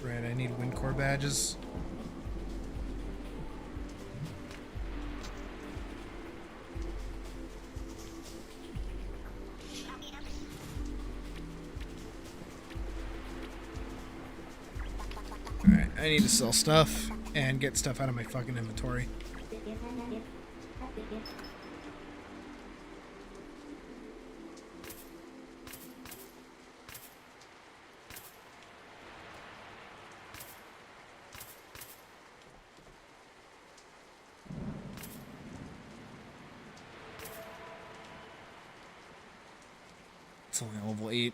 Right, I need wind core badges. Alright, I need to sell stuff and get stuff out of my fucking inventory. It's only level 8.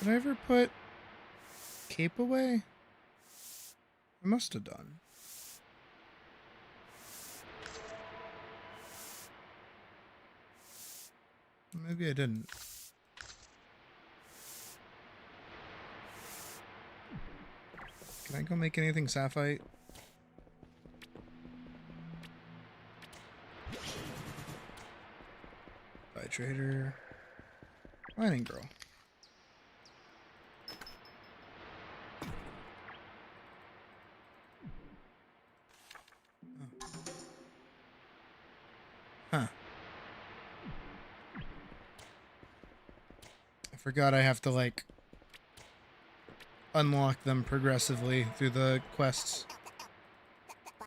Did I ever put cape away? I must have done. Maybe I didn't. Can I go make anything sapphire? Buy trader. Mining girl. Huh. I forgot I have to, like, unlock them progressively through the quests. I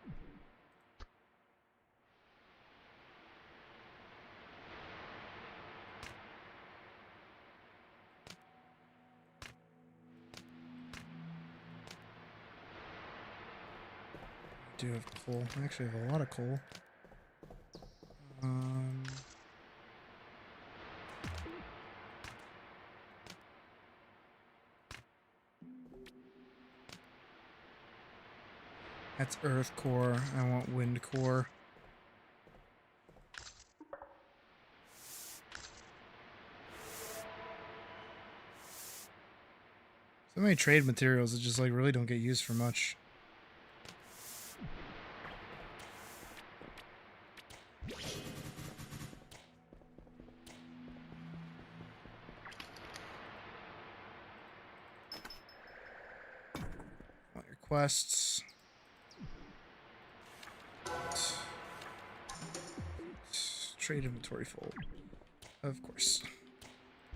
do have coal. I actually have a lot of coal. That's earth core. I want wind core. So many trade materials that just like really don't get used for much. Want your quests. Trade inventory full. Of course.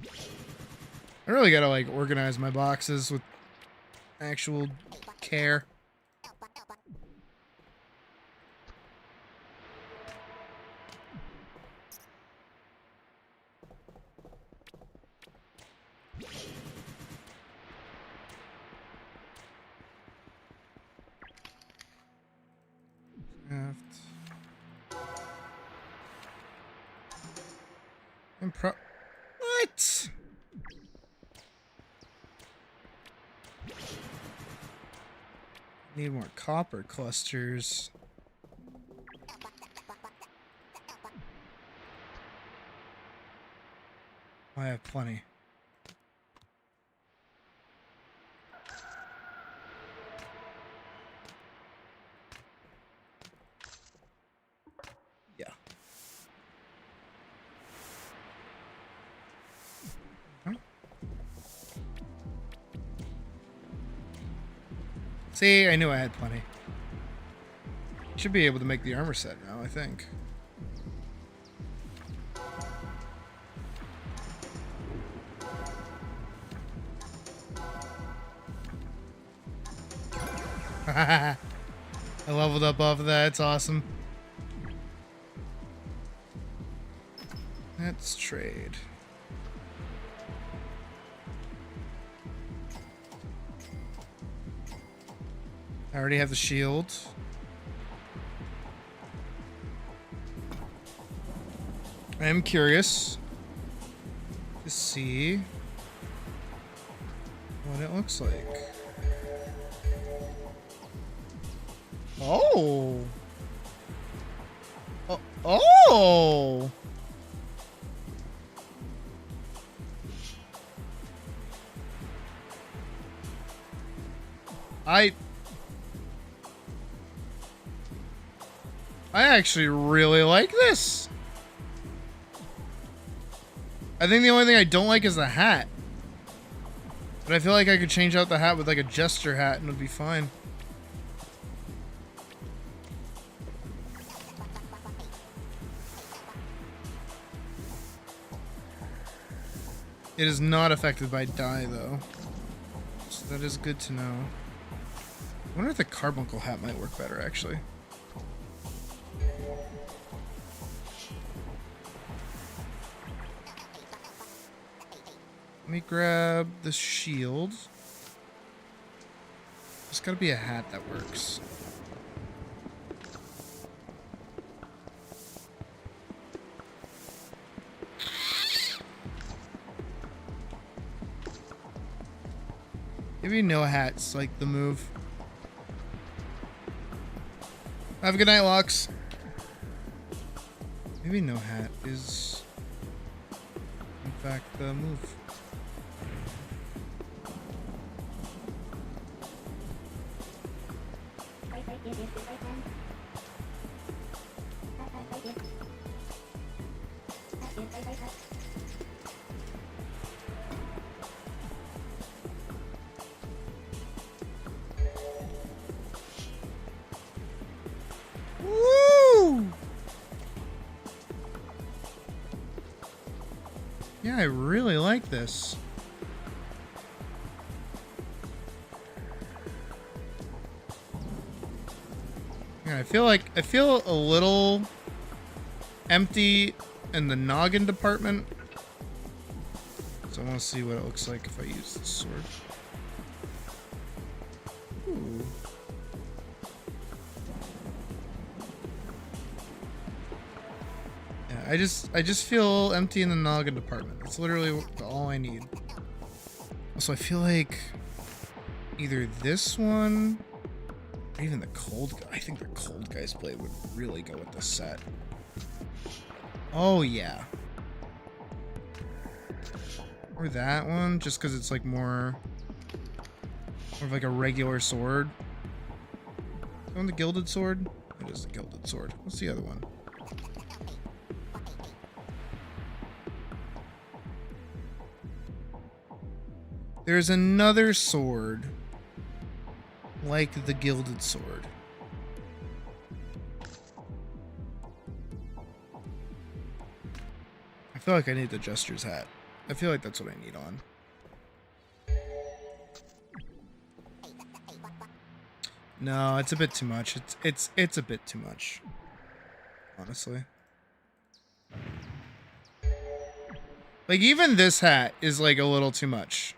I really gotta like organize my boxes with actual care. What? Need more copper clusters. I have plenty. Yeah. See, I knew I had plenty. Should be able to make the armor set now, I think. I leveled up off of that. It's awesome. Let's trade. I already have the shield. I am curious to see what it looks like. Oh. Oh. I actually really like this. I think the only thing I don't like is the hat. But I feel like I could change out the hat with like a jester hat and it would be fine. It is not affected by dye though. So that is good to know. I wonder if the carbuncle hat might work better actually. Let me grab the shield. There's gotta be a hat that works. Maybe no hat's like the move. Have a good night, Lux. Maybe no hat is in fact the move. Woo! Yeah, I really like this. Yeah, I feel a little empty in the noggin department. So I want to see what it looks like if I use this sword. Ooh. Yeah, I just feel empty in the noggin department. That's literally all I need. Also, I feel like either this one or even the cold guy. I think the cold guy's blade would really go with this set. Oh yeah. Or that one, just because it's like more of like a regular sword. On the gilded sword? It is the gilded sword. What's the other one? There's another sword like the gilded sword. I feel like I need the jester's hat. I feel like that's what I need on. No, it's a bit too much. It's a bit too much. Honestly. Like even this hat is like a little too much.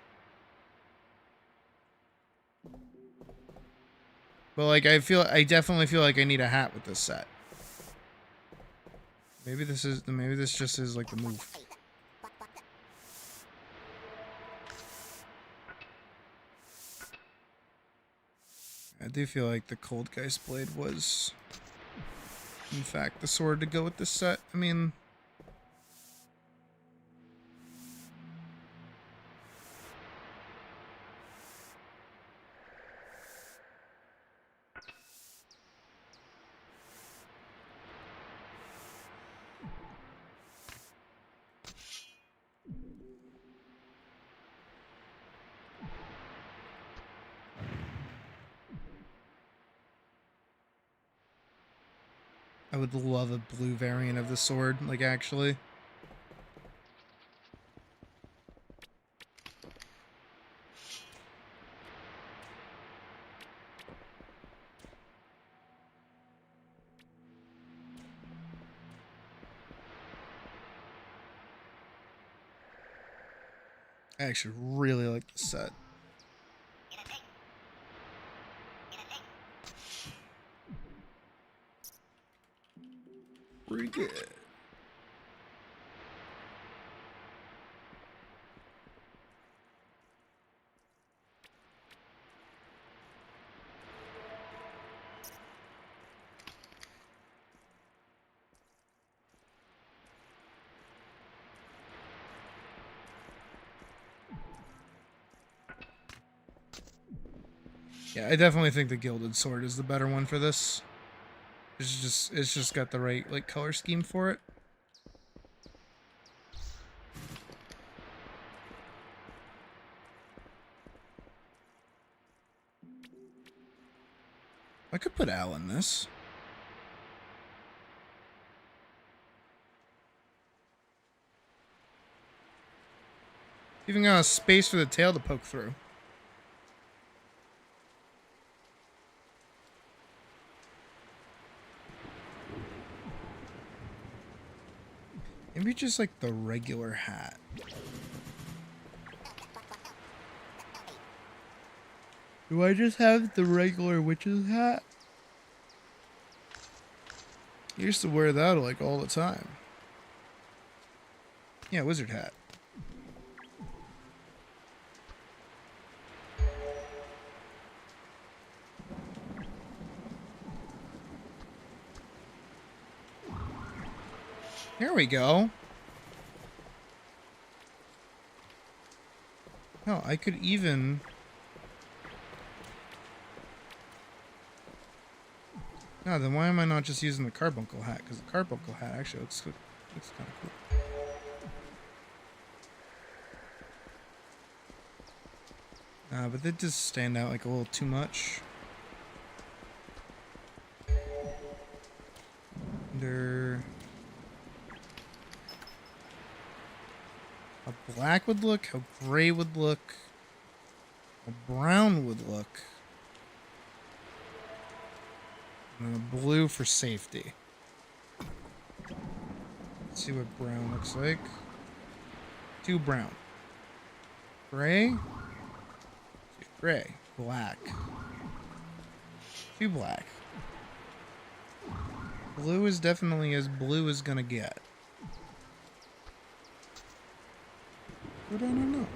But like I definitely feel like I need a hat with this set. Maybe this just is like the move. I do feel like the Cold Geist Blade was, in fact, the sword to go with this set. I mean... I would love a blue variant of the sword, like, actually. I actually really like the set. Pretty good. Yeah, I definitely think the Gilded Sword is the better one for this. It's just got the right, like, color scheme for it. I could put Al in this. Even got a space for the tail to poke through. Maybe just like the regular hat. Do I just have the regular witch's hat? I used to wear that like all the time. Yeah, wizard hat. Here we go. Oh, I could even... No, then why am I not just using the carbuncle hat? Because the carbuncle hat actually looks kind of cool. But they just stand out like a little too much. They're... How black would look, how gray would look, how brown would look. And then a blue for safety. Let's see what brown looks like. Two brown. Gray. Gray. Black. Two black. Blue is definitely as blue as gonna get. But I don't know.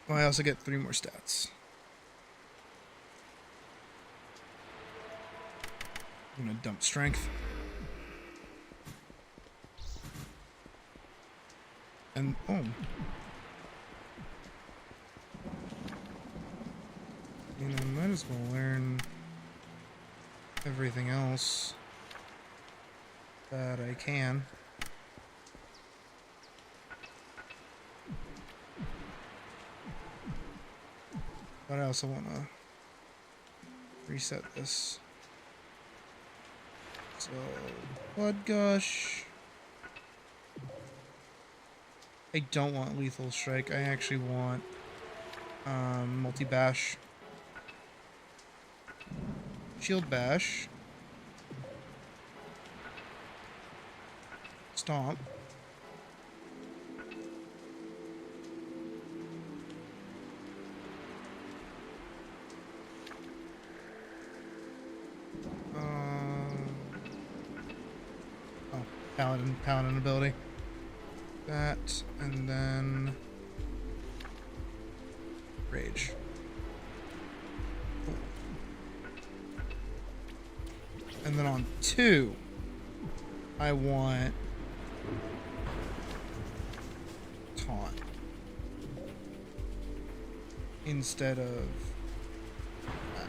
Oh, I also get 3 more stats. I'm gonna dump strength. And, oh. You know, might as well learn everything else that I can. But I also want to reset this. So, Blood Gush. I don't want Lethal Strike. I actually want Multi-Bash. Shield Bash. Stomp. Oh. paladin ability. That, and then rage. Cool. And then on 2, I want taunt instead of that.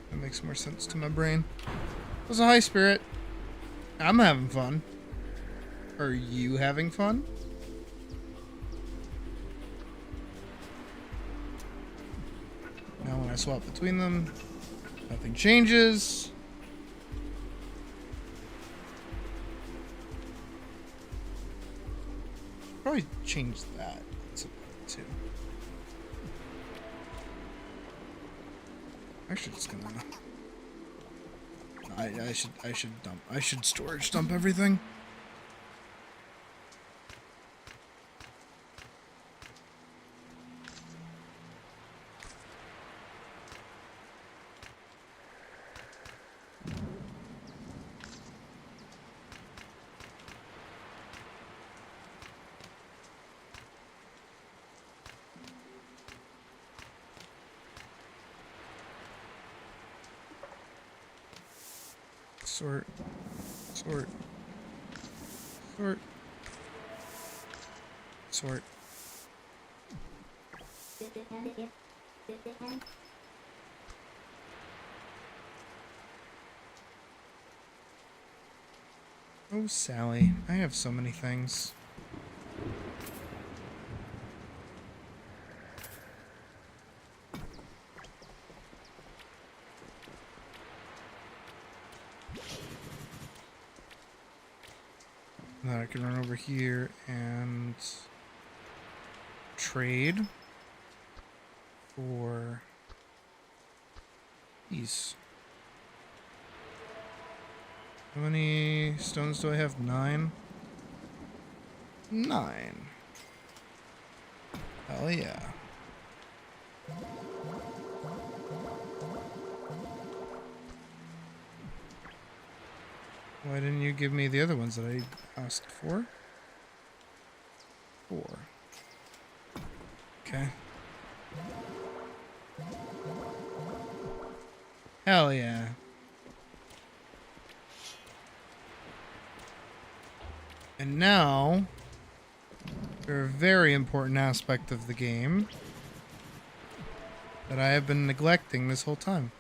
That makes more sense to my brain. It was a high spirit. I'm having fun. Are you having fun? Now when I swap between them, nothing changes. Probably change that too. Actually, just gonna. I should dump. I should storage dump everything. Sort. Oh, Sally, I have so many things. Now I can run over here and trade for these. How many stones do I have? 9? 9. Hell yeah. Why didn't you give me the other ones that I asked for? 4. Okay. Hell yeah. And now, for a very important aspect of the game that I have been neglecting this whole time.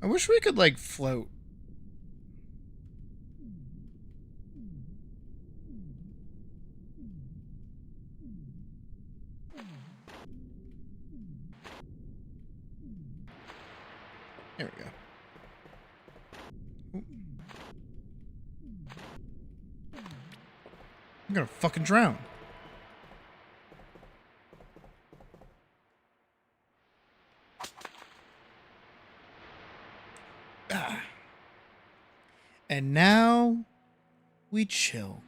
I wish we could, like, float. There we go. Ooh. I'm gonna fucking drown. Ah. And now we chill.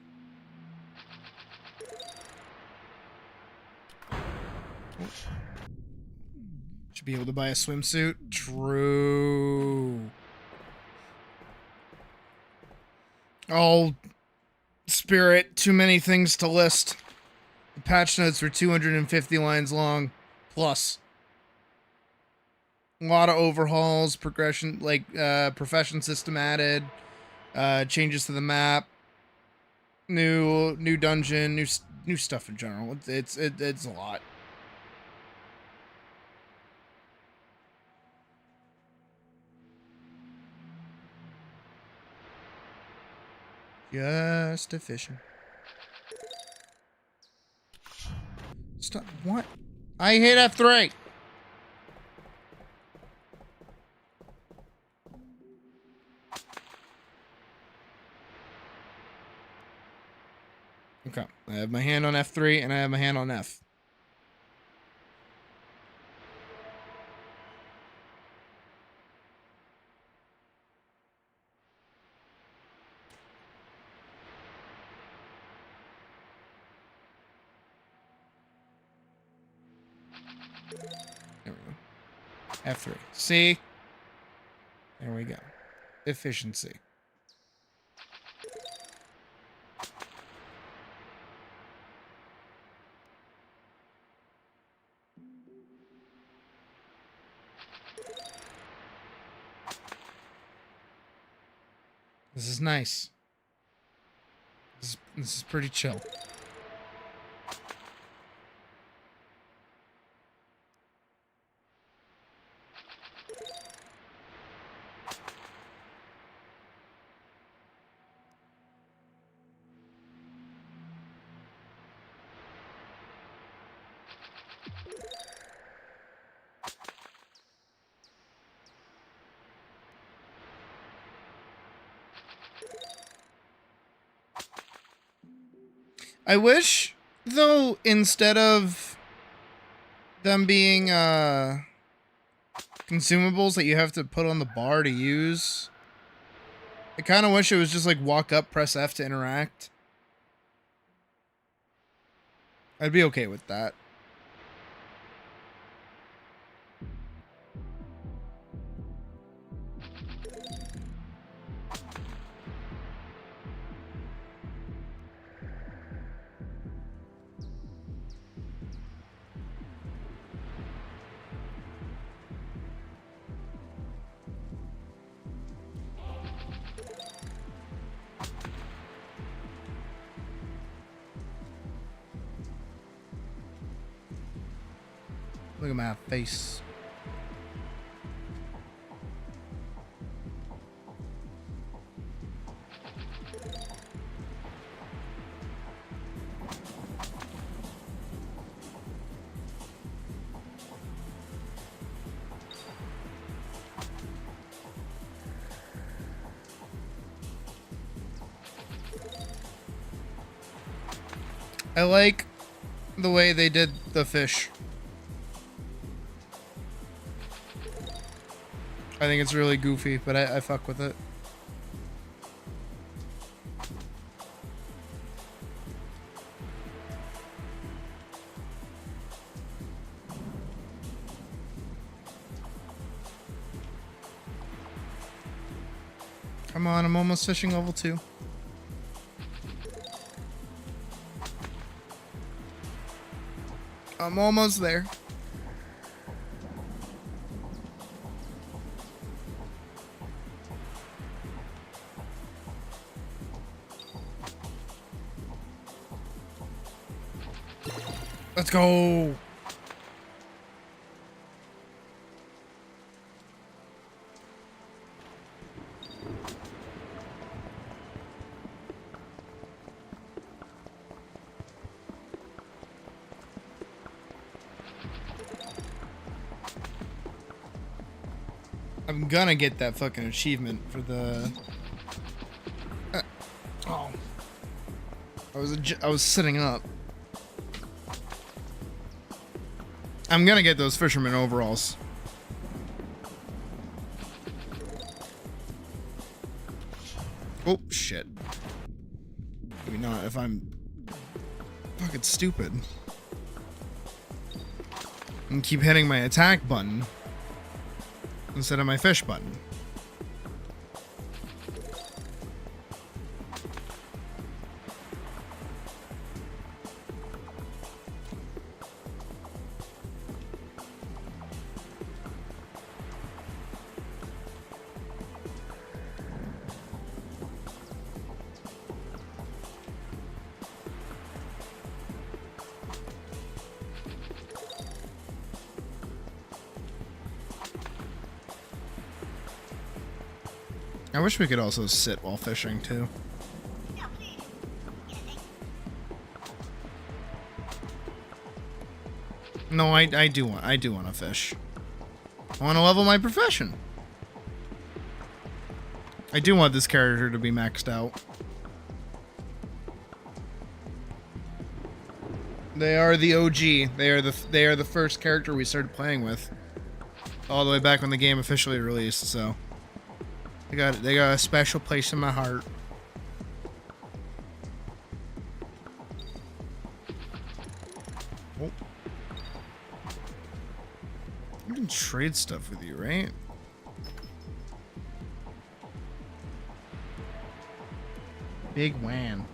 Should be able to buy a swimsuit. True. Oh, Spirit, too many things to list. The patch notes were 250 lines long. Plus. A lot of overhauls, progression, like profession system added, changes to the map, new dungeon, new stuff in general. It's a lot. Just a fishing. Stop. What? I hit F3. Okay. I have my hand on F3 and I have my hand on F. There we go. F3. See? There we go. Efficiency. This is nice. This is pretty chill. I wish, though, instead of them being consumables that you have to put on the bar to use, I kind of wish it was just like walk up, press F to interact. I'd be okay with that. Look at my face. I like the way they did the fish. I think it's really goofy, but I fuck with it. Come on, I'm almost fishing level 2. I'm almost there. Let's go. I'm gonna get that fucking achievement for the. Oh, I was sitting up. I'm gonna get those fisherman overalls. Oh shit. Maybe not if I'm fucking stupid. And keep hitting my attack button instead of my fish button. I wish we could also sit while fishing too. No, I do want to fish. I want to level my profession. I do want this character to be maxed out. They are the OG. They are the first character we started playing with, all the way back when the game officially released. So they got a special place in my heart. I can trade stuff with you, right? Big Wan.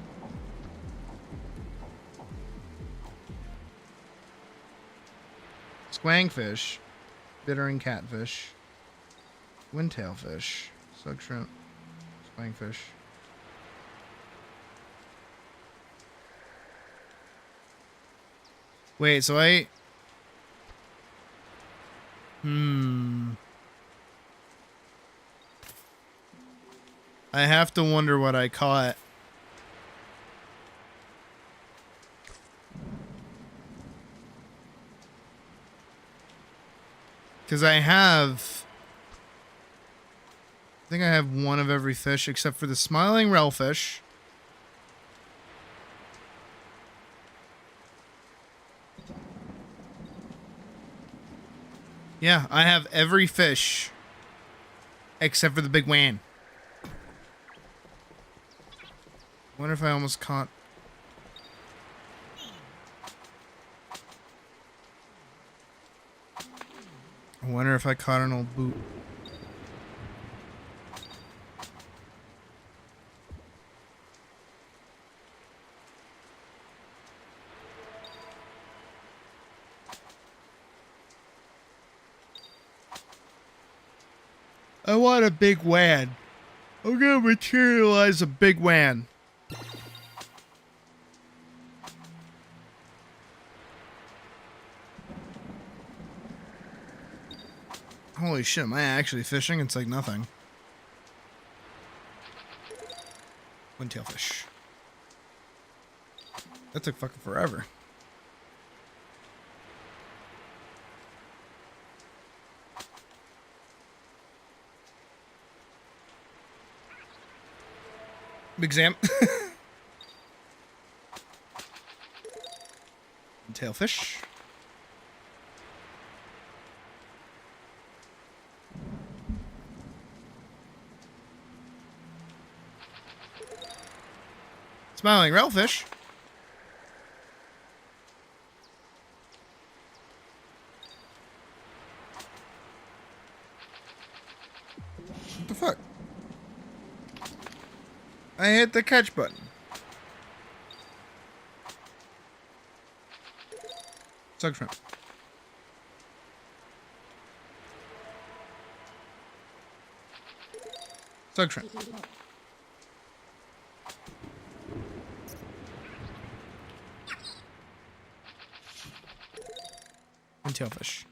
Squangfish. Bittering catfish. Windtailfish. Sug shrimp. Squangfish. Wait, so I... I have to wonder what I caught. Because I think I have one of every fish except for the smiling railfish. Yeah, I have every fish except for the big wan. Wonder if I almost caught... I wonder if I caught an old boot. I want a big wan. I'm gonna materialize a big wan. Holy shit, am I actually fishing? It's like nothing. Windtailfish. That took fucking forever. Big Zam. Tailfish. Smiling railfish. What the fuck? I hit the catch button. Sug shrimp. Sug shrimp. And tailfish.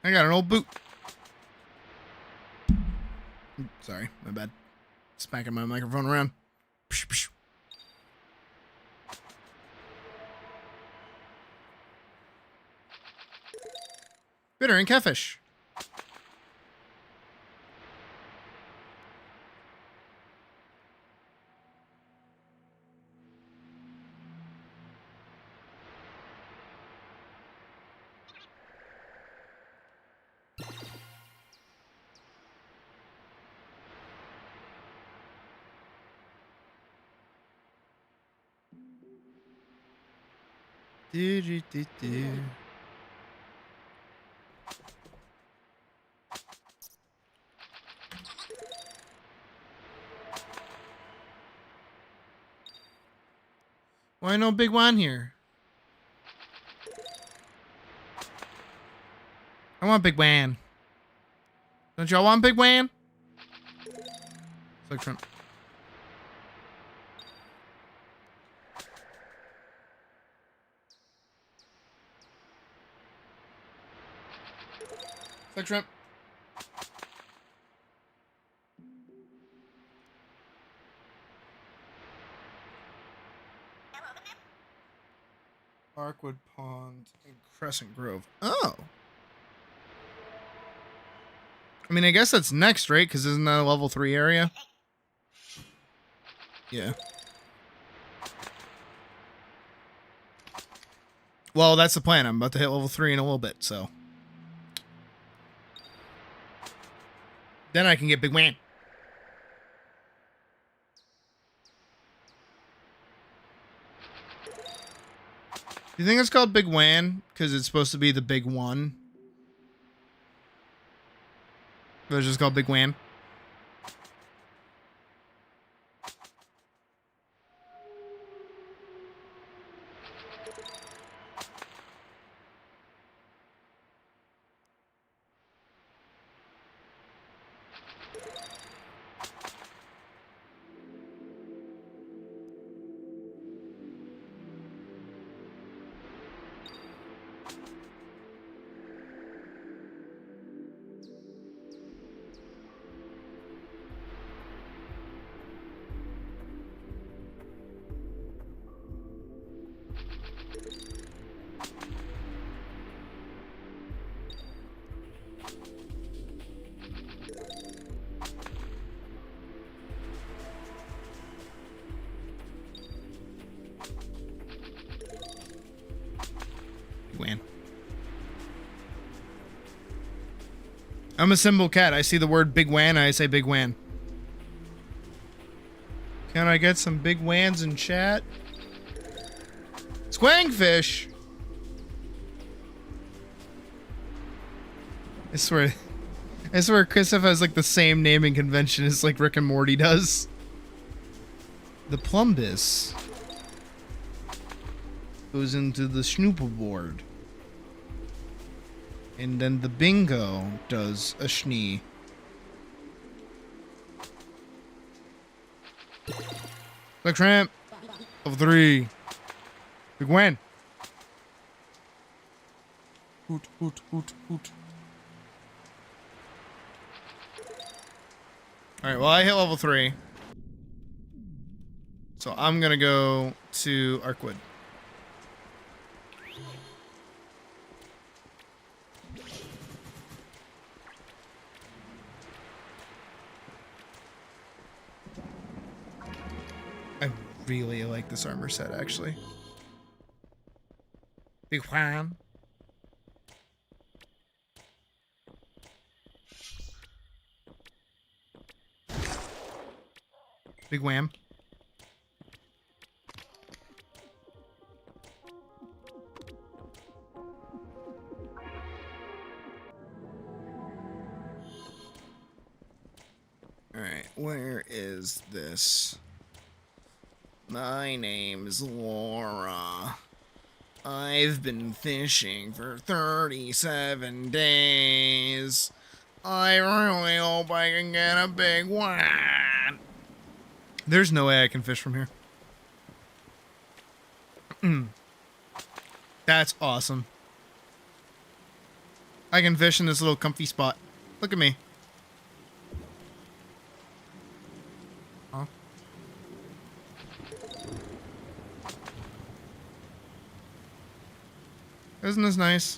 I got an old boot. Sorry, my bad. Smacking my microphone around. Psh, psh. Bitter and catfish. Do. Why no big one here? I want big wan. Don't y'all want big wan? Like shrimp. Like shrimp. Parkwood Pond and Crescent Grove. Oh. I mean, I guess that's next, right? Because isn't that a level 3 area? Yeah. Well, that's the plan. I'm about to hit level 3 in a little bit, so Then I can get Big Wan. Do you think it's called Big Wan because it's supposed to be the big one? But it's just called Big Wan. Wan. I'm a simple cat. I see the word Big Wan, I say Big Wan. Can I get some Big Wans in chat? Squangfish! I swear Christoph has like the same naming convention as like Rick and Morty does. The plumbus goes into the snooper board. And then the bingo does a schnee. Like tramp of 3. Big Wan. Hoot, hoot, hoot, hoot. Alright, well I hit level 3. So I'm gonna go to Arkwood. I really like this armor set, actually. Big Wan. Big Wham. Alright, where is this? My name's Laura. I've been fishing for 37 days. I really hope I can get a big one. There's no way I can fish from here. That's awesome. I can fish in this little comfy spot. Look at me. Huh? Isn't this nice?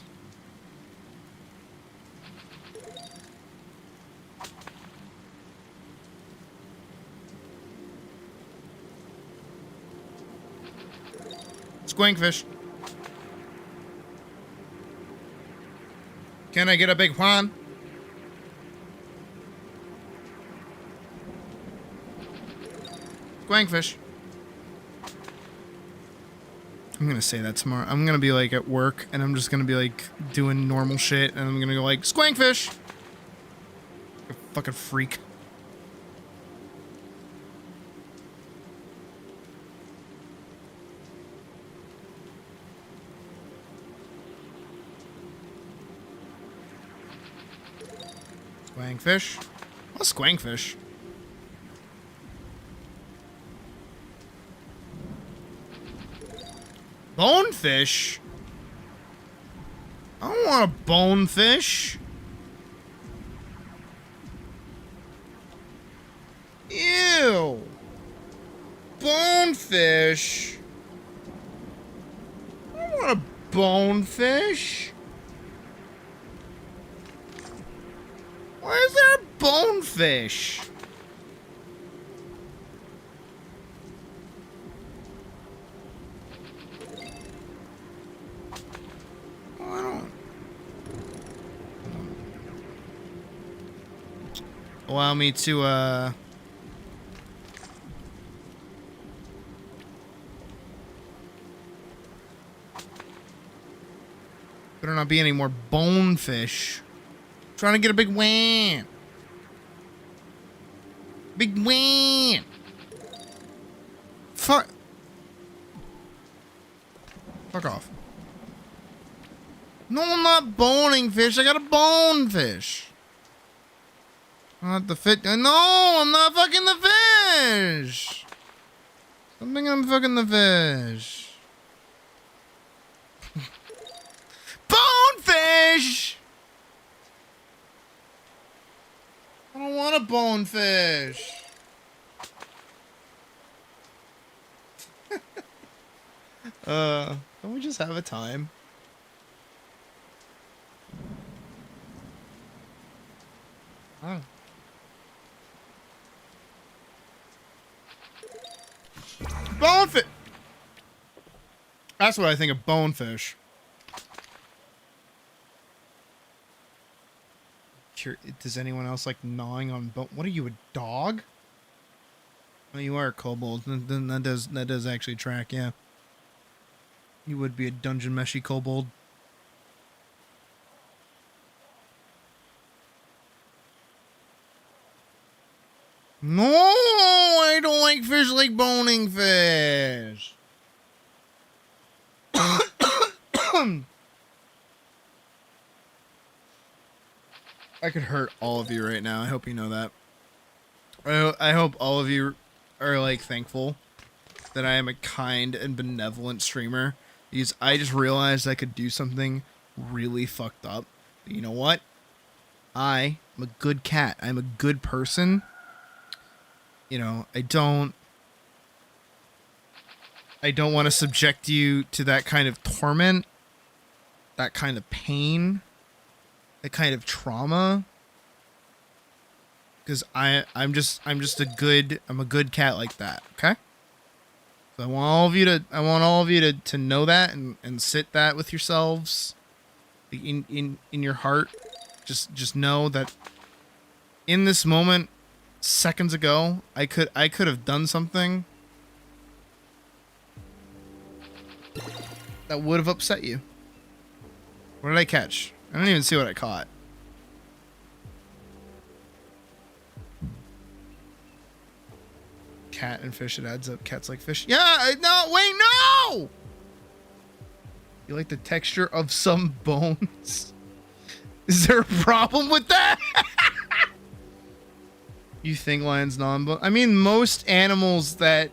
Squankfish. Can I get a big Juan? Squankfish. I'm gonna say that tomorrow. I'm gonna be like at work and I'm just gonna be like doing normal shit and I'm gonna go like, Squankfish! Like a fucking freak. Squankfish? What's squankfish? Bonefish? I don't want a bonefish. Ew. Bonefish? I don't want a bonefish. Why is there a bonefish? allow me to better not be any more bonefish. Trying to get a big win. Big win. Fuck off. No, I'm not boning fish. I got a bonefish. Not the fit. No, I'm not fucking the fish. I'm thinking I'm fucking the fish. Bonefish! I don't want a bonefish. Don't we just have a time? Oh. Bonefish! That's what I think of bonefish. Does anyone else like gnawing on bone? What are you, a dog? Oh, you are a kobold. Then that does actually track, yeah. You would be a dungeon meshy kobold. No, I don't like fish like boning fish. I could hurt all of you right now. I hope you know that. I hope all of you are like thankful that I am a kind and benevolent streamer. Because I just realized I could do something really fucked up. But you know what? I am a good cat. I'm a good person. You know, I don't want to subject you to that kind of torment, that kind of pain, that kind of trauma. Because I'm just a good cat like that, okay? So I want all of you to know that and sit that with yourselves in your heart. Just know that in this moment, seconds ago, I could have done something that would have upset you. What did I catch? I don't even see what I caught. Cat and fish, it adds up. Cats like fish. Yeah, no, wait, no! You like the texture of some bones? Is there a problem with that? You think lions non-bone? I mean, most animals that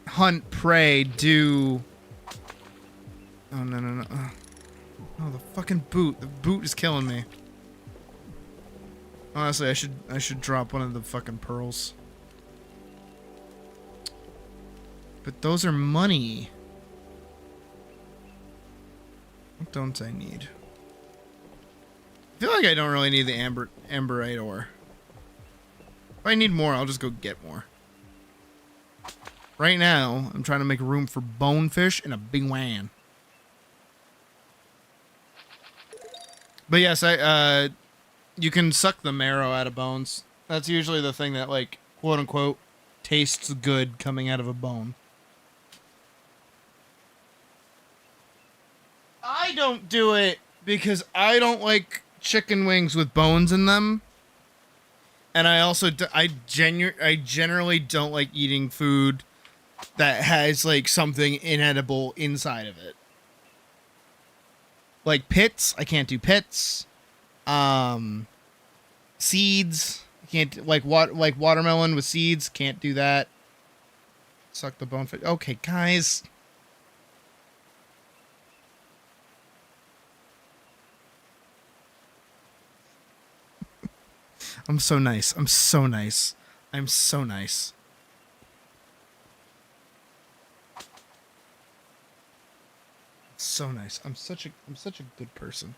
hunt prey do. Oh, no. Oh, the fucking boot. The boot is killing me. Honestly, I should drop one of the fucking pearls. But those are money. What don't I need? I feel like I don't really need the amberite ore. If I need more, I'll just go get more. Right now, I'm trying to make room for bonefish and a big wan. But yes, you can suck the marrow out of bones. That's usually the thing that, like, quote unquote, tastes good coming out of a bone. I don't do it because I don't like chicken wings with bones in them. And I also, I generally don't like eating food that has, like, something inedible inside of it. Like pits, I can't do pits. Seeds, can't, like watermelon with seeds, can't do that. Suck the bonefish. Okay, guys. I'm so nice. I'm so nice. I'm so nice. So nice. I'm such a good person.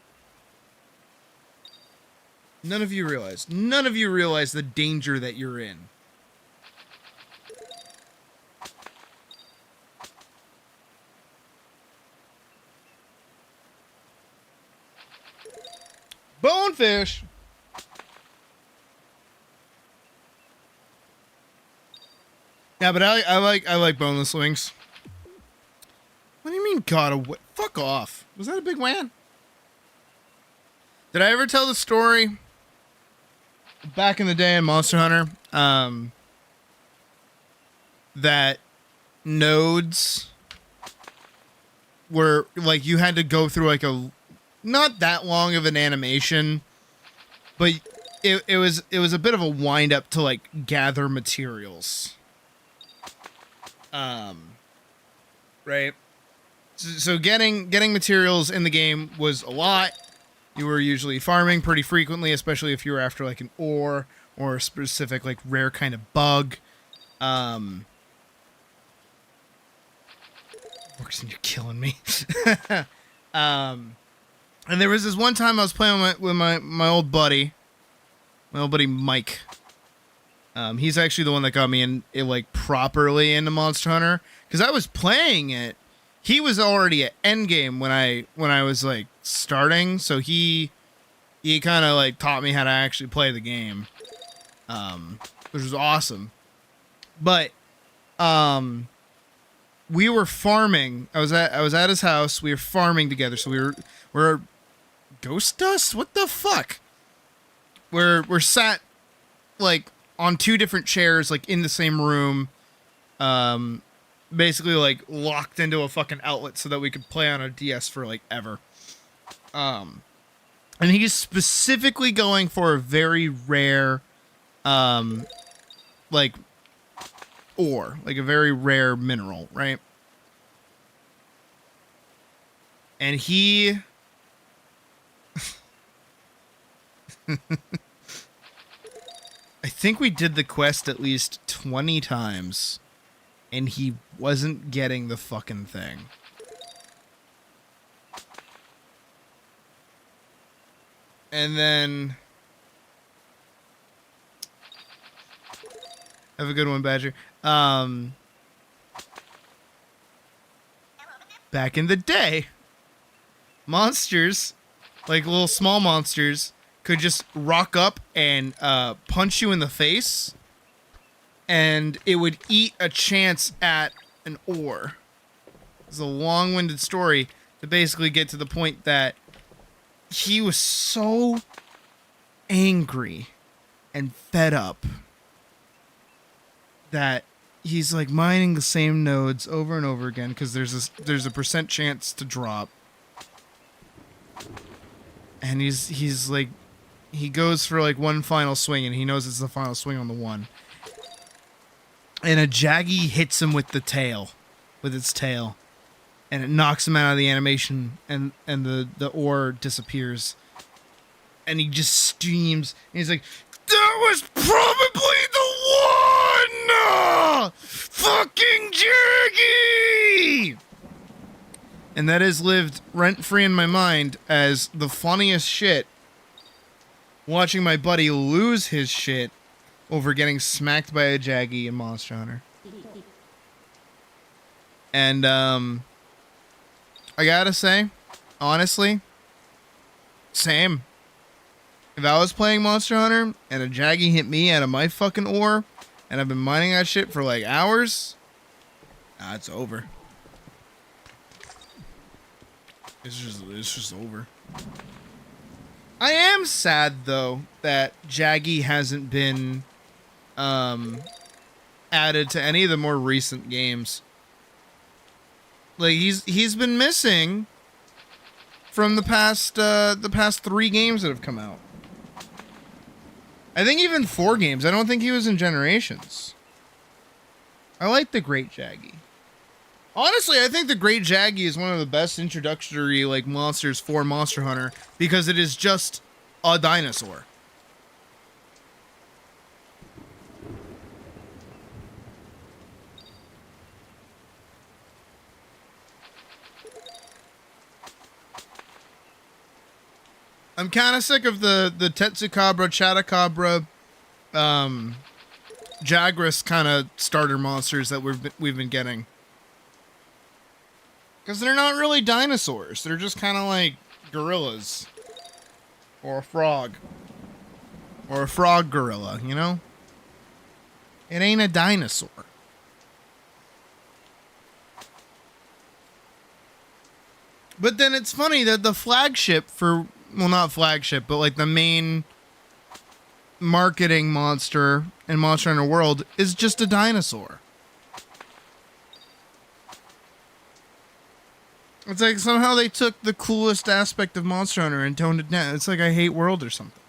None of you realize the danger that you're in. Bonefish. Yeah, but I like boneless wings. What do you mean got away? Fuck off. Was that a big wham? Did I ever tell the story back in the day in Monster Hunter that nodes were like you had to go through like a not that long of an animation, but it was a bit of a wind up to like gather materials. Right. So getting materials in the game was a lot. You were usually farming pretty frequently, especially if you were after like an ore or a specific like rare kind of bug. Works and you're killing me. And there was this one time I was playing with my old buddy, Mike. He's actually the one that got me in it like properly into Monster Hunter because I was playing it. He was already at endgame when I was like starting, so he kind of like taught me how to actually play the game, which was awesome. But we were farming. I was at his house. We were farming together. So we're ghost dust. What the fuck? We're sat like on two different chairs, like in the same room. Basically like locked into a fucking outlet so that we could play on a DS for like ever. And he's specifically going for a very rare, like ore, like a very rare mineral, right? And he I think we did the quest at least 20 times and he wasn't getting the fucking thing. And then have a good one, Badger. Back in the day, monsters, like little small monsters, could just rock up and punch you in the face, and it would eat a chance at an ore. It's a long-winded story to basically get to the point that he was so angry and fed up that he's like mining the same nodes over and over again because there's a percent chance to drop, and he's like he goes for like one final swing and he knows it's the final swing on the one, and a Jaggy hits him with its tail, and it knocks him out of the animation, and the ore disappears, and he just screams, and he's like, "That was probably the one! Fucking Jaggy!" And that has lived rent-free in my mind as the funniest shit, watching my buddy lose his shit over getting smacked by a Jaggy in Monster Hunter. And, I gotta say, honestly, same. If I was playing Monster Hunter and a Jaggy hit me out of my fucking ore, and I've been mining that shit for like hours, it's over. It's just over. I am sad though that Jaggy hasn't been added to any of the more recent games. Like he's been missing from the past 3 games that have come out. I think even 4 games. I don't think he was in Generations. I like the Great Jaggy. Honestly, I think the Great Jaggy is one of the best introductory like monsters for Monster Hunter because it is just a dinosaur. I'm kind of sick of the Tetsukabra, Chattacabra, Jagras kind of starter monsters that we've been getting. Because they're not really dinosaurs. They're just kind of like gorillas. Or a frog. Or a frog gorilla, you know? It ain't a dinosaur. But then it's funny that the flagship for, well, not flagship, but like the main marketing monster in Monster Hunter World is just a dinosaur. It's like somehow they took the coolest aspect of Monster Hunter and toned it down. It's like I Hate World or something.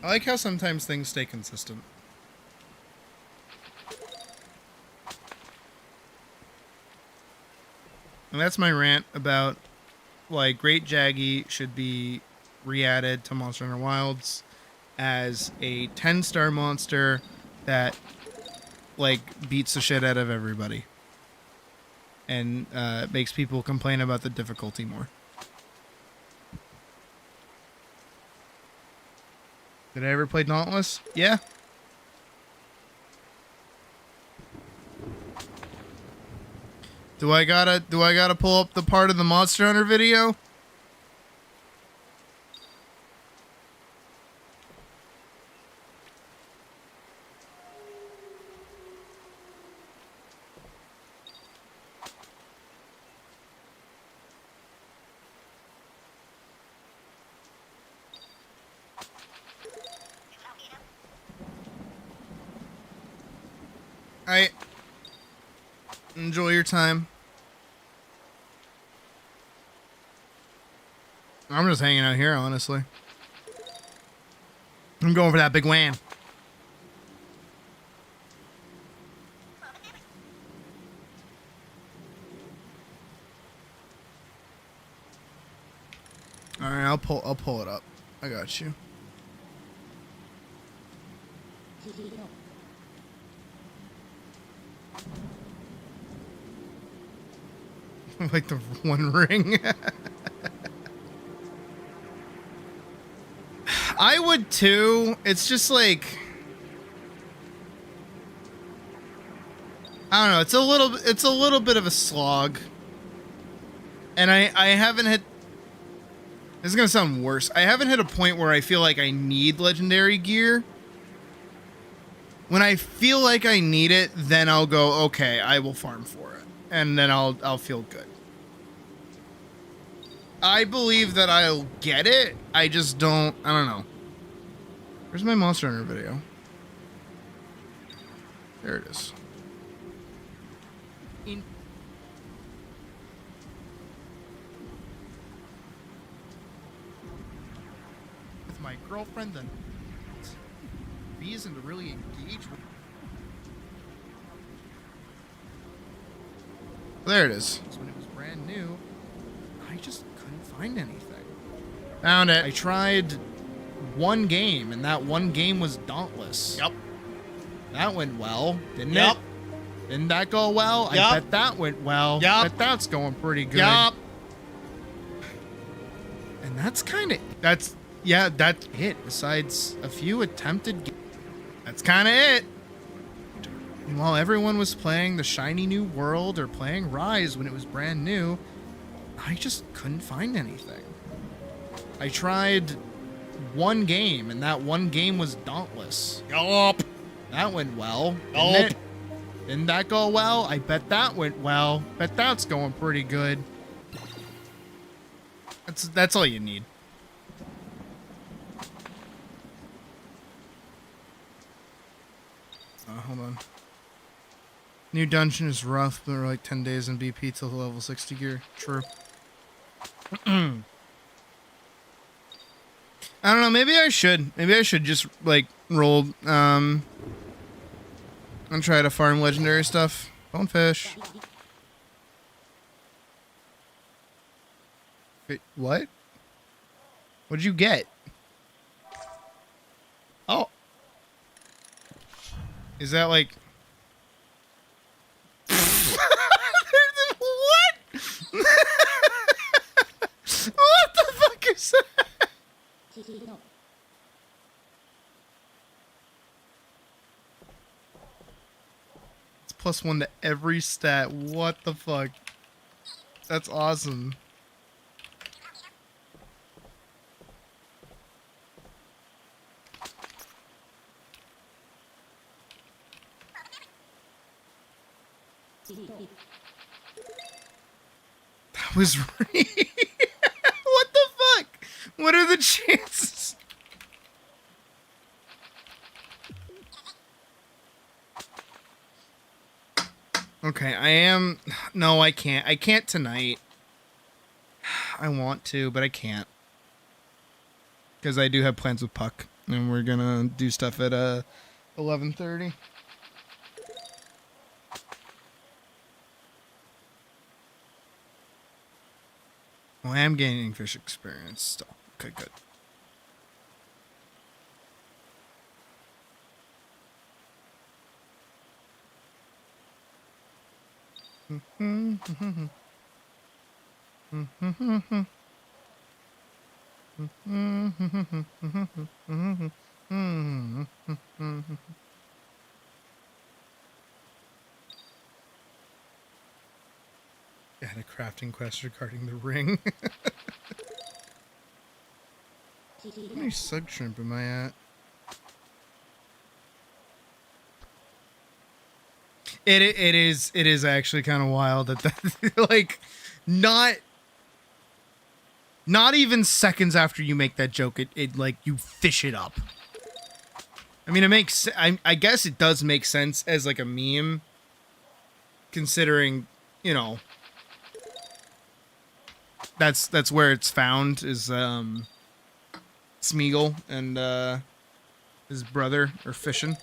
I like how sometimes things stay consistent. And that's my rant about why Great Jaggy should be re-added to Monster Hunter Wilds as a 10-star monster that like beats the shit out of everybody and makes people complain about the difficulty more. Did I ever play Dauntless? Yeah. Do I gotta pull up the part of the Monster Hunter video? Alright. Enjoy your time. I'm just hanging out here, honestly. I'm going for that big wham. Alright, I'll pull it up. I got you. Like the One Ring. I would too. It's just like, I don't know. It's a little bit of a slog. And I haven't hit, this is going to sound worse. I haven't hit a point where I feel like I need legendary gear. When I feel like I need it, then I'll go, okay, I will farm for it. And then I'll feel good. I believe that I'll get it. I just don't, I don't know. Where's my Monster Hunter video? There it is. With my girlfriend, then reason to really engage with. There it is. When it was brand new, I just couldn't find anything. Found it. I tried one game, and that one game was Dauntless. Yep. That went well, didn't it? Didn't that go well? Yep. I bet that went well. Yep. I bet that's going pretty good. Yep. And that's kind of, that's it. Besides a few attempted that's kind of it. And while everyone was playing the shiny new world or playing Rise when it was brand new, I just couldn't find anything. I tried one game, and that one game was Dauntless. Yup. That went well, didn't it? Didn't that go well? I bet that went well. Bet that's going pretty good. That's all you need. Hold on. New dungeon is rough, but we're like 10 days in BP till level 60 gear. True. I don't know, maybe I should. Maybe I should just, like, roll, and try to farm legendary stuff. Bonefish. Wait, what? What'd you get? Oh. Is that, like... What? What the fuck is that? It's +1 to every stat. What the fuck? That's awesome. was what the fuck? What are the chances? Okay, no, I can't. I can't tonight. I want to, but I can't. Because I do have plans with Puck. And we're gonna do stuff at 11:30. Well, I am gaining fish experience still. Okay, good. I had a crafting quest regarding the ring. How many sug shrimp am I at? It is actually kind of wild that like not even seconds after you make that joke, it like you fish it up. I mean, it makes I guess it does make sense as like a meme, considering, you know, that's where it's found is Smeagol and his brother are fishing.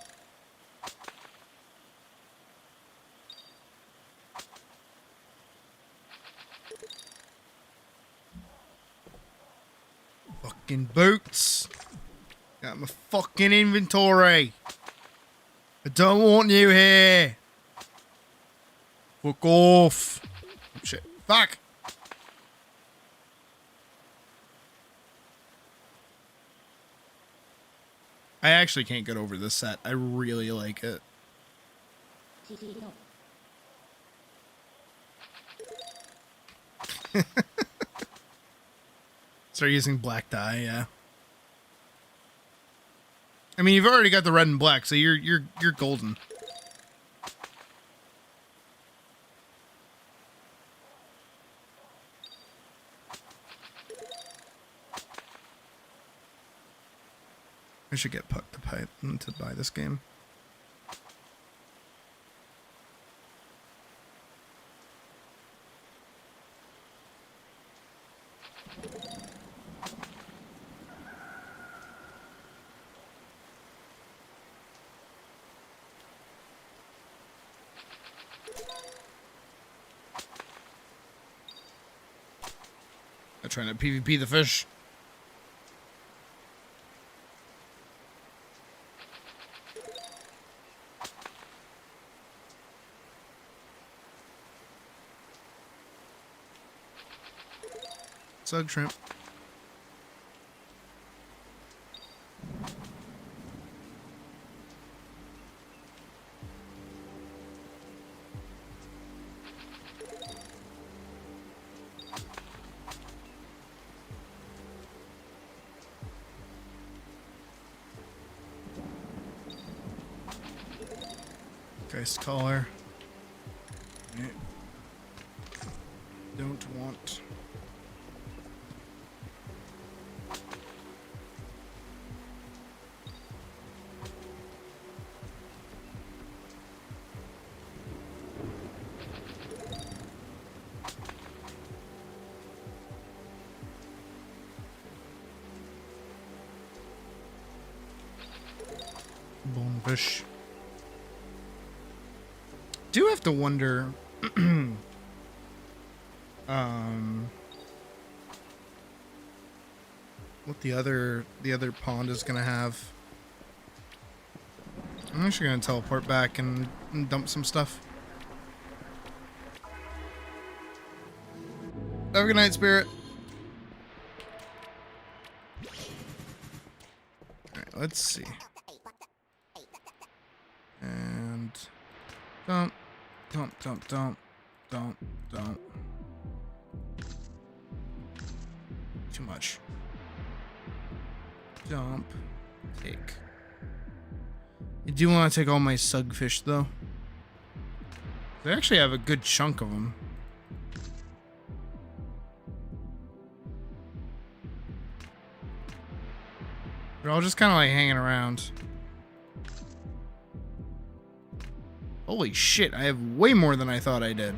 Fucking boots. Got my fucking inventory. I don't want you here. Fuck off. Oh, shit. Fuck. I actually can't get over this set. I really like it. Start using black dye, yeah. I mean, you've already got the red and black, so you're golden. I should get Puck to buy this game. I'm trying to PvP the fish. Sug shrimp. Ghost collar. Don't want. Bonefish. Do have to wonder what the other pond is gonna have. I'm actually gonna teleport back and dump some stuff. Have a good night, Spirit. Alright, let's see. And dump. Too much. Dump. Take. I do want to take all my sugfish, though. I actually have a good chunk of them. They're all just kind of like hanging around. Holy shit, I have way more than I thought I did.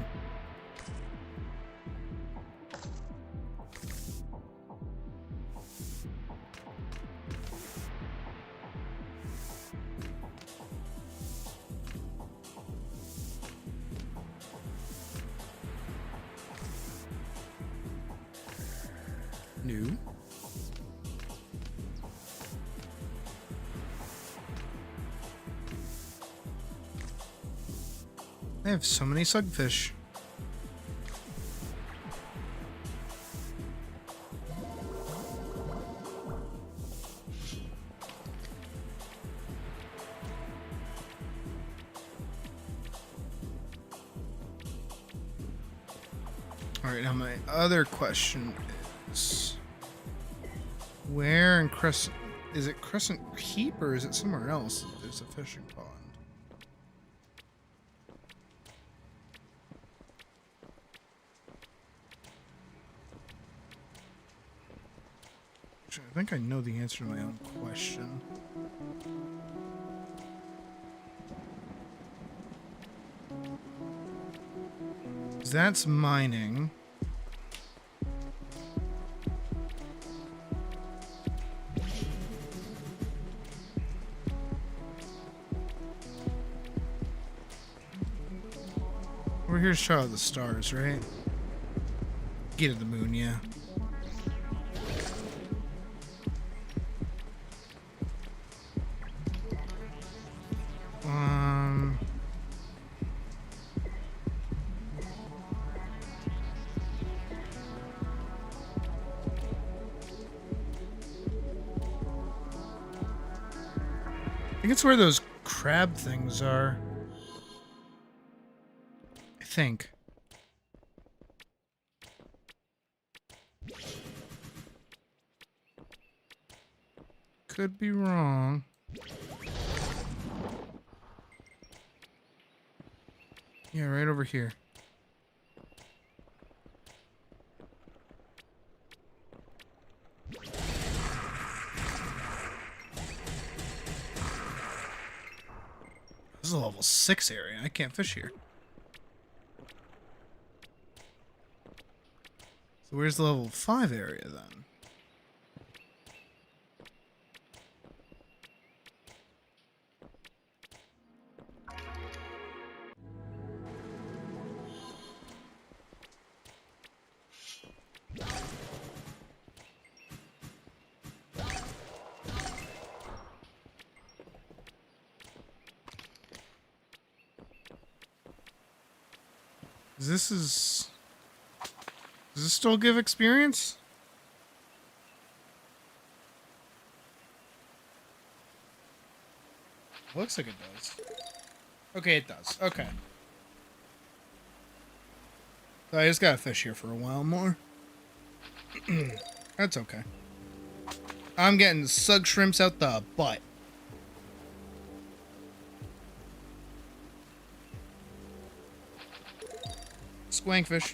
New. I have so many sugfish. Alright, now my other question is, where in Crescent, is it Crescent Keep or is it somewhere else that there's a fishing pond? I think I know the answer to my own question. That's mining. We're here to show the stars, right? Get to the moon, yeah. I think it's where those crab things are. I think. Could be wrong. Yeah, right over here. This is a level 6 area. I can't fish here. So where's the level 5 area then? Does this still give experience? Looks like it does. Okay, it does. Okay. So I just gotta fish here for a while more. That's okay. I'm getting sug shrimps out the butt. Squankfish.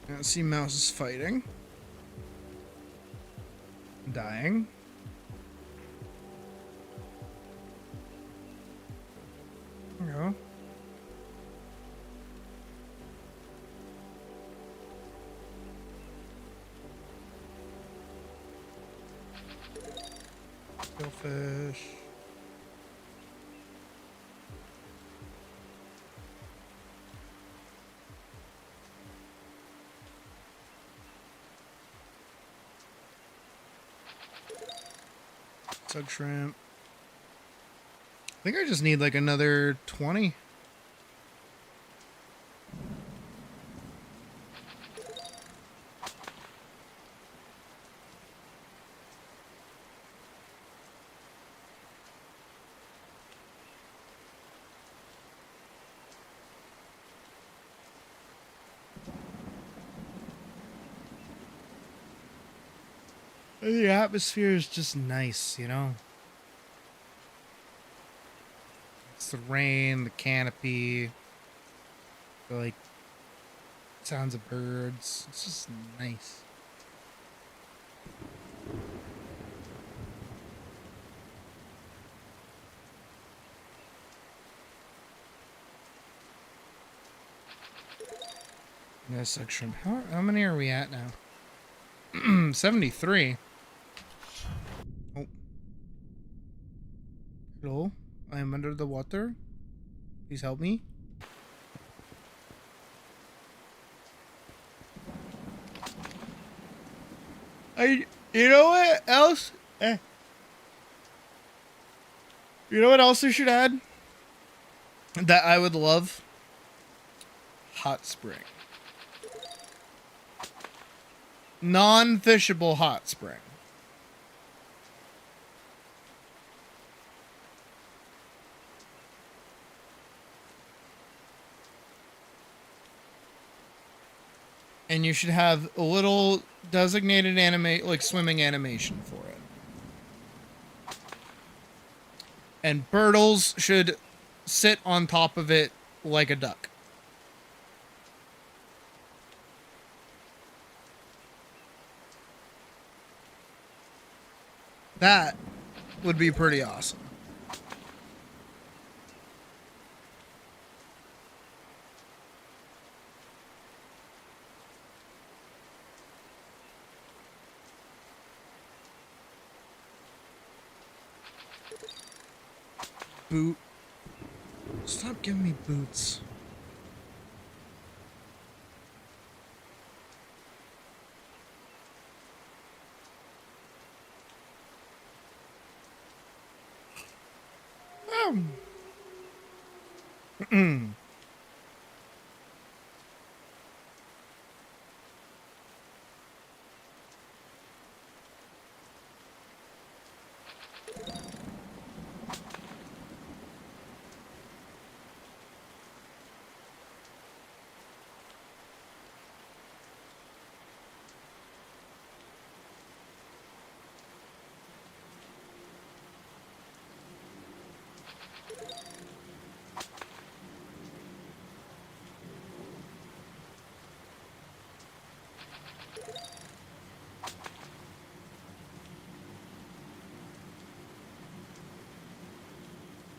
I see mouses fighting. Dying. There we go. Fish. Sug shrimp. I think I just need like another 20. The atmosphere is just nice, you know? It's the rain, the canopy, the, like, sounds of birds. It's just nice. This section. How many are we at now? 73. Oh. Hello? I am under the water. Please help me. You know what else? You know what else we should add? That I would love? Hot spring. Non-fishable hot spring. And you should have a little designated like swimming animation for it. And Birtles should sit on top of it like a duck. That would be pretty awesome. Boot. Stop giving me boots.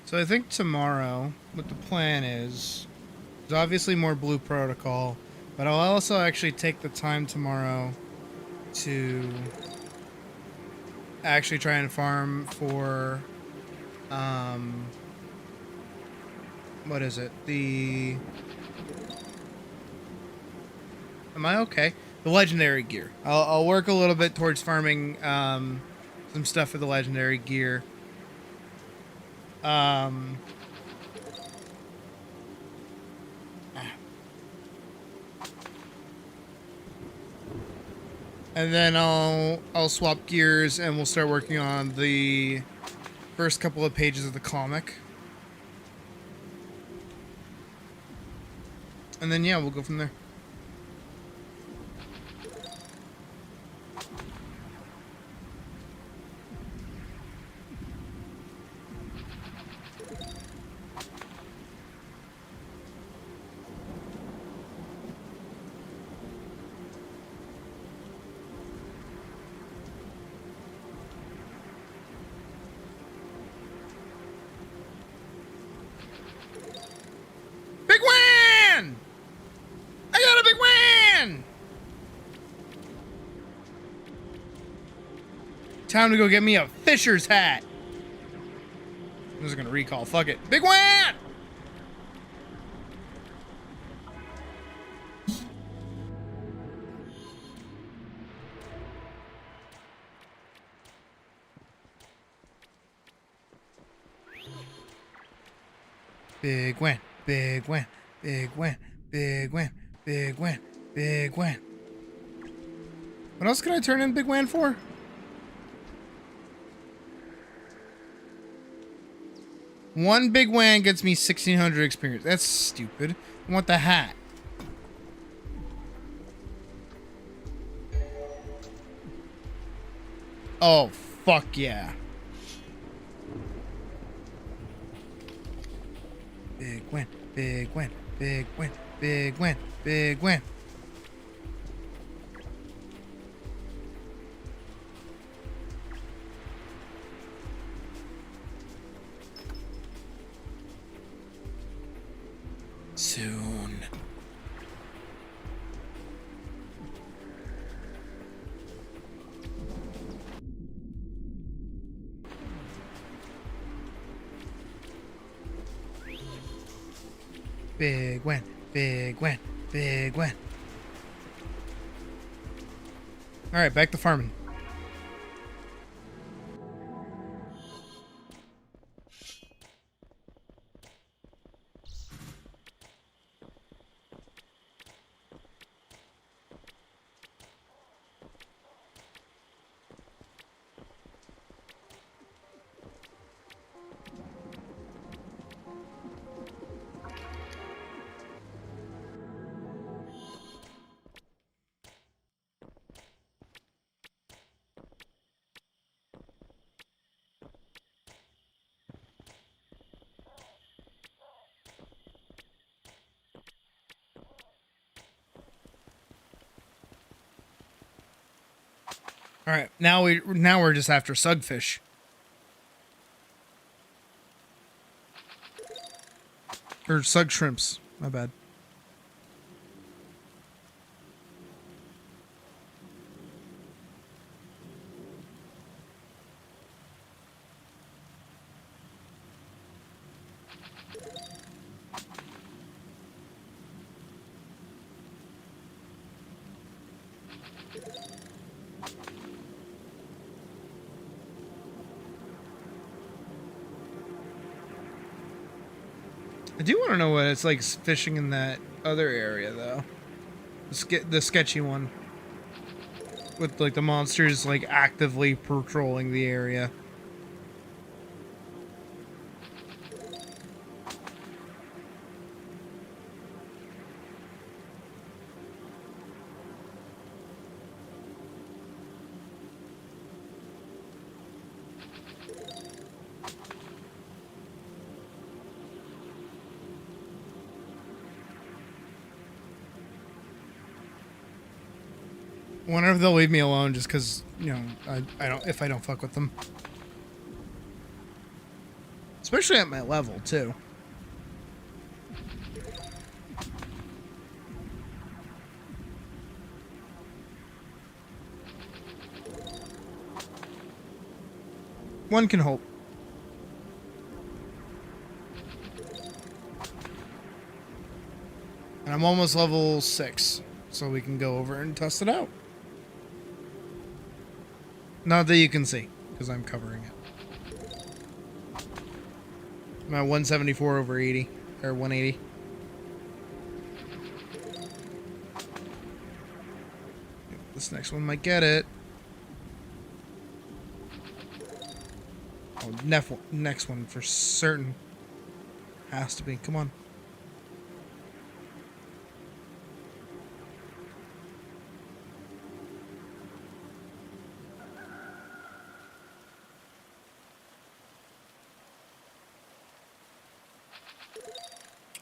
So I think tomorrow, what the plan is obviously more Blue Protocol, but I'll also actually take the time tomorrow to actually try and farm for, what is it? Am I okay? The legendary gear. I'll work a little bit towards farming, some stuff for the legendary gear. And then I'll swap gears and we'll start working on the first couple of pages of the comic. And then yeah, we'll go from there. Big win! I got a big win! Time to go get me a fisher's hat. I'm just gonna recall. Fuck it. Big win! Big win. Big win. Big win. Big win. Big win. Big win. What else can I turn in Big Win for? One Big Win gets me 1,600 experience. That's stupid. I want the hat. Oh, fuck yeah. Big win, big win, big win, big win, big win. Soon. Big win, big win, big win. All right, back to farming. All right, now we're just after sugfish. Or sug shrimps. My bad. I do want to know what it's like fishing in that other area, though. The sketchy one. With, like, the monsters, like, actively patrolling the area. I wonder if they'll leave me alone just because, you know, if I don't fuck with them. Especially at my level, too. One can hope. And I'm almost level 6, so we can go over and test it out. Not that you can see, because I'm covering it. I'm at 174 over 80, or 180. This next one might get it. Oh, next one for certain. Has to be. Come on.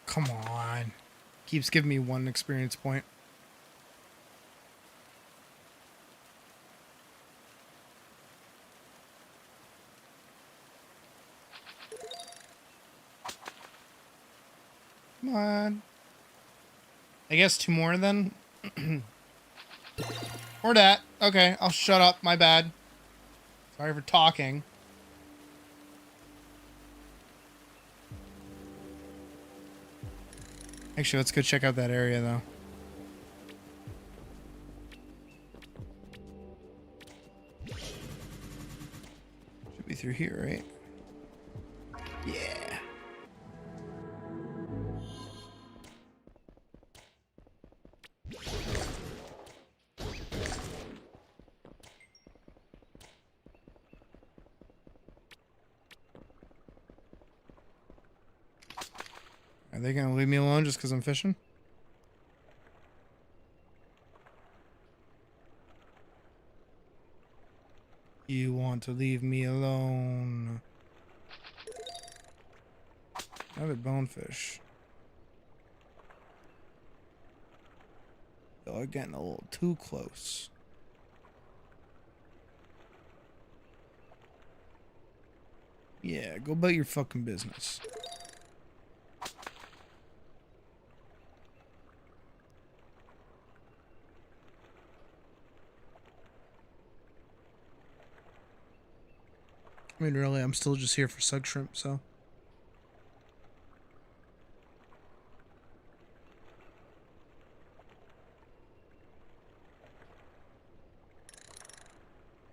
Come on. Keeps giving me 1 experience point. Come on. I guess 2 more then? Or that. Okay, I'll shut up. My bad. Sorry for talking. Actually, let's go check out that area, though. Should be through here, right? Yeah. Are they gonna leave me alone just because I'm fishing? You want to leave me alone. Another bonefish. Y'all are getting a little too close. Yeah, go about your fucking business. I mean, really, I'm still just here for sug shrimp, so.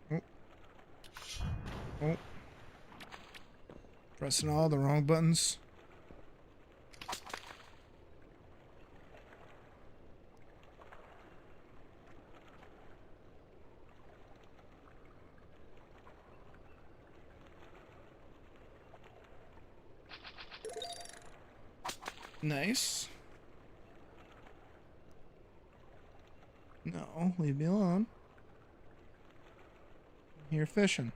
Oh. Oh. Pressing all the wrong buttons. Nice. No, leave me alone. I'm here fishing.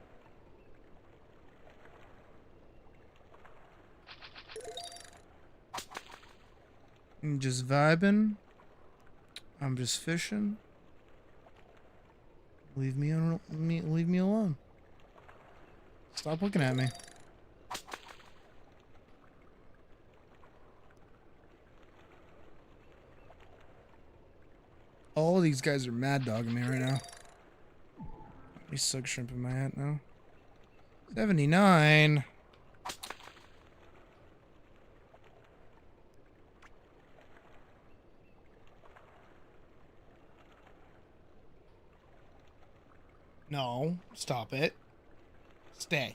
I'm just vibing. I'm just fishing. Leave me alone. Stop looking at me. All these guys are mad dogging me right now. He's sug shrimp in my hat now. 79. No, stop it. Stay.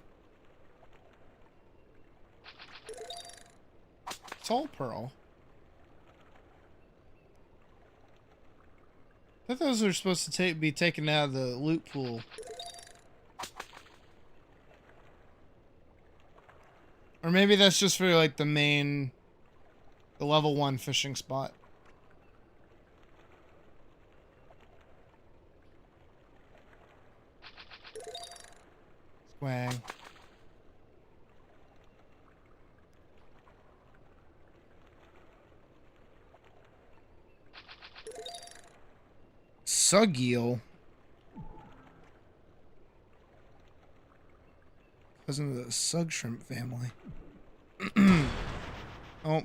Soul pearl. I thought those were supposed to be taken out of the loot pool. Or maybe that's just for like the level 1 fishing spot. Swang. Sug eel. Cousin of the sug shrimp family. Oh.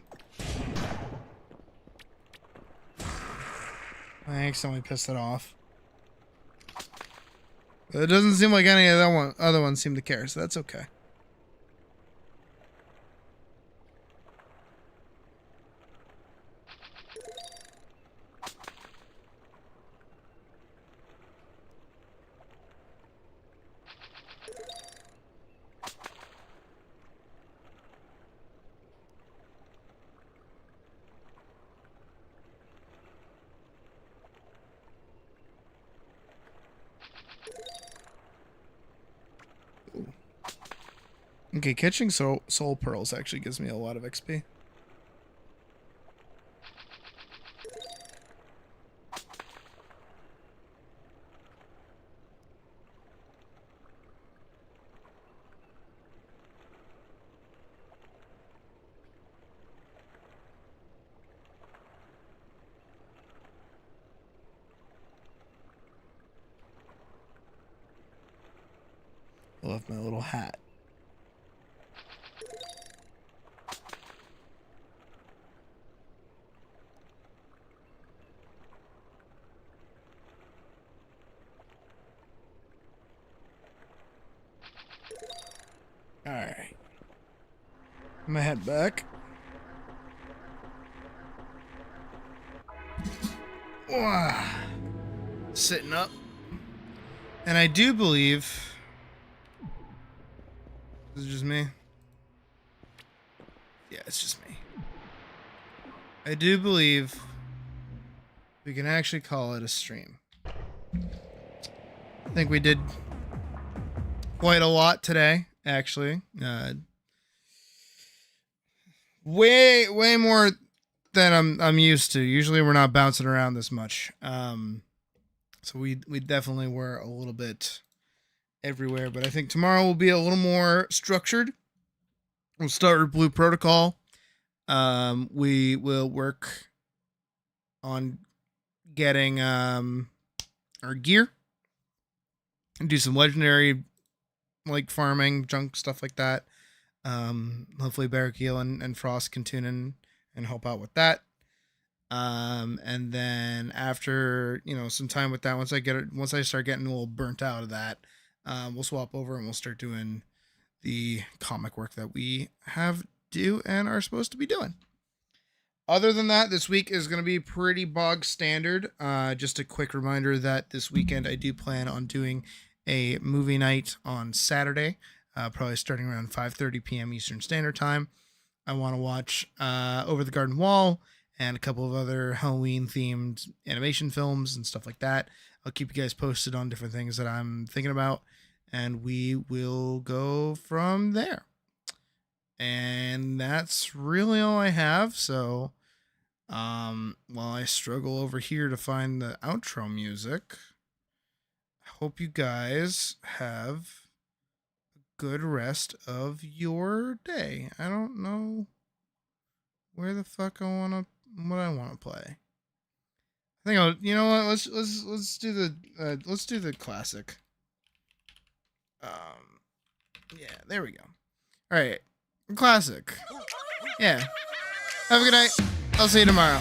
I accidentally pissed it off. But it doesn't seem like any of that other ones seem to care, so that's okay. Okay, catching soul pearls actually gives me a lot of XP. I love my little hat. Alright. I'm gonna head back. Wow. Sitting up. And I do believe... Is it just me? Yeah, it's just me. I do believe we can actually call it a stream. I think we did quite a lot today, actually. Way more than I'm used to. Usually we're not bouncing around this much. So we definitely were a little bit everywhere. But I think tomorrow will be a little more structured. We'll start with Blue Protocol. We will work on getting our gear and do some legendary like farming, junk stuff like that. Hopefully Barrakiel and Frost can tune in and help out with that. And then after, some time with that, once I start getting a little burnt out of that, we'll swap over and we'll start doing the comic work that we have do and are supposed to be doing. Other than that, this week is going to be pretty bog standard. Just a quick reminder that this weekend I do plan on doing a movie night on Saturday, probably starting around 5:30 p.m. Eastern Standard Time. I want to watch Over the Garden Wall and a couple of other Halloween-themed animation films and stuff like that. I'll keep you guys posted on different things that I'm thinking about, and we will go from there. And that's really all I have, so while I struggle over here to find the outro music, I hope you guys have a good rest of your day. I don't know where the fuck what I want to play. I think you know what? Let's do the classic. Yeah, there we go. All right, classic. Yeah. Have a good night. I'll see you tomorrow.